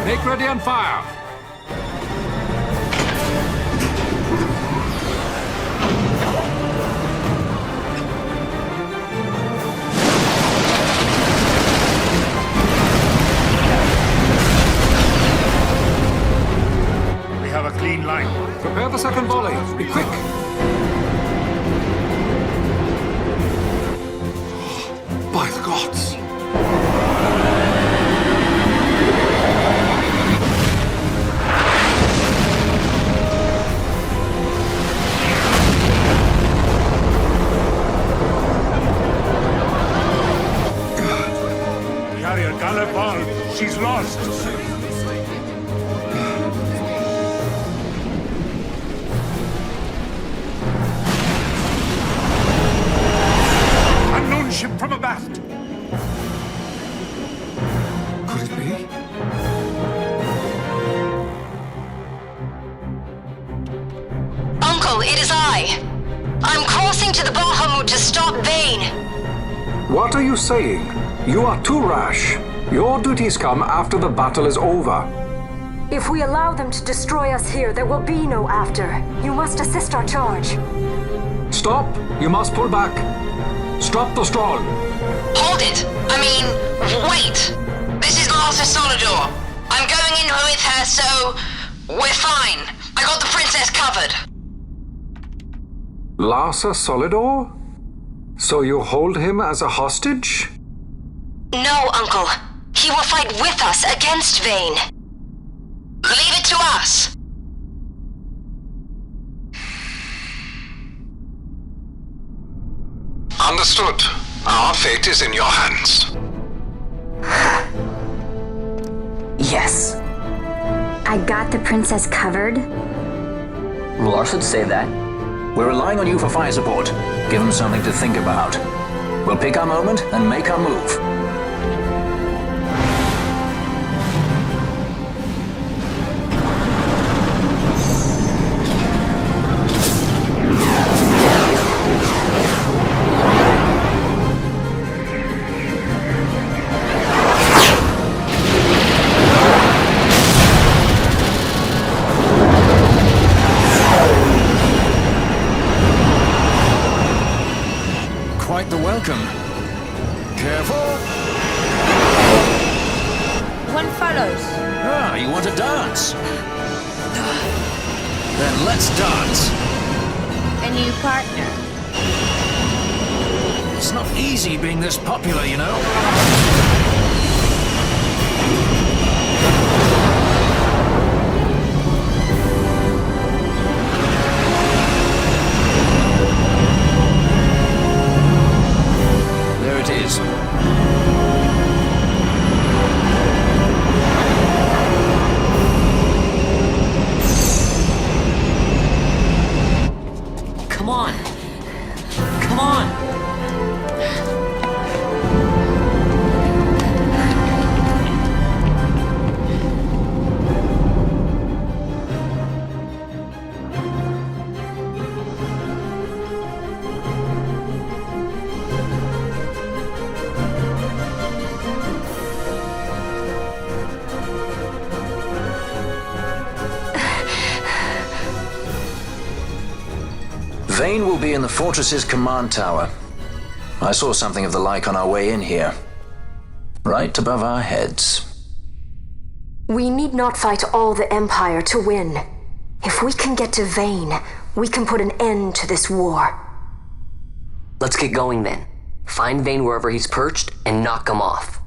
Make ready and fire. We have a clean line. Prepare the second volley. Be quick. By the gods. She's lost. Unknown ship from abaft. Could it be? Uncle, it is I. I'm crossing to the Bahamut to stop Vayne. What are you saying? You are too rash. Your duties come after the battle is over. If we allow them to destroy us here, there will be no after. You must assist our charge. Stop! You must pull back. Stop the Stroll. Hold it! Wait! This is Larsa Solidor. I'm going in with her, so we're fine. I got the princess covered. Larsa Solidor? So you hold him as a hostage? No, Uncle. He will fight with us against Vayne. Leave it to us. Understood. Our fate is in your hands. Yes. I got the princess covered. Lars would say that. We're relying on you for fire support. Give them something to think about. We'll pick our moment and make our move. Quite the welcome. Careful. One follows. Ah, you want to dance? Then let's dance. A new partner. It's not easy being this popular, you know. There it is. Come on. Come on. Vayne will be in the fortress's command tower. I saw something of the like on our way in here. Right above our heads. We need not fight all the Empire to win. If we can get to Vayne, we can put an end to this war. Let's get going then. Find Vayne wherever he's perched and knock him off.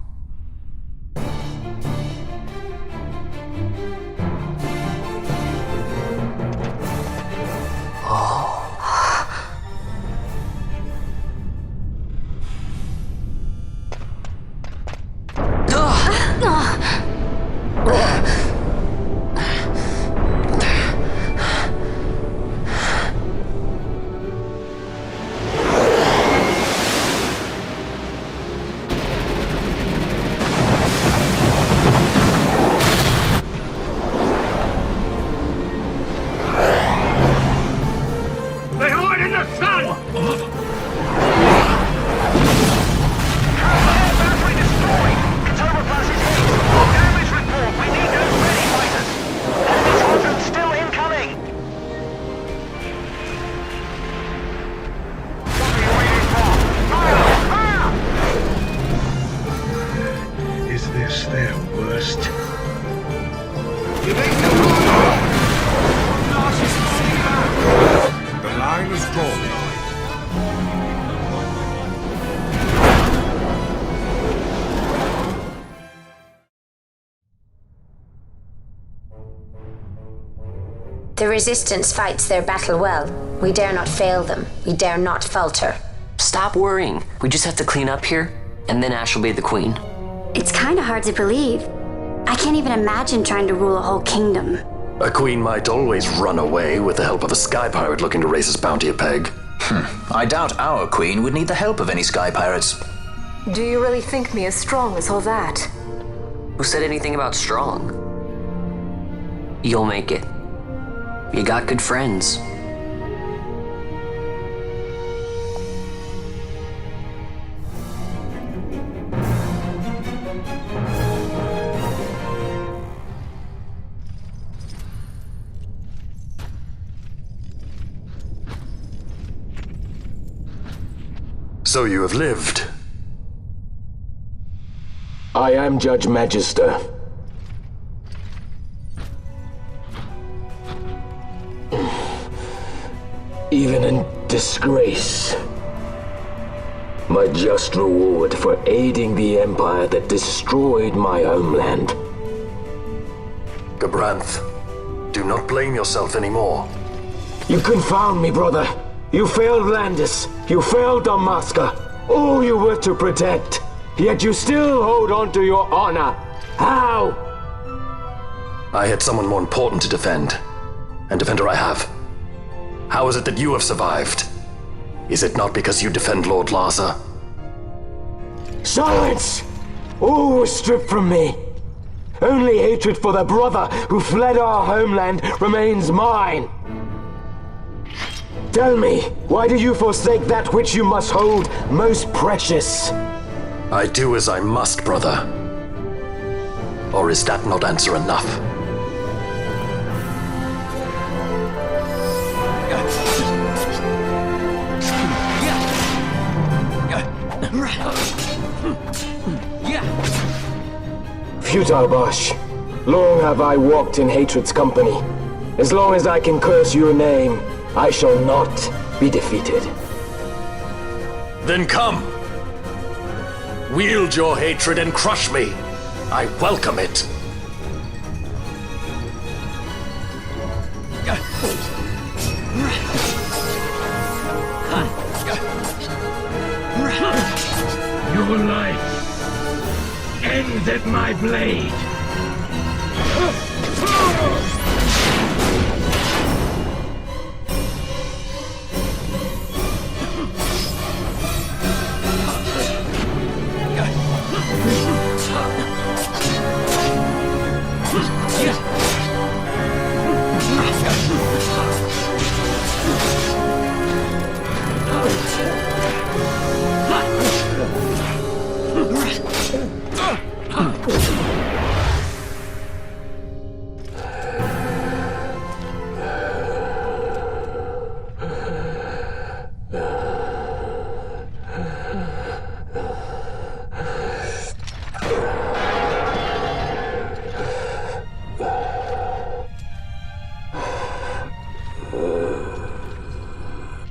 They hide in the sun! Battery destroyed! Its overpass is hit! Damage report! We need those ready fighters! Enemy squadron still incoming! What are you waiting for? Fire! Fire! Is this their worst? You make no move! The line is drawn. The Resistance fights their battle well. We dare not fail them. We dare not falter. Stop worrying. We just have to clean up here, and then Ash will be the queen. It's kind of hard to believe. I can't even imagine trying to rule a whole kingdom. A queen might always run away with the help of a sky pirate looking to raise his bounty a peg. I doubt our queen would need the help of any sky pirates. Do you really think me as strong as all that? Who said anything about strong? You'll make it. You got good friends. So you have lived. I am Judge Magister. Even in disgrace, my just reward for aiding the Empire that destroyed my homeland. Gabranth, do not blame yourself anymore. You confound me, brother. You failed Landis. You failed Damaska. All you were to protect. Yet you still hold on to your honor. How? I had someone more important to defend. And defender I have. How is it that you have survived? Is it not because you defend Lord Larsa? Silence! All was stripped from me. Only hatred for the brother who fled our homeland remains mine. Tell me, why do you forsake that which you must hold most precious? I do as I must, brother. Or is that not answer enough? Futile, Bosch. Long have I walked in hatred's company. As long as I can curse your name, I shall not be defeated. Then come! Wield your hatred and crush me. I welcome it. Your life ends at my blade.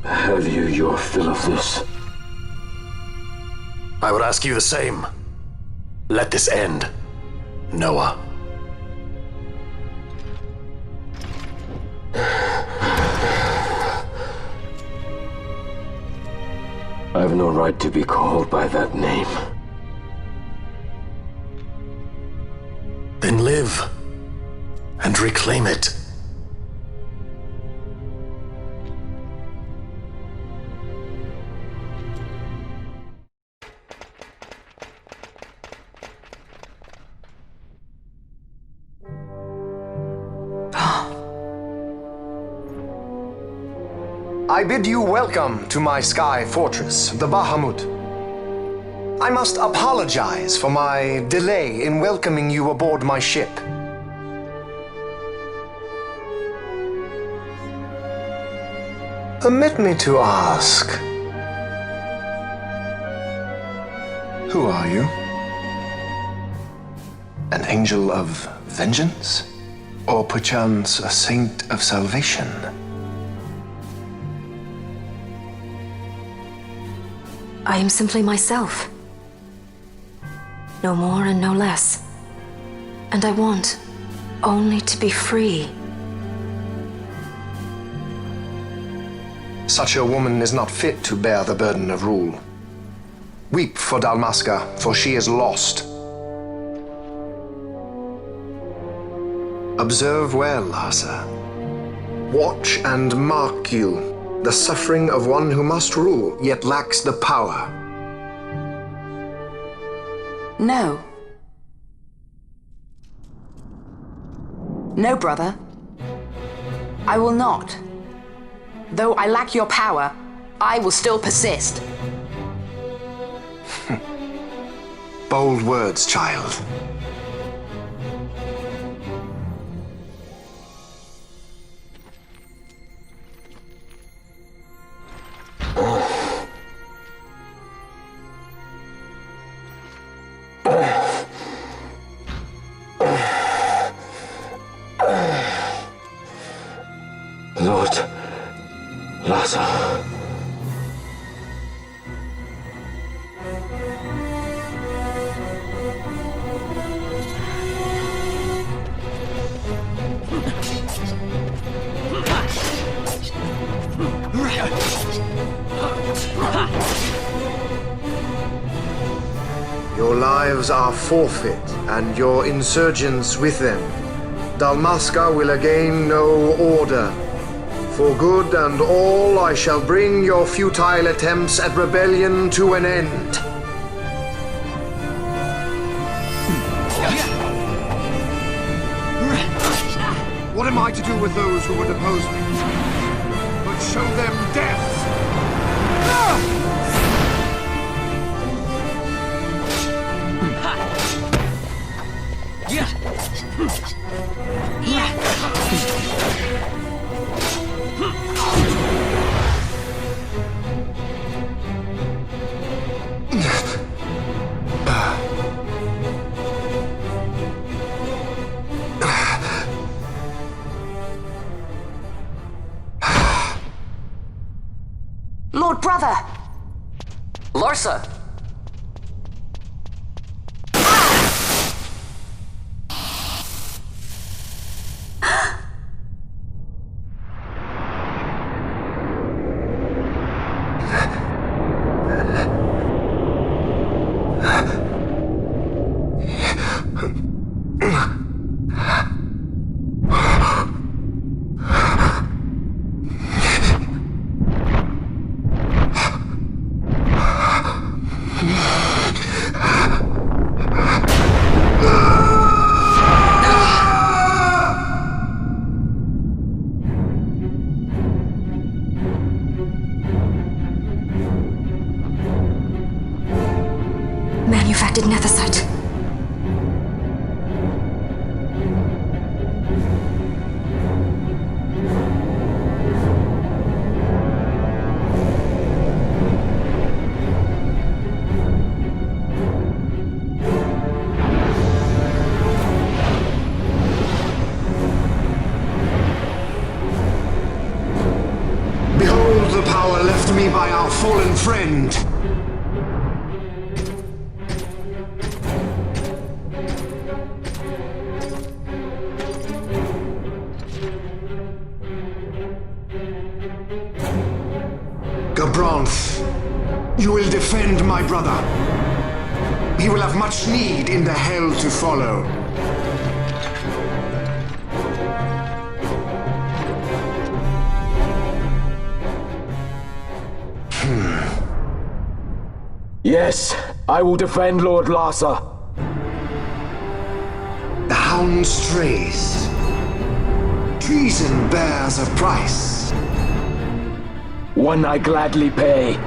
Have you your fill of this? I would ask you the same. Let this end, Noah. I've no right to be called by that name. Then live and reclaim it. I bid you welcome to my sky fortress, the Bahamut. I must apologize for my delay in welcoming you aboard my ship. Permit me to ask, who are you? An angel of vengeance? Or perchance a saint of salvation? I am simply myself. No more and no less. And I want only to be free. Such a woman is not fit to bear the burden of rule. Weep for Dalmasca, for she is lost. Observe well, Larsa. Watch and mark you the suffering of one who must rule, yet lacks the power. No. No, brother. I will not. Though I lack your power, I will still persist. Bold words, child. Larsa. Your lives are forfeit, and your insurgents with them. Dalmasca will again know order. For good and all, I shall bring your futile attempts at rebellion to an end. What am I to do with those who would oppose me? But show them death! Lord Brother! Larsa! Manufactured nethicite. Behold the power left me by our fallen friend. Gabranth, you will defend my brother. He will have much need in the hell to follow. Yes, I will defend Lord Larsa. The hound strays. Treason bears a price. One I gladly pay.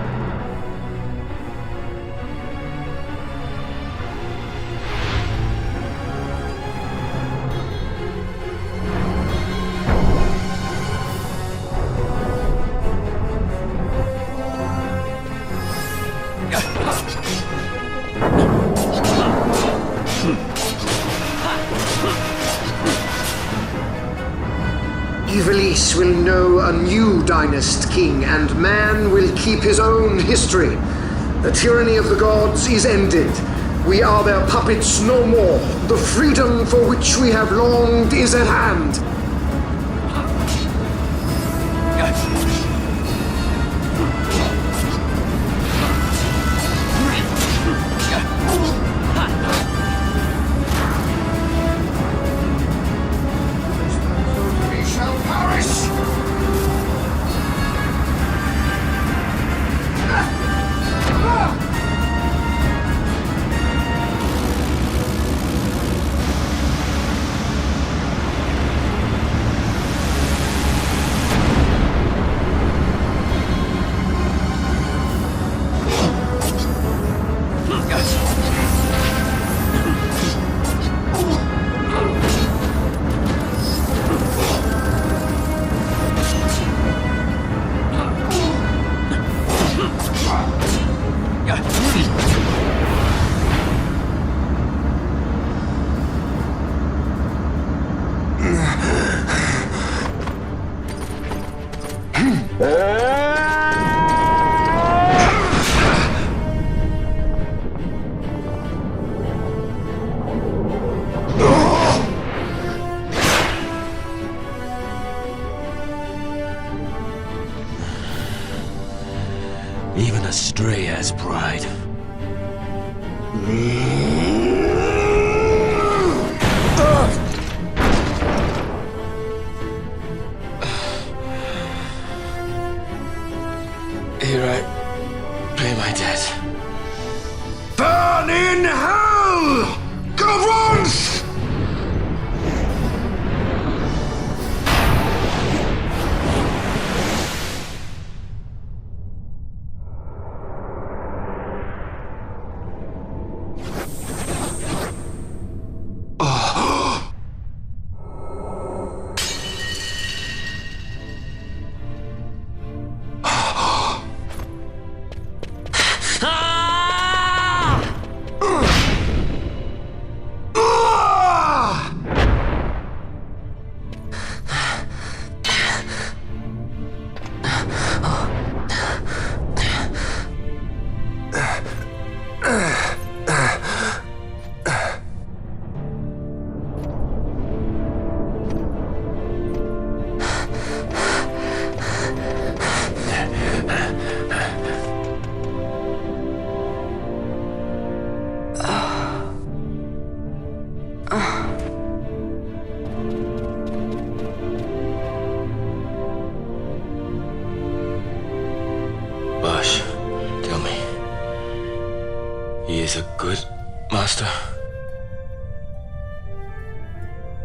Ivalice will know a new dynast king, and man will keep his own history. The tyranny of the gods is ended. We are their puppets no more. The freedom for which we have longed is at hand. stray has pride. Here I pay my debt. Burn in hell! Gavrons! Basch, tell me. He is a good master?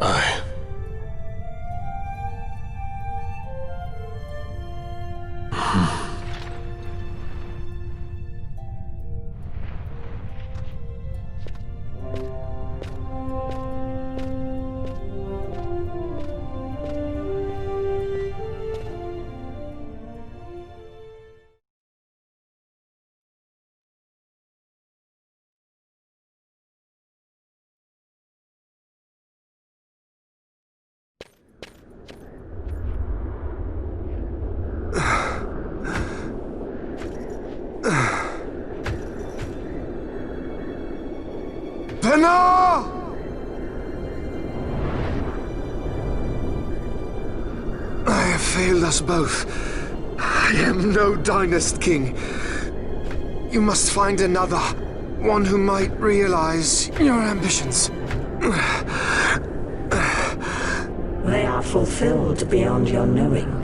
Aye. Penna! I have failed us both. I am no Dynast king. You must find another, one who might realize your ambitions. They are fulfilled beyond your knowing.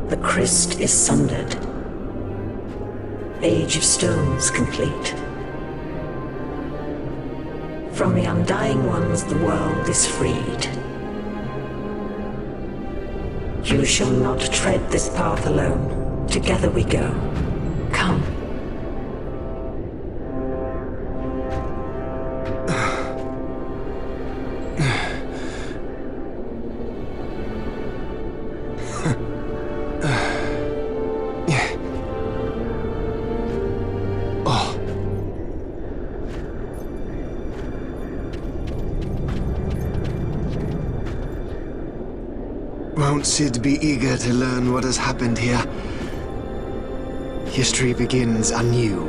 The Christ is sundered. Age of Stones complete. From the Undying Ones, the world is freed. You shall not tread this path alone. Together we go. Come. Won't Cid be eager to learn what has happened here? History begins anew.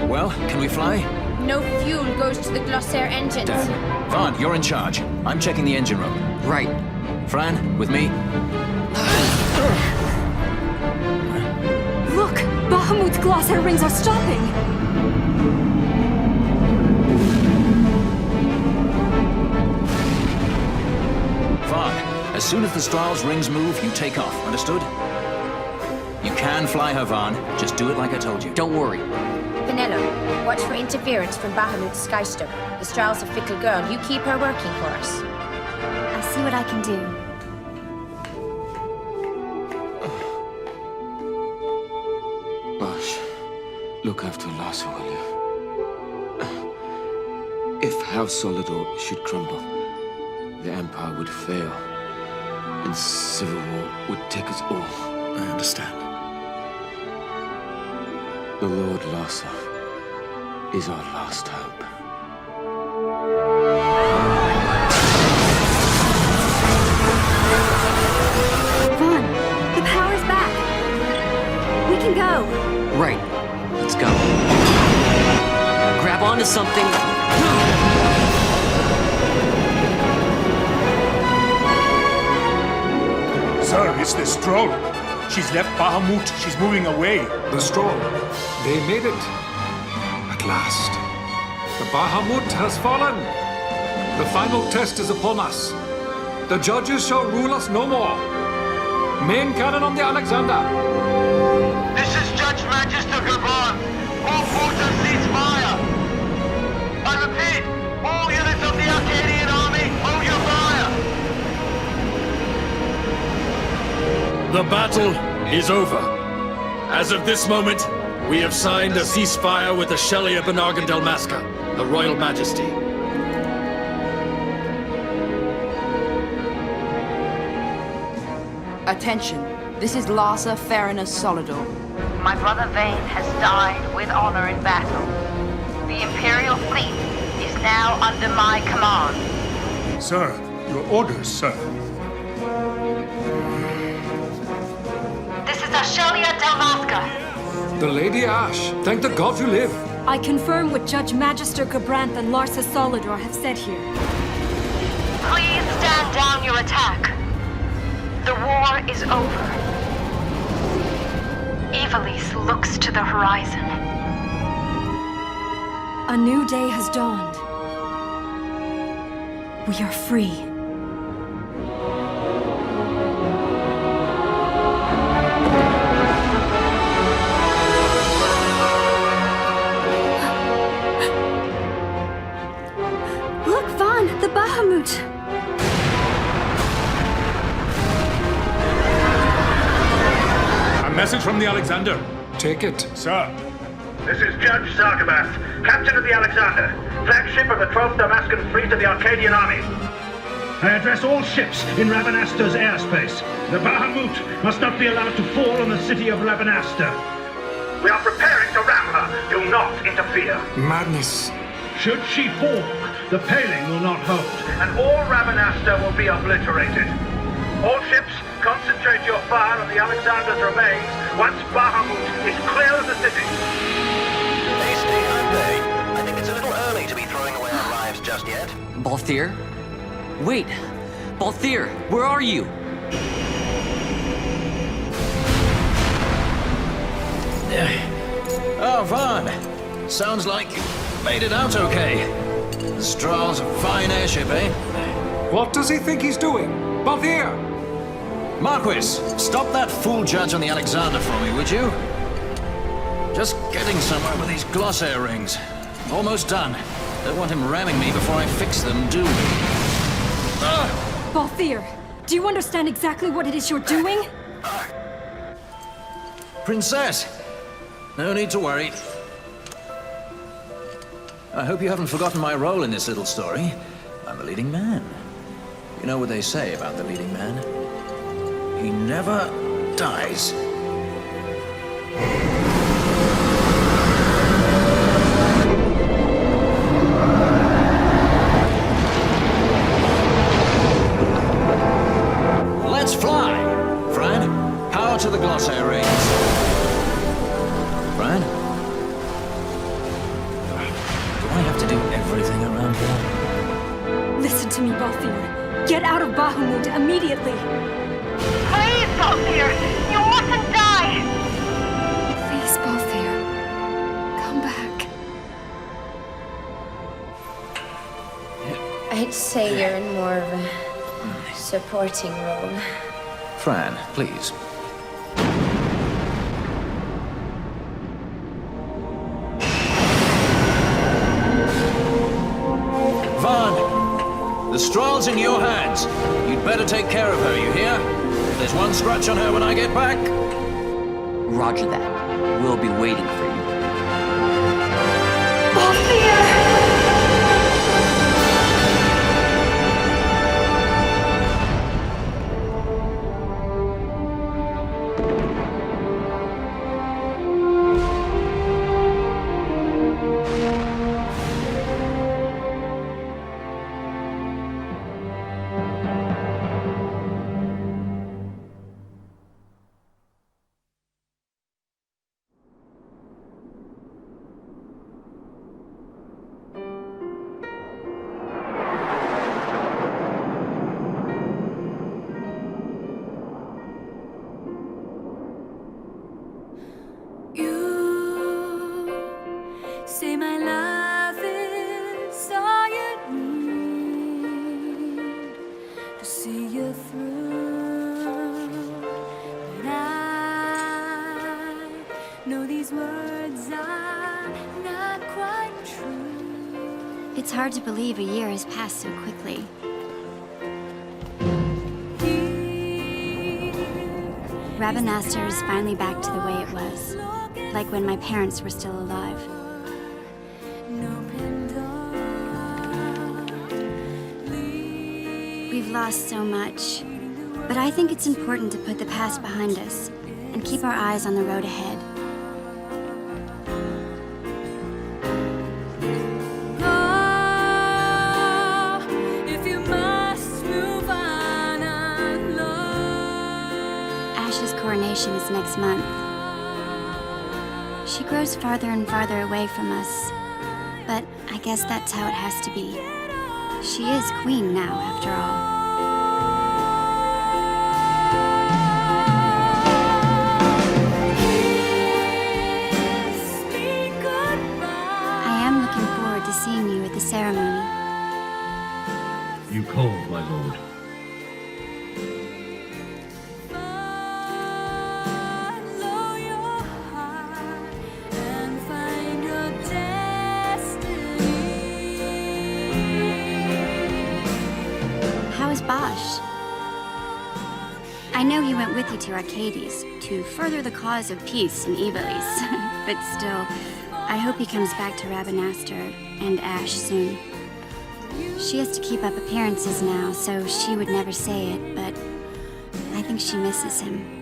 Well, can we fly? No fuel goes to the Glossair engines. Damn. Vaughn, you're in charge. I'm checking the engine room. Right. Fran, with me? Look! Bahamut's Glossair rings are stopping! Vaughn, as soon as the Strahls rings move, you take off. Understood? You can fly her, Vaughn. Just do it like I told you. Don't worry. Penelo, watch for interference from Bahamut's Skystone. The Strahls a fickle girl. You keep her working for us. I'll see what I can do. Bash, look after Larsa, will you? If House Solidor should crumble, the Empire would fail, and civil war would take us all. I understand. The Lord Larsa is our last hope. Vaughn, the power's back. We can go. Right. Let's go. Grab onto something. Sir, it's the Stroll. She's left Bahamut. She's moving away. The Stroll. They made it. At last. The Bahamut has fallen. The final test is upon us. The judges shall rule us no more. Main cannon on the Alexander. This is Judge Magister Gaban. All forces cease fire. I repeat, all units of the Arcadian army, hold your fire. The battle is over. As of this moment, we have signed a ceasefire with the Shelia Benargan Dalmasca, the Royal Majesty. Attention. This is Larsa Farinus Solidor. My brother Vane has died with honor in battle. The Imperial fleet is now under my command. Sir, your orders, sir. This is Ashelia Dalmasca. The Lady Ash. Thank the gods you live. I confirm what Judge Magister Gabranth and Larsa Solidor have said here. Please stand down your attack. The war is over. Ivalice looks to the horizon. A new day has dawned. We are free. Look, Vaughn, the Bahamut! A message from the Alexander. Take it. Sir. This is Judge Sargabath, captain of the Alexander, flagship of the 12th Damascan Fleet of the Arcadian Army. I address all ships in Ravanasta's airspace. The Bahamut must not be allowed to fall on the city of Ravanasta. We are preparing to ram her. Do not interfere. Madness. Should she fall, the paling will not hold, and all Ravanasta will be obliterated. All ships, concentrate your fire on the Alexander's remains once Bahamut is clear of the city. Hasty, aren't they? I think it's a little early to be throwing away our lives just yet. Balthier? Wait! Balthier, where are you? Oh, Vaughn. Sounds like you made it out okay. The Strahls a fine airship, eh? What does he think he's doing? Balthier! Marquis, stop that fool judge on the Alexander for me, would you? Just getting somewhere with these glossair rings. Almost done. Don't want him ramming me before I fix them, do we? Balthier, do you understand exactly what it is you're doing? Princess! No need to worry. I hope you haven't forgotten my role in this little story. I'm a leading man. You know what they say about the leading man? He never dies. Let's fly! Fran, power to the glossair rings. Fran? Do I have to do everything around here? Listen to me, Balthier. Get out of Bahamut immediately. Please, Balthier! You mustn't die! Please, Balthier. Come back. I'd say you're in more of a supporting role. Fran, please. Vaughn! The Strahl's in your hands. You'd better take care of her, you hear? If there's one scratch on her when I get back... Roger that. We'll be waiting for you. Balthier! Say my love is all you need to see you through. But I know these words are not quite true. It's hard to believe a year has passed so quickly. Rabanastre is finally back to the way it was, like when my parents were still alive. We've lost so much, but I think it's important to put the past behind us and keep our eyes on the road ahead. If you must move on alone. Ash's coronation is next month. She grows farther and farther away from us, but I guess that's how it has to be. She is queen now, after all. I am looking forward to seeing you at the ceremony. You call, my lord. How is Bosch? I know he went with you to Arcades to further the cause of peace in Ivalice, but still, I hope he comes back to Rabanastre and Ash soon. She has to keep up appearances now, so she would never say it, but I think she misses him.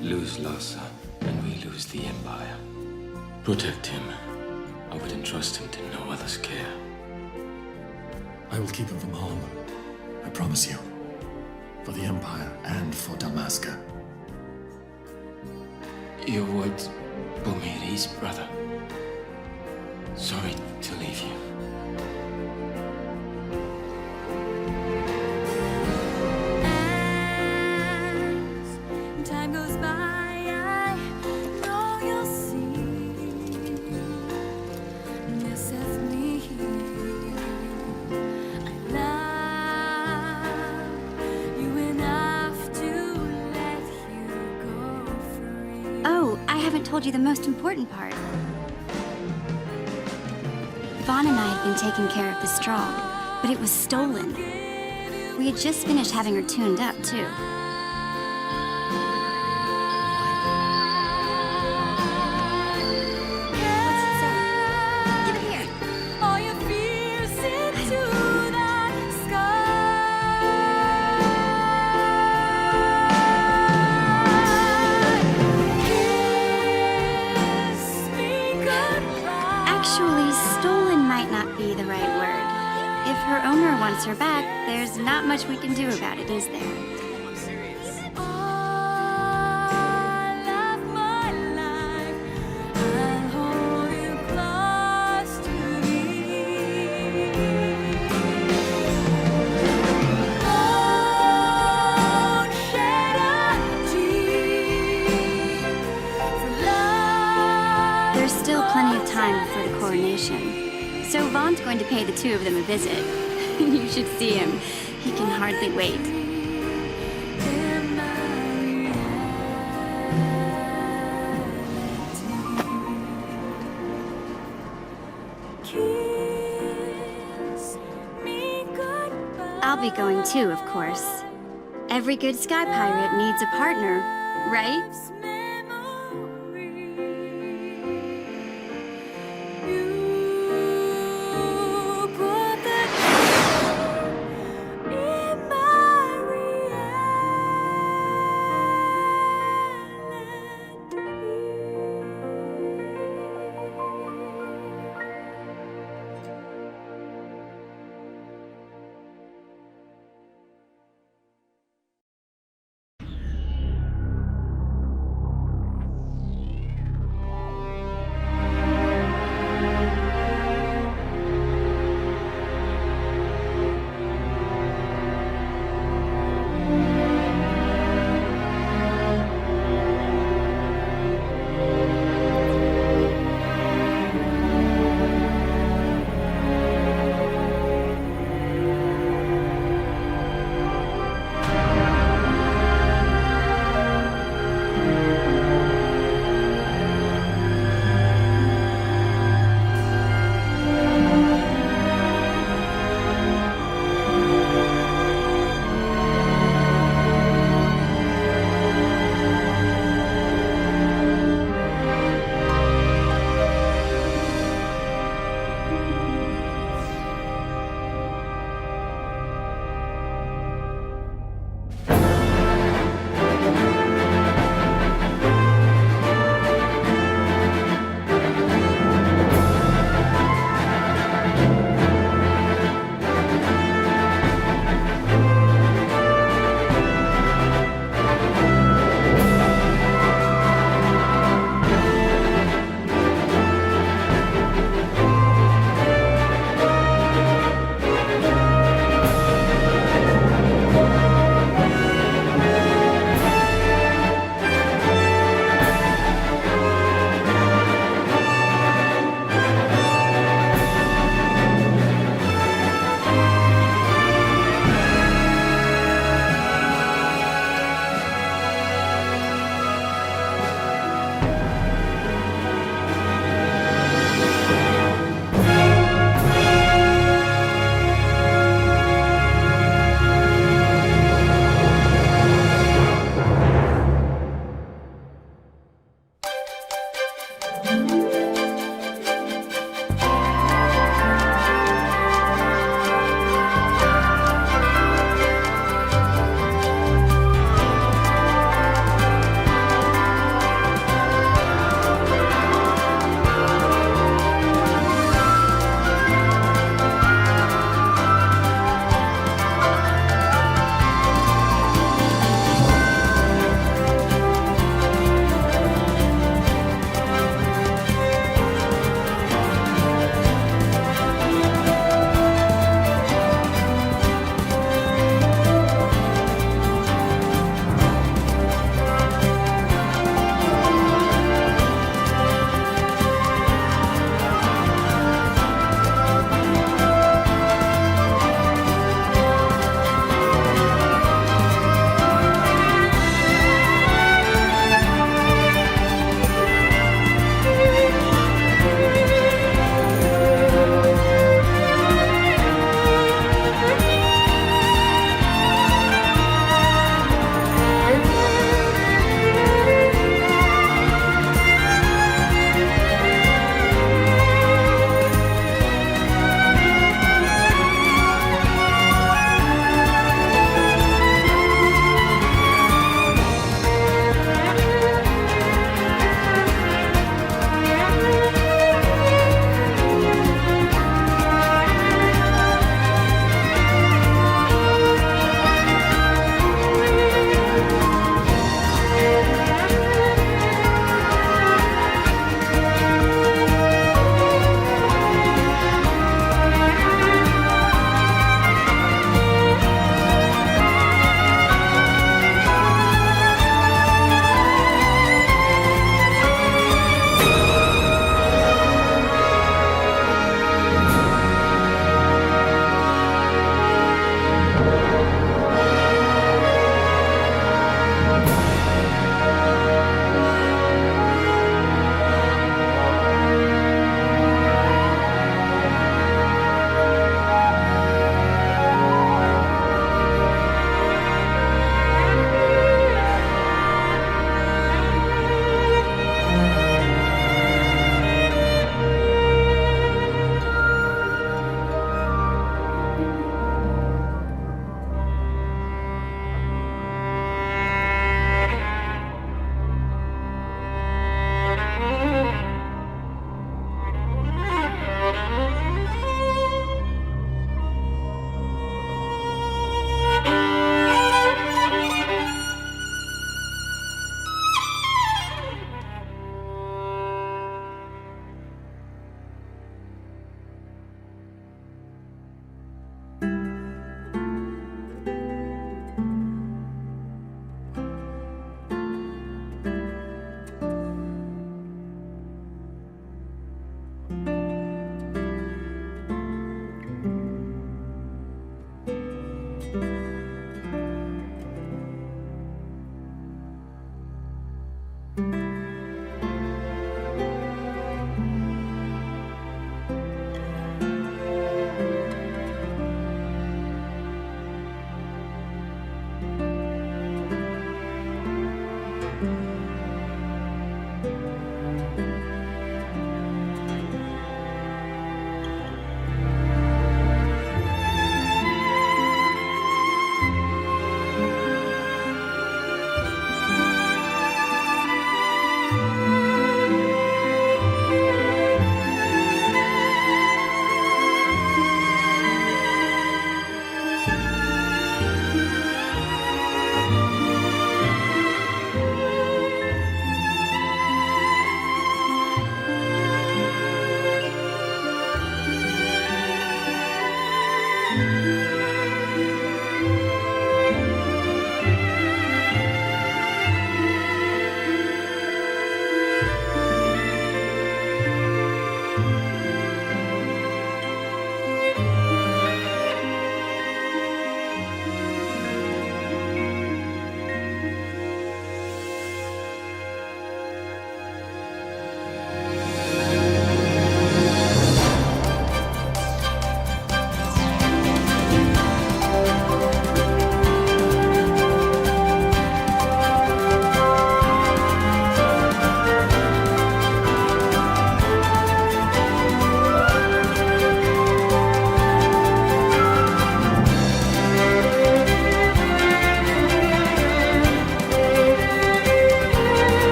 Lose Larsa, and we lose the Empire. Protect him. I would entrust him to no other's care. I will keep him from harm. I promise you. For the Empire and for Dalmasca. Your words put me at ease, brother. Sorry to leave you. As time goes by, I know you'll see. This is me. I love you enough to let you go free. Oh, I haven't told you the most important part. Vaughn and I had been taking care of the straw, but it was stolen. We had just finished having her tuned up, too. What's it say? Give it here. All your fears into the sky. Kiss me goodbye. Actually, stolen might not be the right word. If her owner wants her back, there's not much we can do about it, is there? There's still plenty of time before the coronation. So Vaughn's going to pay the two of them a visit. You should see him. He can hardly wait. I'll be going too, of course. Every good sky pirate needs a partner, right?